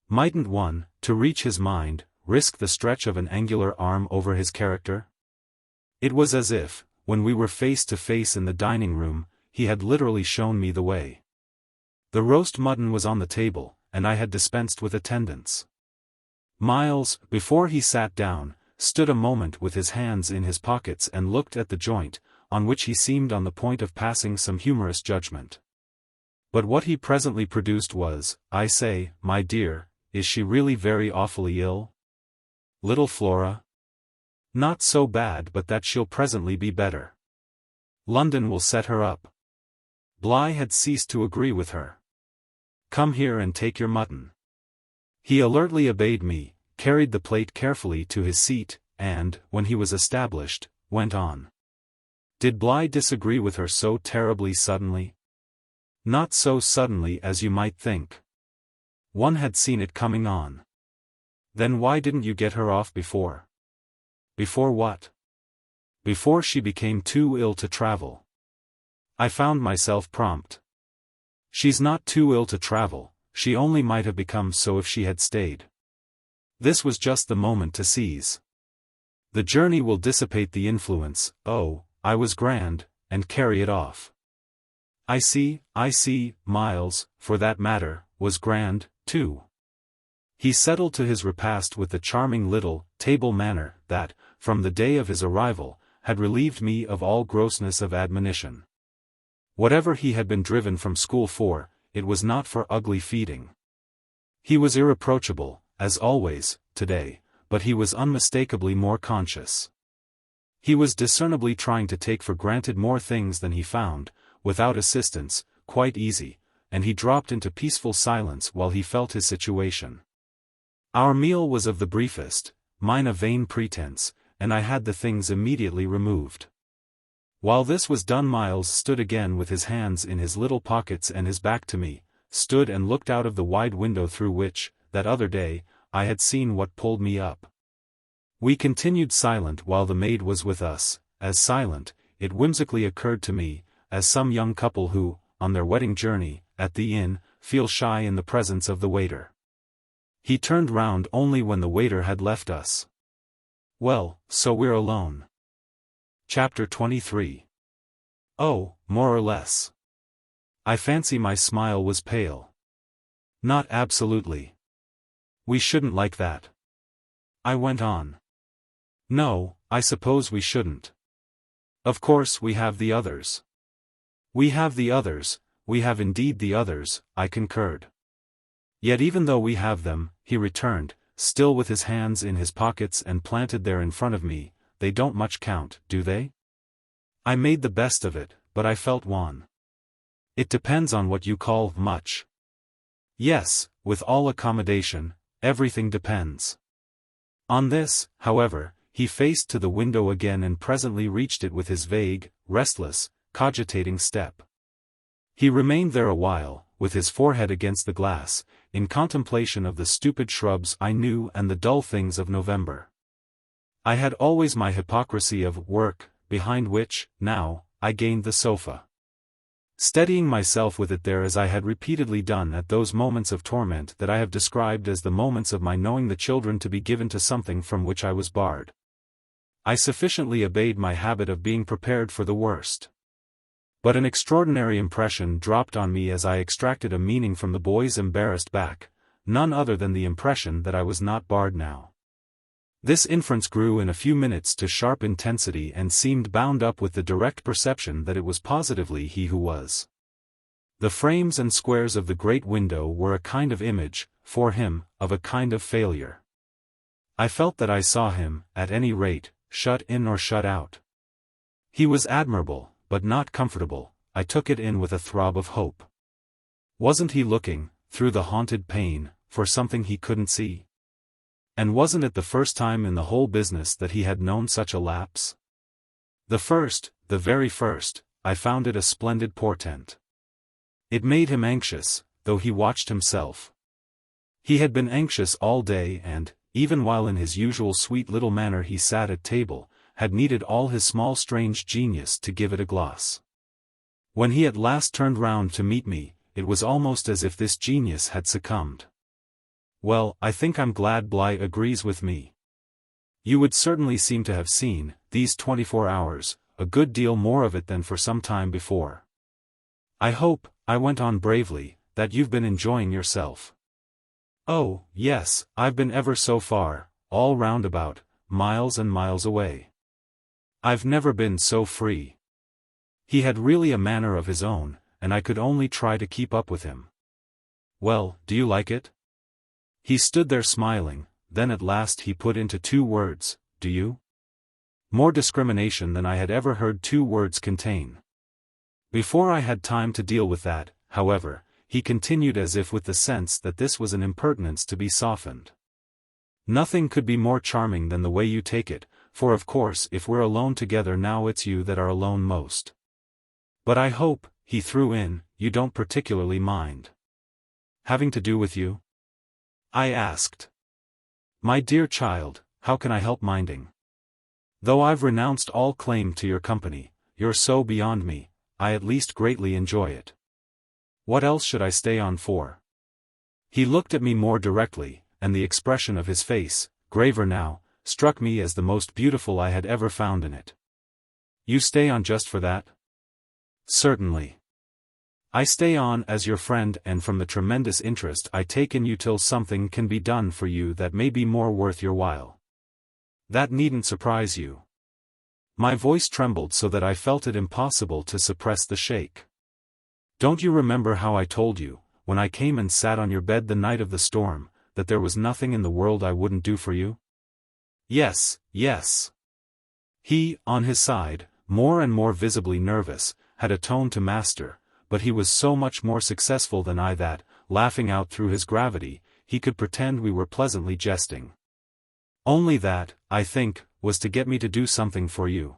Mightn't one, to reach his mind, risk the stretch of an angular arm over his character? It was as if, when we were face to face in the dining room, he had literally shown me the way. The roast mutton was on the table, and I had dispensed with attendance. Miles, before he sat down, stood a moment with his hands in his pockets and looked at the joint, on which he seemed on the point of passing some humorous judgment. But what he presently produced was, "I say, my dear, is she really very awfully ill? Little Flora? Not so bad but that she'll presently be better. London will set her up." Bligh had ceased to agree with her. "Come here and take your mutton." He alertly obeyed me, carried the plate carefully to his seat, and, when he was established, went on. Did Bligh disagree with her so terribly suddenly? Not so suddenly as you might think. One had seen it coming on. Then why didn't you get her off before? Before what? Before she became too ill to travel. I found myself prompt. She's not too ill to travel, she only might have become so if she had stayed. This was just the moment to seize. The journey will dissipate the influence, oh, I was grand, and carry it off. I see, Miles, for that matter, was grand, too. He settled to his repast with the charming little, table manner, that, from the day of his arrival, had relieved me of all grossness of admonition. Whatever he had been driven from school for, it was not for ugly feeding. He was irreproachable, as always, today, but he was unmistakably more conscious. He was discernibly trying to take for granted more things than he found, without assistance, quite easy, and he dropped into peaceful silence while he felt his situation. Our meal was of the briefest, mine a vain pretense, and I had the things immediately removed. While this was done, Miles stood again with his hands in his little pockets and his back to me, stood and looked out of the wide window through which, that other day, I had seen what pulled me up. We continued silent while the maid was with us, as silent, it whimsically occurred to me, as some young couple who, on their wedding journey, at the inn, feel shy in the presence of the waiter. He turned round only when the waiter had left us. Well, so we're alone. Chapter 23. Oh, more or less. I fancy my smile was pale. Not absolutely. We shouldn't like that. I went on. No, I suppose we shouldn't. Of course we have the others. We have the others, we have indeed the others, I concurred. Yet even though we have them, he returned, still with his hands in his pockets and planted there in front of me, they don't much count, do they? I made the best of it, but I felt wan. It depends on what you call much. Yes, with all accommodation, everything depends. On this, however, he faced to the window again and presently reached it with his vague, restless, cogitating step. He remained there a while, with his forehead against the glass, in contemplation of the stupid shrubs I knew and the dull things of November. I had always my hypocrisy of work, behind which, now, I gained the sofa. Steadying myself with it there as I had repeatedly done at those moments of torment that I have described as the moments of my knowing the children to be given to something from which I was barred. I sufficiently obeyed my habit of being prepared for the worst. But an extraordinary impression dropped on me as I extracted a meaning from the boy's embarrassed back, none other than the impression that I was not barred now. This inference grew in a few minutes to sharp intensity and seemed bound up with the direct perception that it was positively he who was. The frames and squares of the great window were a kind of image, for him, of a kind of failure. I felt that I saw him, at any rate, shut in or shut out. He was admirable, but not comfortable, I took it in with a throb of hope. Wasn't he looking, through the haunted pane, for something he couldn't see? And wasn't it the first time in the whole business that he had known such a lapse? The first, the very first, I found it a splendid portent. It made him anxious, though he watched himself. He had been anxious all day and, even while in his usual sweet little manner he sat at table, had needed all his small strange genius to give it a gloss. When he at last turned round to meet me, it was almost as if this genius had succumbed. Well, I think I'm glad Bligh agrees with me. You would certainly seem to have seen, these 24 hours, a good deal more of it than for some time before. I hope, I went on bravely, that you've been enjoying yourself. Oh, yes, I've been ever so far, all round about, miles and miles away. I've never been so free. He had really a manner of his own, and I could only try to keep up with him. Well, do you like it? He stood there smiling, then at last he put into 2 words, do you? More discrimination than I had ever heard 2 words contain. Before I had time to deal with that, however, he continued as if with the sense that this was an impertinence to be softened. Nothing could be more charming than the way you take it, for of course if we're alone together now it's you that are alone most. But I hope, he threw in, you don't particularly mind having to do with you? I asked. My dear child, how can I help minding? Though I've renounced all claim to your company, you're so beyond me, I at least greatly enjoy it. What else should I stay on for? He looked at me more directly, and the expression of his face, graver now, struck me as the most beautiful I had ever found in it. You stay on just for that? Certainly. I stay on as your friend and from the tremendous interest I take in you till something can be done for you that may be more worth your while. That needn't surprise you. My voice trembled so that I felt it impossible to suppress the shake. Don't you remember how I told you, when I came and sat on your bed the night of the storm, that there was nothing in the world I wouldn't do for you? Yes, yes. He, on his side, more and more visibly nervous, had a tone to master, but he was so much more successful than I that, laughing out through his gravity, he could pretend we were pleasantly jesting. Only that, I think, was to get me to do something for you.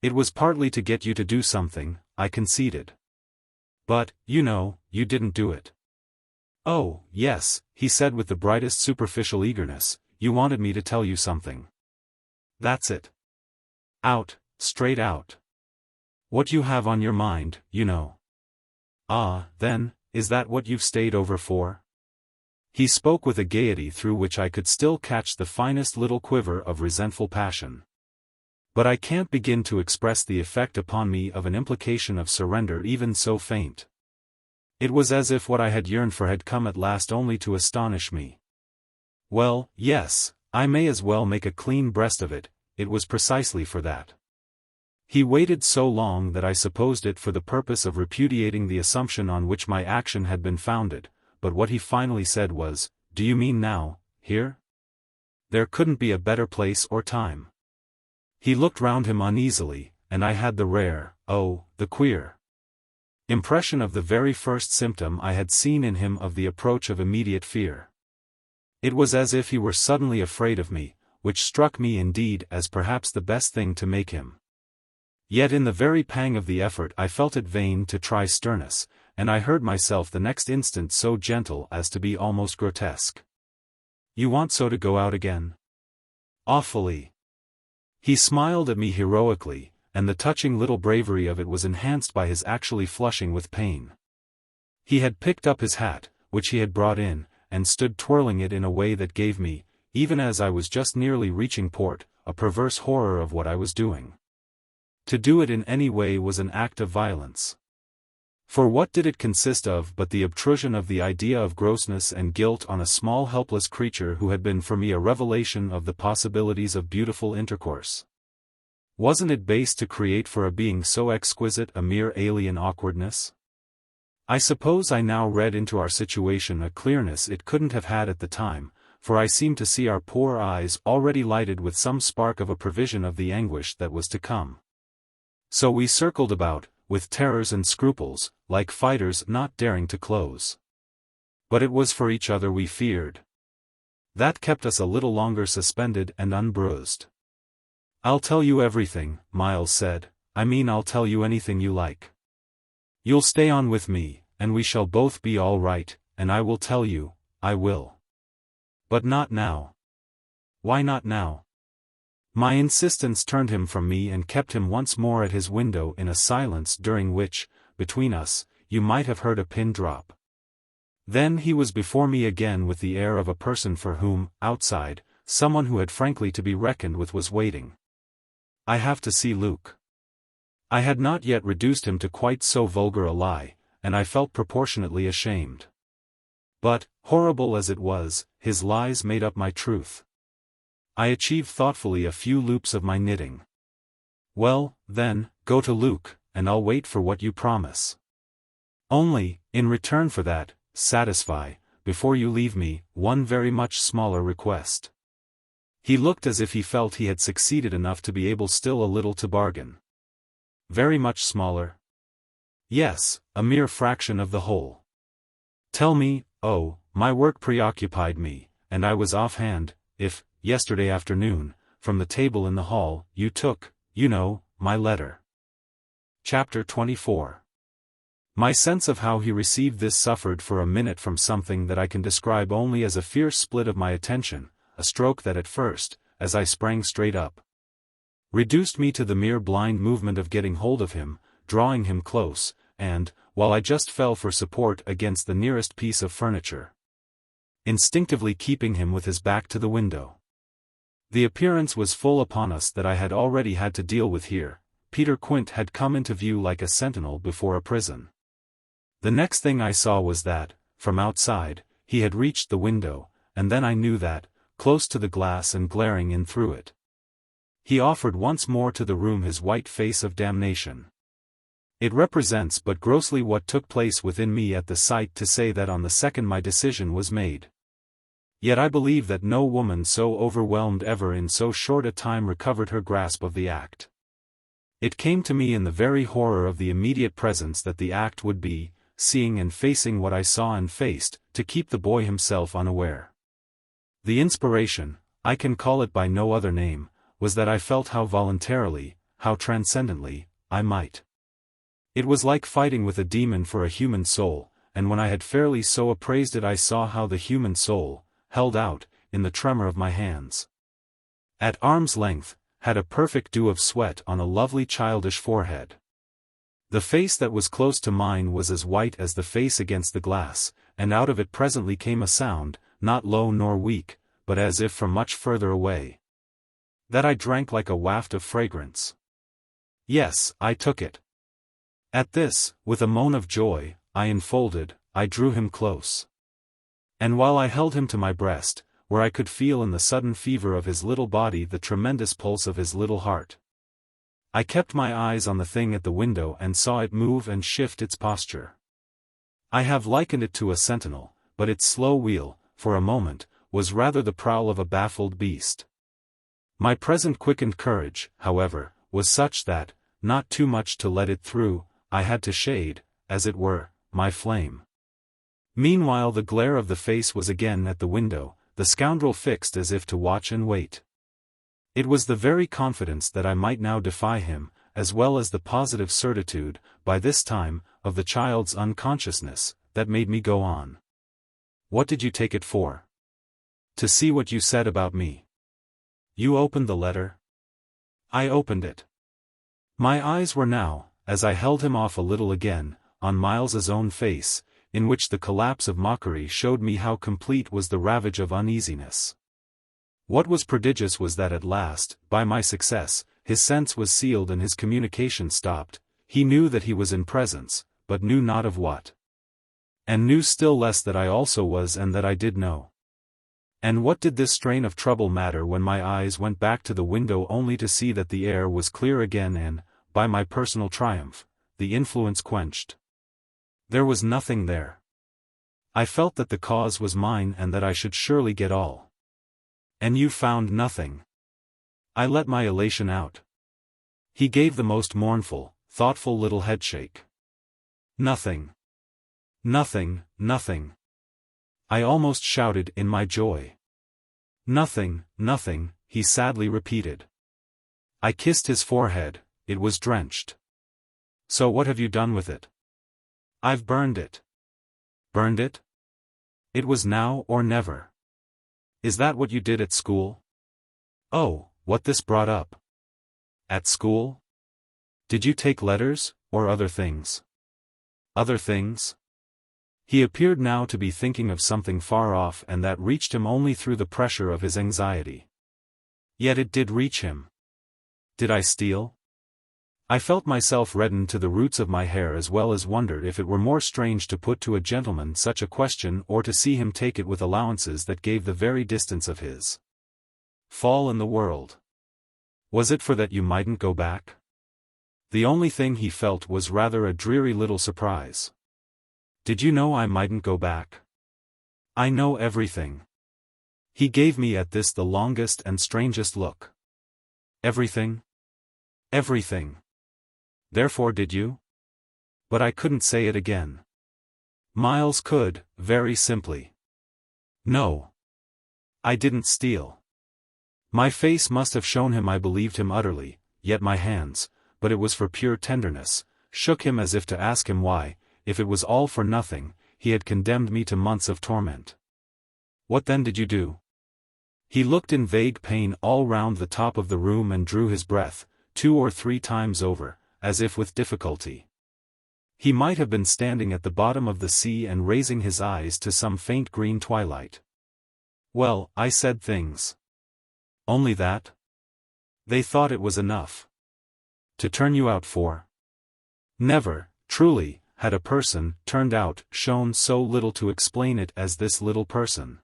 It was partly to get you to do something, I conceded. But, you know, you didn't do it. Oh, yes, he said with the brightest superficial eagerness, you wanted me to tell you something. That's it. Out, straight out. What you have on your mind, you know. Ah, then, is that what you've stayed over for? He spoke with a gaiety through which I could still catch the finest little quiver of resentful passion. But I can't begin to express the effect upon me of an implication of surrender even so faint. It was as if what I had yearned for had come at last only to astonish me. Well, yes, I may as well make a clean breast of it, it was precisely for that. He waited so long that I supposed it for the purpose of repudiating the assumption on which my action had been founded, but what he finally said was, do you mean now, here? There couldn't be a better place or time. He looked round him uneasily, and I had the rare, oh, the queer impression of the very first symptom I had seen in him of the approach of immediate fear. It was as if he were suddenly afraid of me, which struck me indeed as perhaps the best thing to make him. Yet in the very pang of the effort I felt it vain to try sternness, and I heard myself the next instant so gentle as to be almost grotesque. You want so to go out again? Awfully. He smiled at me heroically, and the touching little bravery of it was enhanced by his actually flushing with pain. He had picked up his hat, which he had brought in, and stood twirling it in a way that gave me, even as I was just nearly reaching port, a perverse horror of what I was doing. To do it in any way was an act of violence. For what did it consist of but the obtrusion of the idea of grossness and guilt on a small helpless creature who had been for me a revelation of the possibilities of beautiful intercourse? Wasn't it base to create for a being so exquisite a mere alien awkwardness? I suppose I now read into our situation a clearness it couldn't have had at the time, for I seemed to see our poor eyes already lighted with some spark of a prevision of the anguish that was to come. So we circled about, with terrors and scruples, like fighters not daring to close. But it was for each other we feared. That kept us a little longer suspended and unbruised. I'll tell you everything, Miles said, I mean I'll tell you anything you like. You'll stay on with me, and we shall both be all right, and I will tell you, I will. But not now. Why not now? My insistence turned him from me and kept him once more at his window in a silence during which, between us, you might have heard a pin drop. Then he was before me again with the air of a person for whom, outside, someone who had frankly to be reckoned with was waiting. I have to see Luke. I had not yet reduced him to quite so vulgar a lie, and I felt proportionately ashamed. But, horrible as it was, his lies made up my truth. I achieved thoughtfully a few loops of my knitting. Well, then, go to Luke, and I'll wait for what you promise. Only, in return for that, satisfy, before you leave me, one very much smaller request. He looked as if he felt he had succeeded enough to be able still a little to bargain. Very much smaller? Yes, a mere fraction of the whole. Tell me, oh, my work preoccupied me, and I was offhand, if, yesterday afternoon, from the table in the hall, you took, you know, my letter. Chapter 24. My sense of how he received this suffered for a minute from something that I can describe only as a fierce split of my attention, a stroke that at first, as I sprang straight up, reduced me to the mere blind movement of getting hold of him, drawing him close, and, while I just fell for support against the nearest piece of furniture, instinctively keeping him with his back to the window. The appearance was full upon us that I had already had to deal with here. Peter Quint had come into view like a sentinel before a prison. The next thing I saw was that, from outside, he had reached the window, and then I knew that, close to the glass and glaring in through it, he offered once more to the room his white face of damnation. It represents but grossly what took place within me at the sight to say that on the second my decision was made. Yet I believe that no woman so overwhelmed ever in so short a time recovered her grasp of the act. It came to me in the very horror of the immediate presence that the act would be, seeing and facing what I saw and faced, to keep the boy himself unaware. The inspiration, I can call it by no other name, was that I felt how voluntarily, how transcendently, I might. It was like fighting with a demon for a human soul, and when I had fairly so appraised it I saw how the human soul, held out, in the tremor of my hands, at arm's length, had a perfect dew of sweat on a lovely childish forehead. The face that was close to mine was as white as the face against the glass, and out of it presently came a sound, not low nor weak, but as if from much further away, that I drank like a waft of fragrance. Yes, I took it. At this, with a moan of joy, I enfolded, I drew him close. And while I held him to my breast, where I could feel in the sudden fever of his little body the tremendous pulse of his little heart, I kept my eyes on the thing at the window and saw it move and shift its posture. I have likened it to a sentinel, but its slow wheel, for a moment, was rather the prowl of a baffled beast. My present quickened courage, however, was such that, not too much to let it through, I had to shade, as it were, my flame. Meanwhile the glare of the face was again at the window, the scoundrel fixed as if to watch and wait. It was the very confidence that I might now defy him, as well as the positive certitude, by this time, of the child's unconsciousness, that made me go on. What did you take it for? To see what you said about me. You opened the letter? I opened it. My eyes were now, as I held him off a little again, on Miles's own face, in which the collapse of mockery showed me how complete was the ravage of uneasiness. What was prodigious was that at last, by my success, his sense was sealed and his communication stopped. He knew that he was in presence, but knew not of what. And knew still less that I also was and that I did know. And what did this strain of trouble matter when my eyes went back to the window only to see that the air was clear again and, by my personal triumph, the influence quenched? There was nothing there. I felt that the cause was mine and that I should surely get all. And you found nothing. I let my elation out. He gave the most mournful, thoughtful little headshake. Nothing. Nothing, nothing. I almost shouted in my joy. Nothing, nothing, he sadly repeated. I kissed his forehead, it was drenched. So what have you done with it? I've burned it. Burned it? It was now or never. Is that what you did at school? Oh, what this brought up. At school? Did you take letters, or other things? Other things? He appeared now to be thinking of something far off and that reached him only through the pressure of his anxiety. Yet it did reach him. Did I steal? I felt myself redden to the roots of my hair as well as wondered if it were more strange to put to a gentleman such a question or to see him take it with allowances that gave the very distance of his fall in the world. Was it for that you mightn't go back? The only thing he felt was rather a dreary little surprise. Did you know I mightn't go back? I know everything. He gave me at this the longest and strangest look. Everything? Everything. Therefore did you? But I couldn't say it again. Miles could, very simply. No. I didn't steal. My face must have shown him I believed him utterly, yet my hands, but it was for pure tenderness, shook him as if to ask him why, if it was all for nothing, he had condemned me to months of torment. What then did you do? He looked in vague pain all round the top of the room and drew his breath, 2 or 3 times over, as if with difficulty. He might have been standing at the bottom of the sea and raising his eyes to some faint green twilight. Well, I said things. Only that? They thought it was enough. To turn you out for? Never, truly, had a person, turned out, shown so little to explain it as this little person.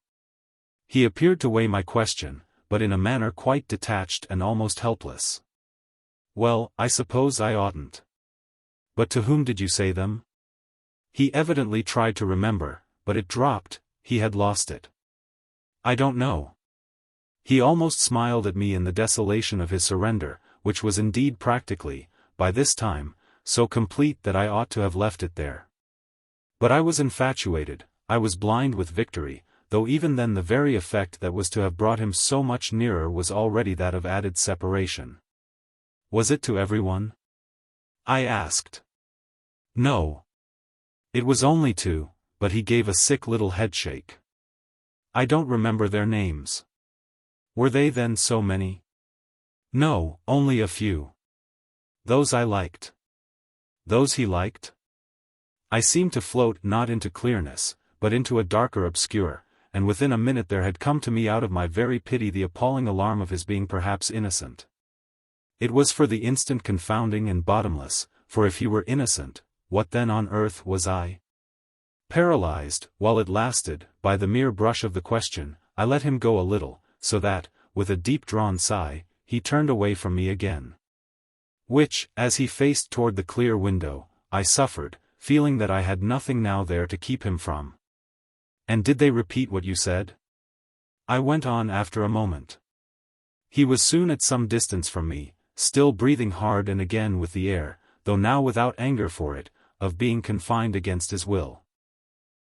He appeared to weigh my question, but in a manner quite detached and almost helpless. Well, I suppose I oughtn't. But to whom did you say them? He evidently tried to remember, but it dropped, he had lost it. I don't know. He almost smiled at me in the desolation of his surrender, which was indeed practically, by this time, so complete that I ought to have left it there. But I was infatuated, I was blind with victory, though even then the very effect that was to have brought him so much nearer was already that of added separation. Was it to everyone? I asked. No. It was only to, but he gave a sick little headshake. I don't remember their names. Were they then so many? No, only a few. Those I liked. Those he liked? I seemed to float not into clearness, but into a darker obscure, and within a minute there had come to me out of my very pity the appalling alarm of his being perhaps innocent. It was for the instant confounding and bottomless, for if he were innocent, what then on earth was I? Paralyzed, while it lasted, by the mere brush of the question, I let him go a little, so that, with a deep-drawn sigh, he turned away from me again. Which, as he faced toward the clear window, I suffered, feeling that I had nothing now there to keep him from. And did they repeat what you said? I went on after a moment. He was soon at some distance from me, still breathing hard and again with the air, though now without anger for it, of being confined against his will.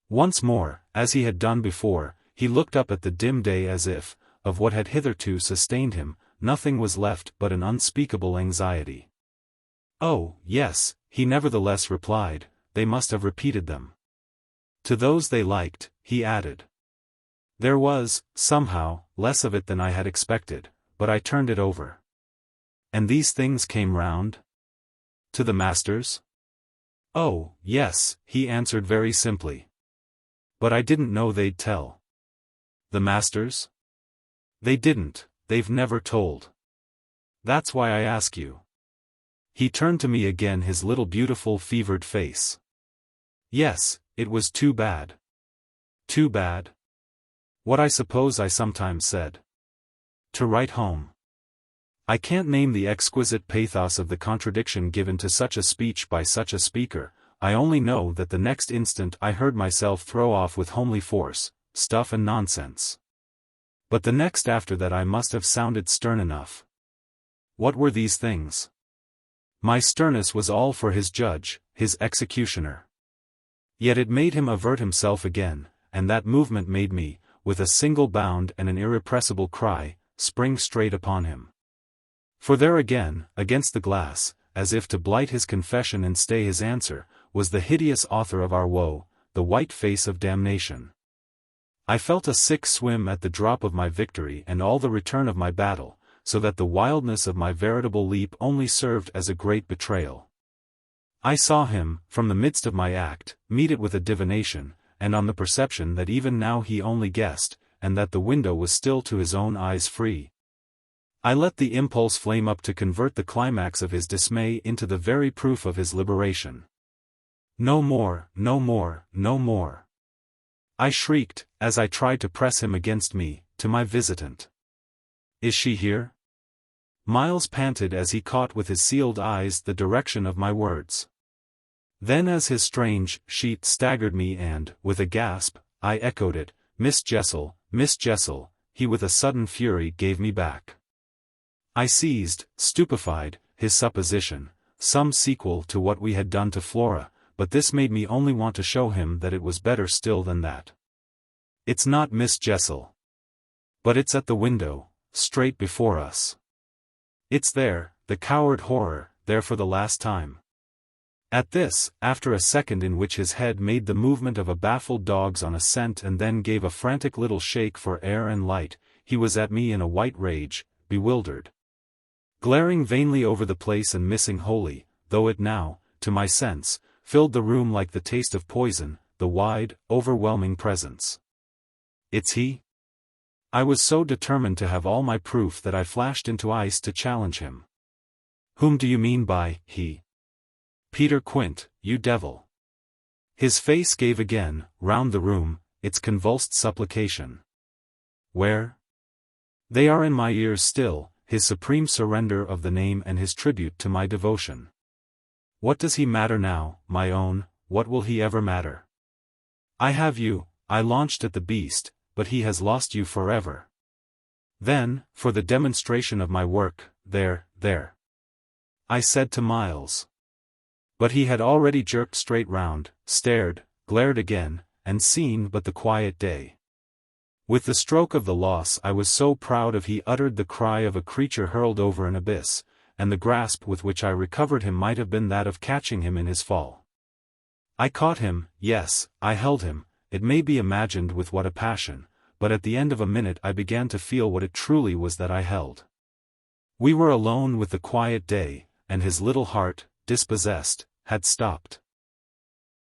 Once more, as he had done before, he looked up at the dim day as if, of what had hitherto sustained him, nothing was left but an unspeakable anxiety. Oh, yes, he nevertheless replied, they must have repeated them. To those they liked, he added. There was, somehow, less of it than I had expected, but I turned it over. And these things came round? To the masters? Oh, yes, he answered very simply. But I didn't know they'd tell. The masters? They didn't, they've never told. That's why I ask you. He turned to me again his little beautiful fevered face. Yes, it was too bad. Too bad? What I suppose I sometimes said. To write home. I can't name the exquisite pathos of the contradiction given to such a speech by such a speaker, I only know that the next instant I heard myself throw off with homely force, stuff and nonsense. But the next after that I must have sounded stern enough. What were these things? My sternness was all for his judge, his executioner. Yet it made him avert himself again, and that movement made me, with a single bound and an irrepressible cry, spring straight upon him. For there again, against the glass, as if to blight his confession and stay his answer, was the hideous author of our woe, the white face of damnation. I felt a sick swim at the drop of my victory and all the return of my battle, so that the wildness of my veritable leap only served as a great betrayal. I saw him, from the midst of my act, meet it with a divination, and on the perception that even now he only guessed, and that the window was still to his own eyes free. I let the impulse flame up to convert the climax of his dismay into the very proof of his liberation. No more, no more, no more. I shrieked, as I tried to press him against me, to my visitant. Is she here? Miles panted as he caught with his sealed eyes the direction of my words. Then as his strange sheet staggered me and, with a gasp, I echoed it, Miss Jessel, Miss Jessel, he with a sudden fury gave me back. I seized, stupefied, his supposition, some sequel to what we had done to Flora, but this made me only want to show him that it was better still than that. It's not Miss Jessel. But it's at the window, straight before us. It's there, the coward horror, there for the last time. At this, after a second in which his head made the movement of a baffled dog's on a scent and then gave a frantic little shake for air and light, he was at me in a white rage, bewildered. Glaring vainly over the place and missing wholly, though it now, to my sense, filled the room like the taste of poison, the wide, overwhelming presence. It's he? I was so determined to have all my proof that I flashed into ice to challenge him. Whom do you mean by he? Peter Quint, you devil. His face gave again, round the room, its convulsed supplication. Where? They are in my ears still, his supreme surrender of the name and his tribute to my devotion. What does he matter now, my own, what will he ever matter? I have you, I launched at the beast, but he has lost you forever. Then, for the demonstration of my work, there, I said to Miles. But he had already jerked straight round, stared, glared again, and seen but the quiet day. With the stroke of the loss I was so proud of he uttered the cry of a creature hurled over an abyss, and the grasp with which I recovered him might have been that of catching him in his fall. I caught him, yes, I held him, it may be imagined with what a passion, but at the end of a minute I began to feel what it truly was that I held. We were alone with the quiet day, and his little heart, dispossessed, had stopped.